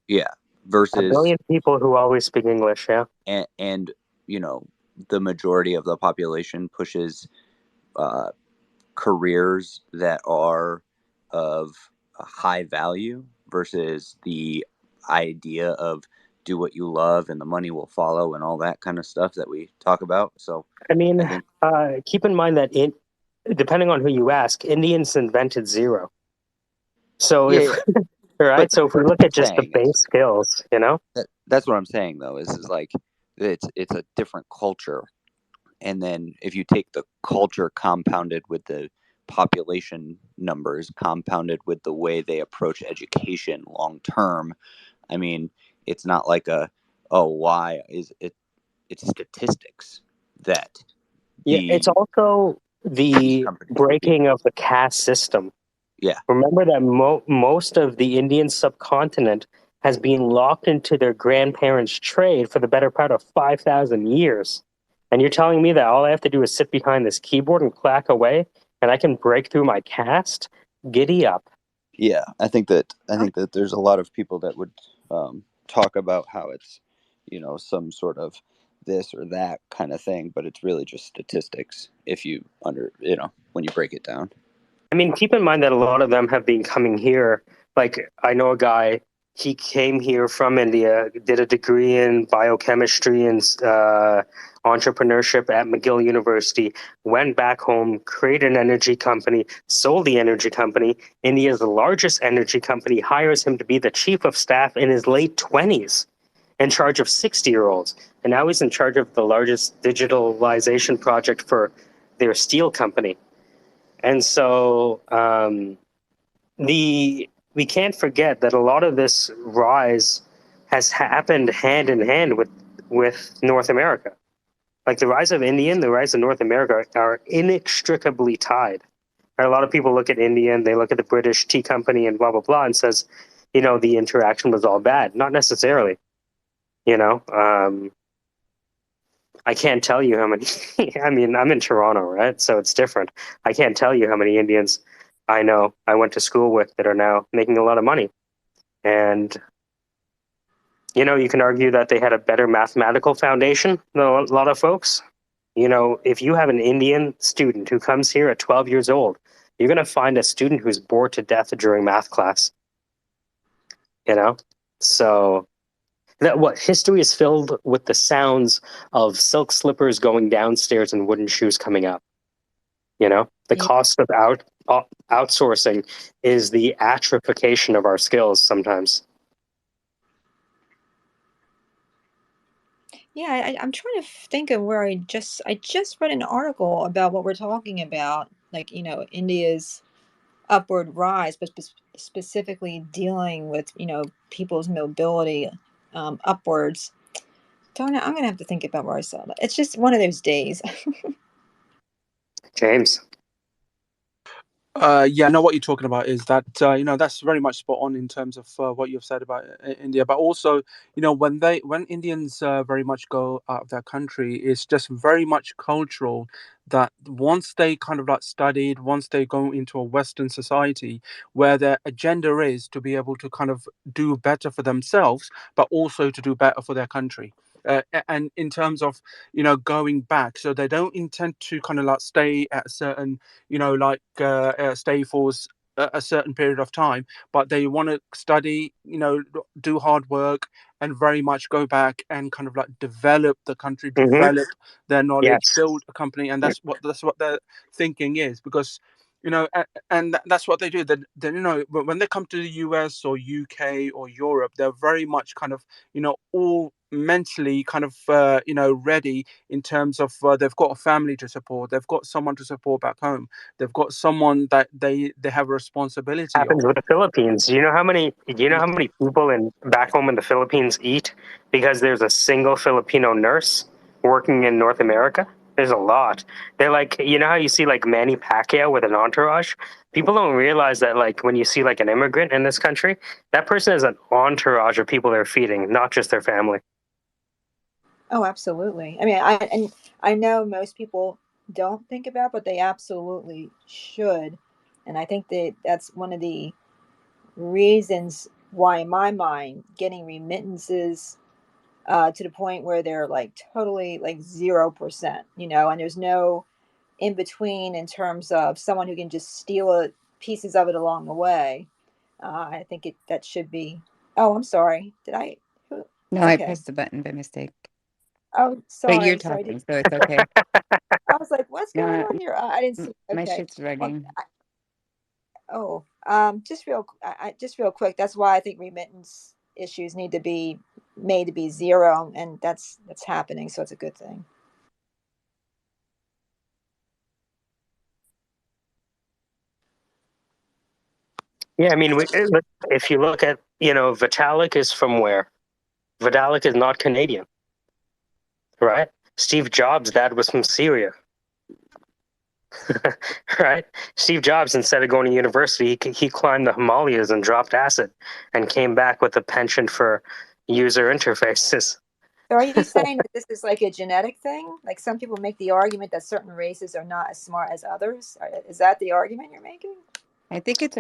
yeah, A versus billion people who always speak English. Yeah. and the majority of the population pushes uh, careers that are of a high value versus the idea of do what you love and the money will follow and all that kind of stuff that we talk about. So I mean, I think, keep in mind that depending on who you ask, Indians invented zero. So yeah, if yeah. right, But so if we but look at just the saying base is skills, that's what I'm saying though is like it's a different culture. And then if you take the culture compounded with the population numbers, compounded with the way they approach education long term, I mean, it's not like why is it? It's statistics that yeah, it's also these the companies would be. breaking of the caste system. Yeah, Remember that most of the Indian subcontinent has been locked into their grandparents' trade for the better part of 5,000 years. And you're telling me that all I have to do is sit behind this keyboard and clack away and I can break through my caste? Giddy up. yeah. I think that there's a lot of people that would talk about how it's some sort of this or that kind of thing, but it's really just statistics if you when you break it down. I mean, keep in mind that a lot of them have been coming here. Like, I know a guy, he came here from India, did a degree in biochemistry and entrepreneurship at McGill University, went back home, created an energy company, sold the energy company. India's largest energy company hires him to be the chief of staff in his late 20s, in charge of 60-year-olds. And now he's in charge of the largest digitalization project for their steel company. And so we can't forget that a lot of this rise has happened hand in hand with North America. Like the rise of India and the rise of North America are inextricably tied. A lot of people look at India and they look at the British tea company and blah blah blah and says, the interaction was all bad. Not necessarily. You know, I can't tell you how many. I mean, I'm in Toronto, right? So it's different. I can't tell you how many Indians I know I went to school with that are now making a lot of money. And, you can argue that they had a better mathematical foundation than a lot of folks. If you have an Indian student who comes here at 12 years old, you're going to find a student who's bored to death during math class. So what history is filled with the sounds of silk slippers going downstairs and wooden shoes coming up. The Yeah. cost of outsourcing is the atrophication of our skills sometimes. Yeah, I'm trying to think of where I just read an article about what we're talking about, like India's upward rise, but specifically dealing with people's mobility upwards. Darn it, I'm gonna have to think about where I saw that. It's just one of those days. James. Yeah, I know what you're talking about. Is that that's very much spot on in terms of what you've said about India, but also when Indians very much go out of their country, it's just very much cultural. That once they kind of like studied, once they go into a Western society where their agenda is to be able to kind of do better for themselves, but also to do better for their country. And in terms of going back, so they don't intend to kind of like stay at a certain stay for a certain period of time, but they want to study, do hard work, and very much go back and kind of like develop the country, Mm-hmm. develop their knowledge, Yes. build a company, and that's what their thinking is. Because and that's what they do. Then when they come to the US or UK or Europe, they're very much kind of all mentally kind of ready in terms of they've got a family to support, they've got someone to support back home, they've got someone that they have a responsibility of. Happens with the Philippines. Do you know how many people back home in the Philippines eat because there's a single Filipino nurse working in North America? There's a lot. They're like, you know how you see like Manny Pacquiao with an entourage? People don't realize that like when you see like an immigrant in this country, that person is an entourage of people they're feeding, not just their family. Oh, absolutely. I mean, I know most people don't think about, but they absolutely should. And I think that that's one of the reasons why, in my mind, getting remittances to the point where they're like totally like 0%, and there's no in between in terms of someone who can just steal pieces of it along the way. I think that should be. Oh, I'm sorry. Did I? No, I Okay. pressed the button by mistake. Oh, But you're sorry. talking, so it's okay. I was like, "What's going No, on here?" I didn't see. my Okay. shit's Well, running. just real quick. That's why I think remittance issues need to be made to be zero, and that's happening. So it's a good thing. Yeah, I mean, if you look at, Vitalik is from where? Vitalik is not Canadian, right? Steve Jobs' dad was from Syria, right? Steve Jobs, instead of going to university, he climbed the Himalayas and dropped acid and came back with a penchant for user interfaces. So are you saying that this is like a genetic thing? Like some people make the argument that certain races are not as smart as others. Is that the argument you're making? I think it's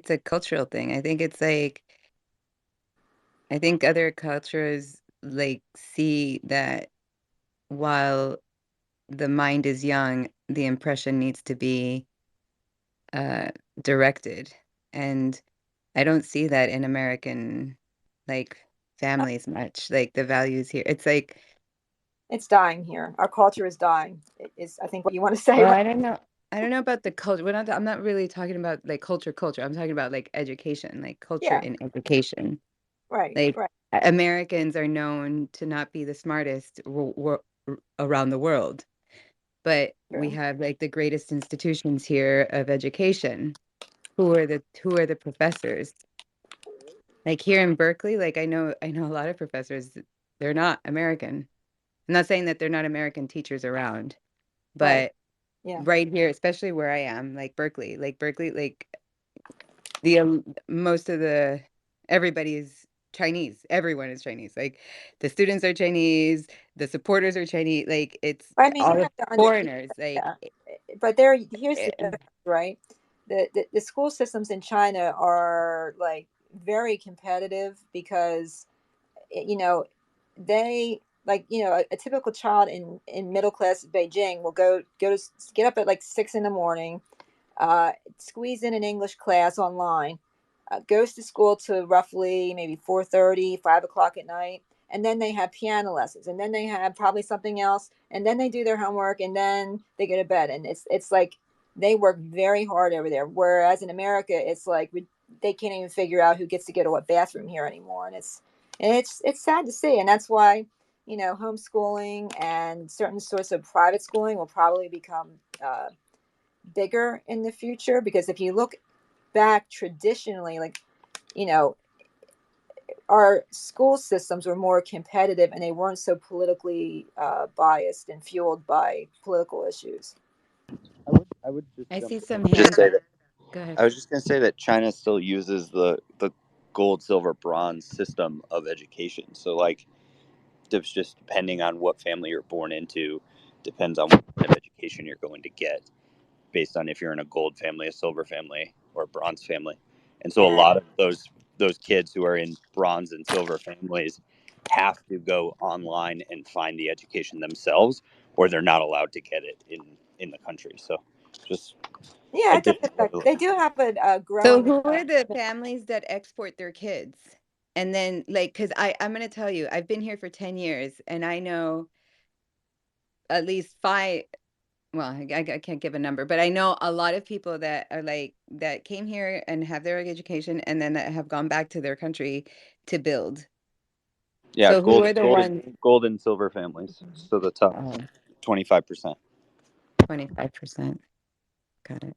a cultural thing. I think it's like I think other cultures like see that while the mind is young, the impression needs to be uh directed. And I don't see that in American like families much. Like the values here. It's like, It's dying here. Our culture is dying. Is I think what you want to say, well, right? I don't know. I don't know about the culture. I'm not really talking about like culture. I'm talking about like education, like culture Yeah. in education. Right. Like Right. Americans are known to not be the smartest around the world, but we True. have like the greatest institutions here of education. Who are the professors? Like here in Berkeley, like I know a lot of professors, they're not American. I'm not saying that they're not American teachers around, Right. but Yeah. right here, especially where I am, like Berkeley, like the most of the everybody is Chinese. Everyone is Chinese. Like the students are Chinese, the supporters are Chinese. Like it's I mean, all you the have to foreigners. Like yeah. But here's the right. The school systems in China are like very competitive because you know they like a typical child in middle class Beijing will get up at like 6 in the morning, squeeze in an English class online, goes to school to roughly maybe 4:30, 5 o'clock at night, and then they have piano lessons, and then they have probably something else, and then they do their homework, and then they go to bed, and it's like they work very hard over there. Whereas in America, it's like they can't even figure out who gets to go to what bathroom here anymore, and it's sad to see, and that's why homeschooling and certain sorts of private schooling will probably become bigger in the future because if you look back traditionally, like you know our school systems were more competitive and they weren't so politically biased and fueled by political issues. I would just I jump see in some and just hands say up. that Go ahead. I was just going to say that China still uses the gold, silver, bronze system of education. So like, it's just depending on what family you're born into, depends on what kind of education you're going to get, based on if you're in a gold family, a silver family, or a bronze family. And so a And lot of those kids who are in bronze and silver families have to go online and find the education themselves, or they're not allowed to get it in the country. So just yeah, it does affect. additional. They do have a So growing. who are the families that export their kids? And then like, because I'm going to tell you, I've been here for 10 years and I know at least five, well, I can't give a number, but I know a lot of people that are like, that came here and have their education and then that have gone back to their country to build. Yeah, So who are the ones? gold and silver families. So the top Oh, 25%. 25%. Got it.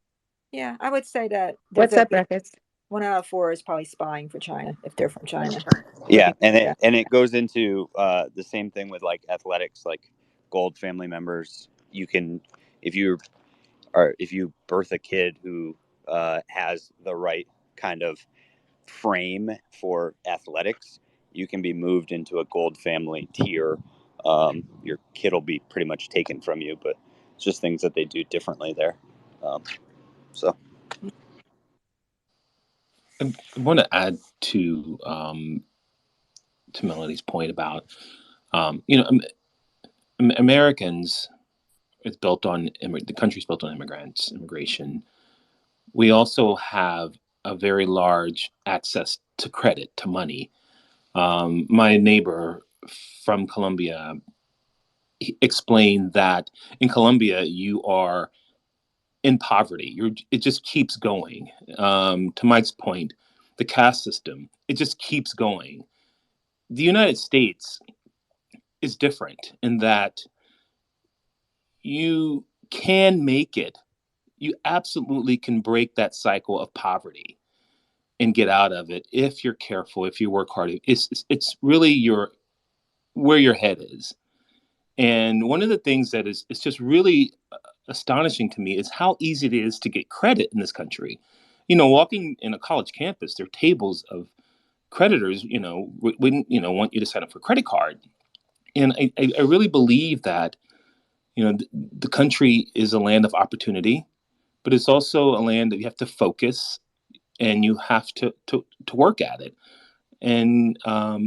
Yeah, I would say that there's What's at up, least Ruckus? 1 out of 4 is probably spying for China if they're from China. Yeah, Okay. and Yeah. it goes into the same thing with like athletics, like gold family members. You can, if you if you birth a kid who has the right kind of frame for athletics, you can be moved into a gold family tier. Your kid will be pretty much taken from you, but it's just things that they do differently there. So I want to add to Melody's point about you know Americans. It's built on the country's built on immigration. We also have a very large access to credit, to money. My neighbor from Colombia explained that in Colombia you are in poverty. It just keeps going. To Mike's point, the caste system, it just keeps going. The United States is different in that you can make it. You absolutely can break that cycle of poverty and get out of it if you're careful, if you work hard. It's really where your head is. And one of the things that is it's just really astonishing to me is how easy it is to get credit in this country. Walking in a college campus, there are tables of creditors. Wouldn't want you to sign up for a credit card. And I really believe that the country is a land of opportunity, but it's also a land that you have to focus and you have to work at it. And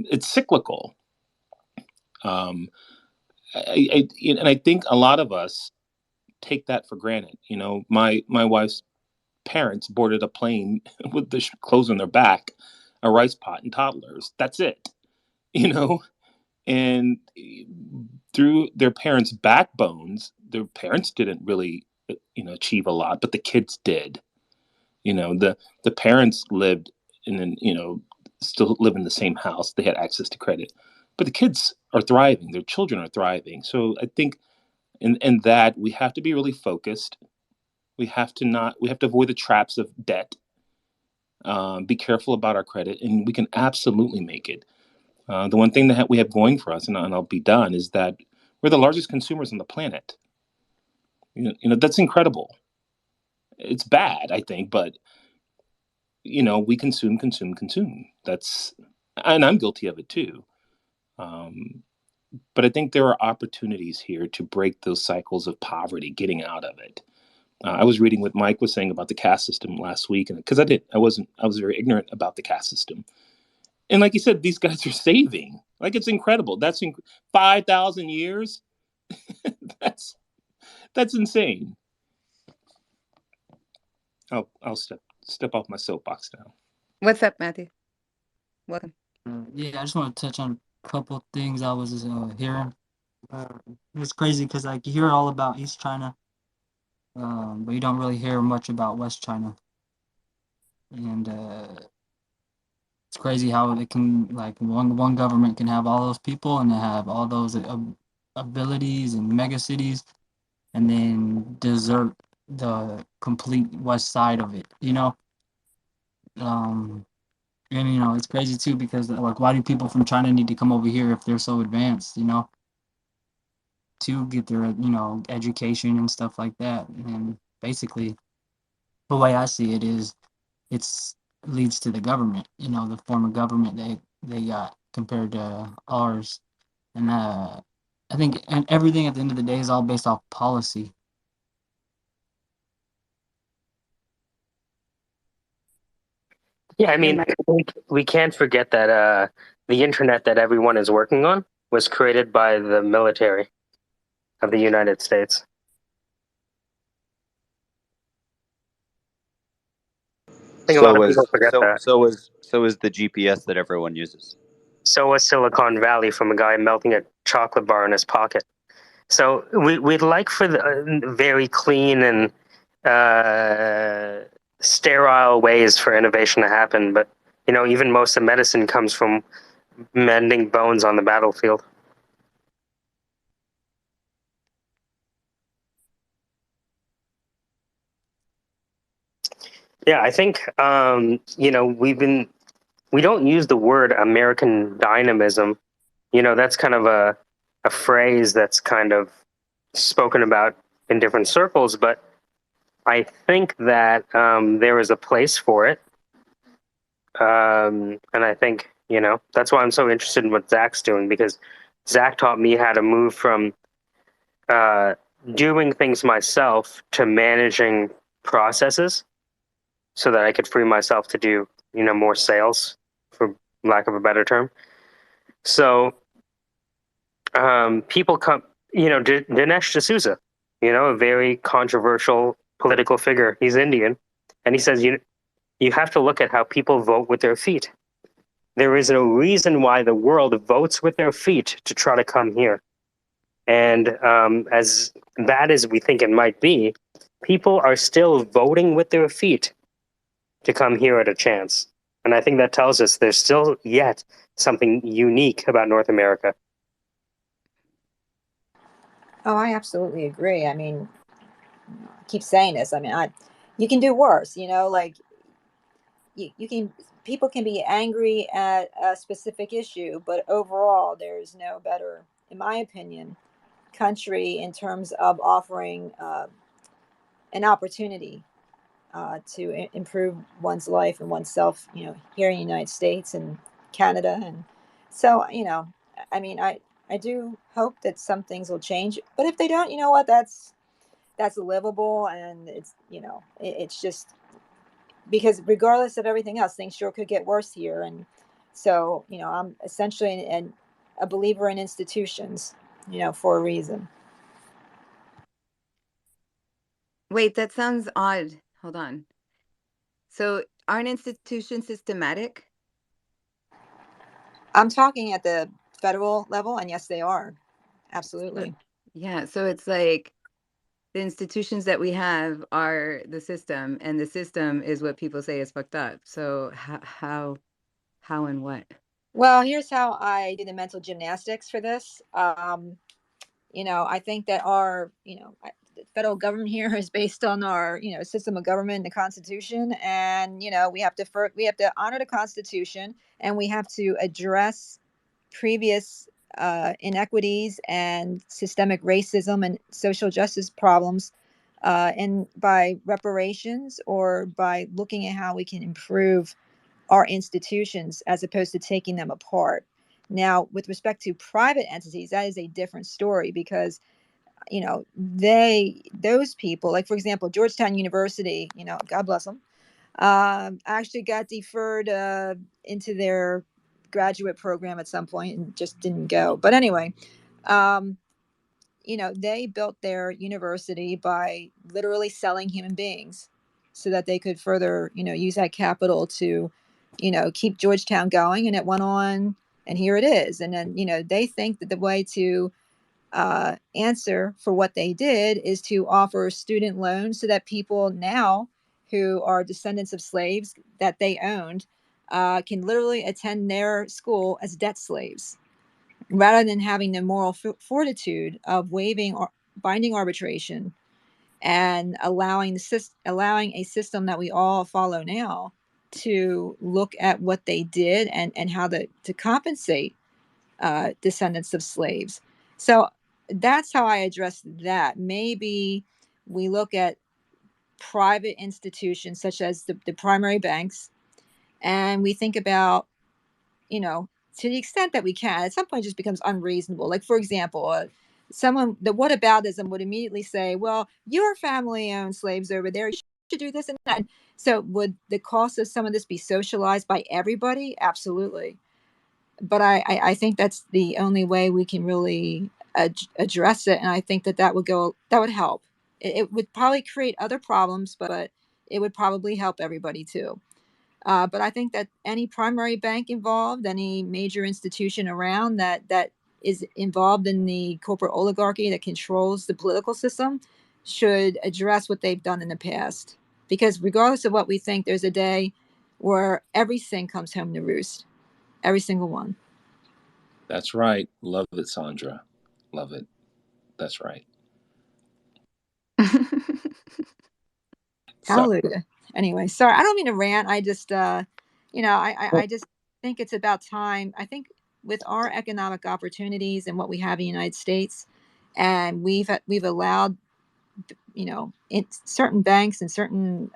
it's cyclical. Um, and I think a lot of us take that for granted. My wife's parents boarded a plane with the clothes on their back, a rice pot, and toddlers. That's it. You know, and through their parents' backbones, their parents didn't really, achieve a lot, but the kids did. The parents lived still live in the same house. They had access to credit, but the kids are thriving. Their children are thriving. So I think in that we have to be really focused. We have to avoid the traps of debt. Be careful about our credit, and we can absolutely make it. The one thing that we have going for us, and I'll be done, is that we're the largest consumers on the planet. That's incredible. It's bad, I think, but we consume, consume, consume. And I'm guilty of it too. Um, but I think there are opportunities here to break those cycles of poverty, getting out of it. I was reading what Mike was saying about the caste system last week, and because I was very ignorant about the caste system. And like you said, these guys are saving. Like it's incredible. 5,000 years. that's that's insane. I'll step off my soapbox now. What's up, Matthew? Welcome. Yeah, I just want to touch on a couple things I was hearing. It's crazy because like you hear all about East China, but you don't really hear much about West China. And it's crazy how it can like one government can have all those people and they have all those abilities and mega cities, and then desert the complete west side of it. Um, And it's crazy too because like, why do people from China need to come over here if they're so advanced? To get their education and stuff like that. And basically, the way I see it is, it's leads to the government. The form of government they got compared to ours. And I think and everything at the end of the day is all based off policy. Yeah, I mean, we can't forget that the internet that everyone is working on was created by the military of the United States. I think a lot So of was people forget that. so was the GPS that everyone uses. So was Silicon Valley from a guy melting a chocolate bar in his pocket. So we'd like for the very clean and sterile ways for innovation to happen, but even most of medicine comes from mending bones on the battlefield. Yeah, I think we don't use the word American dynamism. That's kind of a phrase that's kind of spoken about in different circles, but I think that there is a place for it. And I think, that's why I'm so interested in what Zach's doing, because Zach taught me how to move from doing things myself to managing processes so that I could free myself to do, more sales, for lack of a better term. So people come, Dinesh D'Souza, a very controversial political figure. He's Indian. And he says, you have to look at how people vote with their feet. There is a reason why the world votes with their feet to try to come here. And as bad as we think it might be, people are still voting with their feet to come here at a chance. And I think that tells us there's still yet something unique about North America. Oh, I absolutely agree. I mean, I keep saying this. I mean, you can do worse. Like you can. People can be angry at a specific issue, but overall, there's no better, in my opinion, country in terms of offering an opportunity to improve one's life and oneself. Here in the United States and Canada, and so I mean, I do hope that some things will change, but if they don't, you know what? That's livable, and it's just because regardless of everything else, things sure could get worse here, and so I'm essentially a believer in institutions, for a reason. Wait, that sounds odd. Hold on. So aren't institutions systematic? I'm talking at the federal level, and yes, they are. Absolutely. Yeah, so it's like the institutions that we have are the system, and the system is what people say is fucked up. So how and what? Well, here's how I do the mental gymnastics for this. I think that our, the federal government here is based on our, system of government, the Constitution, and we have to honor the Constitution, and we have to address previous inequities and systemic racism and social justice problems, and by reparations or by looking at how we can improve our institutions as opposed to taking them apart. Now, with respect to private entities, that is a different story because those people, like for example, Georgetown University, God bless them, actually got deferred into their graduate program at some point and just didn't go. But anyway, um, they built their university by literally selling human beings so that they could further, use that capital to, keep Georgetown going. And it went on, and here it is. And then, they think that the way to answer for what they did is to offer student loans so that people now who are descendants of slaves that they owned can literally attend their school as debt slaves rather than having the moral fortitude of waiving or binding arbitration and allowing a system that we all follow now to look at what they did and how to compensate descendants of slaves. So that's how I address that. Maybe we look at private institutions such as the primary banks, and we think about, you know, to the extent that we can, at some point it just becomes unreasonable. Like, for example, someone, the whataboutism would immediately say, well, your family owned slaves over there, you should do this and that. So would the cost of some of this be socialized by everybody? Absolutely. But I think that's the only way we can really address it. And I think that that would help. It would probably create other problems, but it would probably help everybody too. But I think that any primary bank involved, any major institution around that is involved in the corporate oligarchy that controls the political system, should address what they've done in the past. Because regardless of what we think, there's a day where everything comes home to roost. Every single one. That's right. Love it, Sandra. Love it. That's right. So, Hallelujah. Anyway, sorry, I don't mean to rant. I just, I just think it's about time. I think with our economic opportunities and what we have in the United States, and we've allowed, in certain banks and certain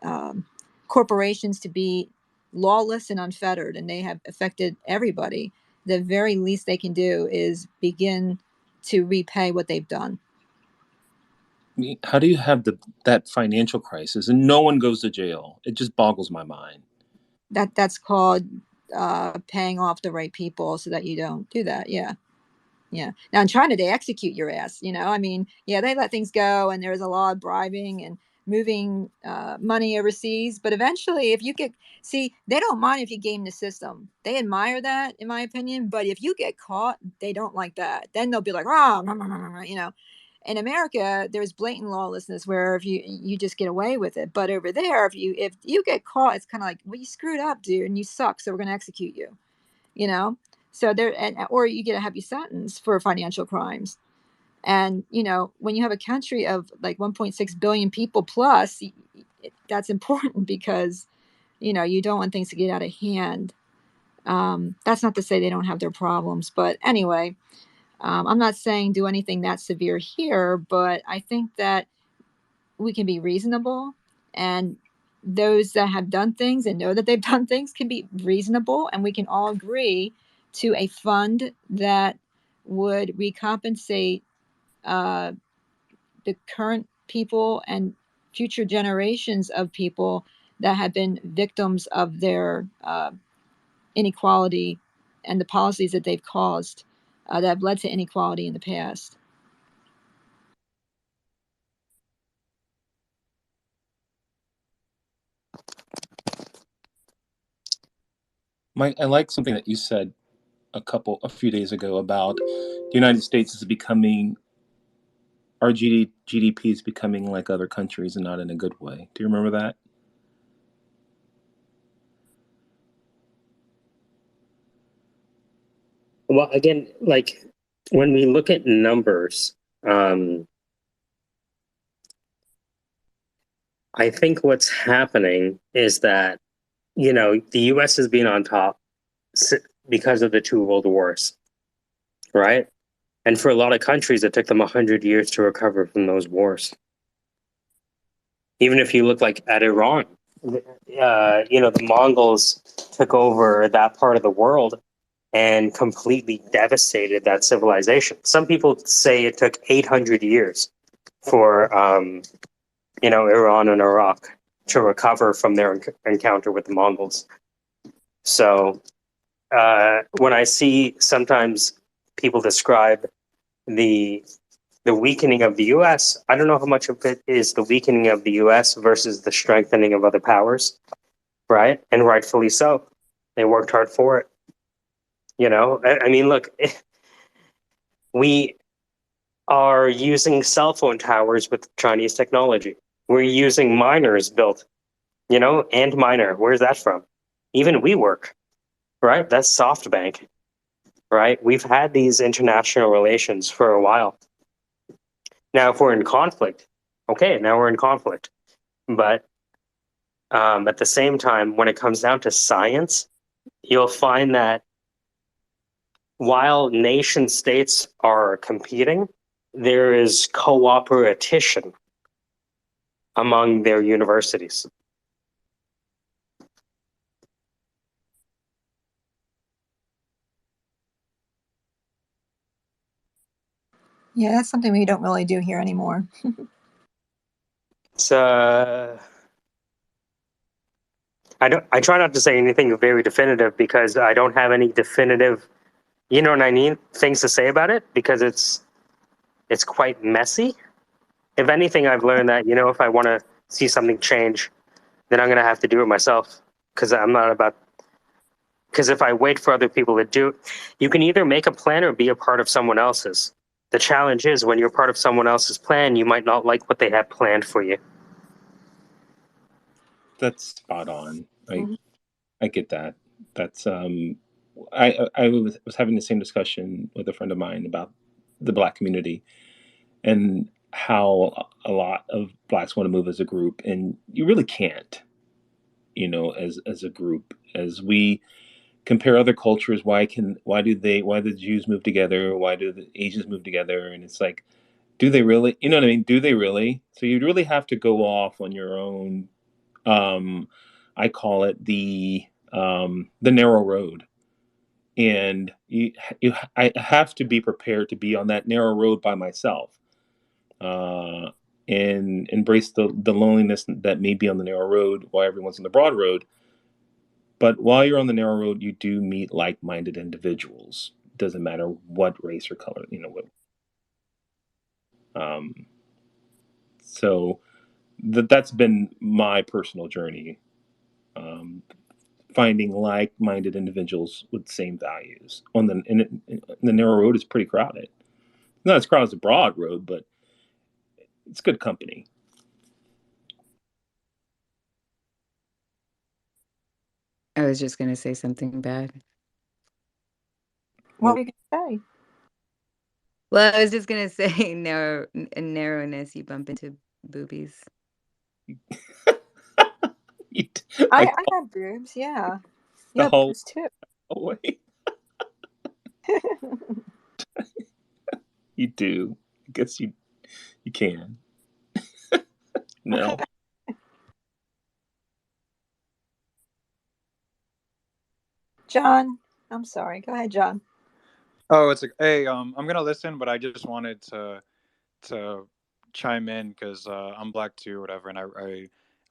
corporations to be lawless and unfettered, and they have affected everybody. The very least they can do is begin to repay what they've done. how do you have that financial crisis and no one goes to jail? It just boggles my mind. That's called paying off the right people so that you don't do that. Yeah. Now in China, they execute your ass. I mean, yeah, they let things go, and there's a lot of bribing and moving money overseas. But eventually, if you they don't mind if you game the system. They admire that, in my opinion. But if you get caught, they don't like that. Then they'll be like, oh, In America, there's blatant lawlessness where if you just get away with it. But over there, if you get caught, it's kind of like, well, you screwed up, dude, and you suck, so we're gonna execute you. You know, so or you get a heavy sentence for financial crimes. And when you have a country of like 1.6 billion people plus, that's important because you don't want things to get out of hand. That's not to say they don't have their problems, but anyway. I'm not saying do anything that severe here, but I think that we can be reasonable, and those that have done things and know that they've done things can be reasonable, and we can all agree to a fund that would recompensate the current people and future generations of people that have been victims of their inequality and the policies that they've caused that have led to inequality in the past. Mike, I like something that you said a few days ago about the United States is becoming, our GDP is becoming like other countries and not in a good way. Do you remember that? Well, again, like when we look at numbers, I think what's happening is that, the US has been on top because of the two world wars, right? And for a lot of countries, it took them 100 years to recover from those wars. Even if you look like at Iran, the Mongols took over that part of the world and completely devastated that civilization. Some people say it took 800 years for, Iran and Iraq to recover from their encounter with the Mongols. So when I see sometimes people describe the weakening of the U.S., I don't know how much of it is the weakening of the U.S. versus the strengthening of other powers, right? And rightfully so. They worked hard for it. I mean, look, we are using cell phone towers with Chinese technology. We're using miners built, and miner. Where's that from? Even WeWork, right? That's SoftBank, right? We've had these international relations for a while. Now, if we're in conflict, okay, now we're in conflict. But At the same time, when it comes down to science, you'll find that while nation states are competing, there is cooperation among their universities. Yeah, that's something we don't really do here anymore. It's I try not to say anything very definitive because I don't have any definitive, you know what I mean, things to say about it because it's quite messy. If anything, I've learned that, you know, if I want to see something change, then I'm going to have to do it myself because I'm not about, because if I wait for other people to do it, you can either make a plan or be a part of someone else's. The challenge is when you're part of someone else's plan, you might not like what they have planned for you. That's spot on. Mhm. I get that. That's I was having the same discussion with a friend of mine about the black community and how a lot of blacks want to move as a group, and you really can't, you know, as a group. As we compare other cultures, why do the Jews move together? Why do the Asians move together? And it's like, do they really? You know what I mean? Do they really? So you'd really have to go off on your own. Um, I call it the narrow road, and I have to be prepared to be on that narrow road by myself, uh, and embrace the loneliness that may be on the narrow road while everyone's on the broad road. But while you're on the narrow road, you do meet like-minded individuals. Doesn't matter what race or color, you know. Um, so that's been my personal journey. Um, Finding like-minded individuals with the same values on the narrow road is pretty crowded. Not as crowded as the broad road, but it's good company. I was just gonna say something bad. What were you going to say? Well, I was just gonna say narrowness, you bump into boobies. I Like have boobs, yeah. You the have whole boobs too. way. You do. I guess you can. No. John, I'm sorry. Go ahead, John. Oh, it's like, hey, I'm gonna listen, but I just wanted to chime in because I'm black too, or whatever, and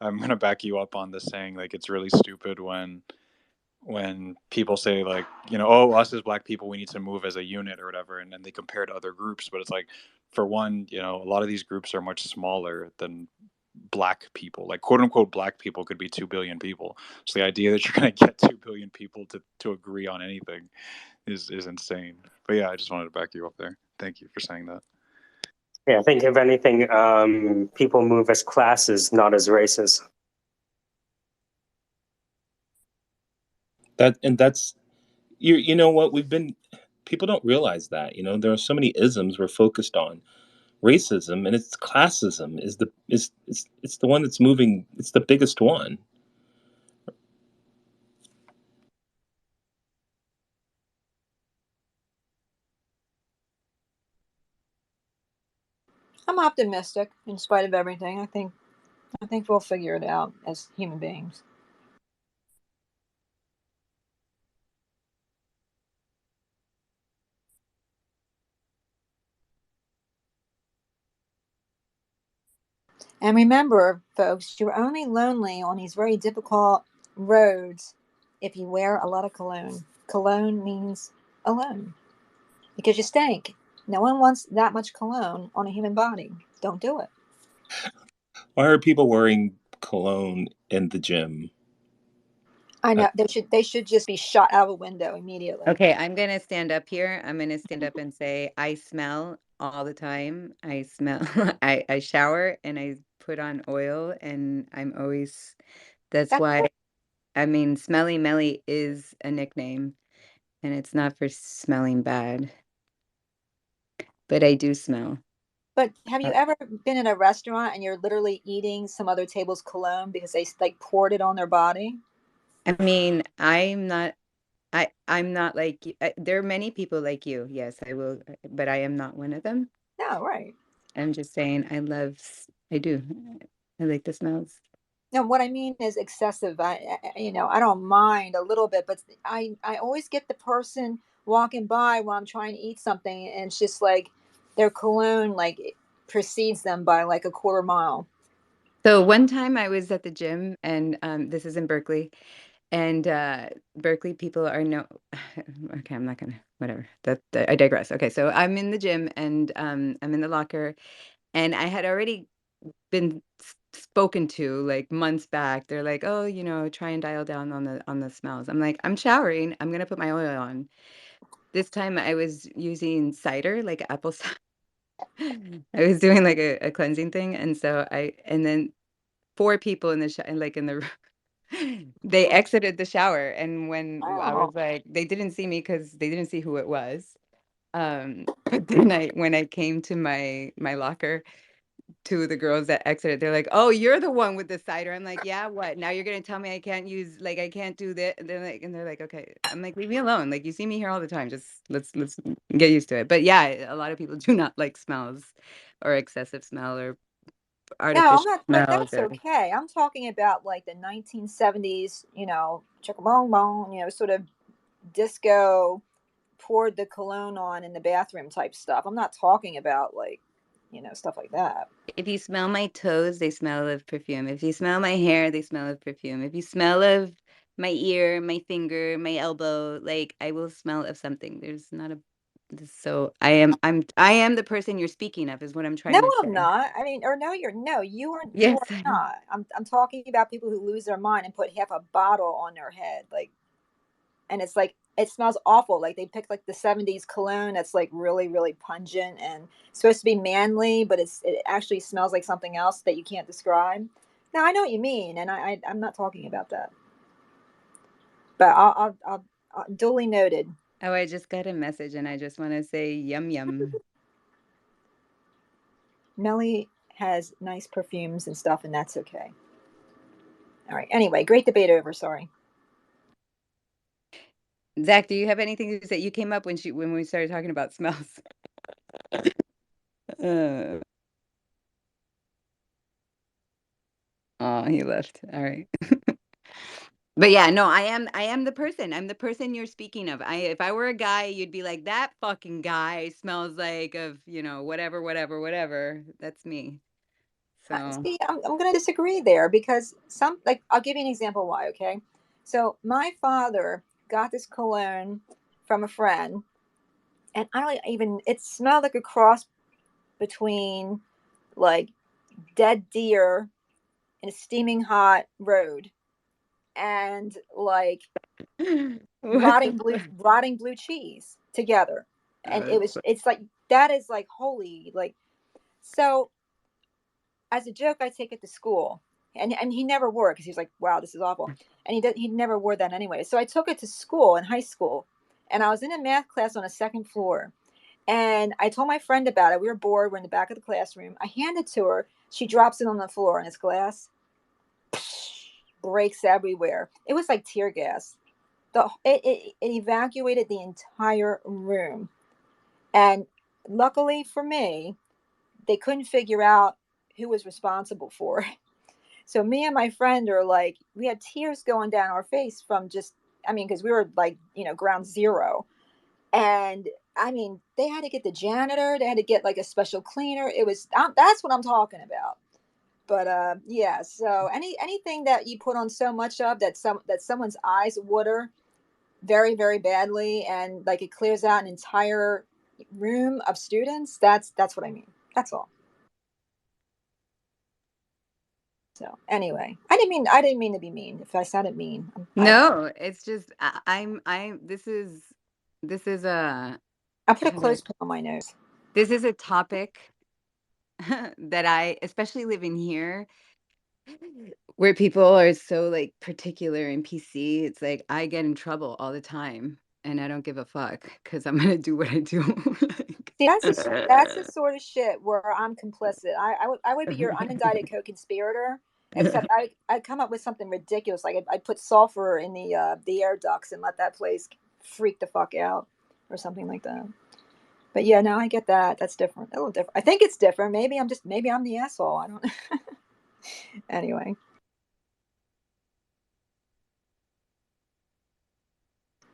I'm gonna back you up on this saying like it's really stupid when people say like, you know, oh, us as black people we need to move as a unit or whatever, and then they compare to other groups, but it's like, for one, you know, a lot of these groups are much smaller than black people. Like, quote unquote black people could be 2 billion people. So the idea that you're going to get 2 billion people to agree on anything is insane. But yeah, I just wanted to back you up there. Thank you for saying that. Yeah, I think if anything, people move as classes, not as races. That's you know what we've been people don't realize that, you know, there are so many isms we're focused on. Racism and it's classism it's the one that's moving, it's the biggest one. I'm optimistic in spite of everything. I think we'll figure it out as human beings. And remember, folks, you're only lonely on these very difficult roads if you wear a lot of cologne. Cologne means alone because you stink. No one wants that much cologne on a human body. Don't do it. Why are people wearing cologne in the gym? I know they should just be shot out of a window immediately. Okay, I'm gonna stand up here. I'm gonna stand up and say I smell all the time. I smell. I shower and I put on oil, and I'm always. That's That's why. it. I mean, Smelly Melly is a nickname, and it's not for smelling bad, but I do smell. But have you Uh, ever been in a restaurant and you're literally eating some other table's cologne because they like poured it on their body? I mean, I'm not like there are many people like you. Yes, I will, but I am not one of them. No, right. I'm just saying I do. I like the smells. No, what I mean is excessive. I don't mind a little bit, but I always get the person walking by while I'm trying to eat something, and it's just like their cologne like it precedes them by like a quarter mile. So one time I was at the gym and this is in Berkeley and Berkeley people are no okay, I'm not gonna whatever. I digress. Okay, so I'm in the gym and I'm in the locker and I had already been spoken to like months back. They're like, "Oh, try and dial down on the smells." I'm like, "I'm showering. I'm gonna put my oil on." This time I was using cider, like apple cider. I was doing like a cleansing thing, and then four people in the like in the they exited the shower, and when I Oh, was like, they didn't see me because they didn't see who it was. But then when I came to my locker, two of the girls that exited, they're like, "Oh, you're the one with the cider." I'm like, "Yeah, what? Now you're gonna tell me I can't use like I can't do that?" And they're like, "Okay." I'm like, "Leave me alone. Like you see me here all the time. Just let's get used to it." But yeah, a lot of people do not like smells or excessive smell or no, I'm artificial not. smells That's or okay. I'm talking about like the 1970s. Chicka bong bong. Sort of disco poured the cologne on in the bathroom type stuff. I'm not talking about like stuff like that. if you smell my toes, they smell of perfume. If you smell my hair, they smell of perfume. If you smell of my ear, my finger, my elbow, like I will smell of something. There's not a so I am the person you're speaking of is what I'm No, trying to I'm say. not. I mean, or no, you Yes. are not. I'm talking about people who lose their mind and put half a bottle on their head, like, and it's like it smells awful. Like they picked like the '70s cologne that's like really, really pungent and supposed to be manly, but it actually smells like something else that you can't describe. Now I know what you mean, and I'm not talking about that. But I'll duly noted. Oh, I just got a message and I just want to say yum yum. Melly has nice perfumes and stuff, and that's okay. All right. Anyway, great debate over. Sorry. Zach, do you have anything to say? You came up when we started talking about smells. Uh, oh, he left. All right. But yeah, no, I am the person. I'm the person you're speaking of. If I were a guy, you'd be like, that fucking guy smells like of, whatever, whatever, whatever. That's me. So See, I'm going to disagree there because like, I'll give you an example why, okay? So, my father got this cologne from a friend, and I don't even, it smelled like a cross between like dead deer in a steaming hot road and like what the fuck? rotting blue cheese together. And Oh, it's like, that is like holy, like, so as a joke, I take it to school, and he never wore it because he was like, "Wow, this is awful," and he never wore that anyway. So I took it to school in high school, and I was in a math class on a second floor, and I told my friend about it. We were bored. We're in the back of the classroom. I hand it to her. She drops it on the floor, and it's glass breaks everywhere. It was like tear gas. It evacuated the entire room, and luckily for me, they couldn't figure out who was responsible for it. So me and my friend are like, we had tears going down our face from just, I mean, because we were like, ground zero. And I mean, they had to get the janitor, they had to get like a special cleaner. That's what I'm talking about. But yeah, so anything that you put on so much of that someone's eyes water very, very badly and like it clears out an entire room of students, that's what I mean. That's all. So anyway, I didn't mean to be mean. If I sounded mean, no, it's just this is I put a how do I clothespin on my nose. this is a topic that I, especially living here, where people are so like particular and PC, it's like I get in trouble all the time. and I don't give a fuck because I'm gonna do what I do. See, that's the sort of shit where I'm complicit. I would be your unindicted co-conspirator, except I'd come up with something ridiculous, like I'd put sulfur in the air ducts and let that place freak the fuck out, or something like that. But yeah, no, I get that. That's different. A little different. I think it's different. Maybe I'm the asshole. I don't. Anyway,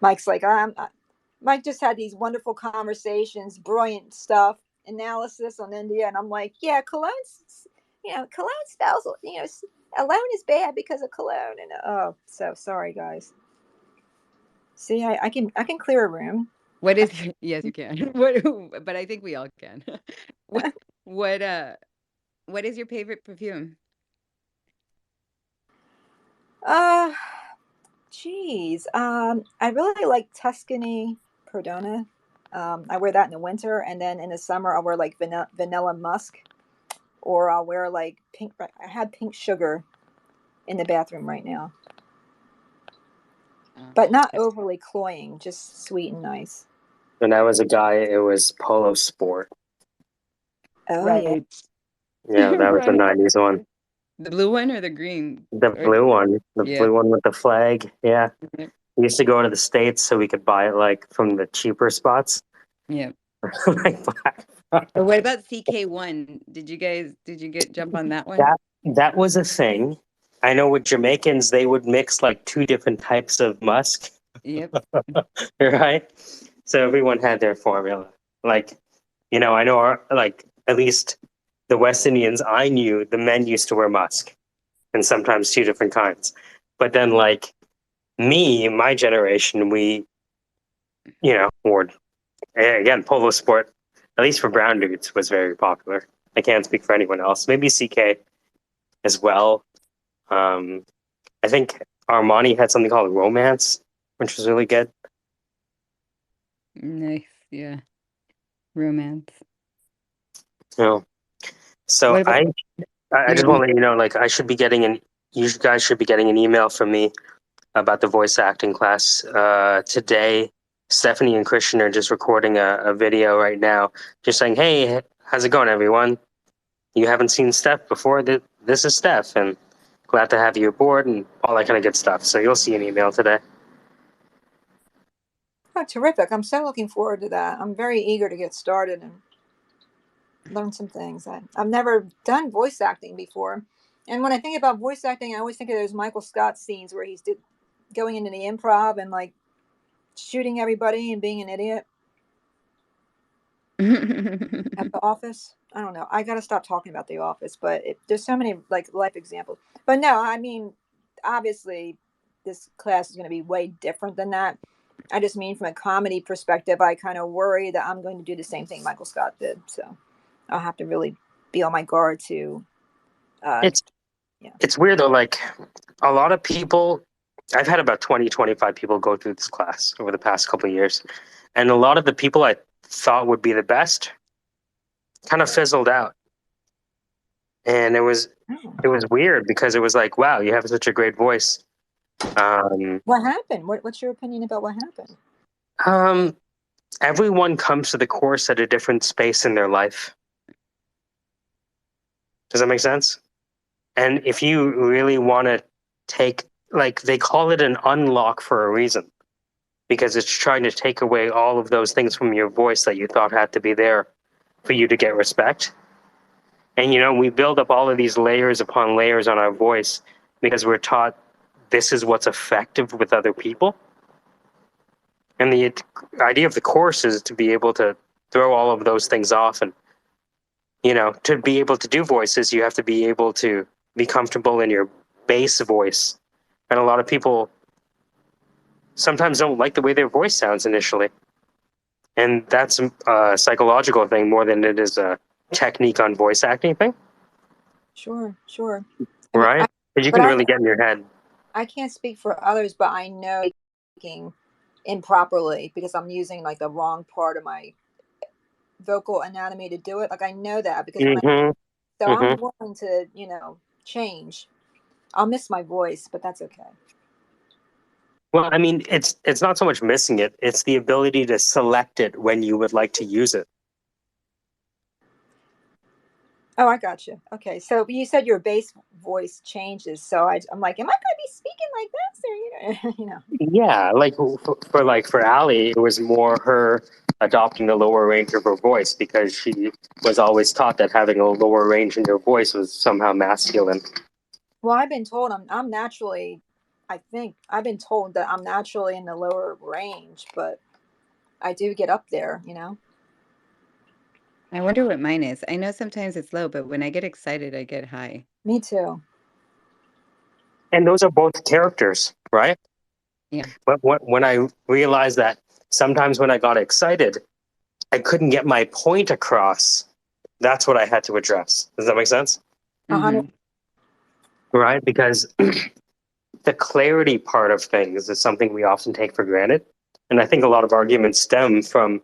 Mike's like Mike just had these wonderful conversations, brilliant stuff, analysis on India, and I'm like, yeah, cologne's, cologne smells, alone is bad because of cologne, and oh, so sorry, guys. See, I can clear a room. What is? Yes, you can. What? But I think we all can. What? What? What is your favorite perfume? Geez, I really like Tuscany Perdona. I wear that in the winter, and then in the summer I'll wear like vanilla musk, or I'll wear like pink. I had pink sugar in the bathroom right now, but not overly cloying, just sweet and nice. When I was a guy, it was Polo Sport. Oh yeah, Right. Yeah, that was the Right. 90s one. The blue one or the green? The Or blue one. The yeah. blue one with the flag. Yeah. Yep. We used to go to the States so we could buy it like from the cheaper spots. Yeah. Like Or what about CK1? Did you jump on that one? that was a thing. I know with Jamaicans they would mix like two different types of musk. Yep. Right? So everyone had their formula. Like, I know like at least the West Indians I knew, the men used to wear musk and sometimes two different kinds. But then like my generation, we, wore again, Polo Sport, at least for brown dudes, was very popular. I can't speak for anyone else. Maybe CK as well. I think Armani had something called Romance, which was really good. Nice. Yeah. Romance. So What about I just want to let you know, like you guys should be getting an email from me about the voice acting class today. Stephanie and Christian are just recording a video right now, just saying, "Hey, how's it going, everyone? You haven't seen Steph before. This is Steph, and glad to have you aboard, and all that kind of good stuff." So you'll see an email today. oh, terrific! I'm so looking forward to that. I'm very eager to get started and learn some things. I've never done voice acting before, and when I think about voice acting, I always think of those Michael Scott scenes where he's going into the improv and like shooting everybody and being an idiot at the office. I don't know. I got to stop talking about the office, but there's so many like life examples. But no, I mean, obviously, this class is going to be way different than that. I just mean from a comedy perspective, I kind of worry that I'm going to do the same thing Michael Scott did. So I'll have to really be on my guard to. It's Yeah. It's weird though. Like a lot of people, I've had about 20, 25 people go through this class over the past couple of years, and a lot of the people I thought would be the best kind of fizzled out. And it was weird because it was like, wow, you have such a great voice. What happened? What's your opinion about what happened? Everyone comes to the course at a different space in their life. Does that make sense? And if you really want to take, like, they call it an unlock for a reason, because it's trying to take away all of those things from your voice that you thought had to be there for you to get respect. And, we build up all of these layers upon layers on our voice because we're taught this is what's effective with other people. And the idea of the course is to be able to throw all of those things off. And, to be able to do voices, you have to be able to be comfortable in your bass voice. And a lot of people sometimes don't like the way their voice sounds initially. And that's a psychological thing more than it is a technique on voice acting thing. Sure. Right? Because you can really get in your head. I can't speak for others, but I know speaking improperly because I'm using like the wrong part of my vocal anatomy to do it. Like I know that because I'm willing to, change. I'll miss my voice, but that's okay. Well, I mean, it's not so much missing it; it's the ability to select it when you would like to use it. Oh, I got you. Okay, so you said your bass voice changes, so I'm like, am I going to be speaking like this, or you know? Yeah, like for Allie, it was more her adopting the lower range of her voice because she was always taught that having a lower range in your voice was somehow masculine. Well, I've been told I'm naturally, I think I've been told that I'm naturally in the lower range, but I do get up there, you know. I wonder what mine is. I know sometimes it's low, but when I get excited, I get high. Me too. And those are both characters, right? Yeah. But when I realized that sometimes when I got excited, I couldn't get my point across, that's what I had to address. Does that make sense? 100. Right? Because the clarity part of things is something we often take for granted. And I think a lot of arguments stem from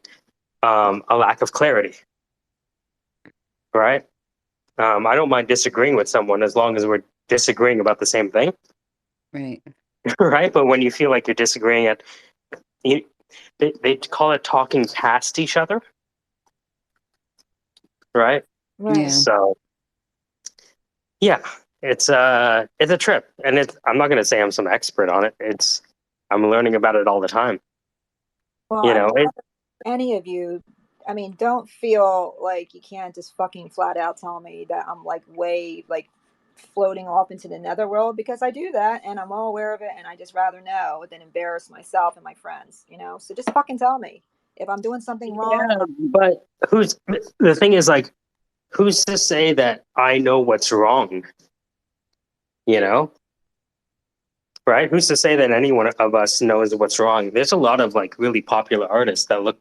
a lack of clarity. Right? I don't mind disagreeing with someone as long as we're disagreeing about the same thing. Right. Right? But when you feel like you're disagreeing at, you, they call it talking past each other. Right? Right. Yeah. So yeah, it's a trip, and I'm not going to say I'm some expert on it. I'm learning about it all the time. Well, You I'm know, glad that any of you. I mean, don't feel like you can't just fucking flat out tell me that I'm like way like floating off into the netherworld, because I do that and I'm well aware of it, and I just rather know than embarrass myself and my friends, you know. So just fucking tell me if I'm doing something wrong. yeah, but the thing is, like, who's to say that I know what's wrong? You know, right? Who's to say that any one of us knows what's wrong? There's a lot of like really popular artists that look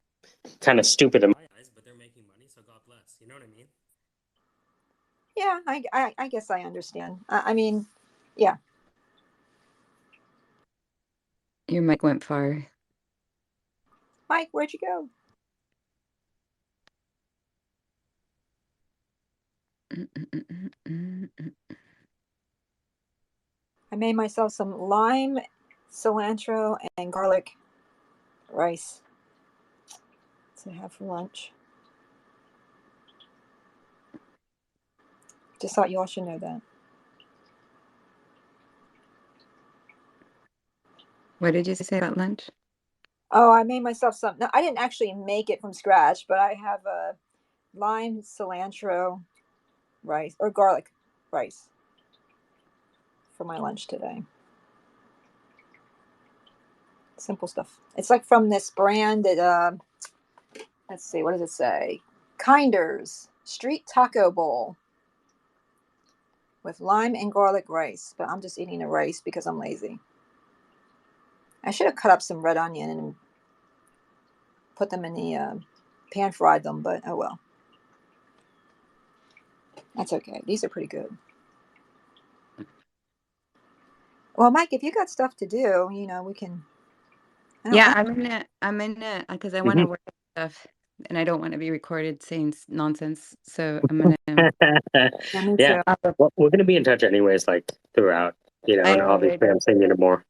kind of stupid in my eyes, but they're making money, so God bless. You know what I mean? Yeah, I guess I understand. I mean, yeah. Your mic went far. Mike, where'd you go? I made myself some lime, cilantro, and garlic rice to have for lunch. Just thought you all should know that. What did you say about lunch? Oh, I made myself some. No, I didn't actually make it from scratch, but I have a lime, cilantro rice or garlic rice for my lunch today. Simple stuff. It's like from this brand that let's see, what does it say? Kinder's Street Taco Bowl with lime and garlic rice. But I'm just eating the rice because I'm lazy. I should have cut up some red onion and put them in the pan fried them, but oh well. That's okay. These are pretty good. Well, Mike, if you got stuff to do, you know, we can. Yeah, I'm in it because I want to Mhm. work on stuff and I don't want to be recorded saying nonsense. So I'm gonna. Yeah, me Yeah, too. well, we're gonna be in touch anyways, like throughout. You know, I and already. obviously I'm seeing you more.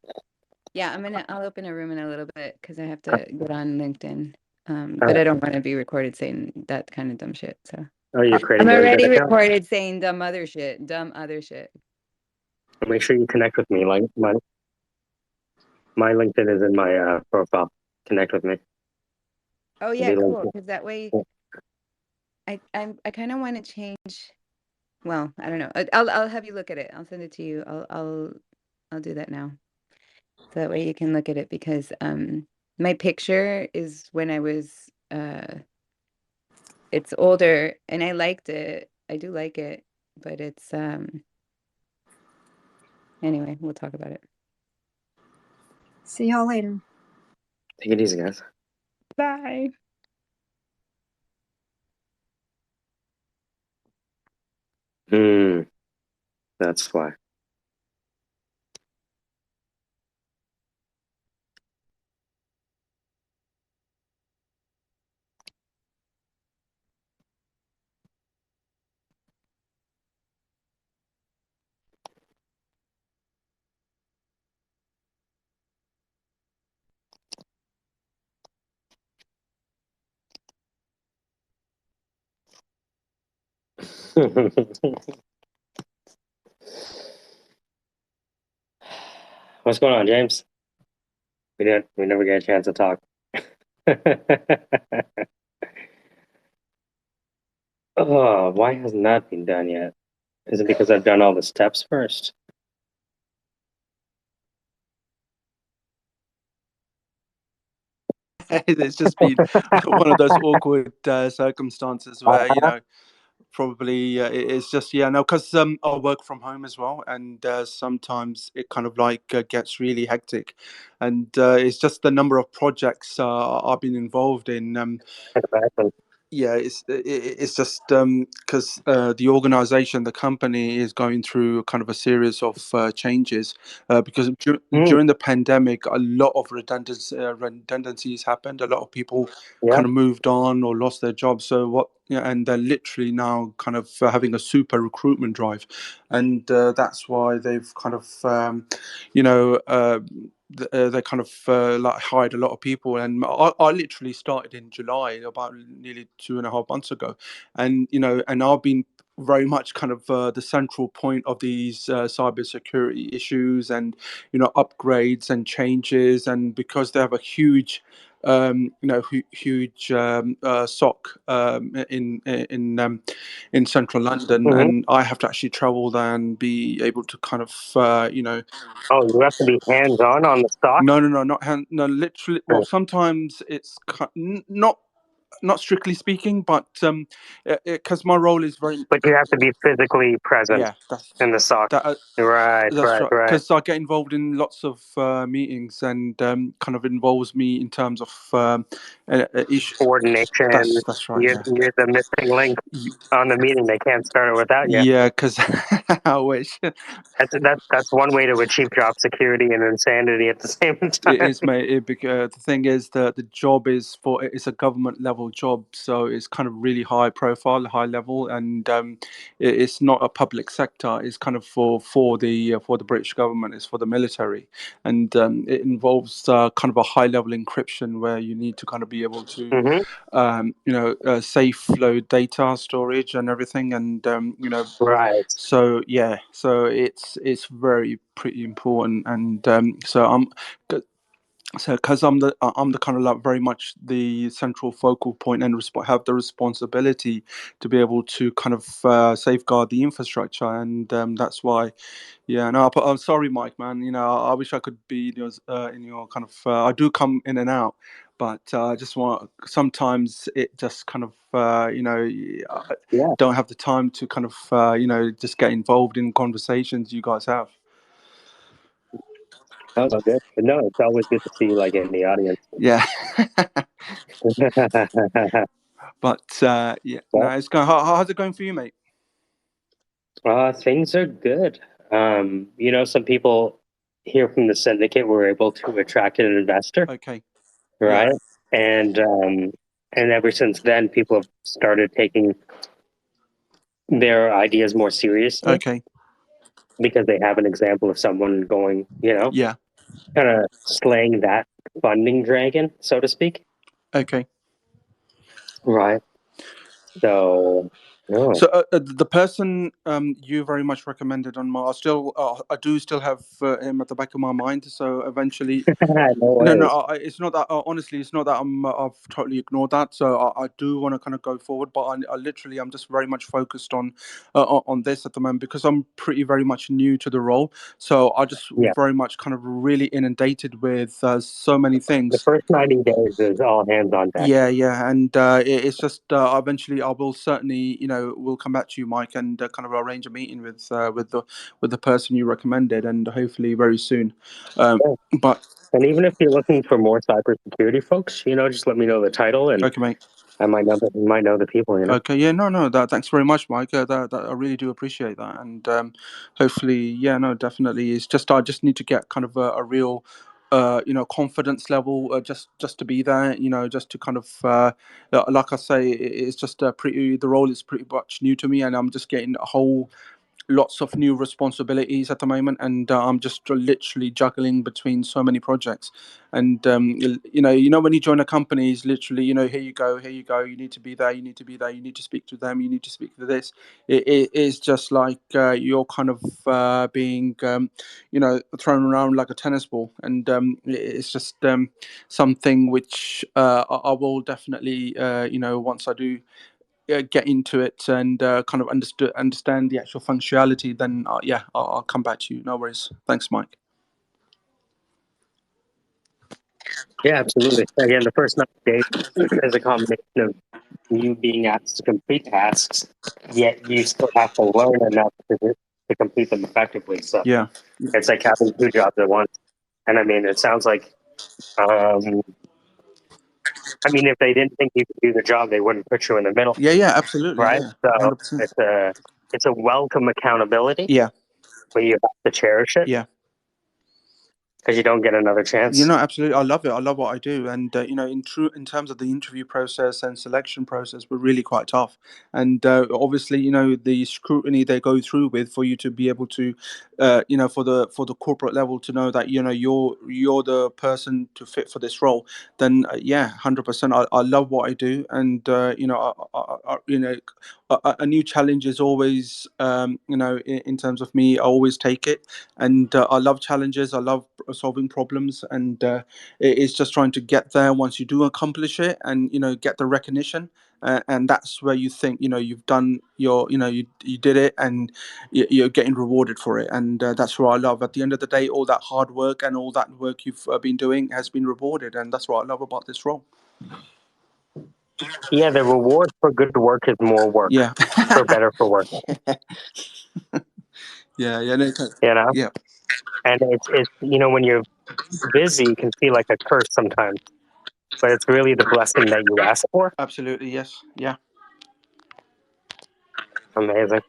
Yeah, I'll open a room in a little bit because I have to get on LinkedIn. All But right. I don't want to be recorded saying that kind of dumb shit. So Oh, you're I'm creating a LinkedIn already account. recorded saying dumb other shit. Dumb other shit. Make sure you connect with me. Like my LinkedIn is in my profile. Connect with me. Oh It'll yeah, be cool. linked. Because that way, I kind of want to change. Well, I don't know. I'll have you look at it. I'll send it to you. I'll do that now. So that way you can look at it because my picture is when I was it's older and I liked it. I do like it, but it's anyway, we'll talk about it. See y'all later. Take it easy, guys. Bye. That's why. What's going on, James? We never get a chance to talk. Oh, why hasn't that been done yet? Is it because I've done all the steps first? It's just been one of those awkward circumstances where probably it's just no, because I work from home as well, and sometimes it kind of like gets really hectic, and it's just the number of projects I've been involved in. Yeah, it's just because the organization, the company is going through kind of a series of changes because during the pandemic, a lot of redundancies happened. A lot of people kind of moved on or lost their jobs. So and they're literally now kind of having a super recruitment drive, and that's why they've kind of they kind of like hired a lot of people, and I literally started in July, about nearly 2.5 months ago, and and I've been very much kind of the central point of these cybersecurity issues and upgrades and changes, and because they have a huge huge SOC in central London, and I have to actually travel there and be able to kind of Oh, you have to be hands-on the stock? No, no, literally. Well, sometimes it's not strictly speaking, but because my role is very. But you have to be physically present in the stock. Right. That's right. Because I get involved in lots of meetings, and kind of involves me in terms of issues. Coordination. That's right. You're the missing link on the meeting. They can't start it without you. Yeah, because I wish. That's one way to achieve job security and insanity at the same time. It is, mate. The thing is that the job it's a government level job, so it's kind of really high profile, high level, and it's not a public sector. It's kind of for the British government. It's for the military, and it involves kind of a high level encryption where you need to kind of be able to, safe load data storage and everything, and Right. So yeah, so it's very pretty important, and so because I'm the kind of like very much the central focal point and have the responsibility to be able to kind of safeguard the infrastructure, and that's why. Yeah, no, but I'm sorry, Mike, man. I wish I could be in your kind of. I do come in and out, but I just want. Sometimes it just kind of I don't have the time to kind of just get involved in conversations you guys have. That was good. But no, it's always good to see you like in the audience. Yeah. But no, it's going. How's it going for you, mate? Things are good. Some people here from the syndicate were able to attract an investor. Okay. Right. And ever since then, people have started taking their ideas more seriously. Okay. Because they have an example of someone going, Yeah. kind of slaying that funding dragon, so to speak. Okay. Right. So. Oh. So the person you very much recommended on my, I do still have him at the back of my mind. So eventually, no, it's not that. Honestly, it's not that I've totally ignored that. So I do want to kind of go forward, but I'm just very much focused on this at the moment because I'm pretty very much new to the role. So I just very much kind of really inundated with so many things. The first 90 days is all hands on deck. Yeah, and it's just eventually I will certainly we'll come back to you, Mike, and kind of arrange a meeting with the person you recommended, and hopefully very soon. But and even if you're looking for more cybersecurity folks, just let me know the title, and okay, mate. I might know the people. Okay, yeah, no, thanks very much, Mike. That I really do appreciate that, and hopefully, definitely. It's just I just need to get kind of a real. Confidence level, just to be there, just to kind of, like I say, it's just the role is pretty much new to me, and I'm just getting a whole lots of new responsibilities at the moment, and I'm just literally juggling between so many projects. And when you join a company, it's literally, here you go, you need to be there, you need to be there, you need to speak to them, you need to speak to this. It is just like you're kind of being thrown around like a tennis ball, and it's just something which I will definitely once I do get into it and kind of understand the actual functionality, then I'll come back to you. No worries. Thanks, Mike. Yeah, absolutely. Again, the first 90 days is a combination of you being asked to complete tasks, yet you still have to learn enough to complete them effectively. So Yeah. it's like having two jobs at once. And I mean, it sounds like, if they didn't think you could do the job, they wouldn't put you in the middle, Yeah, absolutely. right? Yeah, So 100%. it's a welcome accountability, Yeah, but you have to cherish it yeah. because you don't get another chance. Absolutely. I love it. I love what I do, and in terms of the interview process and selection process, we're really quite tough. And obviously, the scrutiny they go through with for you to be able to, for the corporate level to know that you're the person to fit for this role. Then 100%. I love what I do, and a new challenge is always, in terms of me, I always take it, and I love challenges. I love solving problems, and it's just trying to get there once you do accomplish it, and get the recognition, and that's where you think you've done you did it, and you're getting rewarded for it, and that's what I love. At the end of the day, all that hard work and all that work you've been doing has been rewarded, and that's what I love about this role. Yeah, the reward for good work is more work. Yeah. For better, for worse. Yeah. Yeah. And it's when you're busy, it can feel like a curse sometimes, but it's really the blessing that you ask for. Absolutely, yes. Yeah. Amazing.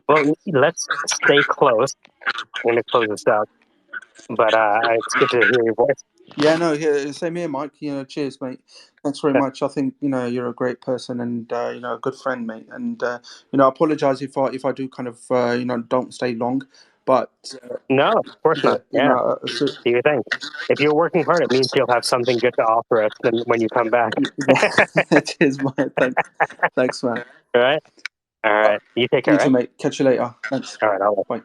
Well, let's stay close. I'm gonna close this out, but it's good to hear your voice. Yeah, no, same here, Mike. Cheers, mate. Thanks very much. I think you're a great person, and a good friend, mate. And I apologize if I do kind of don't stay long, but No, of course not. Yeah, do your thing. If you're working hard, it means you'll have something good to offer us when you come back. Cheers, mate. Thanks, man. All right. You take care. You too, Right? mate. Catch you later. Thanks. All right. Bye.